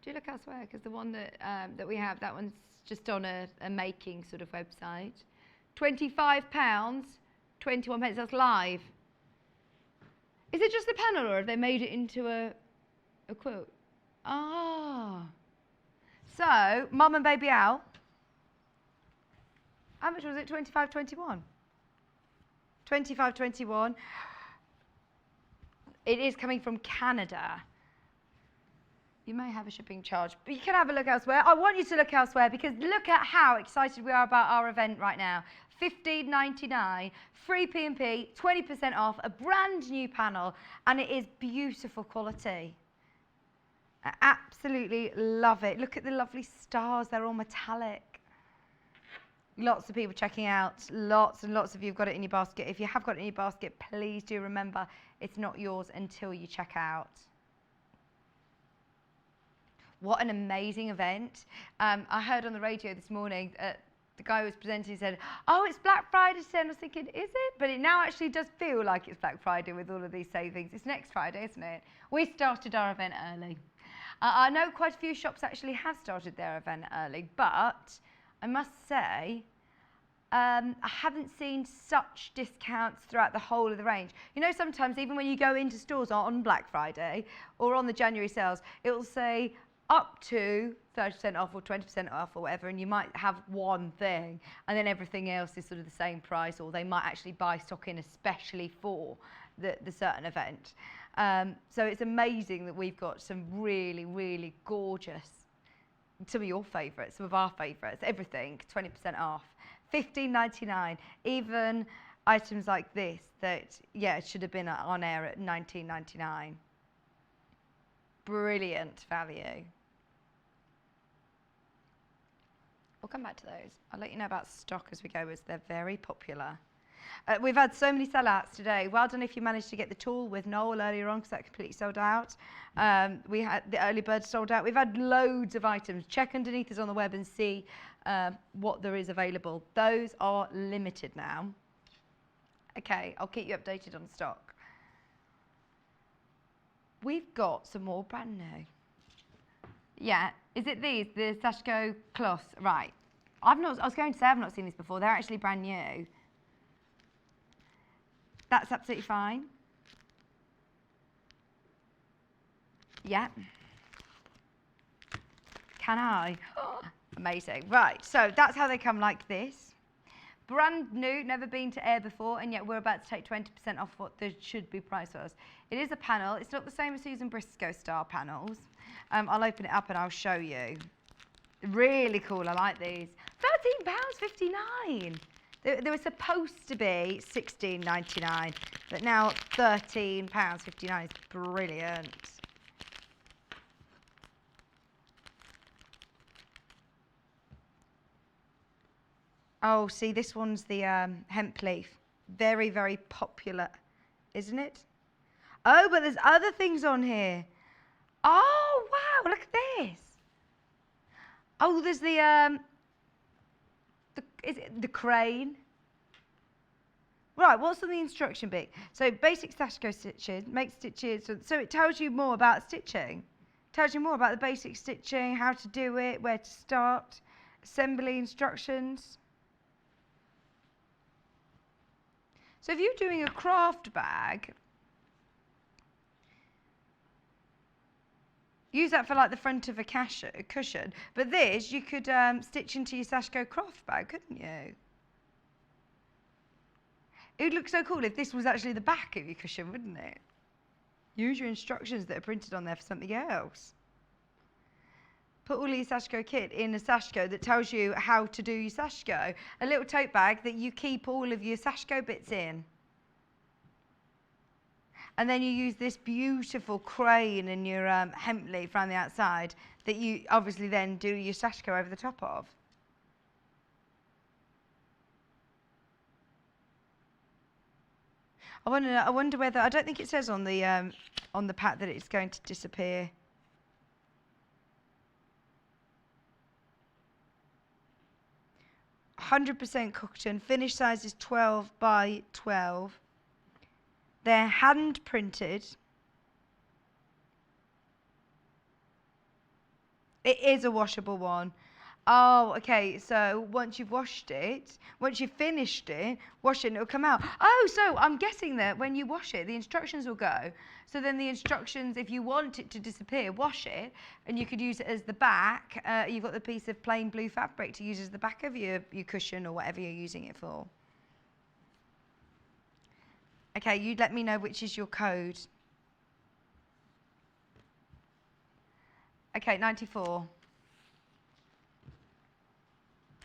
do look elsewhere, because the one that we have, that one's just on a making sort of website. £25, 21 pence. That's live. Is it just the panel, or have they made it into a A quilt. Ah. So, Mum and Baby Owl. How much was it? 25.21. 25.21. It is coming from Canada. You may have a shipping charge, but you can have a look elsewhere. I want you to look elsewhere because look at how excited we are about our event right now. $15.99, free P&P, 20% off, a brand new panel, and it is beautiful quality. I absolutely love it. Look at the lovely stars, they're all metallic. Lots of people checking out, lots and lots of you have got it in your basket. If you have got it in your basket, please do remember it's not yours until you check out. What an amazing event. I heard on the radio this morning, the guy who was presenting said, oh, it's Black Friday today. And I was thinking, is it? But it now actually does feel like it's Black Friday with all of these savings. It's next Friday, isn't it? We started our event early. I know quite a few shops actually have started their event early, but I must say, I haven't seen such discounts throughout the whole of the range. You know, sometimes even when you go into stores on Black Friday or on the January sales, it will say up to 30% off or 20% off or whatever, and you might have one thing and then everything else is sort of the same price, or they might actually buy stock in especially for the certain event. So it's amazing that we've got some really, really gorgeous, some of your favourites, some of our favourites, everything 20% off. $15.99, even items like this that, yeah, should have been on air at $19.99. Brilliant value. We'll come back to those. I'll let you know about stock as we go, as they're very popular. We've had so many sellouts today. Well done if you managed to get the tool with Noel earlier on, because that completely sold out. We had the early bird sold out. We've had loads of items. Check underneath us on the web and see what there is available. Those are limited now. Okay, I'll keep you updated on stock. We've got some more brand new. Yeah, is it these, the Sashiko cloths? Right. I was going to say I've not seen these before. They're actually brand new. That's absolutely fine. Yeah. Can I? Oh, amazing. Right, so that's how they come, like this. Brand new, never been to air before, and yet we're about to take 20% off what there should be priced us. It is a panel. It's not the same as Susan Briscoe style panels. I'll open it up and I'll show you. Really cool. I like these. £13.59. They were supposed to be $16.99, but now £13.59 is brilliant. Oh, see, this one's the hemp leaf. Very, very popular, isn't it? Oh, but there's other things on here. Oh, wow, look at this. Oh, there's is it the crane? Right, what's on the instruction bit? So basic Sashiko stitches, make stitches. So it tells you more about stitching. Tells you more about the basic stitching, how to do it, where to start, assembly instructions. So if you're doing a craft bag, use that for like the front of a cushion. But this, you could stitch into your Sashiko craft bag, couldn't you? It would look so cool if this was actually the back of your cushion, wouldn't it? Use your instructions that are printed on there for something else. Put all your Sashiko kit in a Sashiko that tells you how to do your Sashiko. A little tote bag that you keep all of your Sashiko bits in. And then you use this beautiful crane and your hemp leaf around the outside that you obviously then do your Sashiko over the top of. I wonder whether, I don't think it says on the pack that it's going to disappear. %100% cotton, finish size is 12 by 12. They're hand printed. It is a washable one. Oh, okay. So once you've washed it, once you've finished it, wash it and it'll come out. Oh, so I'm guessing that when you wash it, the instructions will go. So then the instructions, if you want it to disappear, wash it, and you could use it as the back. You've got the piece of plain blue fabric to use as the back of your cushion or whatever you're using it for. Okay, you'd let me know which is your code. Okay, 94.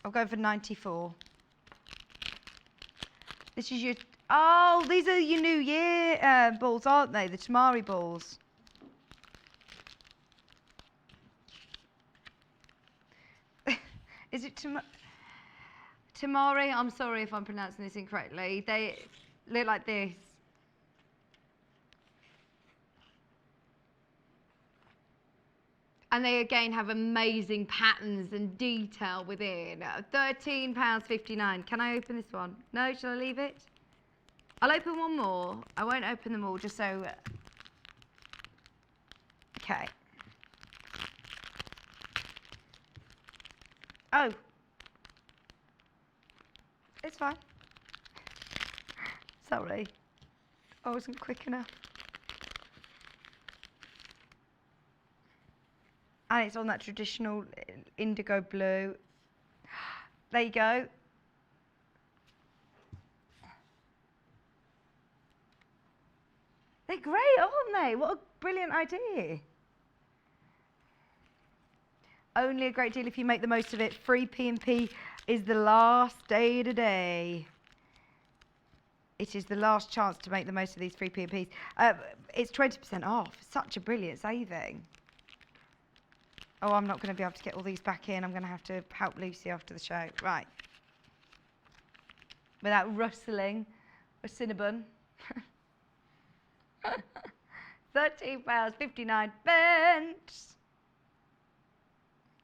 I'll go for 94. This is your... Oh, these are your New Year balls, aren't they? The tamari balls. Is it tamari? I'm sorry if I'm pronouncing this incorrectly. They look like this. And they again have amazing patterns and detail within. £13.59. Can I open this one? No, shall I leave it? I'll open one more. I won't open them all just so... Okay. Oh. It's fine. Sorry. I wasn't quick enough. And it's on that traditional indigo blue. There you go. They're great, aren't they? What a brilliant idea. Only a great deal if you make the most of it. Free P&P is the last day today. It is the last chance to make the most of these free P&Ps. It's 20% off. Such a brilliant saving. Oh, I'm not going to be able to get all these back in. I'm going to have to help Lucy after the show. Right. Without rustling a Cinnabon. £13.59.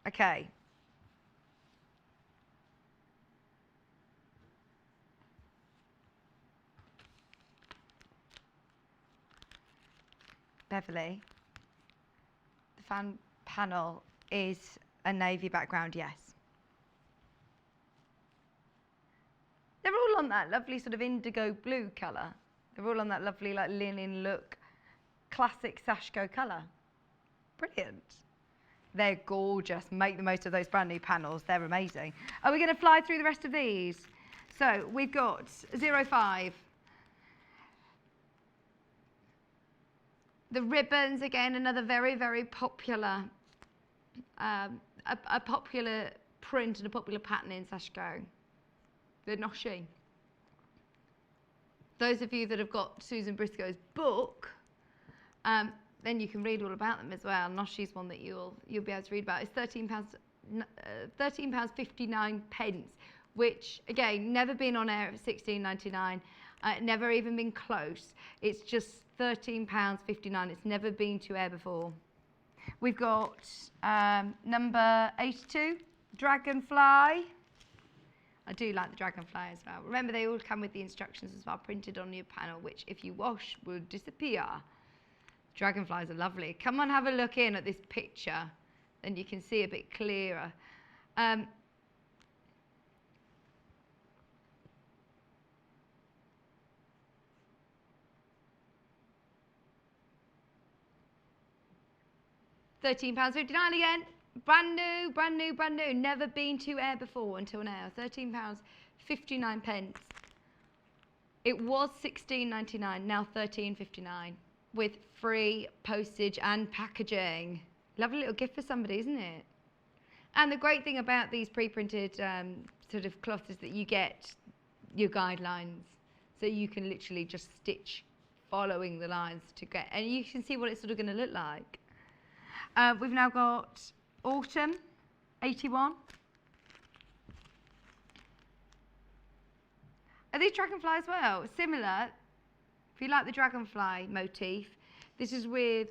Okay. Beverly, the fan panel is a navy background, yes. They're all on that lovely sort of indigo blue colour. They're all on that lovely like linen look, classic Sashko colour. Brilliant. They're gorgeous. Make the most of those brand new panels. They're amazing. Are we going to fly through the rest of these? So we've got 05. The ribbons, again, another very, very popular, a popular print and a popular pattern in Sashko. The noshi. Those of you that have got Susan Briscoe's book, then you can read all about them as well. Noshi's one that you'll be able to read about. It's £13.59, which again, never been on air at £16.99. Never even been close. It's just £13.59. It's never been to air before. We've got number 82, Dragonfly. I do like the Dragonfly as well. Remember, they all come with the instructions as well, printed on your panel, which if you wash will disappear. Dragonflies are lovely. Come on, have a look in at this picture, then you can see a bit clearer. £13.59 again. Brand new, brand new, brand new. Never been to air before until now. £13.59. It was £16.99, now £13.59 with free postage and packaging. Lovely little gift for somebody, isn't it? And the great thing about these pre-printed sort of cloths is that you get your guidelines. So you can literally just stitch following the lines to get, and you can see what it's sort of going to look like. We've now got Autumn, 81. Are these dragonfly as well? Similar. If you like the dragonfly motif, this is with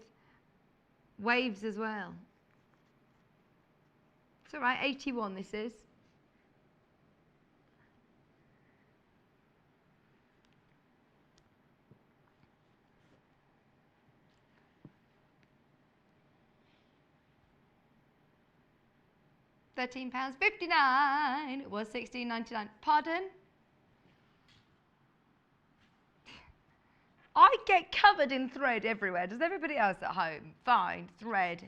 waves as well. It's all right, 81 this is. £13.59. It was £16.99. Pardon? I get covered in thread everywhere. Does everybody else at home find thread?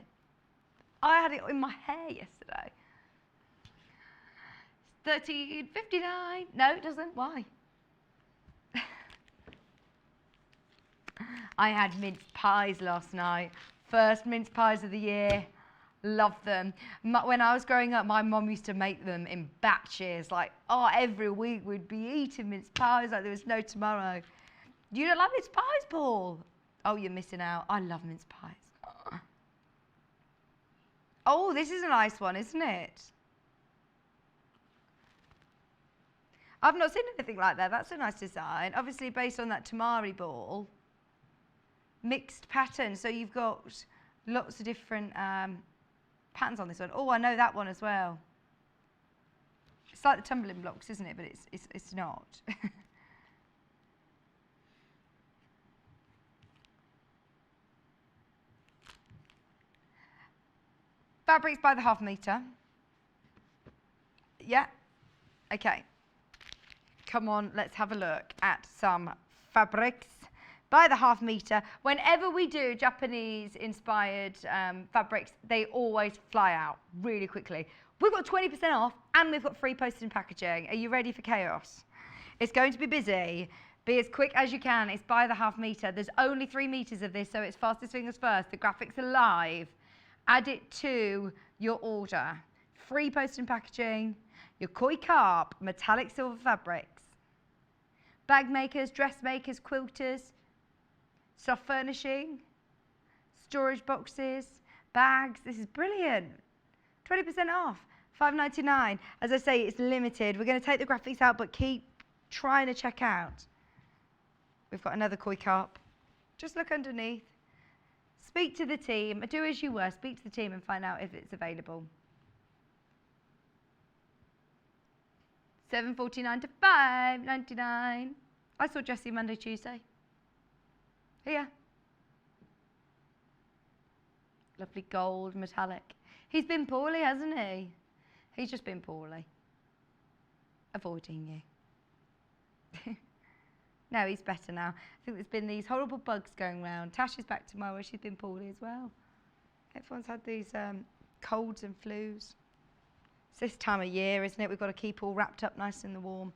I had it in my hair yesterday. £13.59. No, it doesn't. Why? I had mince pies last night. First mince pies of the year. Love them. When I was growing up, my mum used to make them in batches. Like, oh, every week we'd be eating mince pies like there was no tomorrow. You don't love mince pies, Paul? Oh, you're missing out. I love mince pies. Oh, this is a nice one, isn't it? I've not seen anything like that. That's a nice design. Obviously based on that tamari ball. Mixed pattern. So you've got lots of different patterns on this one. Oh, I know that one as well. It's like the tumbling blocks, isn't it? But it's not. Fabrics by the half metre. Yeah. Okay. Come on, let's have a look at some fabrics by the half metre. Whenever we do Japanese inspired fabrics, they always fly out really quickly. We've got 20% off and we've got free postage and packaging. Are you ready for chaos? It's going to be busy. Be as quick as you can. It's by the half metre. There's only 3 metres of this, so it's fastest fingers first. The graphics are live. Add it to your order. Free postage and packaging. Your koi carp, metallic silver fabrics. Bag makers, dressmakers, quilters. Soft furnishing. Storage boxes. Bags. This is brilliant. 20% off. $5.99. As I say, it's limited. We're going to take the graphics out, but keep trying to check out. We've got another koi carp. Just look underneath. Speak to the team. Do as you were. Speak to the team and find out if it's available. $7.49 to $5.99. I saw Jesse Monday, Tuesday. Here. Lovely gold metallic. He's been poorly, hasn't he? He's just been poorly. Avoiding you. No, he's better now. I think there's been these horrible bugs going around. Tash is back tomorrow. She's been poorly as well. Everyone's had these colds and flus. It's this time of year, isn't it? We've got to keep all wrapped up nice in the warm.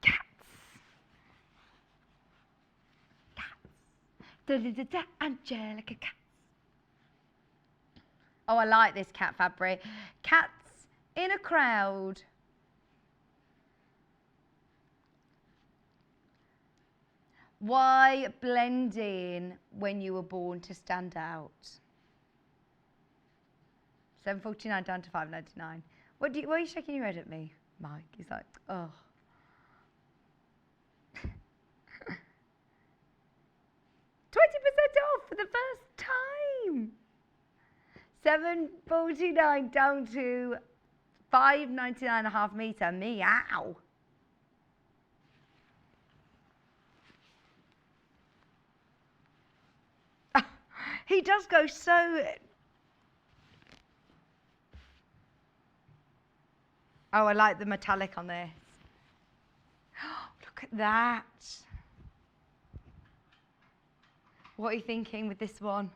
Cats. Da-da-da-da, Angelica cats. Oh, I like this cat fabric. Cats in a crowd. Why blend in when you were born to stand out? $7.49 down to $5.99. Why are you shaking your head at me, Mike? He's like, oh. 20% off for the first time. $7.49 down to $5.99 a half metre. Meow. He does go so... Oh, I like the metallic on this. Look at that. What are you thinking with this one?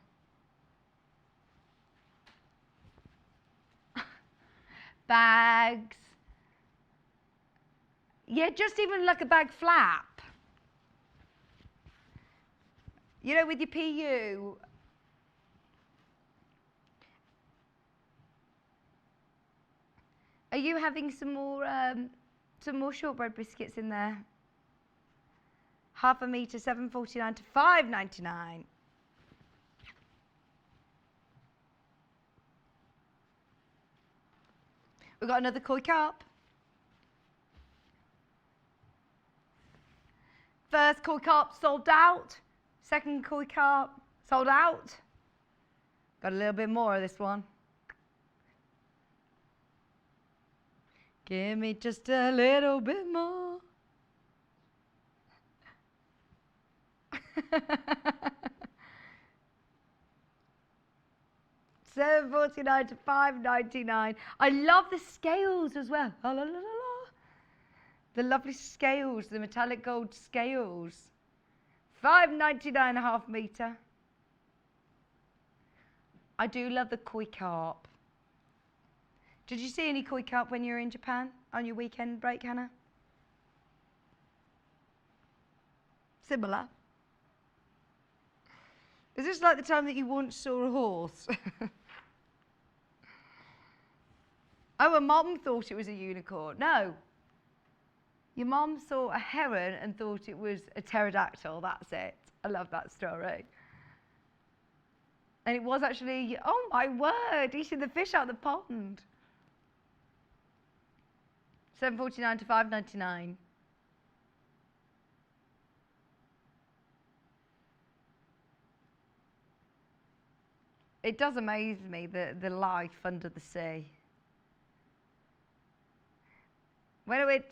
Bags. Yeah, just even like a bag flap. You know, with your PU. Are you having some more shortbread biscuits in there? Half a metre, $7.49 to $5.99. We've got another koi carp. First koi carp sold out. Second koi carp sold out. Got a little bit more of this one. Give me just a little bit more. $7.49 to $5.99. I love the scales as well. La, la, la, la, la. The lovely scales, the metallic gold scales. $5.99 a half metre. I do love the koi carp. Did you see any koi carp when you were in Japan on your weekend break, Hannah? Similar. Is this like the time that you once saw a horse? Oh, and Mum thought it was a unicorn. No. Your mum saw a heron and thought it was a pterodactyl. That's it. I love that story. And it was actually, oh my word, eating the fish out of the pond. $7.49 to $5.99. It does amaze me, the life under the sea. When I went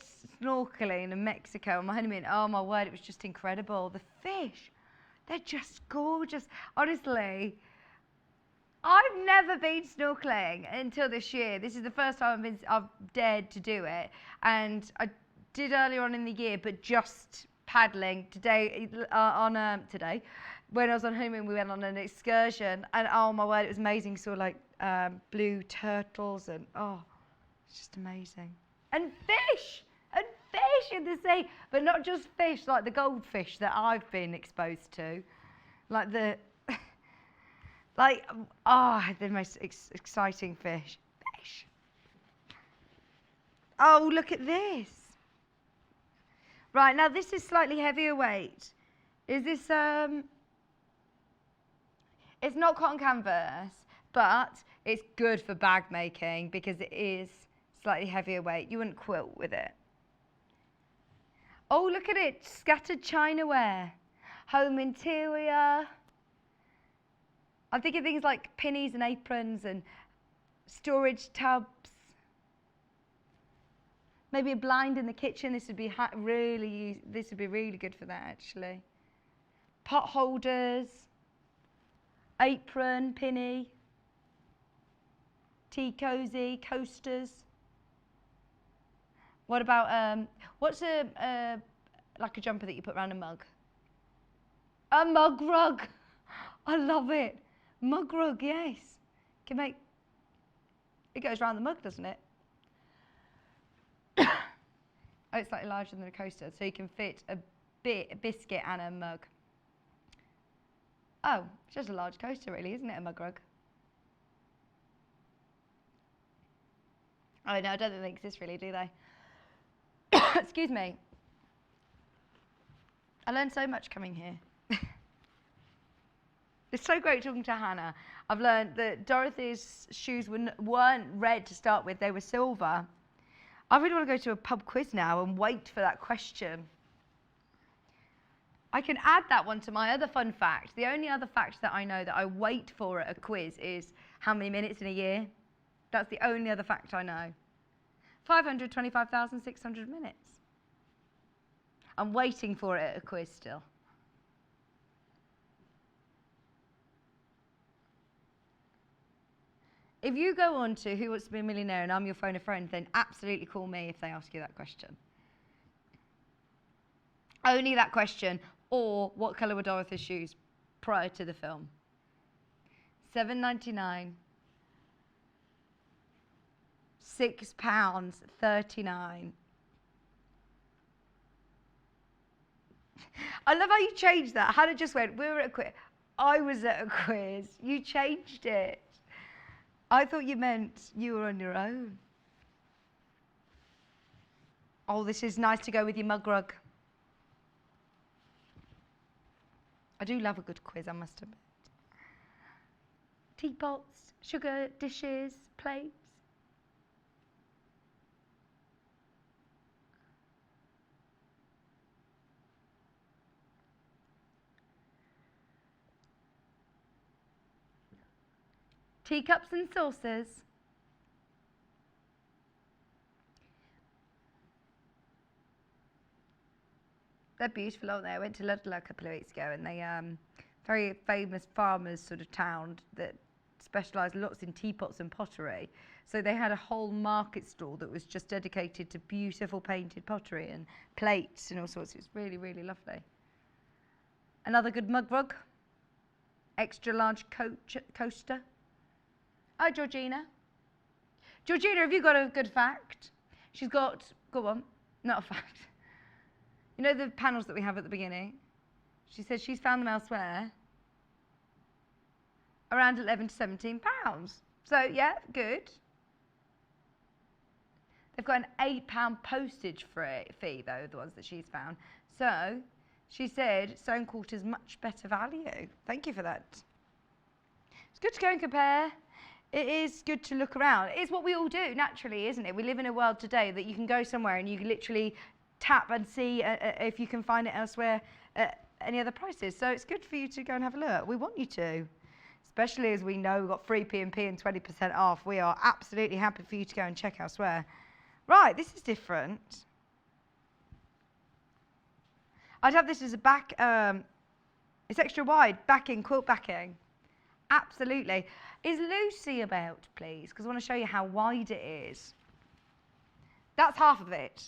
snorkeling in Mexico on my honeymoon, oh my word, it was just incredible. The fish, they're just gorgeous. Honestly, I've never been snorkeling until this year. This is the first time I've dared to do it. And I did earlier on in the year, but just paddling. Today, when I was on honeymoon, we went on an excursion. And oh my word, it was amazing. Saw like blue turtles and oh, it's just amazing. And fish in the sea, but not just fish, like the goldfish that I've been exposed to. Like the most exciting fish. Oh, look at this. Right, now this is slightly heavier weight. Is this, it's not cotton canvas, but it's good for bag making because it is slightly heavier weight. You wouldn't quilt with it. Oh, look at it. Scattered chinaware. Home interior. I'm thinking things like pinnies and aprons and storage tubs. Maybe a blind in the kitchen. This would be really good for that, actually. Pot holders. Apron, pinny. Tea cozy, coasters. What about, what's like a jumper that you put around a mug? A mug rug. I love it. Mug rug, yes. It goes around the mug, doesn't it? Oh, it's slightly larger than a coaster, so you can fit a biscuit and a mug. Oh, it's just a large coaster, really, isn't it, a mug rug? Oh, no, I don't think they exist, really, do they? Excuse me. I learned so much coming here. It's so great talking to Hannah. I've learned that Dorothy's shoes weren't red to start with, they were silver. I really want to go to a pub quiz now and wait for that question. I can add that one to my other fun fact. The only other fact that I know that I wait for at a quiz is how many minutes in a year. That's the only other fact I know. 525,600 minutes. I'm waiting for it at a quiz still. If you go on to Who Wants to Be a Millionaire and I'm your phone a friend, then absolutely call me if they ask you that question. Only that question, or what colour were Dorothy's shoes prior to the film? $7.99. £6.39. I love how you changed that. Hannah just went, we were at a quiz. I was at a quiz. You changed it. I thought you meant you were on your own. Oh, this is nice to go with your mug rug. I do love a good quiz, I must admit. Teapots, sugar dishes, plates. Teacups and saucers. They're beautiful, aren't they? I went to Ludlow a couple of weeks ago and they very famous farmers sort of town that specialised lots in teapots and pottery. So they had a whole market stall that was just dedicated to beautiful painted pottery and plates and all sorts. It was really, really lovely. Another good mug rug. Extra large coaster. Oh, Georgina. Georgina, have you got a good fact? She's got, go on, not a fact. You know the panels that we have at the beginning? She says she's found them elsewhere. Around 11 to 17 pounds. So, yeah, good. They've got an £8 postage fee, though, the ones that she's found. So, she said stone quarter's much better value. Thank you for that. It's good to go and compare. It is good to look around. It's what we all do, naturally, isn't it? We live in a world today that you can go somewhere and you can literally tap and see if you can find it elsewhere at any other prices. So it's good for you to go and have a look. We want you to. Especially as we know we've got free P&P and 20% off. We are absolutely happy for you to go and check elsewhere. Right, this is different. I'd have this as a back, it's extra wide, backing, quilt backing. Absolutely. Is Lucy about, please? Because I want to show you how wide it is. That's half of it.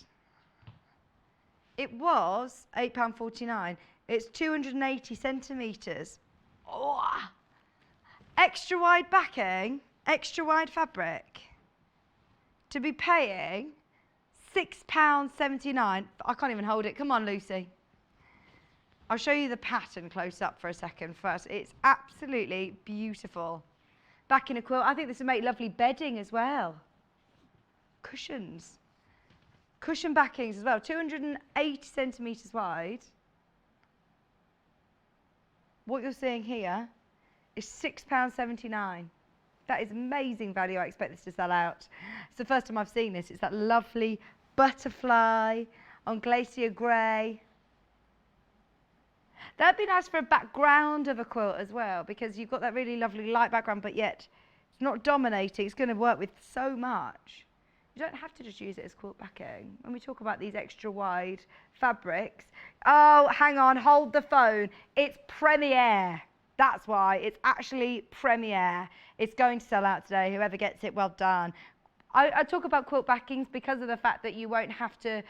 It was £8.49. It's 280 centimetres. Oh. Extra wide backing, extra wide fabric. To be paying £6.79. I can't even hold it. Come on, Lucy. I'll show you the pattern close up for a second first. It's absolutely beautiful. Back in a quilt. I think this would make lovely bedding as well. Cushions. Cushion backings as well. 280 centimetres wide. What you're seeing here is £6.79. That is amazing value. I expect this to sell out. It's the first time I've seen this. It's that lovely butterfly on glacier grey. That'd be nice for a background of a quilt as well, because you've got that really lovely light background, but yet it's not dominating. It's going to work with so much. You don't have to just use it as quilt backing. When we talk about these extra wide fabrics, oh, hang on, hold the phone. It's Premiere. That's why. It's actually Premiere. It's going to sell out today. Whoever gets it, well done. I talk about quilt backings because of the fact that you won't have to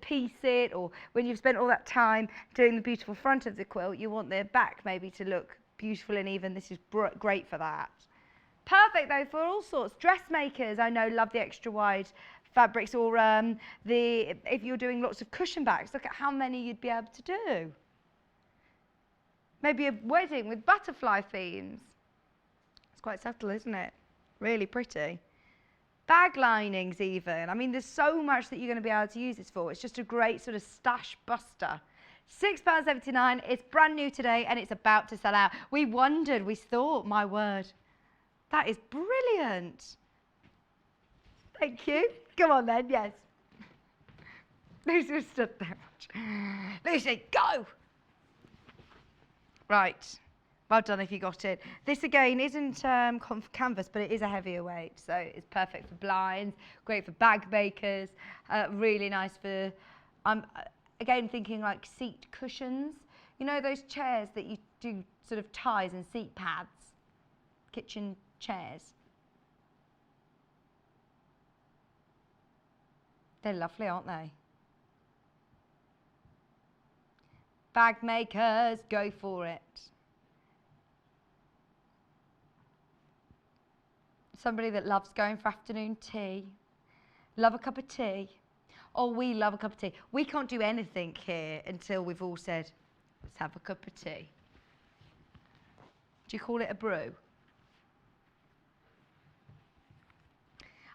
piece it, or when you've spent all that time doing the beautiful front of the quilt, you want the back maybe to look beautiful and even. This is great for that. Perfect though for all sorts. Dressmakers, I know, love the extra wide fabrics, or if you're doing lots of cushion backs, look at how many you'd be able to do. Maybe a wedding with butterfly themes. It's quite subtle, isn't it? Really pretty. Bag linings even. I mean, there's so much that you're going to be able to use this for. It's just a great sort of stash buster. £6.79. It's brand new today and it's about to sell out. We wondered, we thought, my word, that is brilliant. Thank you. Come on then, yes. Lucy stood there. Lucy, go! Right. Well done if you got it. This again isn't canvas, but it is a heavier weight, so it's perfect for blinds, great for bag makers, really nice for, again thinking like seat cushions. You know those chairs that you do sort of ties and seat pads, kitchen chairs. They're lovely, aren't they? Bag makers, go for it. Somebody that loves going for afternoon tea. Love a cup of tea. Oh, we love a cup of tea. We can't do anything here until we've all said, let's have a cup of tea. Do you call it a brew?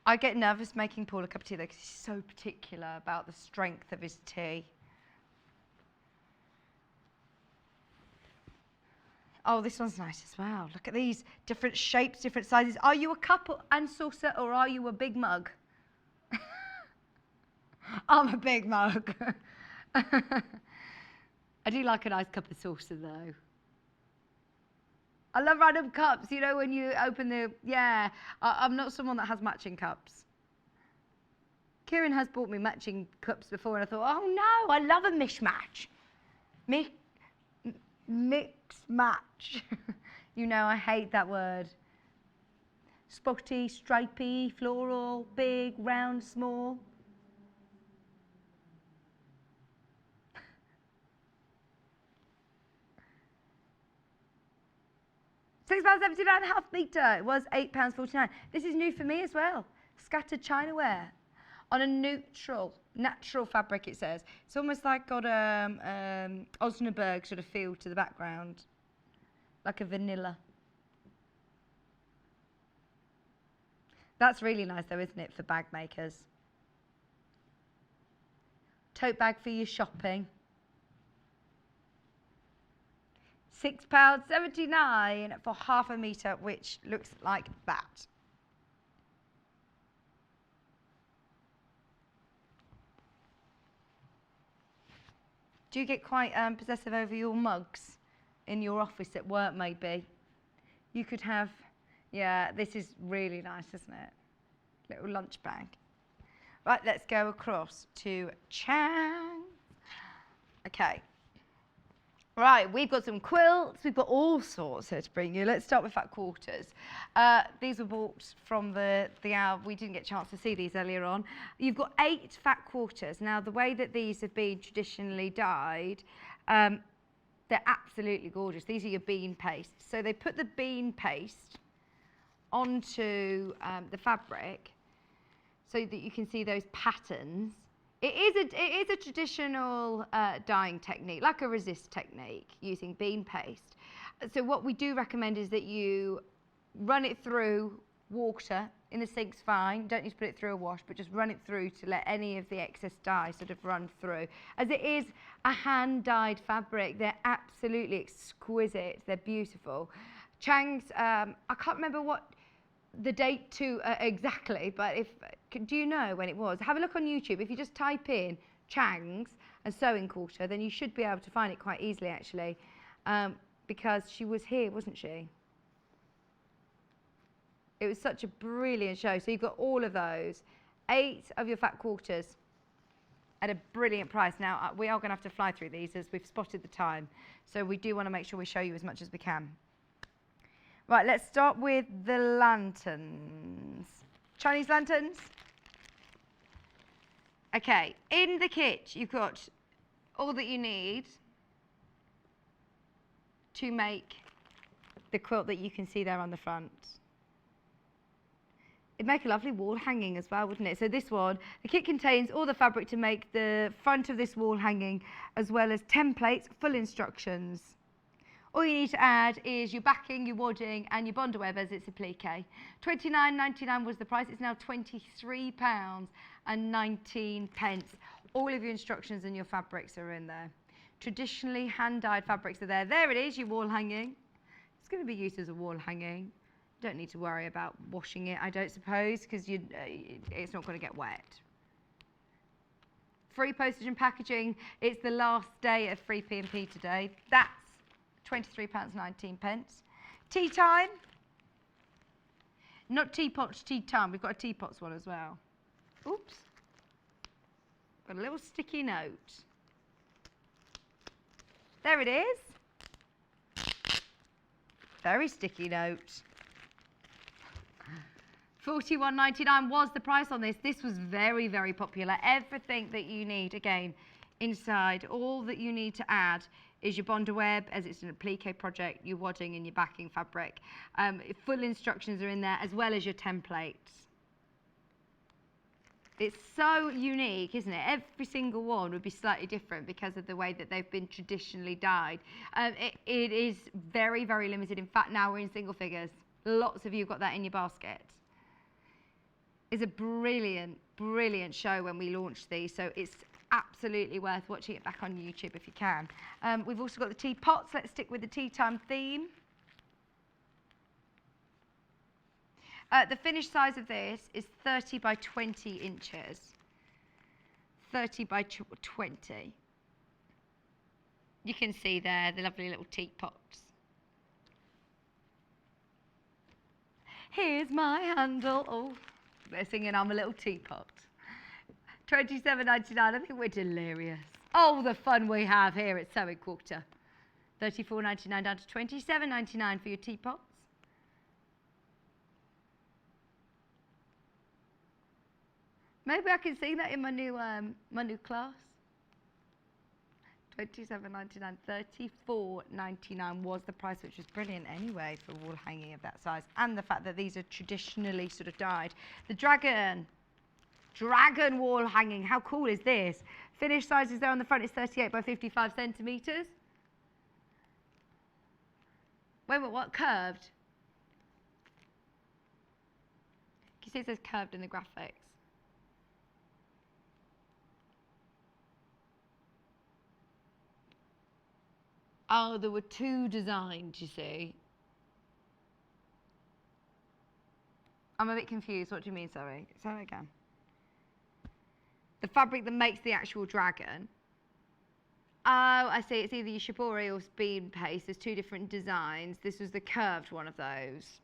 I get nervous making Paul a cup of tea though, because he's so particular about the strength of his tea. Oh, this one's nice as well. Look at these different shapes, different sizes. Are you a cup and saucer, or are you a big mug? I'm a big mug. I do like a nice cup of saucer though. I love random cups, you know, when you open the, yeah. I'm not someone that has matching cups. Kieran has bought me matching cups before and I thought, oh no, I love a mishmash. Mix match. You know, I hate that word. Spotty, stripy, floral, big, round, small. £6.79 half metre. It was £8.49. This is new for me as well. Scattered chinaware on a natural fabric, it says. It's almost like got a Osnaburg sort of feel to the background, like a vanilla. That's really nice though, isn't it, for bag makers? Tote bag for your shopping. £6.79 for half a metre, which looks like that. Do you get quite possessive over your mugs in your office at work, maybe? You could have, yeah, this is really nice, isn't it? Little lunch bag. Right, let's go across to Chang. Okay. Right, we've got some quilts, we've got all sorts here to bring you. Let's start with fat quarters. These were bought from the hour, we didn't get a chance to see these earlier on. You've got 8 fat quarters. Now, the way that these have been traditionally dyed, they're absolutely gorgeous. These are your bean paste. So they put the bean paste onto the fabric so that you can see those patterns. It is a traditional dyeing technique, like a resist technique, using bean paste. So what we do recommend is that you run it through water. In the sink's fine, don't need to put it through a wash, but just run it through to let any of the excess dye sort of run through. As it is a hand-dyed fabric, they're absolutely exquisite, they're beautiful. Chang's, I can't remember what the date to exactly, but do you know when it was? Have a look on YouTube. If you just type in Chang's and sewing quarter, then you should be able to find it quite easily, actually, because she was here, wasn't she? It was such a brilliant show. So you've got all of those, 8 of your fat quarters at a brilliant price. Now, we are going to have to fly through these as we've spotted the time, so we do want to make sure we show you as much as we can. Right, let's start with the lanterns. Chinese lanterns. Okay, in the kit, you've got all that you need to make the quilt that you can see there on the front. It'd make a lovely wall hanging as well, wouldn't it? So this one, the kit contains all the fabric to make the front of this wall hanging, as well as templates, full instructions. All you need to add is your backing, your wadding, and your Bondi web as it's applique. £29.99 was the price. It's now £23.19. All of your instructions and your fabrics are in there. Traditionally hand-dyed fabrics are there. There it is, your wall hanging. It's going to be used as a wall hanging. Don't need to worry about washing it, I don't suppose, because it's not going to get wet. Free postage and packaging. It's the last day of free P&P today. That's £23.19. Tea time. Not teapots, tea time. We've got a teapots one as well. Oops. Got a little sticky note. There it is. Very sticky note. £41.99 was the price on this. This was very, very popular. Everything that you need, again, inside, all that you need to add is your Bondi web, as it's an applique project, your wadding and your backing fabric. Full instructions are in there, as well as your templates. It's so unique, isn't it? Every single one would be slightly different because of the way that they've been traditionally dyed. It is very, very limited. In fact, now we're in single figures. Lots of you got that in your basket. It's a brilliant, brilliant show when we launched these, so it's absolutely worth watching it back on YouTube if you can. We've also got the teapots. Let's stick with the tea time theme. The finished size of this is 30 by 20 inches. 30 by 20. You can see there the lovely little teapots. Here's my handle. Oh, they're singing I'm a little teapot. £27.99. I think we're delirious. Oh, the fun we have here at Sewing Quarter. £34.99 down to £27.99 for your teapots. Maybe I can see that in my new class. $27.99, $34.99 was the price, which was brilliant anyway for a wall hanging of that size, and the fact that these are traditionally sort of dyed. The dragon wall hanging. How cool is this? Finished sizes there on the front is 38 by 55 centimeters. Wait, what? Curved? You see it says curved in the graphics. Oh, there were two designs, you see. I'm a bit confused. What do you mean, sorry? Say that again. The fabric that makes the actual dragon. Oh, I see. It's either your shibori or bean paste. There's two different designs. This was the curved one of those.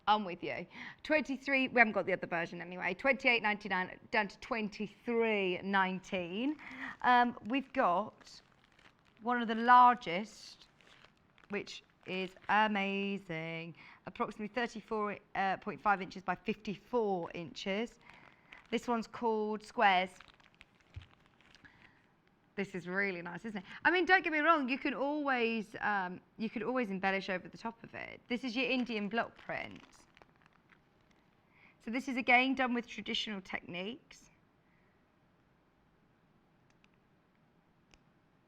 I'm with you. 23, we haven't got the other version anyway. $28.99 down to $23.19. We've got one of the largest, which is amazing. Approximately 34.5 inches by 54 inches. This one's called Squares. This is really nice, isn't it? I mean, don't get me wrong, you could always embellish over the top of it. This is your Indian block print. So this is again done with traditional techniques.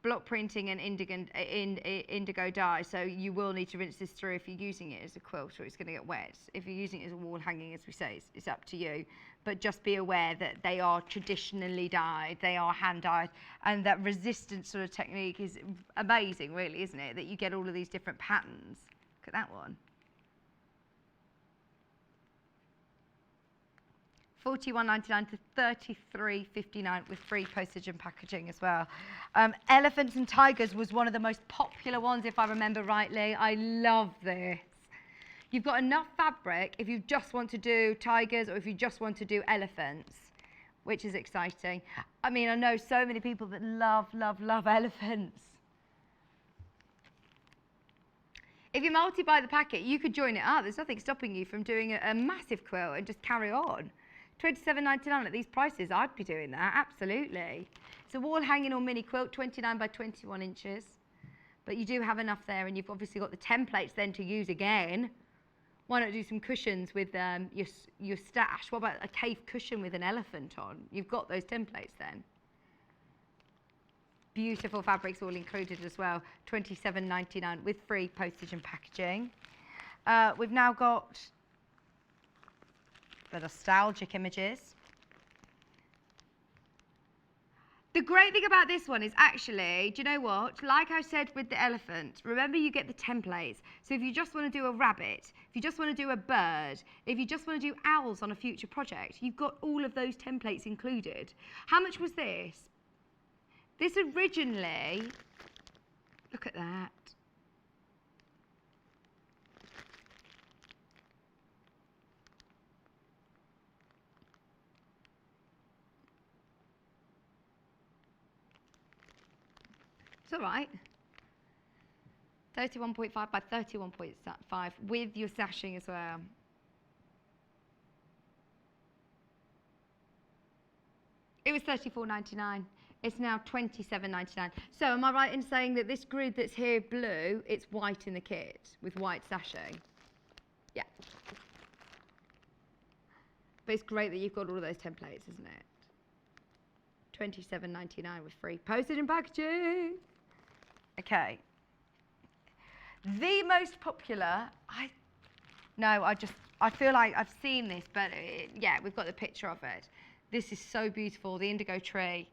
Block printing and indigo dye, so you will need to rinse this through if you're using it as a quilt, or it's going to get wet. If you're using it as a wall hanging, as we say, it's up to you. But just be aware that they are traditionally dyed, they are hand dyed, and that resistance sort of technique is amazing, really, isn't it? That you get all of these different patterns. Look at that one. $41.99 to $33.59 with free postage and packaging as well. Elephants and tigers was one of the most popular ones, if I remember rightly. I love this. You've got enough fabric if you just want to do tigers or if you just want to do elephants, which is exciting. I mean, I know so many people that love, love, love elephants. If you multi-buy the packet, you could join it up. There's nothing stopping you from doing a massive quilt and just carry on. $27.99 at these prices, I'd be doing that, absolutely. It's a wall hanging or mini quilt, 29 by 21 inches. But you do have enough there, and you've obviously got the templates then to use again. Why not do some cushions with your stash? What about a cave cushion with an elephant on? You've got those templates then. Beautiful fabrics all included as well, $27.99 with free postage and packaging. We've now got the nostalgic images. The great thing about this one is actually, do you know what? Like I said with the elephant, remember you get the templates. So if you just want to do a rabbit, if you just want to do a bird, if you just want to do owls on a future project, you've got all of those templates included. How much was this? This originally, look at that. It's all right. 31.5 by 31.5 with your sashing as well. It was $34.99. It's now $27.99. So am I right in saying that this grid that's here blue, it's white in the kit with white sashing? Yeah. But it's great that you've got all of those templates, isn't it? $27.99 with free postage and packaging. Okay. The most popular, I feel like I've seen this, but yeah, we've got the picture of it. This is so beautiful, the indigo tree.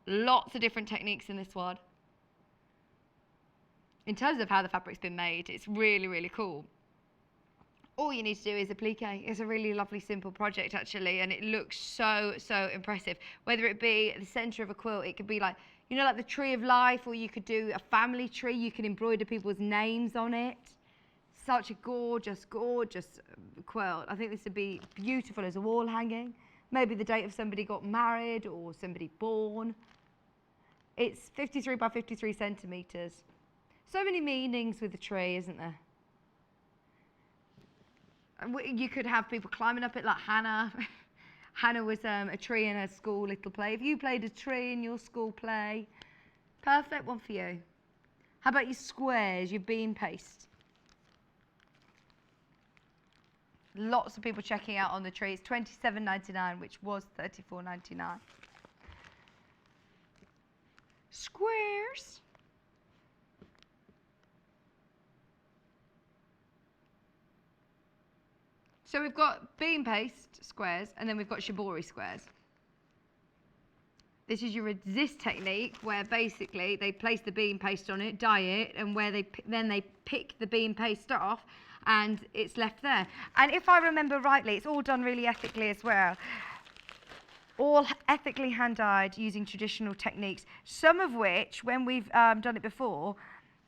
Lots of different techniques in this one. In terms of how the fabric's been made, it's really, really cool. All you need to do is applique. It's a really lovely, simple project, actually, and it looks so, so impressive. Whether it be the center of a quilt, it could be like, you know, like the tree of life, or you could do a family tree. You can embroider people's names on it. Such a gorgeous, gorgeous quilt. I think this would be beautiful as a wall hanging. Maybe the date of somebody got married or somebody born. It's 53 by 53 centimeters. So many meanings with the tree, isn't there? You could have people climbing up it like Hannah. Hannah was a tree in her school little play. If you played a tree in your school play, perfect one for you. How about your squares, your bean paste? Lots of people checking out on the tree. It's $27.99, which was $34.99. Squares. So we've got bean paste squares, and then we've got shibori squares. This is your resist technique, where basically they place the bean paste on it, dye it, and where then they pick the bean paste off, and it's left there. And if I remember rightly, it's all done really ethically as well. All ethically hand-dyed using traditional techniques, some of which, when we've done it before,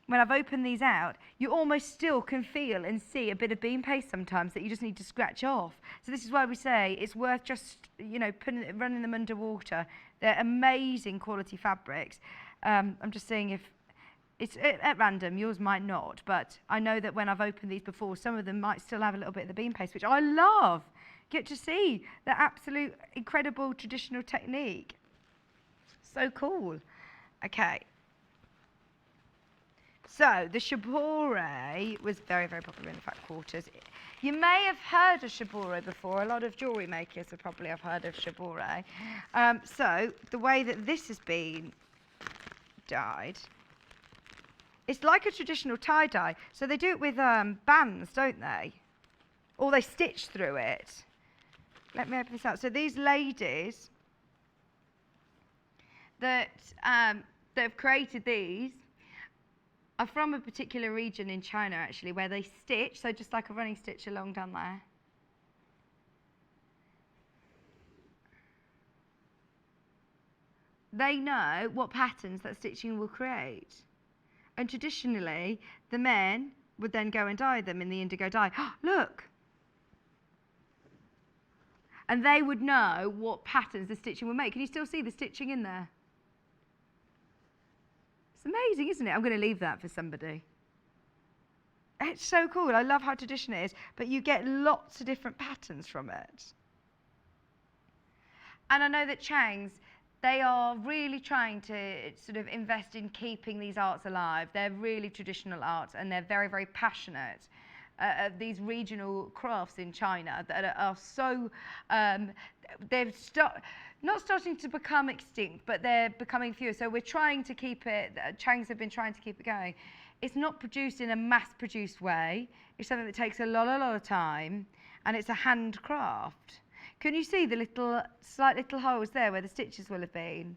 when I've opened these out, you almost still can feel and see a bit of bean paste sometimes that you just need to scratch off. So this is why we say it's worth just, running them underwater. They're amazing quality fabrics. I'm just seeing if it's at random, yours might not, but I know that when I've opened these before, some of them might still have a little bit of the bean paste, which I love. Get to see the absolute incredible traditional technique. So cool. Okay. So the shibori was very, very popular in the fat quarters. You may have heard of shibori before. A lot of jewellery makers would probably have heard of shibori. So the way that this has been dyed, it's like a traditional tie-dye. So they do it with bands, don't they? Or they stitch through it. Let me open this out. So these ladies that have created these are from a particular region in China, actually, where they stitch, so just like a running stitch along down there. They know what patterns that stitching will create. And traditionally, the men would then go and dye them in the indigo dye. Look! And they would know what patterns the stitching will make. Can you still see the stitching in there? It's amazing, isn't it? I'm going to leave that for somebody. It's so cool. I love how traditional it is, but you get lots of different patterns from it. And I know that Chang's, they are really trying to sort of invest in keeping these arts alive. They're really traditional arts, and they're very, very passionate. These regional crafts in China that are so, they've not starting to become extinct, but they're becoming fewer. So we're trying to keep it, Chang's have been trying to keep it going. It's not produced in a mass-produced way. It's something that takes a lot of time, and it's a handcraft. Can you see the slight little holes there where the stitches will have been?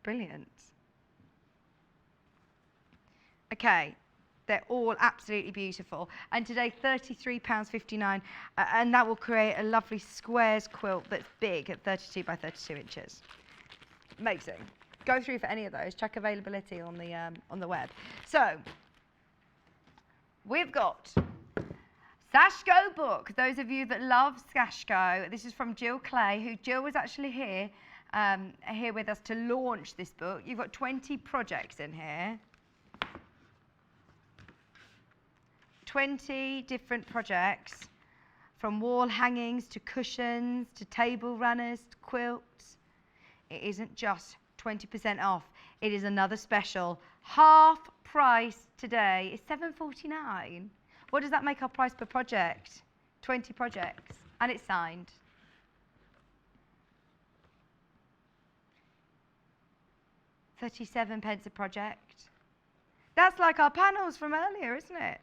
Brilliant. Okay. They're all absolutely beautiful. And today, £33.59, and that will create a lovely squares quilt that's big at 32 by 32 inches. Amazing. Go through for any of those. Check availability on the web. So, we've got Sashko book. Those of you that love Sashko, this is from Jill Clay, Jill was actually here with us to launch this book. You've got 20 projects in here. 20 different projects, from wall hangings to cushions to table runners to quilts. It isn't just 20% off. It is another special. Half price today is $7.49. What does that make our price per project? 20 projects, and it's signed. £37 a project. That's like our panels from earlier, isn't it?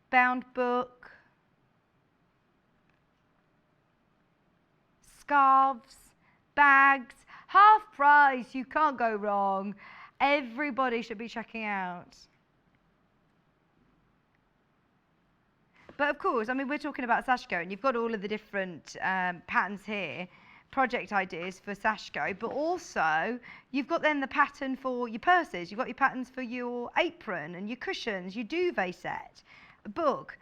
Bound book, scarves, bags, half price, you can't go wrong. Everybody should be checking out. But of course, I mean, we're talking about Sashko, and you've got all of the different patterns here, project ideas for Sashko, but also you've got then the pattern for your purses, you've got your patterns for your apron and your cushions, your duvet set. Book.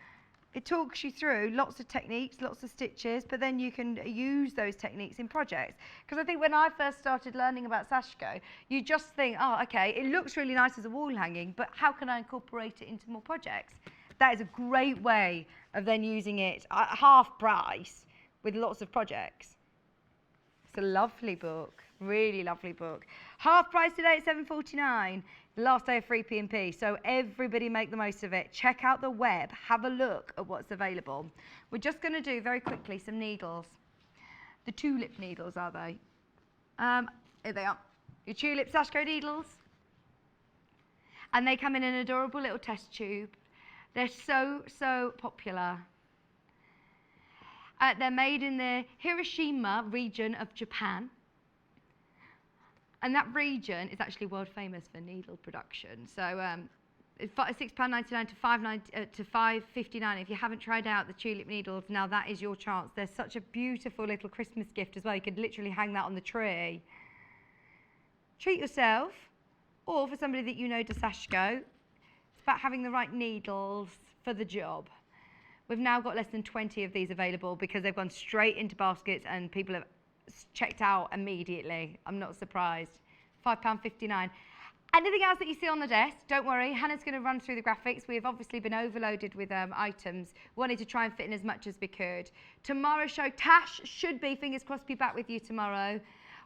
It talks you through lots of techniques, lots of stitches, but then you can use those techniques in projects. Because I think when I first started learning about Sashko, you just think, oh, okay, it looks really nice as a wall hanging, but how can I incorporate it into more projects? That is a great way of then using it at half price with lots of projects. It's a lovely book, really lovely book. Half price today at £7.49, the last day of free P&P, so everybody make the most of it. Check out the web, have a look at what's available. We're just going to do very quickly some needles. The tulip needles, are they? Here they are. Your tulip Sashko needles. And they come in an adorable little test tube. They're so popular. They're made in the Hiroshima region of Japan. And that region is actually world famous for needle production. So it's £6.99 to £5.59. If you haven't tried out the tulip needles, now that is your chance. They're such a beautiful little Christmas gift as well. You could literally hang that on the tree. Treat yourself, or for somebody that you know does Sashko. It's about having the right needles for the job. We've now got less than 20 of these available because they've gone straight into baskets and people have checked out immediately. I'm not surprised. £5.59. Anything else that you see on the desk, don't worry. Hannah's going to run through the graphics. We've obviously been overloaded with items. Wanted to try and fit in as much as we could. Tomorrow's show, Tash should be, fingers crossed, be back with you tomorrow.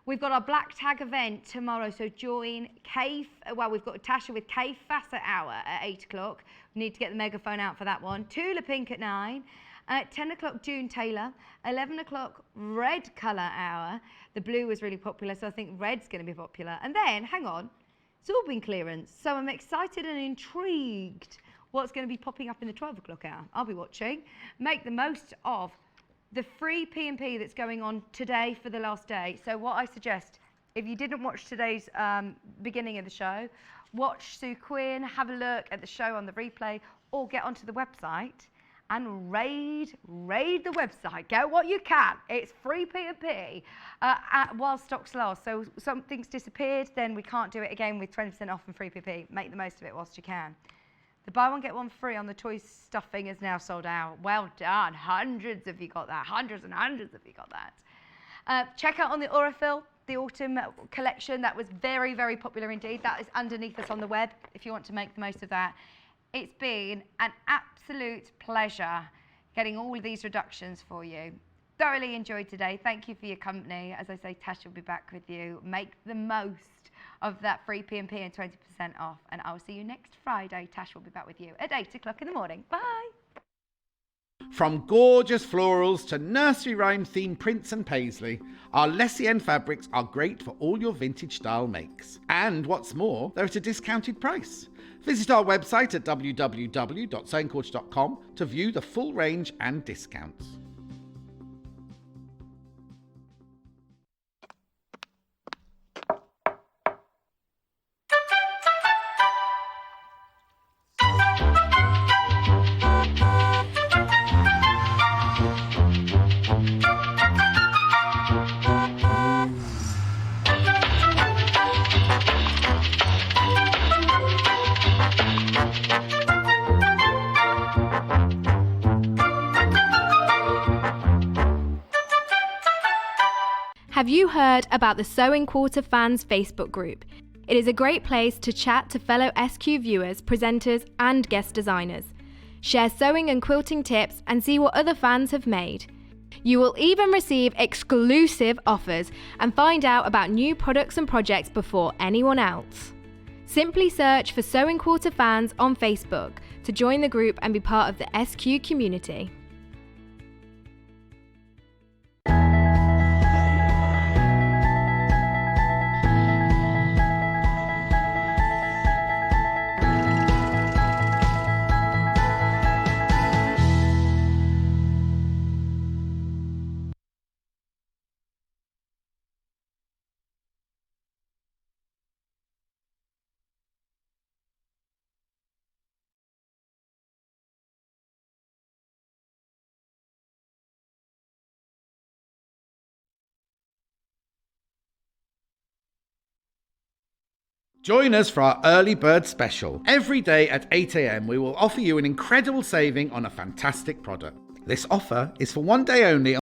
We've got our Black Tag event tomorrow, so join we've got Tasha with Cave Facet Hour at 8 o'clock. We need to get the megaphone out for that one. Tula Pink at 9. At 10 o'clock, June Taylor. 11 o'clock, Red Colour Hour. The blue was really popular, so I think red's going to be popular. And then, hang on, it's all been clearance, so I'm excited and intrigued what's going to be popping up in the 12 o'clock hour. I'll be watching. Make the most of the free P&P that's going on today for the last day. So what I suggest, if you didn't watch today's beginning of the show, watch Sue Quinn, have a look at the show on the replay, or get onto the website and raid the website. Get what you can. It's free P&P while stocks last. So something's disappeared, then we can't do it again with 20% off and free P&P. Make the most of it whilst you can. The buy one, get one free on the toy stuffing is now sold out. Well done. Hundreds of you got that. Hundreds and hundreds of you got that. Check out on the Aurifil, the autumn collection. That was very, very popular indeed. That is underneath us on the web if you want to make the most of that. It's been an absolute pleasure getting all of these reductions for you. Thoroughly enjoyed today. Thank you for your company. As I say, Tash will be back with you. Make the most of that free P&P and 20% off. And I'll see you next Friday. Tash will be back with you at 8 o'clock in the morning. Bye. From gorgeous florals to nursery rhyme themed prints and paisley, our Lessienne fabrics are great for all your vintage style makes. And what's more, they're at a discounted price. Visit our website at www.sewingcoach.com to view the full range and discounts. Have you heard about the Sewing Quarter Fans Facebook group? It is a great place to chat to fellow SQ viewers, presenters and guest designers. Share sewing and quilting tips and see what other fans have made. You will even receive exclusive offers and find out about new products and projects before anyone else. Simply search for Sewing Quarter Fans on Facebook to join the group and be part of the SQ community. Join us for our early bird special. Every day at 8 a.m. we will offer you an incredible saving on a fantastic product. This offer is for one day only